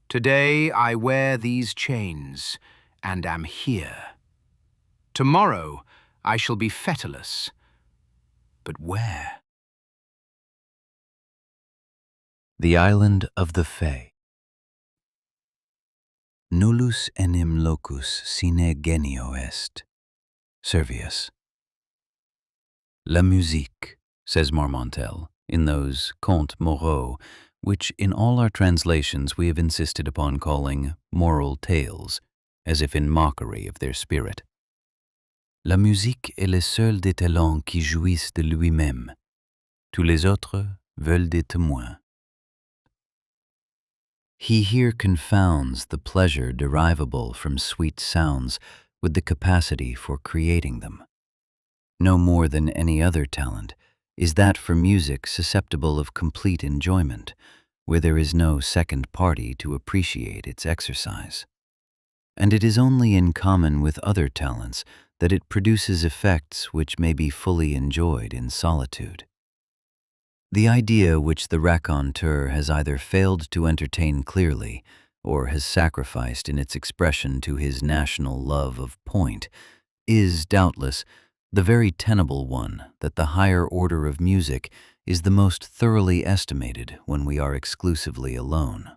Today I wear these chains and am here. Tomorrow I shall be fetterless. But where? The Island of the Fay. Nullus enim locus sine genio est. Servius. La musique, says Marmontel, in those contes moraux, which in all our translations we have insisted upon calling moral tales, as if in mockery of their spirit. La musique est le seul des talents qui jouissent de lui-même. Tous les autres veulent des témoins. He here confounds the pleasure derivable from sweet sounds with the capacity for creating them. No more than any other talent is that for music susceptible of complete enjoyment, where there is no second party to appreciate its exercise. And it is only in common with other talents that it produces effects which may be fully enjoyed in solitude. The idea which the raconteur has either failed to entertain clearly or has sacrificed in its expression to his national love of point is, doubtless, the very tenable one that the higher order of music is the most thoroughly estimated when we are exclusively alone.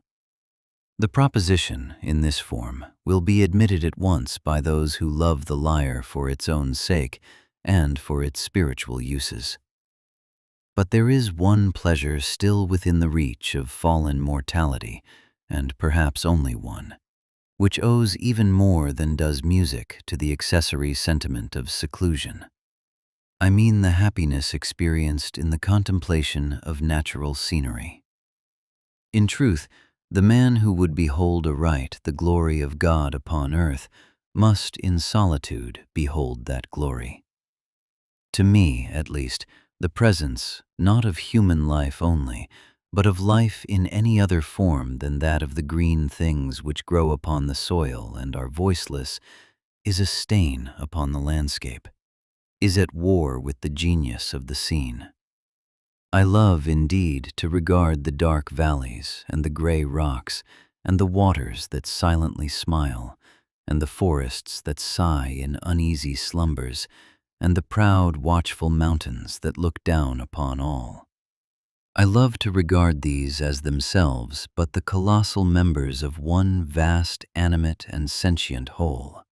The proposition, in this form, will be admitted at once by those who love the lyre for its own sake and for its spiritual uses. But there is one pleasure still within the reach of fallen mortality, and perhaps only one, which owes even more than does music to the accessory sentiment of seclusion. I mean the happiness experienced in the contemplation of natural scenery. In truth, the man who would behold aright the glory of God upon earth must in solitude behold that glory. To me, at least, the presence, not of human life only, but of life in any other form than that of the green things which grow upon the soil and are voiceless, is a stain upon the landscape, is at war with the genius of the scene. I love, indeed, to regard the dark valleys and the gray rocks, and the waters that silently smile, and the forests that sigh in uneasy slumbers, and the proud, watchful mountains that look down upon all. I love to regard these as themselves but the colossal members of one vast, animate, and sentient whole,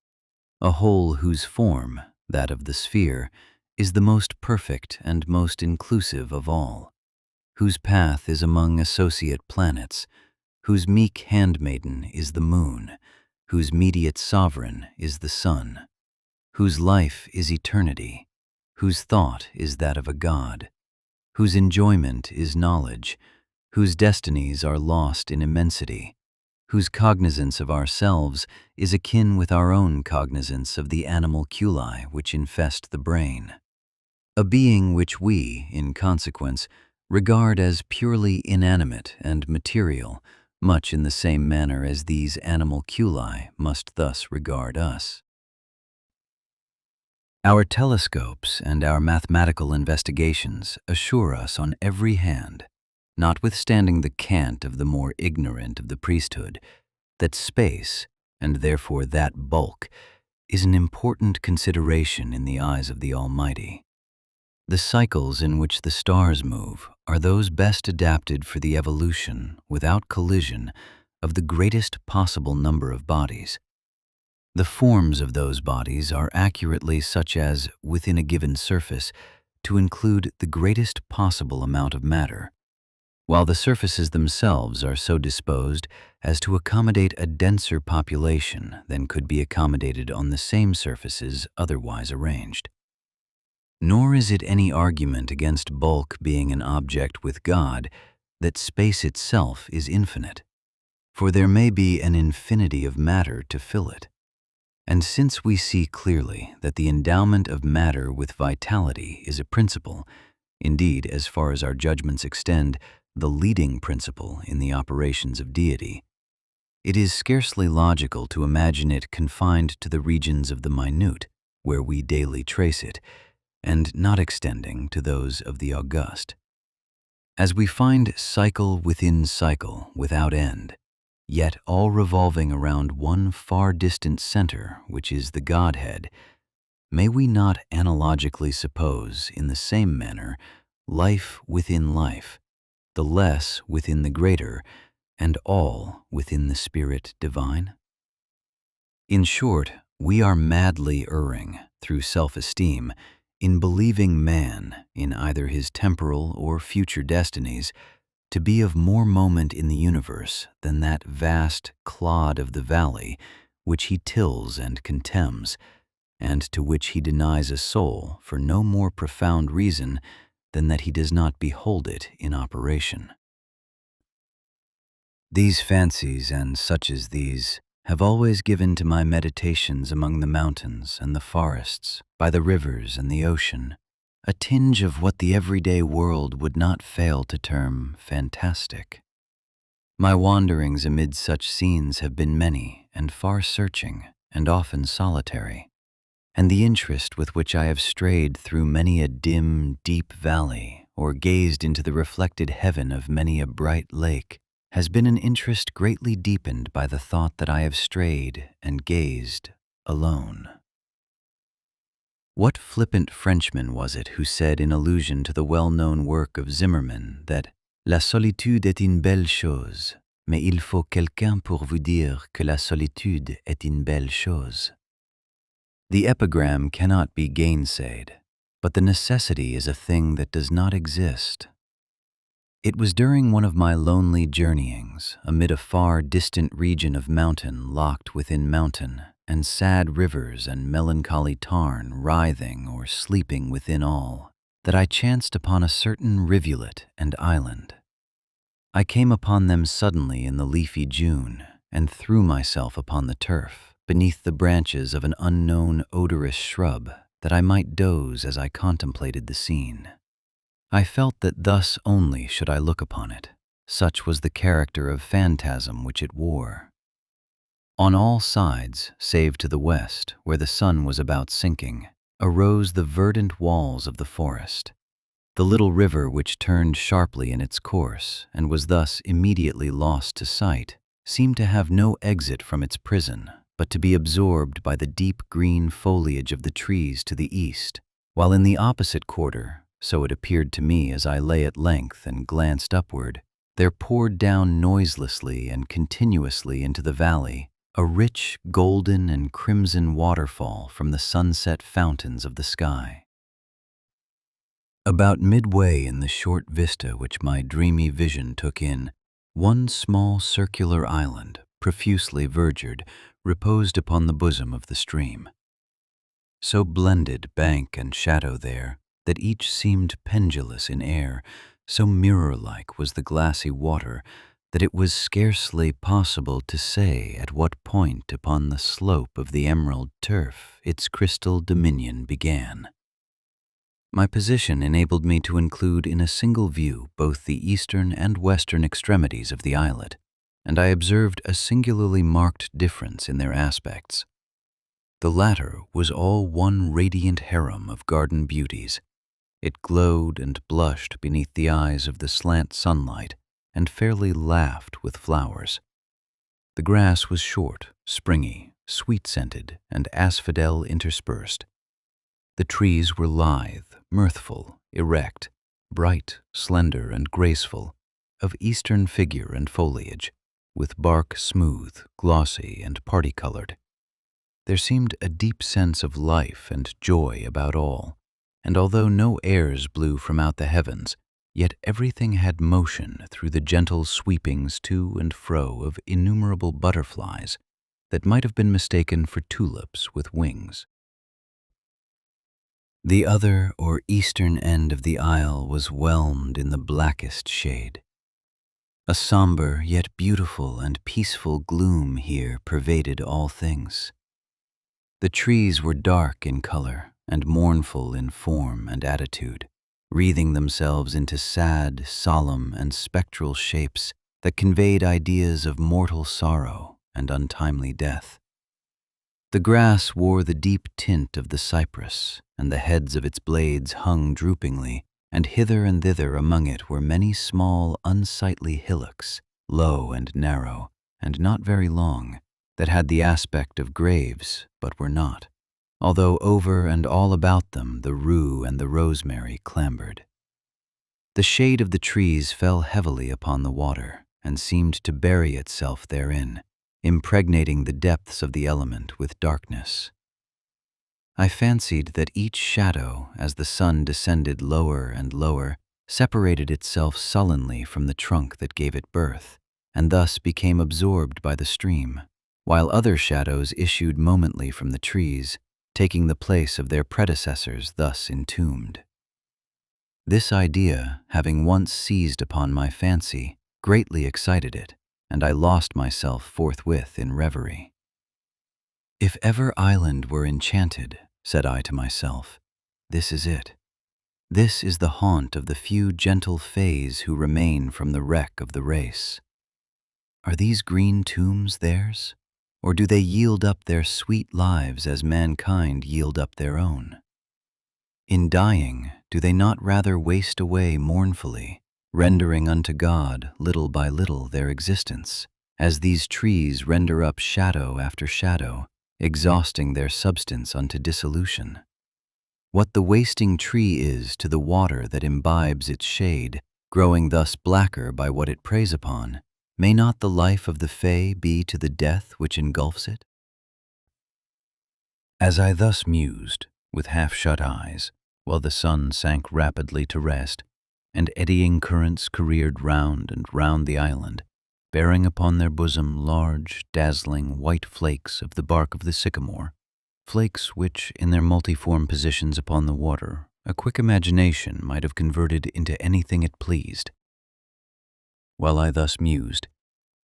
a whole whose form, that of the sphere, is the most perfect and most inclusive of all, whose path is among associate planets, whose meek handmaiden is the moon, whose mediate sovereign is the sun, whose life is eternity, whose thought is that of a god, whose enjoyment is knowledge, whose destinies are lost in immensity, whose cognizance of ourselves is akin with our own cognizance of the animalculae which infest the brain. A being which we, in consequence, regard as purely inanimate and material, much in the same manner as these animalculae must thus regard us. Our telescopes and our mathematical investigations assure us on every hand, notwithstanding the cant of the more ignorant of the priesthood, that space, and therefore that bulk, is an important consideration in the eyes of the Almighty. The cycles in which the stars move are those best adapted for the evolution, without collision, of the greatest possible number of bodies. The forms of those bodies are accurately such as, within a given surface, to include the greatest possible amount of matter, while the surfaces themselves are so disposed as to accommodate a denser population than could be accommodated on the same surfaces otherwise arranged. Nor is it any argument against bulk being an object with God that space itself is infinite, for there may be an infinity of matter to fill it. And since we see clearly that the endowment of matter with vitality is a principle, indeed, as far as our judgments extend, the leading principle in the operations of deity, it is scarcely logical to imagine it confined to the regions of the minute, where we daily trace it, and not extending to those of the august. As we find cycle within cycle without end, yet all revolving around one far distant center, which is the Godhead, may we not analogically suppose, in the same manner, life within life, the less within the greater, and all within the Spirit divine? In short, we are madly erring, through self-esteem, in believing man, in either his temporal or future destinies, to be of more moment in the universe than that vast clod of the valley which he tills and contemns, and to which he denies a soul for no more profound reason than that he does not behold it in operation. These fancies, and such as these, have always given to my meditations among the mountains and the forests, by the rivers and the ocean, a tinge of what the everyday world would not fail to term fantastic. My wanderings amid such scenes have been many and far-searching, and often solitary, and the interest with which I have strayed through many a dim, deep valley, or gazed into the reflected heaven of many a bright lake, has been an interest greatly deepened by the thought that I have strayed and gazed alone. What flippant Frenchman was it who said in allusion to the well-known work of Zimmermann that «La solitude est une belle chose, mais il faut quelqu'un pour vous dire que la solitude est une belle chose»? The epigram cannot be gainsayed, but the necessity is a thing that does not exist. It was during one of my lonely journeyings, amid a far distant region of mountain locked within mountain, and sad rivers and melancholy tarn writhing or sleeping within all, that I chanced upon a certain rivulet and island. I came upon them suddenly in the leafy June, and threw myself upon the turf, beneath the branches of an unknown odorous shrub, that I might doze as I contemplated the scene. I felt that thus only should I look upon it, such was the character of phantasm which it wore. On all sides, save to the west, where the sun was about sinking, arose the verdant walls of the forest. The little river which turned sharply in its course, and was thus immediately lost to sight, seemed to have no exit from its prison, but to be absorbed by the deep green foliage of the trees to the east, while in the opposite quarter, so it appeared to me as I lay at length and glanced upward, there poured down noiselessly and continuously into the valley a rich golden and crimson waterfall from the sunset fountains of the sky. About midway in the short vista which my dreamy vision took in, one small circular island, profusely verdured, reposed upon the bosom of the stream. So blended bank and shadow there, that each seemed pendulous in air, so mirror-like was the glassy water, that it was scarcely possible to say at what point upon the slope of the emerald turf its crystal dominion began. My position enabled me to include in a single view both the eastern and western extremities of the islet, and I observed a singularly marked difference in their aspects. The latter was all one radiant harem of garden beauties. It glowed and blushed beneath the eyes of the slant sunlight and fairly laughed with flowers. The grass was short, springy, sweet-scented, and asphodel interspersed. The trees were lithe, mirthful, erect, bright, slender, and graceful, of eastern figure and foliage, with bark smooth, glossy, and party-colored. There seemed a deep sense of life and joy about all, and although no airs blew from out the heavens, yet everything had motion through the gentle sweepings to and fro of innumerable butterflies that might have been mistaken for tulips with wings. The other or eastern end of the isle was whelmed in the blackest shade. A somber yet beautiful and peaceful gloom here pervaded all things. The trees were dark in color and mournful in form and attitude, wreathing themselves into sad, solemn, and spectral shapes that conveyed ideas of mortal sorrow and untimely death. The grass wore the deep tint of the cypress, and the heads of its blades hung droopingly, and hither and thither among it were many small, unsightly hillocks, low and narrow, and not very long, that had the aspect of graves, but were not, although over and all about them the rue and the rosemary clambered. The shade of the trees fell heavily upon the water, and seemed to bury itself therein, impregnating the depths of the element with darkness. I fancied that each shadow, as the sun descended lower and lower, separated itself sullenly from the trunk that gave it birth, and thus became absorbed by the stream, while other shadows issued momently from the trees, taking the place of their predecessors thus entombed. This idea, having once seized upon my fancy, greatly excited it, and I lost myself forthwith in reverie. If ever island were enchanted, said I to myself, this is it. This is the haunt of the few gentle fays who remain from the wreck of the race. Are these green tombs theirs, or do they yield up their sweet lives as mankind yield up their own? In dying, do they not rather waste away mournfully, rendering unto God little by little their existence, as these trees render up shadow after shadow, exhausting their substance unto dissolution? What the wasting tree is to the water that imbibes its shade, growing thus blacker by what it preys upon, may not the life of the Fay be to the death which engulfs it? As I thus mused, with half-shut eyes, while the sun sank rapidly to rest, and eddying currents careered round and round the island, bearing upon their bosom large, dazzling, white flakes of the bark of the sycamore, flakes which, in their multiform positions upon the water, a quick imagination might have converted into anything it pleased. While I thus mused,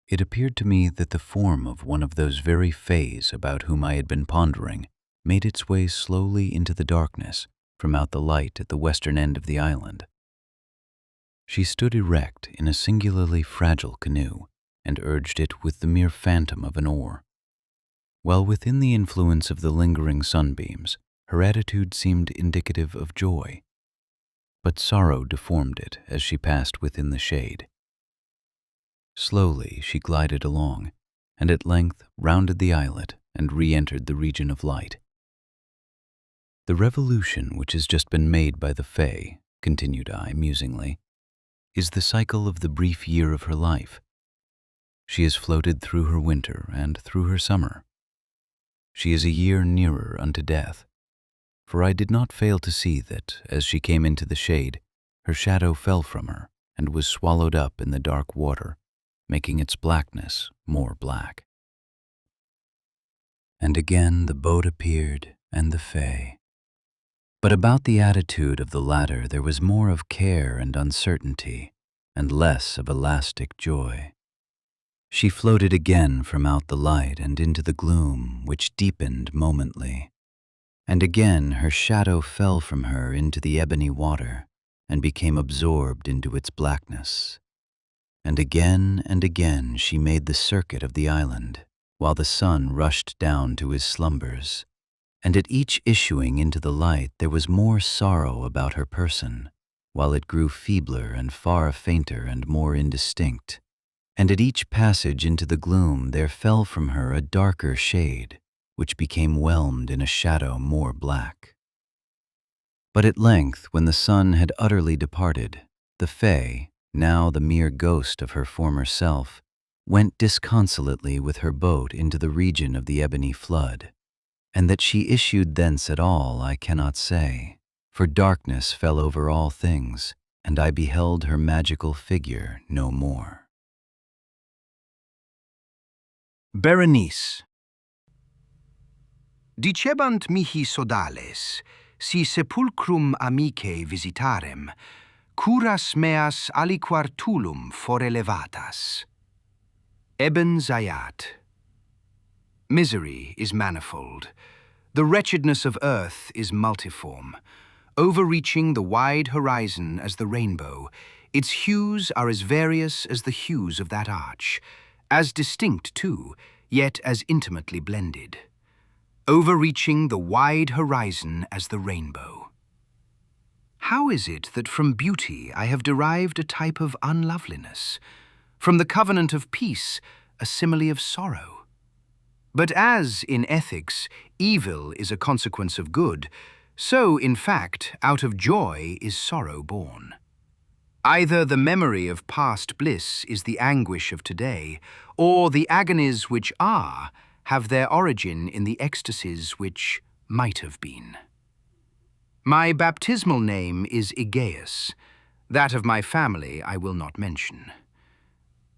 it appeared to me that the form of one of those very fays about whom I had been pondering made its way slowly into the darkness from out the light at the western end of the island. She stood erect in a singularly fragile canoe, and urged it with the mere phantom of an oar. While within the influence of the lingering sunbeams, her attitude seemed indicative of joy, but sorrow deformed it as she passed within the shade. Slowly she glided along, and at length rounded the islet and re-entered the region of light. The revolution which has just been made by the Fay, continued I musingly, is the cycle of the brief year of her life. She has floated through her winter and through her summer. She is a year nearer unto death, for I did not fail to see that, as she came into the shade, her shadow fell from her and was swallowed up in the dark water, making its blackness more black. And again the boat appeared and the Fay. But about the attitude of the latter there was more of care and uncertainty, and less of elastic joy. She floated again from out the light and into the gloom, which deepened momently. And again her shadow fell from her into the ebony water and became absorbed into its blackness. And again she made the circuit of the island, while the sun rushed down to his slumbers. And at each issuing into the light there was more sorrow about her person, while it grew feebler and far fainter and more indistinct. And at each passage into the gloom there fell from her a darker shade, which became whelmed in a shadow more black. But at length, when the sun had utterly departed, the Fay, now the mere ghost of her former self, went disconsolately with her boat into the region of the ebony flood. And that she issued thence at all I cannot say, for darkness fell over all things, and I beheld her magical figure no more. Berenice. Dicebant mihi sodales, si sepulcrum amicae visitarem, curas meas aliquar tulum forelevatas. Eben Zayat. Misery is manifold. The wretchedness of earth is multiform. Overreaching the wide horizon as the rainbow, its hues are as various as the hues of that arch, as distinct too, yet as intimately blended. Overreaching the wide horizon as the rainbow. How is it that from beauty I have derived a type of unloveliness, from the covenant of peace a simile of sorrow? But as, in ethics, evil is a consequence of good, so, in fact, out of joy is sorrow born. Either the memory of past bliss is the anguish of today, or the agonies which are have their origin in the ecstasies which might have been. My baptismal name is Aegeus. That of my family I will not mention.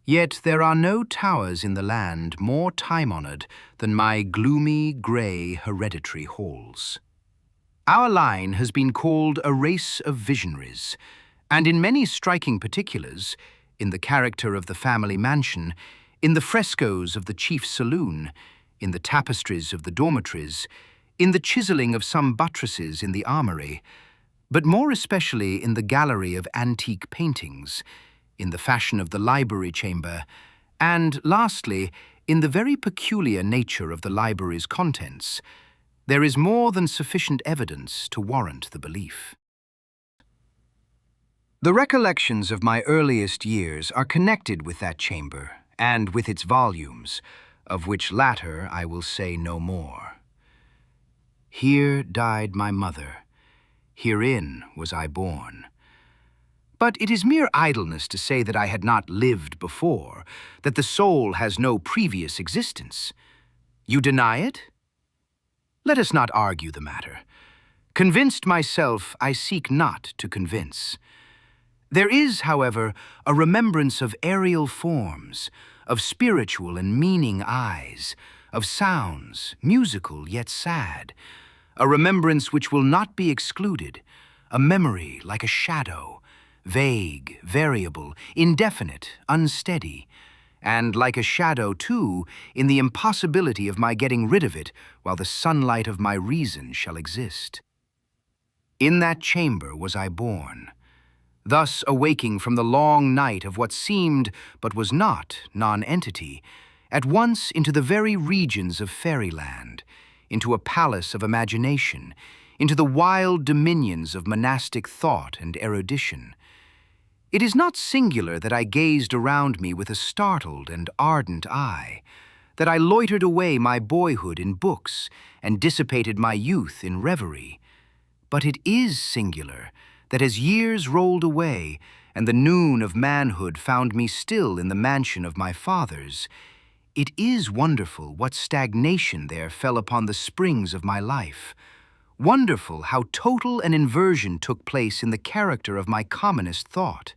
Yet there are no towers in the land more time-honored than my gloomy, grey, hereditary halls. Our line has been called a race of visionaries, and in many striking particulars, in the character of the family mansion, in the frescoes of the chief saloon, in the tapestries of the dormitories, in the chiseling of some buttresses in the armory, but more especially in the gallery of antique paintings, in the fashion of the library chamber, and, lastly, in the very peculiar nature of the library's contents, there is more than sufficient evidence to warrant the belief. The recollections of my earliest years are connected with that chamber and with its volumes, of which latter I will say no more. Here died my mother. Herein was I born. But it is mere idleness to say that I had not lived before, that the soul has no previous existence. You deny it? Let us not argue the matter. Convinced myself, I seek not to convince. There is, however, a remembrance of aerial forms, of spiritual and meaning eyes, of sounds, musical yet sad, a remembrance which will not be excluded, a memory like a shadow, vague, variable, indefinite, unsteady, and like a shadow, too, in the impossibility of my getting rid of it while the sunlight of my reason shall exist. In that chamber was I born, thus awaking from the long night of what seemed but was not non-entity, at once into the very regions of fairyland, into a palace of imagination, into the wild dominions of monastic thought and erudition. It is not singular that I gazed around me with a startled and ardent eye, that I loitered away my boyhood in books and dissipated my youth in reverie. But it is singular that as years rolled away and the noon of manhood found me still in the mansion of my fathers, it is wonderful what stagnation there fell upon the springs of my life. Wonderful how total an inversion took place in the character of my commonest thought.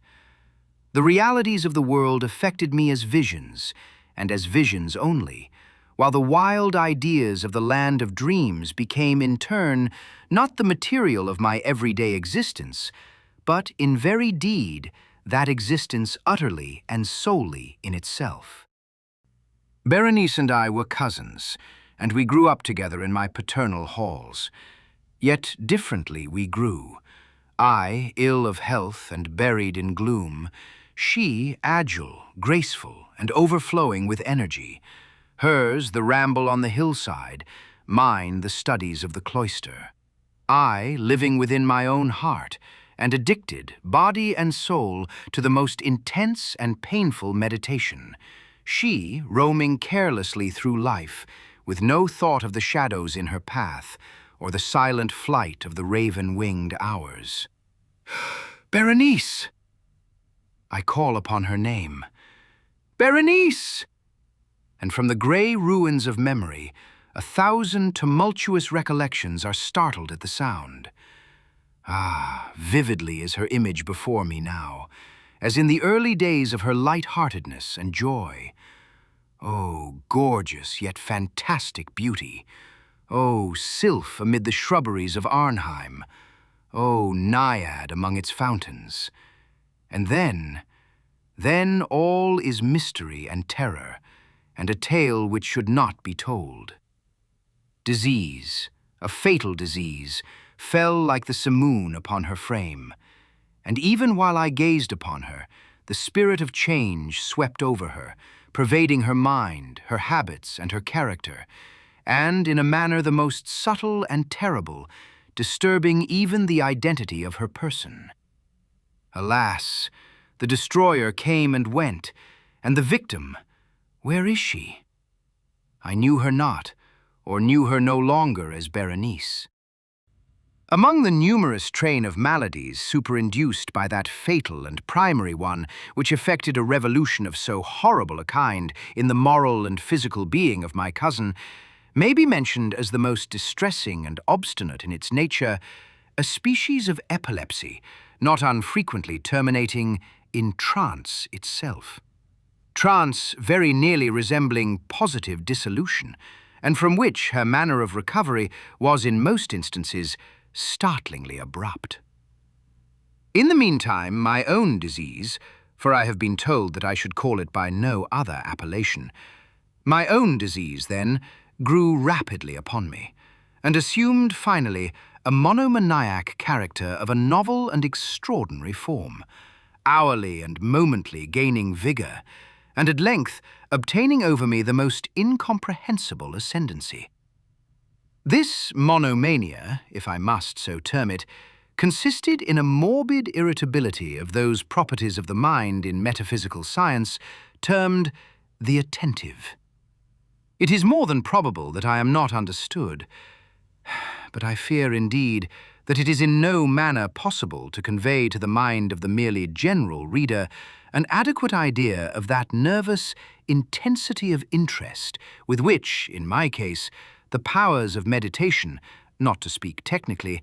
The realities of the world affected me as visions, and as visions only, while the wild ideas of the land of dreams became in turn not the material of my everyday existence, but in very deed that existence utterly and solely in itself. Berenice and I were cousins, and we grew up together in my paternal halls. Yet differently we grew. I, ill of health and buried in gloom, she, agile, graceful, and overflowing with energy. Hers, the ramble on the hillside, mine, the studies of the cloister. I, living within my own heart, and addicted, body and soul, to the most intense and painful meditation. She, roaming carelessly through life, with no thought of the shadows in her path, or the silent flight of the raven-winged hours. Berenice! I call upon her name. Berenice! And from the gray ruins of memory, 1,000 tumultuous recollections are startled at the sound. Ah, vividly is her image before me now, as in the early days of her light-heartedness and joy. Oh, gorgeous yet fantastic beauty! Oh, sylph amid the shrubberies of Arnheim! Oh, naiad among its fountains! And then all is mystery and terror, and a tale which should not be told. Disease, a fatal disease, fell like the simoon upon her frame, and even while I gazed upon her, the spirit of change swept over her, pervading her mind, her habits, and her character, and, in a manner the most subtle and terrible, disturbing even the identity of her person. Alas, the destroyer came and went, and the victim, where is she? I knew her not, or knew her no longer as Berenice. Among the numerous train of maladies superinduced by that fatal and primary one which effected a revolution of so horrible a kind in the moral and physical being of my cousin, may be mentioned as the most distressing and obstinate in its nature, a species of epilepsy, not unfrequently terminating in trance itself. Trance very nearly resembling positive dissolution, and from which her manner of recovery was in most instances startlingly abrupt. In the meantime, my own disease, for I have been told that I should call it by no other appellation, my own disease, then, grew rapidly upon me, and assumed, finally, a monomaniac character of a novel and extraordinary form, hourly and momently gaining vigour, and at length obtaining over me the most incomprehensible ascendancy. This monomania, if I must so term it, consisted in a morbid irritability of those properties of the mind in metaphysical science termed the attentive. It is more than probable that I am not understood, but I fear indeed that it is in no manner possible to convey to the mind of the merely general reader an adequate idea of that nervous intensity of interest with which, in my case, the powers of meditation, not to speak technically,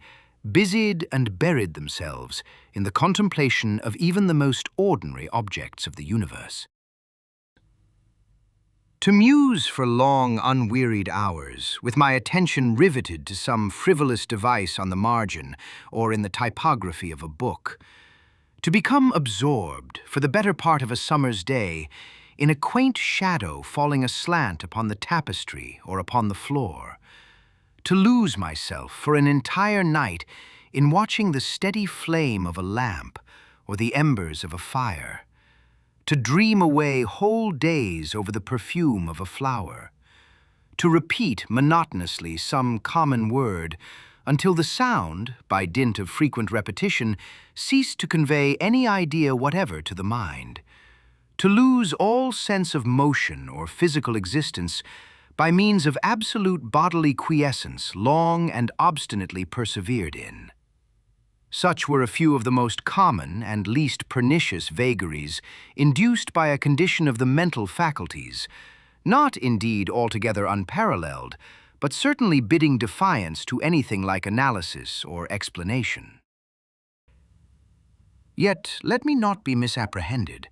busied and buried themselves in the contemplation of even the most ordinary objects of the universe. To muse for long, unwearied hours, with my attention riveted to some frivolous device on the margin or in the typography of a book. To become absorbed, for the better part of a summer's day, in a quaint shadow falling aslant upon the tapestry or upon the floor. To lose myself for an entire night in watching the steady flame of a lamp or the embers of a fire. To dream away whole days over the perfume of a flower, to repeat monotonously some common word until the sound, by dint of frequent repetition, ceased to convey any idea whatever to the mind, to lose all sense of motion or physical existence by means of absolute bodily quiescence long and obstinately persevered in. Such were a few of the most common and least pernicious vagaries induced by a condition of the mental faculties, not indeed altogether unparalleled, but certainly bidding defiance to anything like analysis or explanation. Yet let me not be misapprehended.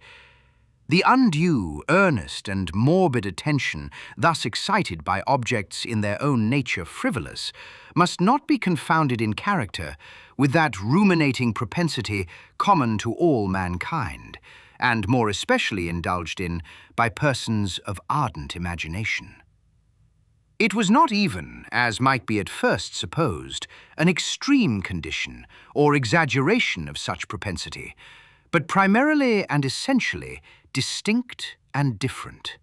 The undue, earnest, and morbid attention thus excited by objects in their own nature frivolous must not be confounded in character with that ruminating propensity common to all mankind, and more especially indulged in by persons of ardent imagination. It was not even, as might be at first supposed, an extreme condition or exaggeration of such propensity, but primarily and essentially distinct and different.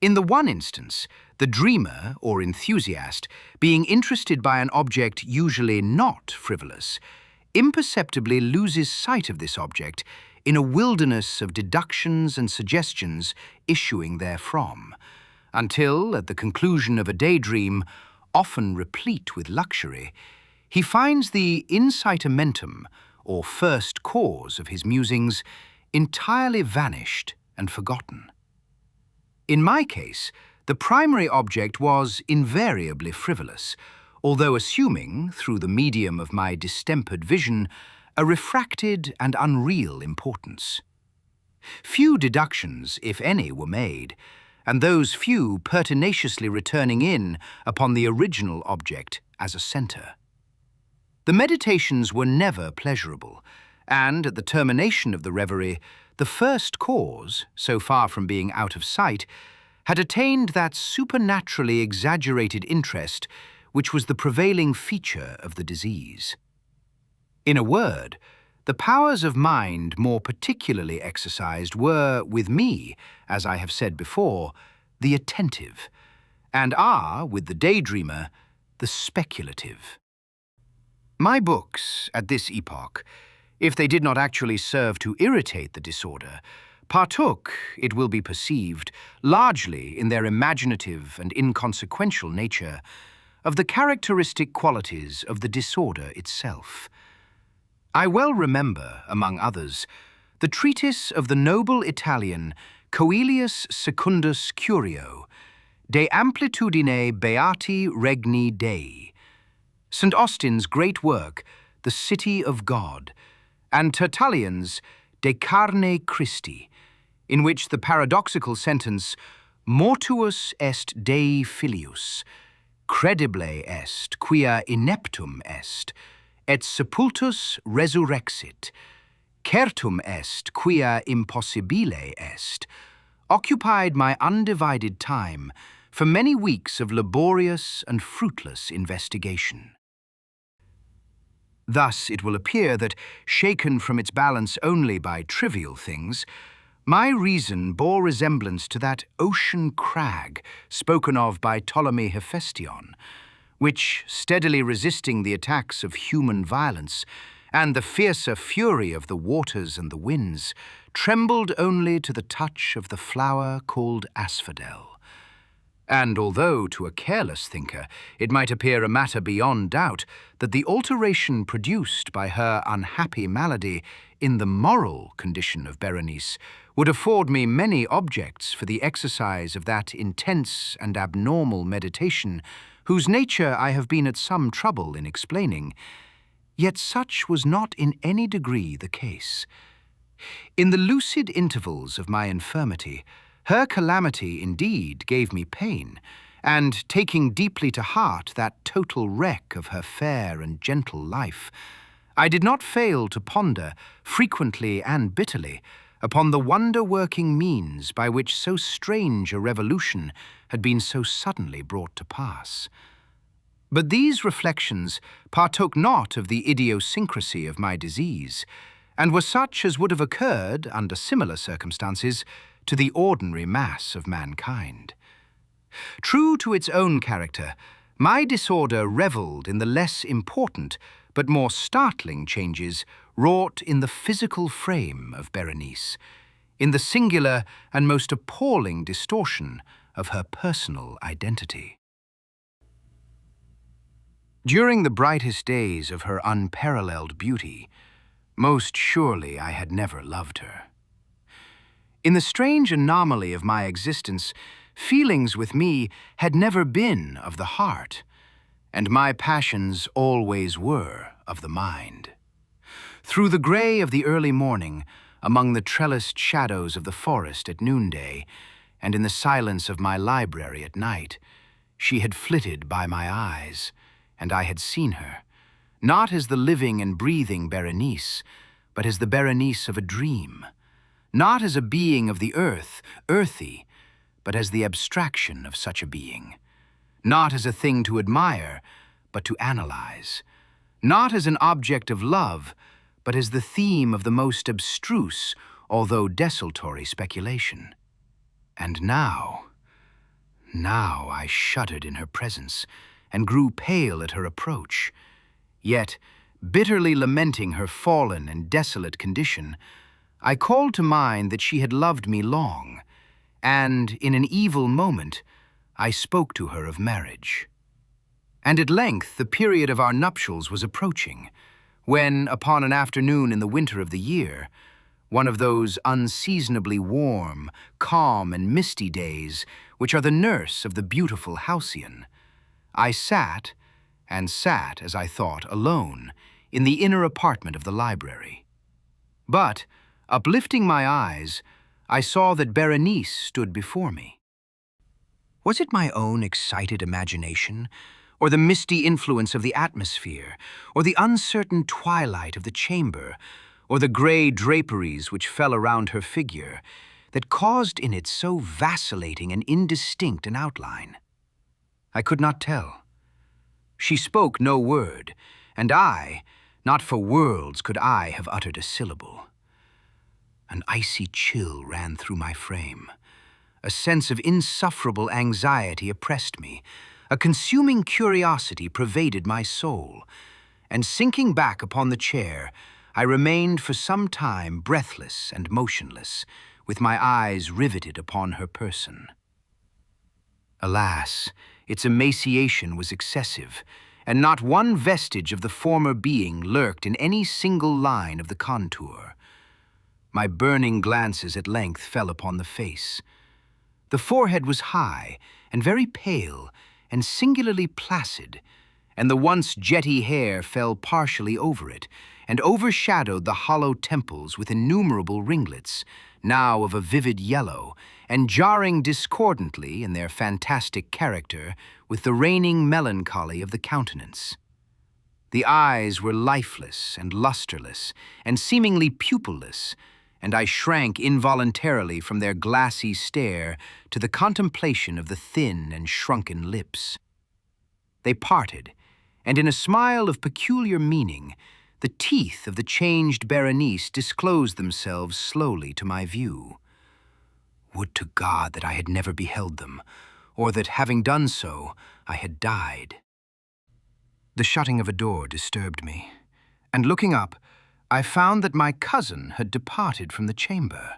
In the one instance, the dreamer or enthusiast, being interested by an object usually not frivolous, imperceptibly loses sight of this object in a wilderness of deductions and suggestions issuing therefrom, until, at the conclusion of a daydream, often replete with luxury, he finds the incitamentum, or first cause of his musings, entirely vanished and forgotten. In my case, the primary object was invariably frivolous, although assuming, through the medium of my distempered vision, a refracted and unreal importance. Few deductions, if any, were made, and those few pertinaciously returning in upon the original object as a centre. The meditations were never pleasurable, and at the termination of the reverie, the first cause, so far from being out of sight, had attained that supernaturally exaggerated interest which was the prevailing feature of the disease. In a word, the powers of mind more particularly exercised were, with me, as I have said before, the attentive, and are, with the daydreamer, the speculative. My books, at this epoch, if they did not actually serve to irritate the disorder, partook, it will be perceived, largely in their imaginative and inconsequential nature, of the characteristic qualities of the disorder itself. I well remember, among others, the treatise of the noble Italian Coelius Secundus Curio, De Amplitudine Beati Regni Dei, St. Austin's great work, The City of God, and Tertullian's De Carne Christi, in which the paradoxical sentence Mortuus est Dei filius, credible est quia ineptum est, et sepultus resurrexit, certum est quia impossibile est, occupied my undivided time for many weeks of laborious and fruitless investigation. Thus it will appear that, shaken from its balance only by trivial things, my reason bore resemblance to that ocean crag spoken of by Ptolemy Hephaestion, which, steadily resisting the attacks of human violence and the fiercer fury of the waters and the winds, trembled only to the touch of the flower called asphodel. And although, to a careless thinker, it might appear a matter beyond doubt that the alteration produced by her unhappy malady in the moral condition of Berenice would afford me many objects for the exercise of that intense and abnormal meditation whose nature I have been at some trouble in explaining, yet such was not in any degree the case. In the lucid intervals of my infirmity, her calamity indeed gave me pain, and taking deeply to heart that total wreck of her fair and gentle life, I did not fail to ponder, frequently and bitterly, upon the wonder-working means by which so strange a revolution had been so suddenly brought to pass. But these reflections partook not of the idiosyncrasy of my disease, and were such as would have occurred, under similar circumstances, to the ordinary mass of mankind. True to its own character, my disorder revelled in the less important but more startling changes wrought in the physical frame of Berenice, in the singular and most appalling distortion of her personal identity. During the brightest days of her unparalleled beauty, most surely I had never loved her. In the strange anomaly of my existence, feelings with me had never been of the heart, and my passions always were of the mind. Through the grey of the early morning, among the trellised shadows of the forest at noonday, and in the silence of my library at night, she had flitted by my eyes, and I had seen her, not as the living and breathing Berenice, but as the Berenice of a dream, not as a being of the earth, earthy, but as the abstraction of such a being. Not as a thing to admire, but to analyze. Not as an object of love, but as the theme of the most abstruse, although desultory speculation. And now I shuddered in her presence, and grew pale at her approach. Yet, bitterly lamenting her fallen and desolate condition, I called to mind that she had loved me long, and, in an evil moment, I spoke to her of marriage. And at length the period of our nuptials was approaching, when, upon an afternoon in the winter of the year, one of those unseasonably warm, calm, and misty days which are the nurse of the beautiful Halcyon, I sat, as I thought, alone, in the inner apartment of the library. But, uplifting my eyes, I saw that Berenice stood before me. Was it my own excited imagination, or the misty influence of the atmosphere, or the uncertain twilight of the chamber, or the gray draperies which fell around her figure, that caused in it so vacillating and indistinct an outline? I could not tell. She spoke no word, and I, not for worlds could I have uttered a syllable. An icy chill ran through my frame. A sense of insufferable anxiety oppressed me. A consuming curiosity pervaded my soul, and sinking back upon the chair, I remained for some time breathless and motionless, with my eyes riveted upon her person. Alas, its emaciation was excessive, and not one vestige of the former being lurked in any single line of the contour. My burning glances at length fell upon the face. The forehead was high and very pale and singularly placid, and the once jetty hair fell partially over it and overshadowed the hollow temples with innumerable ringlets, now of a vivid yellow, and jarring discordantly in their fantastic character with the reigning melancholy of the countenance. The eyes were lifeless and lusterless, and seemingly pupilless, and I shrank involuntarily from their glassy stare to the contemplation of the thin and shrunken lips. They parted, and in a smile of peculiar meaning, the teeth of the changed Berenice disclosed themselves slowly to my view. Would to God that I had never beheld them, or that, having done so, I had died. The shutting of a door disturbed me, and looking up, I found that my cousin had departed from the chamber.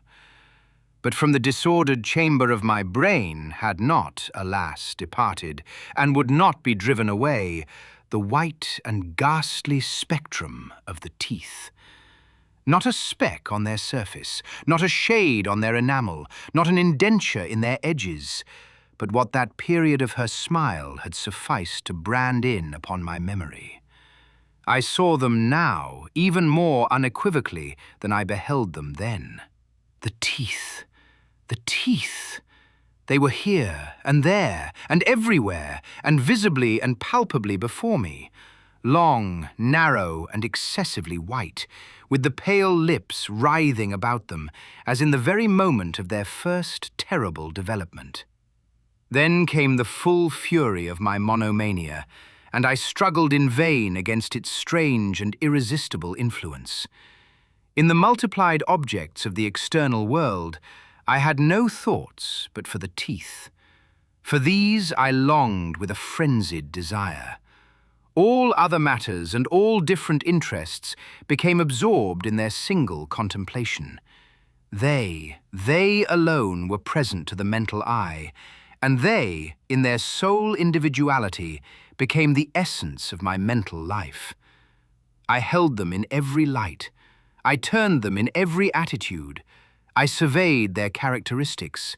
But from the disordered chamber of my brain had not, alas, departed, and would not be driven away, the white and ghastly spectrum of the teeth. Not a speck on their surface, not a shade on their enamel, not an indenture in their edges, but what that period of her smile had sufficed to brand in upon my memory. I saw them now even more unequivocally than I beheld them then. The teeth, the teeth! They were here and there and everywhere, and visibly and palpably before me, long, narrow, and excessively white, with the pale lips writhing about them, as in the very moment of their first terrible development. Then came the full fury of my monomania, and I struggled in vain against its strange and irresistible influence. In the multiplied objects of the external world, I had no thoughts but for the teeth. For these I longed with a frenzied desire. All other matters and all different interests became absorbed in their single contemplation. They alone were present to the mental eye, and they, in their sole individuality, became the essence of my mental life. I held them in every light. I turned them in every attitude. I surveyed their characteristics.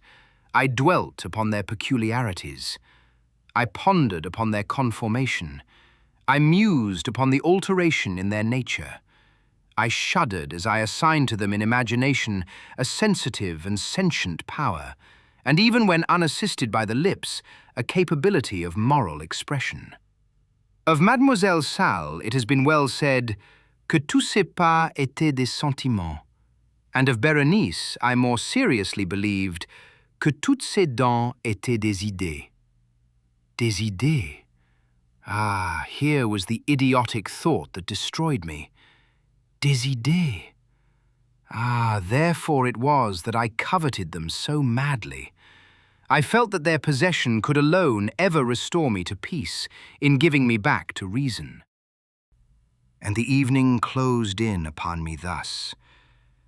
I dwelt upon their peculiarities. I pondered upon their conformation. I mused upon the alteration in their nature. I shuddered as I assigned to them in imagination a sensitive and sentient power, and even when unassisted by the lips, a capability of moral expression. Of Mademoiselle Salle it has been well said, que tous ses pas étaient des sentiments. And of Berenice, I more seriously believed que toutes ses dents étaient des idées. Des idées. Ah, here was the idiotic thought that destroyed me. Des idées. Ah, therefore it was that I coveted them so madly. I felt that their possession could alone ever restore me to peace, in giving me back to reason. And the evening closed in upon me thus.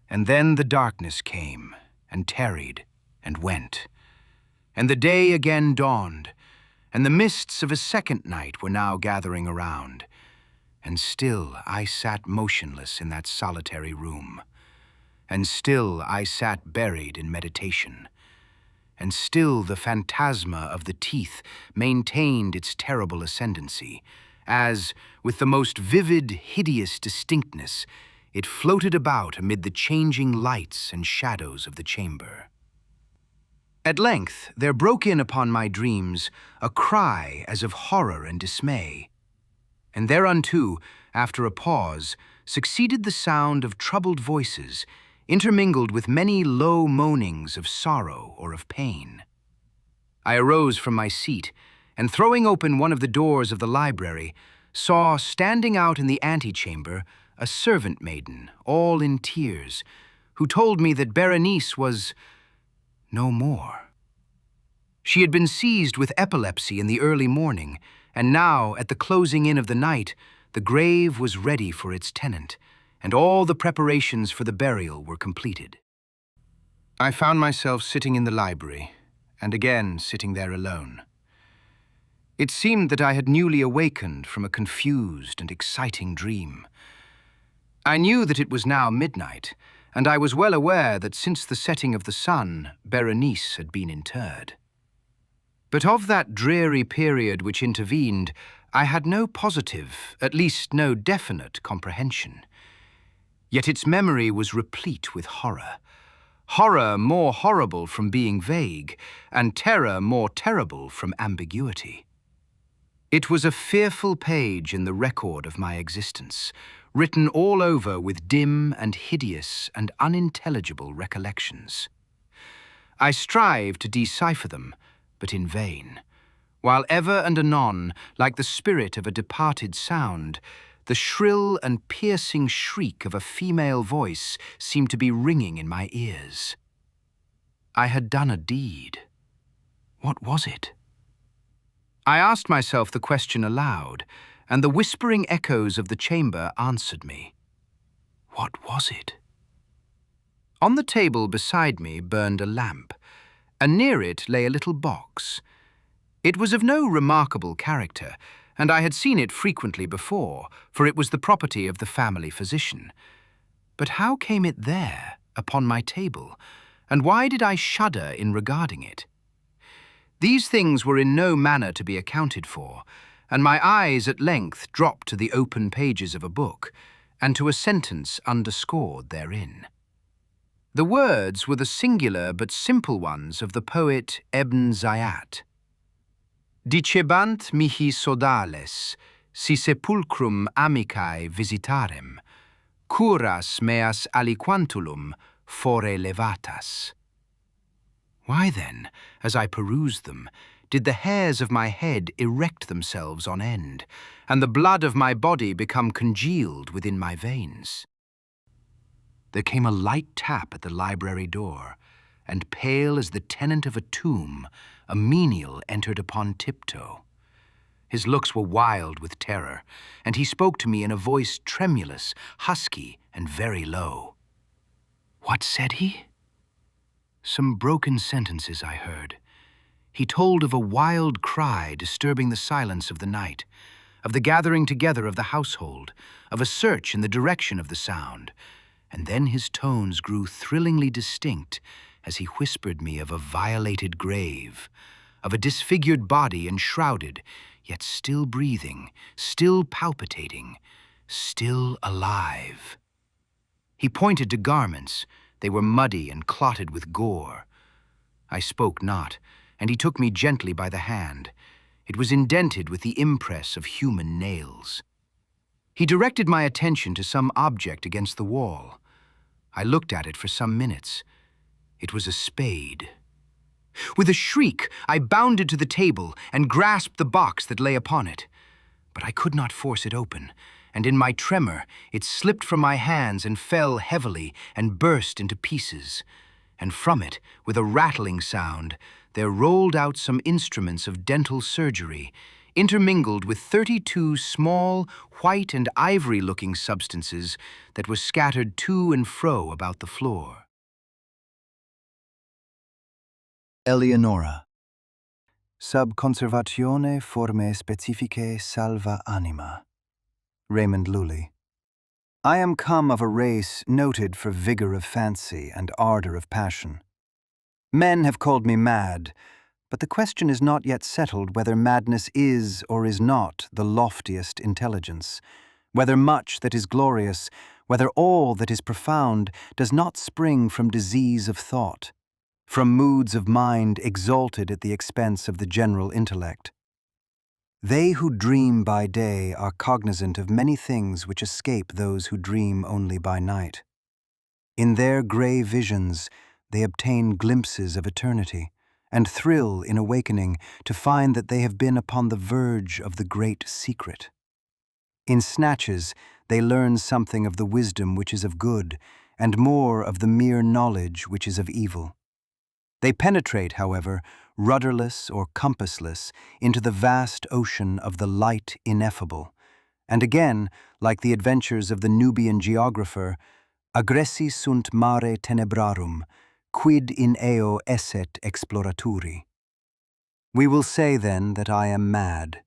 And then the darkness came, and tarried, and went. And the day again dawned, and the mists of a second night were now gathering around. And still I sat motionless in that solitary room. And still I sat buried in meditation. And still the phantasma of the teeth maintained its terrible ascendancy, as, with the most vivid, hideous distinctness, it floated about amid the changing lights and shadows of the chamber. At length there broke in upon my dreams a cry as of horror and dismay, and thereunto, after a pause, succeeded the sound of troubled voices, intermingled with many low moanings of sorrow or of pain. I arose from my seat, and throwing open one of the doors of the library, saw, standing out in the antechamber, a servant maiden, all in tears, who told me that Berenice was no more. She had been seized with epilepsy in the early morning, and now, at the closing in of the night, the grave was ready for its tenant, and all the preparations for the burial were completed. I found myself sitting in the library, and again sitting there alone. It seemed that I had newly awakened from a confused and exciting dream. I knew that it was now midnight, and I was well aware that since the setting of the sun, Berenice had been interred. But of that dreary period which intervened, I had no positive, at least no definite comprehension. Yet its memory was replete with horror. Horror more horrible from being vague, and terror more terrible from ambiguity. It was a fearful page in the record of my existence, written all over with dim and hideous and unintelligible recollections. I strived to decipher them, but in vain, while ever and anon, like the spirit of a departed sound, the shrill and piercing shriek of a female voice seemed to be ringing in my ears. I had done a deed. What was it? I asked myself the question aloud, and the whispering echoes of the chamber answered me. What was it? On the table beside me burned a lamp, and near it lay a little box. It was of no remarkable character, and I had seen it frequently before, for it was the property of the family physician. But how came it there, upon my table, and why did I shudder in regarding it? These things were in no manner to be accounted for, and my eyes at length dropped to the open pages of a book, and to a sentence underscored therein. The words were the singular but simple ones of the poet Ibn Zayat. Dicebant mihi sodales, si sepulcrum amicae visitarem, curas meas aliquantulum fore levatas. Why then, as I perused them, did the hairs of my head erect themselves on end, and the blood of my body become congealed within my veins? There came a light tap at the library door, and pale as the tenant of a tomb, a menial entered upon tiptoe. His looks were wild with terror, and he spoke to me in a voice tremulous, husky, and very low. What said he? Some broken sentences I heard. He told of a wild cry disturbing the silence of the night, of the gathering together of the household, of a search in the direction of the sound, and then his tones grew thrillingly distinct as he whispered me of a violated grave, of a disfigured body enshrouded, yet still breathing, still palpitating, still alive. He pointed to garments. They were muddy and clotted with gore. I spoke not, and he took me gently by the hand. It was indented with the impress of human nails. He directed my attention to some object against the wall. I looked at it for some minutes. It was a spade. With a shriek, I bounded to the table and grasped the box that lay upon it. But I could not force it open, and in my tremor, it slipped from my hands and fell heavily and burst into pieces. And from it, with a rattling sound, there rolled out some instruments of dental surgery, intermingled with 32 small, white and ivory-looking substances that were scattered to and fro about the floor. Eleonora. Sub conservatione forme specificae salva anima. Raymond Lully. I am come of a race noted for vigor of fancy and ardor of passion. Men have called me mad, but the question is not yet settled whether madness is or is not the loftiest intelligence, whether much that is glorious, whether all that is profound does not spring from disease of thought, from moods of mind exalted at the expense of the general intellect. They who dream by day are cognizant of many things which escape those who dream only by night. In their gray visions, they obtain glimpses of eternity, and thrill in awakening to find that they have been upon the verge of the great secret. In snatches, they learn something of the wisdom which is of good, and more of the mere knowledge which is of evil. They penetrate, however, rudderless or compassless, into the vast ocean of the light ineffable, and again, like the adventures of the Nubian geographer, aggressi sunt mare tenebrarum, quid in eo esset exploraturi. We will say, then, that I am mad.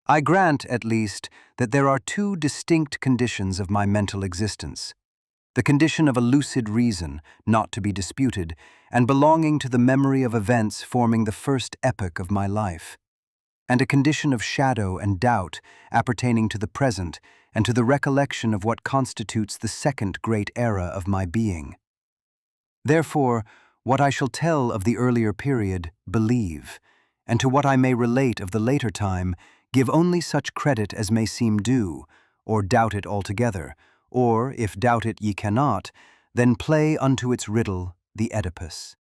I grant, at least, that there are two distinct conditions of my mental existence. The condition of a lucid reason, not to be disputed, and belonging to the memory of events forming the first epoch of my life, and a condition of shadow and doubt appertaining to the present and to the recollection of what constitutes the second great era of my being. Therefore, what I shall tell of the earlier period, believe, and to what I may relate of the later time, give only such credit as may seem due, or doubt it altogether, or, if doubt it ye cannot, then play unto its riddle the Oedipus.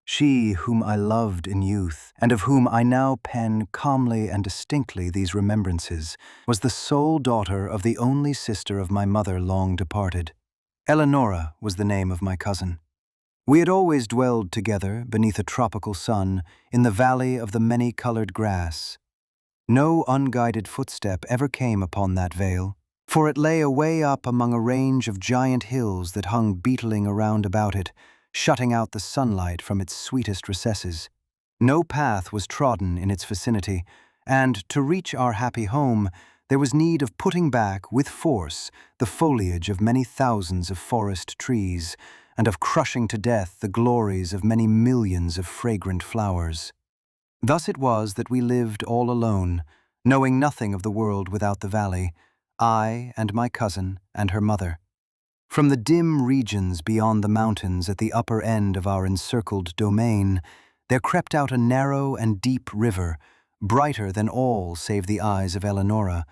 She whom I loved in youth, and of whom I now pen calmly and distinctly these remembrances, was the sole daughter of the only sister of my mother long departed. Eleonora was the name of my cousin. We had always dwelled together beneath a tropical sun in the valley of the many-colored grass. No unguided footstep ever came upon that vale, for it lay away up among a range of giant hills that hung beetling around about it, shutting out the sunlight from its sweetest recesses. No path was trodden in its vicinity, and to reach our happy home, there was need of putting back, with force, the foliage of many thousands of forest trees, and of crushing to death the glories of many millions of fragrant flowers. Thus it was that we lived all alone, knowing nothing of the world without the valley, I and my cousin and her mother. From the dim regions beyond the mountains at the upper end of our encircled domain, there crept out a narrow and deep river, brighter than all save the eyes of Eleonora,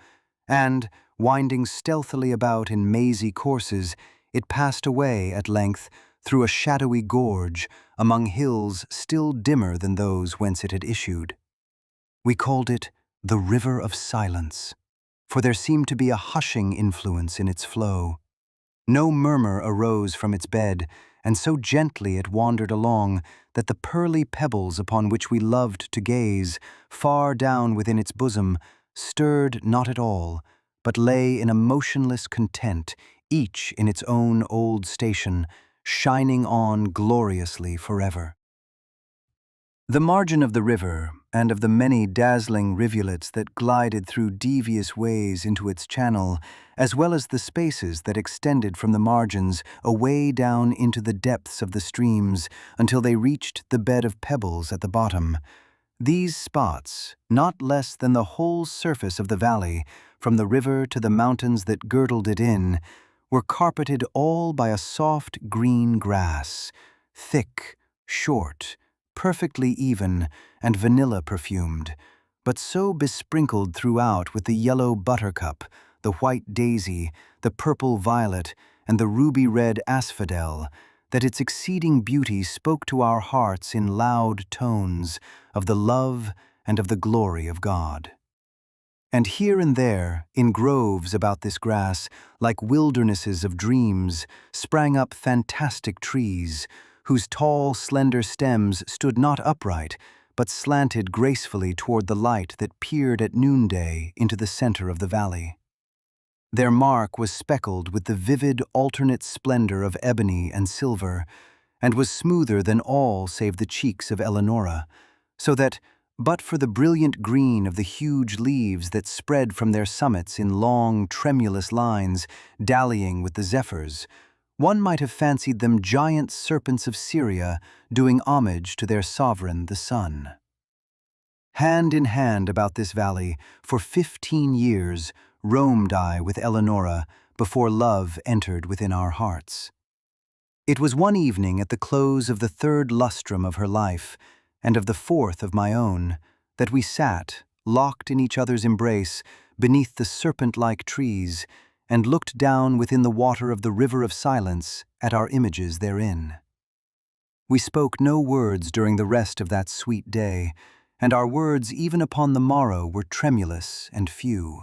and, winding stealthily about in mazy courses, it passed away at length through a shadowy gorge among hills still dimmer than those whence it had issued. We called it the River of Silence, for there seemed to be a hushing influence in its flow. No murmur arose from its bed, and so gently it wandered along that the pearly pebbles upon which we loved to gaze, far down within its bosom, stirred not at all, but lay in a motionless content, each in its own old station, shining on gloriously forever. The margin of the river, and of the many dazzling rivulets that glided through devious ways into its channel, as well as the spaces that extended from the margins away down into the depths of the streams until they reached the bed of pebbles at the bottom. These spots, not less than the whole surface of the valley, from the river to the mountains that girdled it in, were carpeted all by a soft green grass, thick, short, perfectly even, and vanilla-perfumed, but so besprinkled throughout with the yellow buttercup, the white daisy, the purple violet, and the ruby-red asphodel, that its exceeding beauty spoke to our hearts in loud tones of the love and of the glory of God. And here and there, in groves about this grass, like wildernesses of dreams, sprang up fantastic trees, whose tall, slender stems stood not upright, but slanted gracefully toward the light that peered at noonday into the center of the valley. Their mark was speckled with the vivid, alternate splendor of ebony and silver, and was smoother than all save the cheeks of Eleonora, so that, but for the brilliant green of the huge leaves that spread from their summits in long, tremulous lines, dallying with the zephyrs, one might have fancied them giant serpents of Syria doing homage to their sovereign, the sun. Hand in hand about this valley, for 15 years, roamed I with Eleonora before love entered within our hearts. It was one evening at the close of the 3rd lustrum of her life, and of the 4th of my own, that we sat, locked in each other's embrace, beneath the serpent-like trees, and looked down within the water of the river of silence at our images therein. We spoke no words during the rest of that sweet day, and our words even upon the morrow were tremulous and few.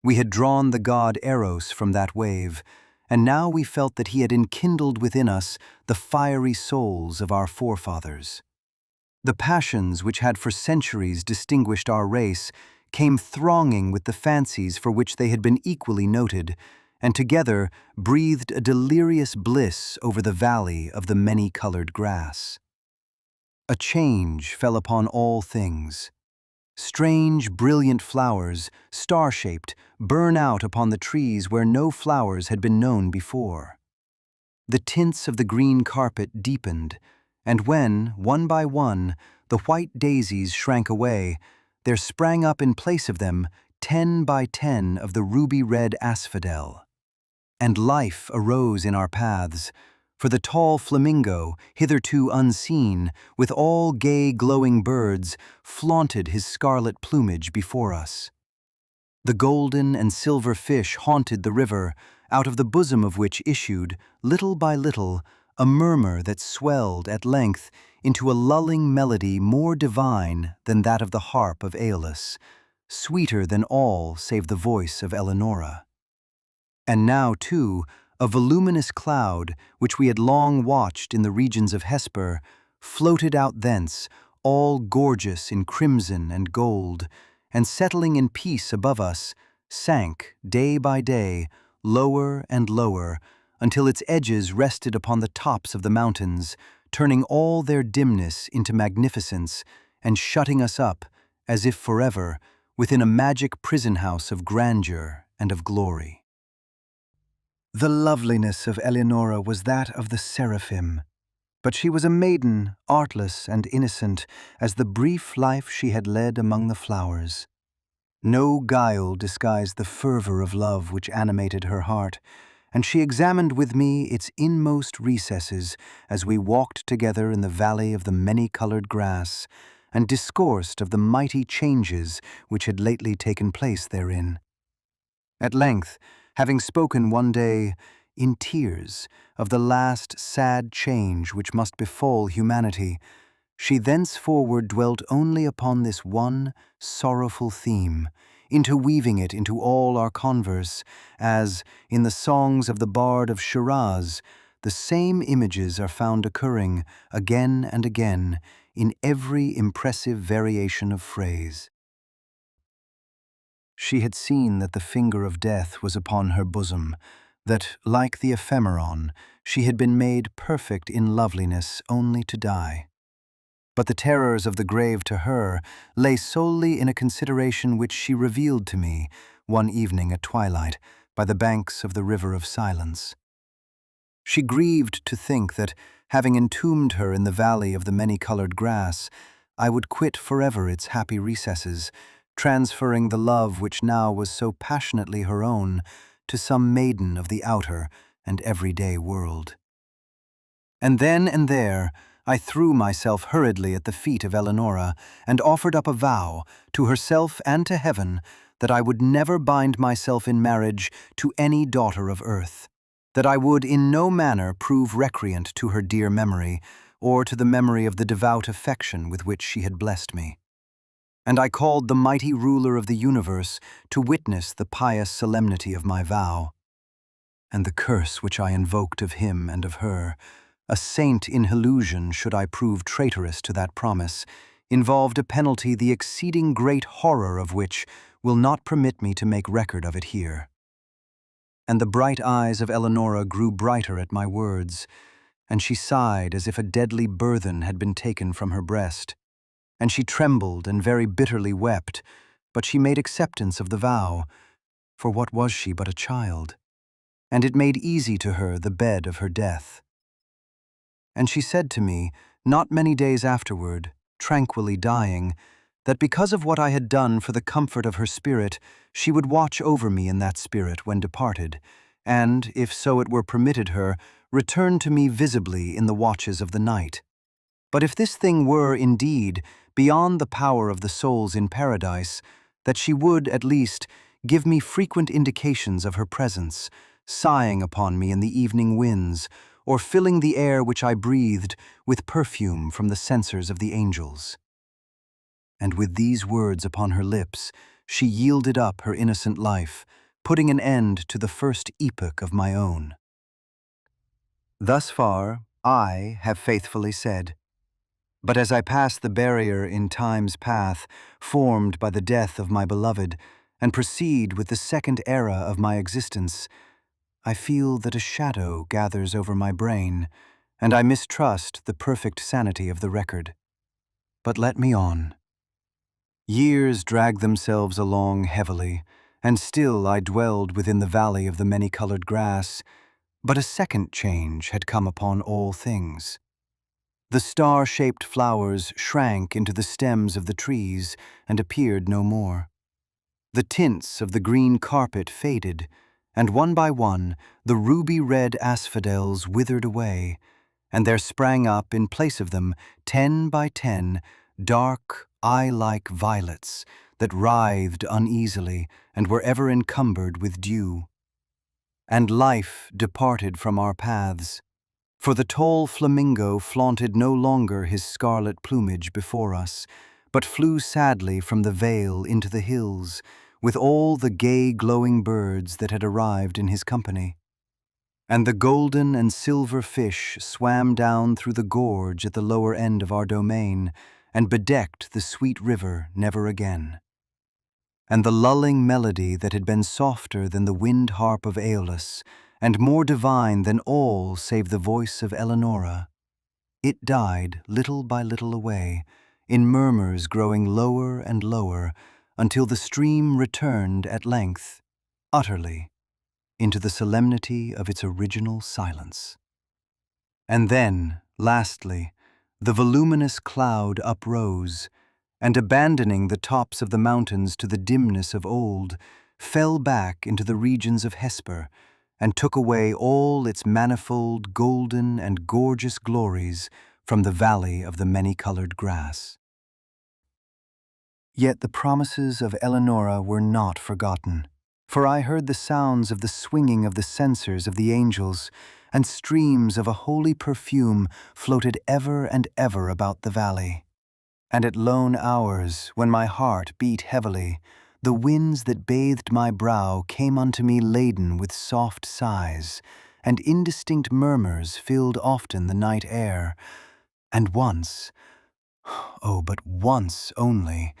We had drawn the god Eros from that wave, and now we felt that he had enkindled within us the fiery souls of our forefathers. The passions which had for centuries distinguished our race came thronging with the fancies for which they had been equally noted, and together breathed a delirious bliss over the valley of the many-colored grass. A change fell upon all things. Strange, brilliant flowers, star-shaped, burn out upon the trees where no flowers had been known before. The tints of the green carpet deepened, and when, one by one, the white daisies shrank away, there sprang up in place of them 10 by 10 of the ruby-red asphodel. And life arose in our paths, for the tall flamingo, hitherto unseen, with all gay glowing birds, flaunted his scarlet plumage before us. The golden and silver fish haunted the river, out of the bosom of which issued, little by little, a murmur that swelled at length into a lulling melody more divine than that of the harp of Aeolus, sweeter than all save the voice of Eleonora. And now, too, a voluminous cloud, which we had long watched in the regions of Hesper, floated out thence, all gorgeous in crimson and gold, and settling in peace above us, sank, day by day, lower and lower, until its edges rested upon the tops of the mountains, turning all their dimness into magnificence, and shutting us up, as if forever, within a magic prison-house of grandeur and of glory. The loveliness of Eleonora was that of the seraphim, but she was a maiden, artless and innocent as the brief life she had led among the flowers. No guile disguised the fervor of love which animated her heart, and she examined with me its inmost recesses as we walked together in the valley of the many-colored grass, and discoursed of the mighty changes which had lately taken place therein. At length, having spoken one day, in tears, of the last sad change which must befall humanity, she thenceforward dwelt only upon this one sorrowful theme, interweaving it into all our converse, as, in the songs of the bard of Shiraz, the same images are found occurring, again and again, in every impressive variation of phrase. She had seen that the finger of death was upon her bosom, that, like the ephemeron, she had been made perfect in loveliness only to die. But the terrors of the grave to her lay solely in a consideration which she revealed to me one evening at twilight by the banks of the river of silence. She grieved to think that, having entombed her in the valley of the many-colored grass, I would quit forever its happy recesses, transferring the love which now was so passionately her own to some maiden of the outer and everyday world. And then and there, I threw myself hurriedly at the feet of Eleonora and offered up a vow, to herself and to heaven, that I would never bind myself in marriage to any daughter of earth. that I would in no manner prove recreant to her dear memory, or to the memory of the devout affection with which she had blessed me. And I called the mighty ruler of the universe to witness the pious solemnity of my vow. And the curse which I invoked of him and of her, a saint in illusion should I prove traitorous to that promise, involved a penalty the exceeding great horror of which will not permit me to make record of it here. And the bright eyes of Eleonora grew brighter at my words, and she sighed as if a deadly burthen had been taken from her breast. And she trembled and very bitterly wept, but she made acceptance of the vow, for what was she but a child? And it made easy to her the bed of her death. And she said to me, not many days afterward, tranquilly dying, that because of what I had done for the comfort of her spirit, she would watch over me in that spirit when departed, and, if so it were permitted her, return to me visibly in the watches of the night. But if this thing were, indeed, beyond the power of the souls in paradise, that she would, at least, give me frequent indications of her presence, sighing upon me in the evening winds, or filling the air which I breathed with perfume from the censers of the angels. And with these words upon her lips, she yielded up her innocent life, putting an end to the first epoch of my own. Thus far, I have faithfully said. But as I pass the barrier in time's path, formed by the death of my beloved, and proceed with the second era of my existence, I feel that a shadow gathers over my brain, and I mistrust the perfect sanity of the record. But let me on. Years drag themselves along heavily, and still I dwelled within the valley of the many-colored grass, but a second change had come upon all things. The star-shaped flowers shrank into the stems of the trees and appeared no more. The tints of the green carpet faded, and one by one the ruby-red asphodels withered away, and there sprang up in place of them, 10 by 10, dark, eye-like violets that writhed uneasily and were ever encumbered with dew. And life departed from our paths, for the tall flamingo flaunted no longer his scarlet plumage before us, but flew sadly from the vale into the hills, with all the gay glowing birds that had arrived in his company. And the golden and silver fish swam down through the gorge at the lower end of our domain, and bedecked the sweet river never again. And the lulling melody that had been softer than the wind harp of Aeolus, and more divine than all save the voice of Eleonora, it died little by little away, in murmurs growing lower and lower, until the stream returned at length, utterly, into the solemnity of its original silence. And then, lastly, the voluminous cloud uprose, and abandoning the tops of the mountains to the dimness of old, fell back into the regions of Hesper, and took away all its manifold golden and gorgeous glories from the valley of the many-colored grass. Yet the promises of Eleonora were not forgotten, for I heard the sounds of the swinging of the censers of the angels, and streams of a holy perfume floated ever and ever about the valley. And at lone hours, when my heart beat heavily, the winds that bathed my brow came unto me laden with soft sighs, and indistinct murmurs filled often the night air. And once, oh, but once only,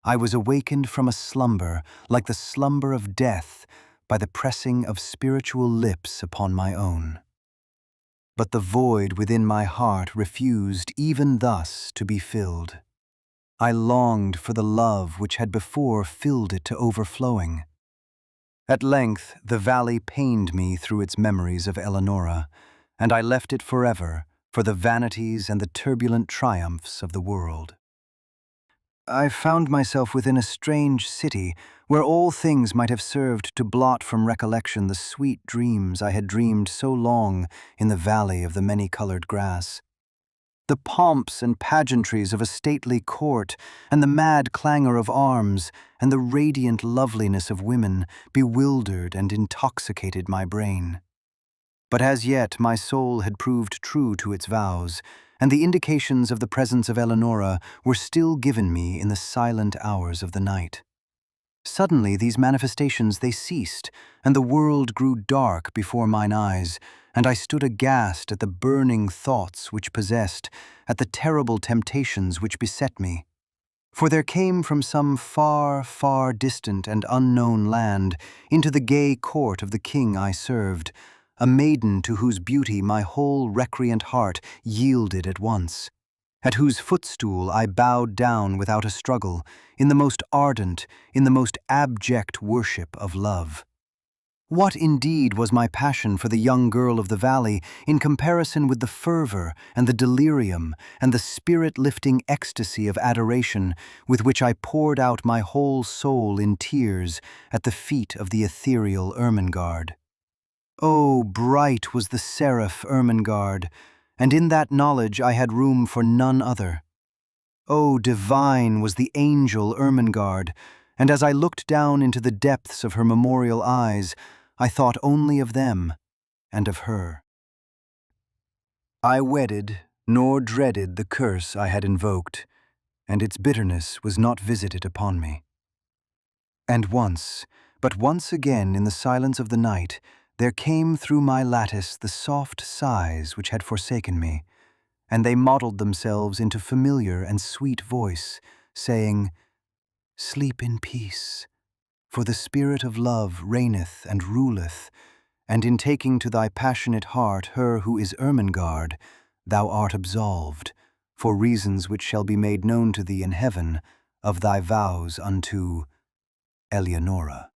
I was awakened from a slumber, like the slumber of death, by the pressing of spiritual lips upon my own. But the void within my heart refused even thus to be filled. I longed for the love which had before filled it to overflowing. At length the valley pained me through its memories of Eleonora, and I left it forever for the vanities and the turbulent triumphs of the world. I found myself within a strange city where all things might have served to blot from recollection the sweet dreams I had dreamed so long in the valley of the many-colored grass. The pomps and pageantries of a stately court, and the mad clangor of arms, and the radiant loveliness of women bewildered and intoxicated my brain. But as yet my soul had proved true to its vows, and the indications of the presence of Eleonora were still given me in the silent hours of the night. Suddenly these manifestations they ceased, and the world grew dark before mine eyes, and I stood aghast at the burning thoughts which possessed, at the terrible temptations which beset me. For there came from some far, far distant and unknown land, into the gay court of the king I served, a maiden to whose beauty my whole recreant heart yielded at once, at whose footstool I bowed down without a struggle, in the most ardent, in the most abject worship of love. What indeed was my passion for the young girl of the valley in comparison with the fervor and the delirium and the spirit-lifting ecstasy of adoration with which I poured out my whole soul in tears at the feet of the ethereal Ermengarde? Oh, bright was the seraph Ermengarde, and in that knowledge I had room for none other. Oh, divine was the angel Ermengarde, and as I looked down into the depths of her memorial eyes, I thought only of them and of her. I wedded, nor dreaded the curse I had invoked, and its bitterness was not visited upon me. And once, but once again in the silence of the night, there came through my lattice the soft sighs which had forsaken me, and they modeled themselves into familiar and sweet voice, saying, "Sleep in peace, for the spirit of love reigneth and ruleth, and in taking to thy passionate heart her who is Ermengarde, thou art absolved, for reasons which shall be made known to thee in heaven, of thy vows unto Eleonora."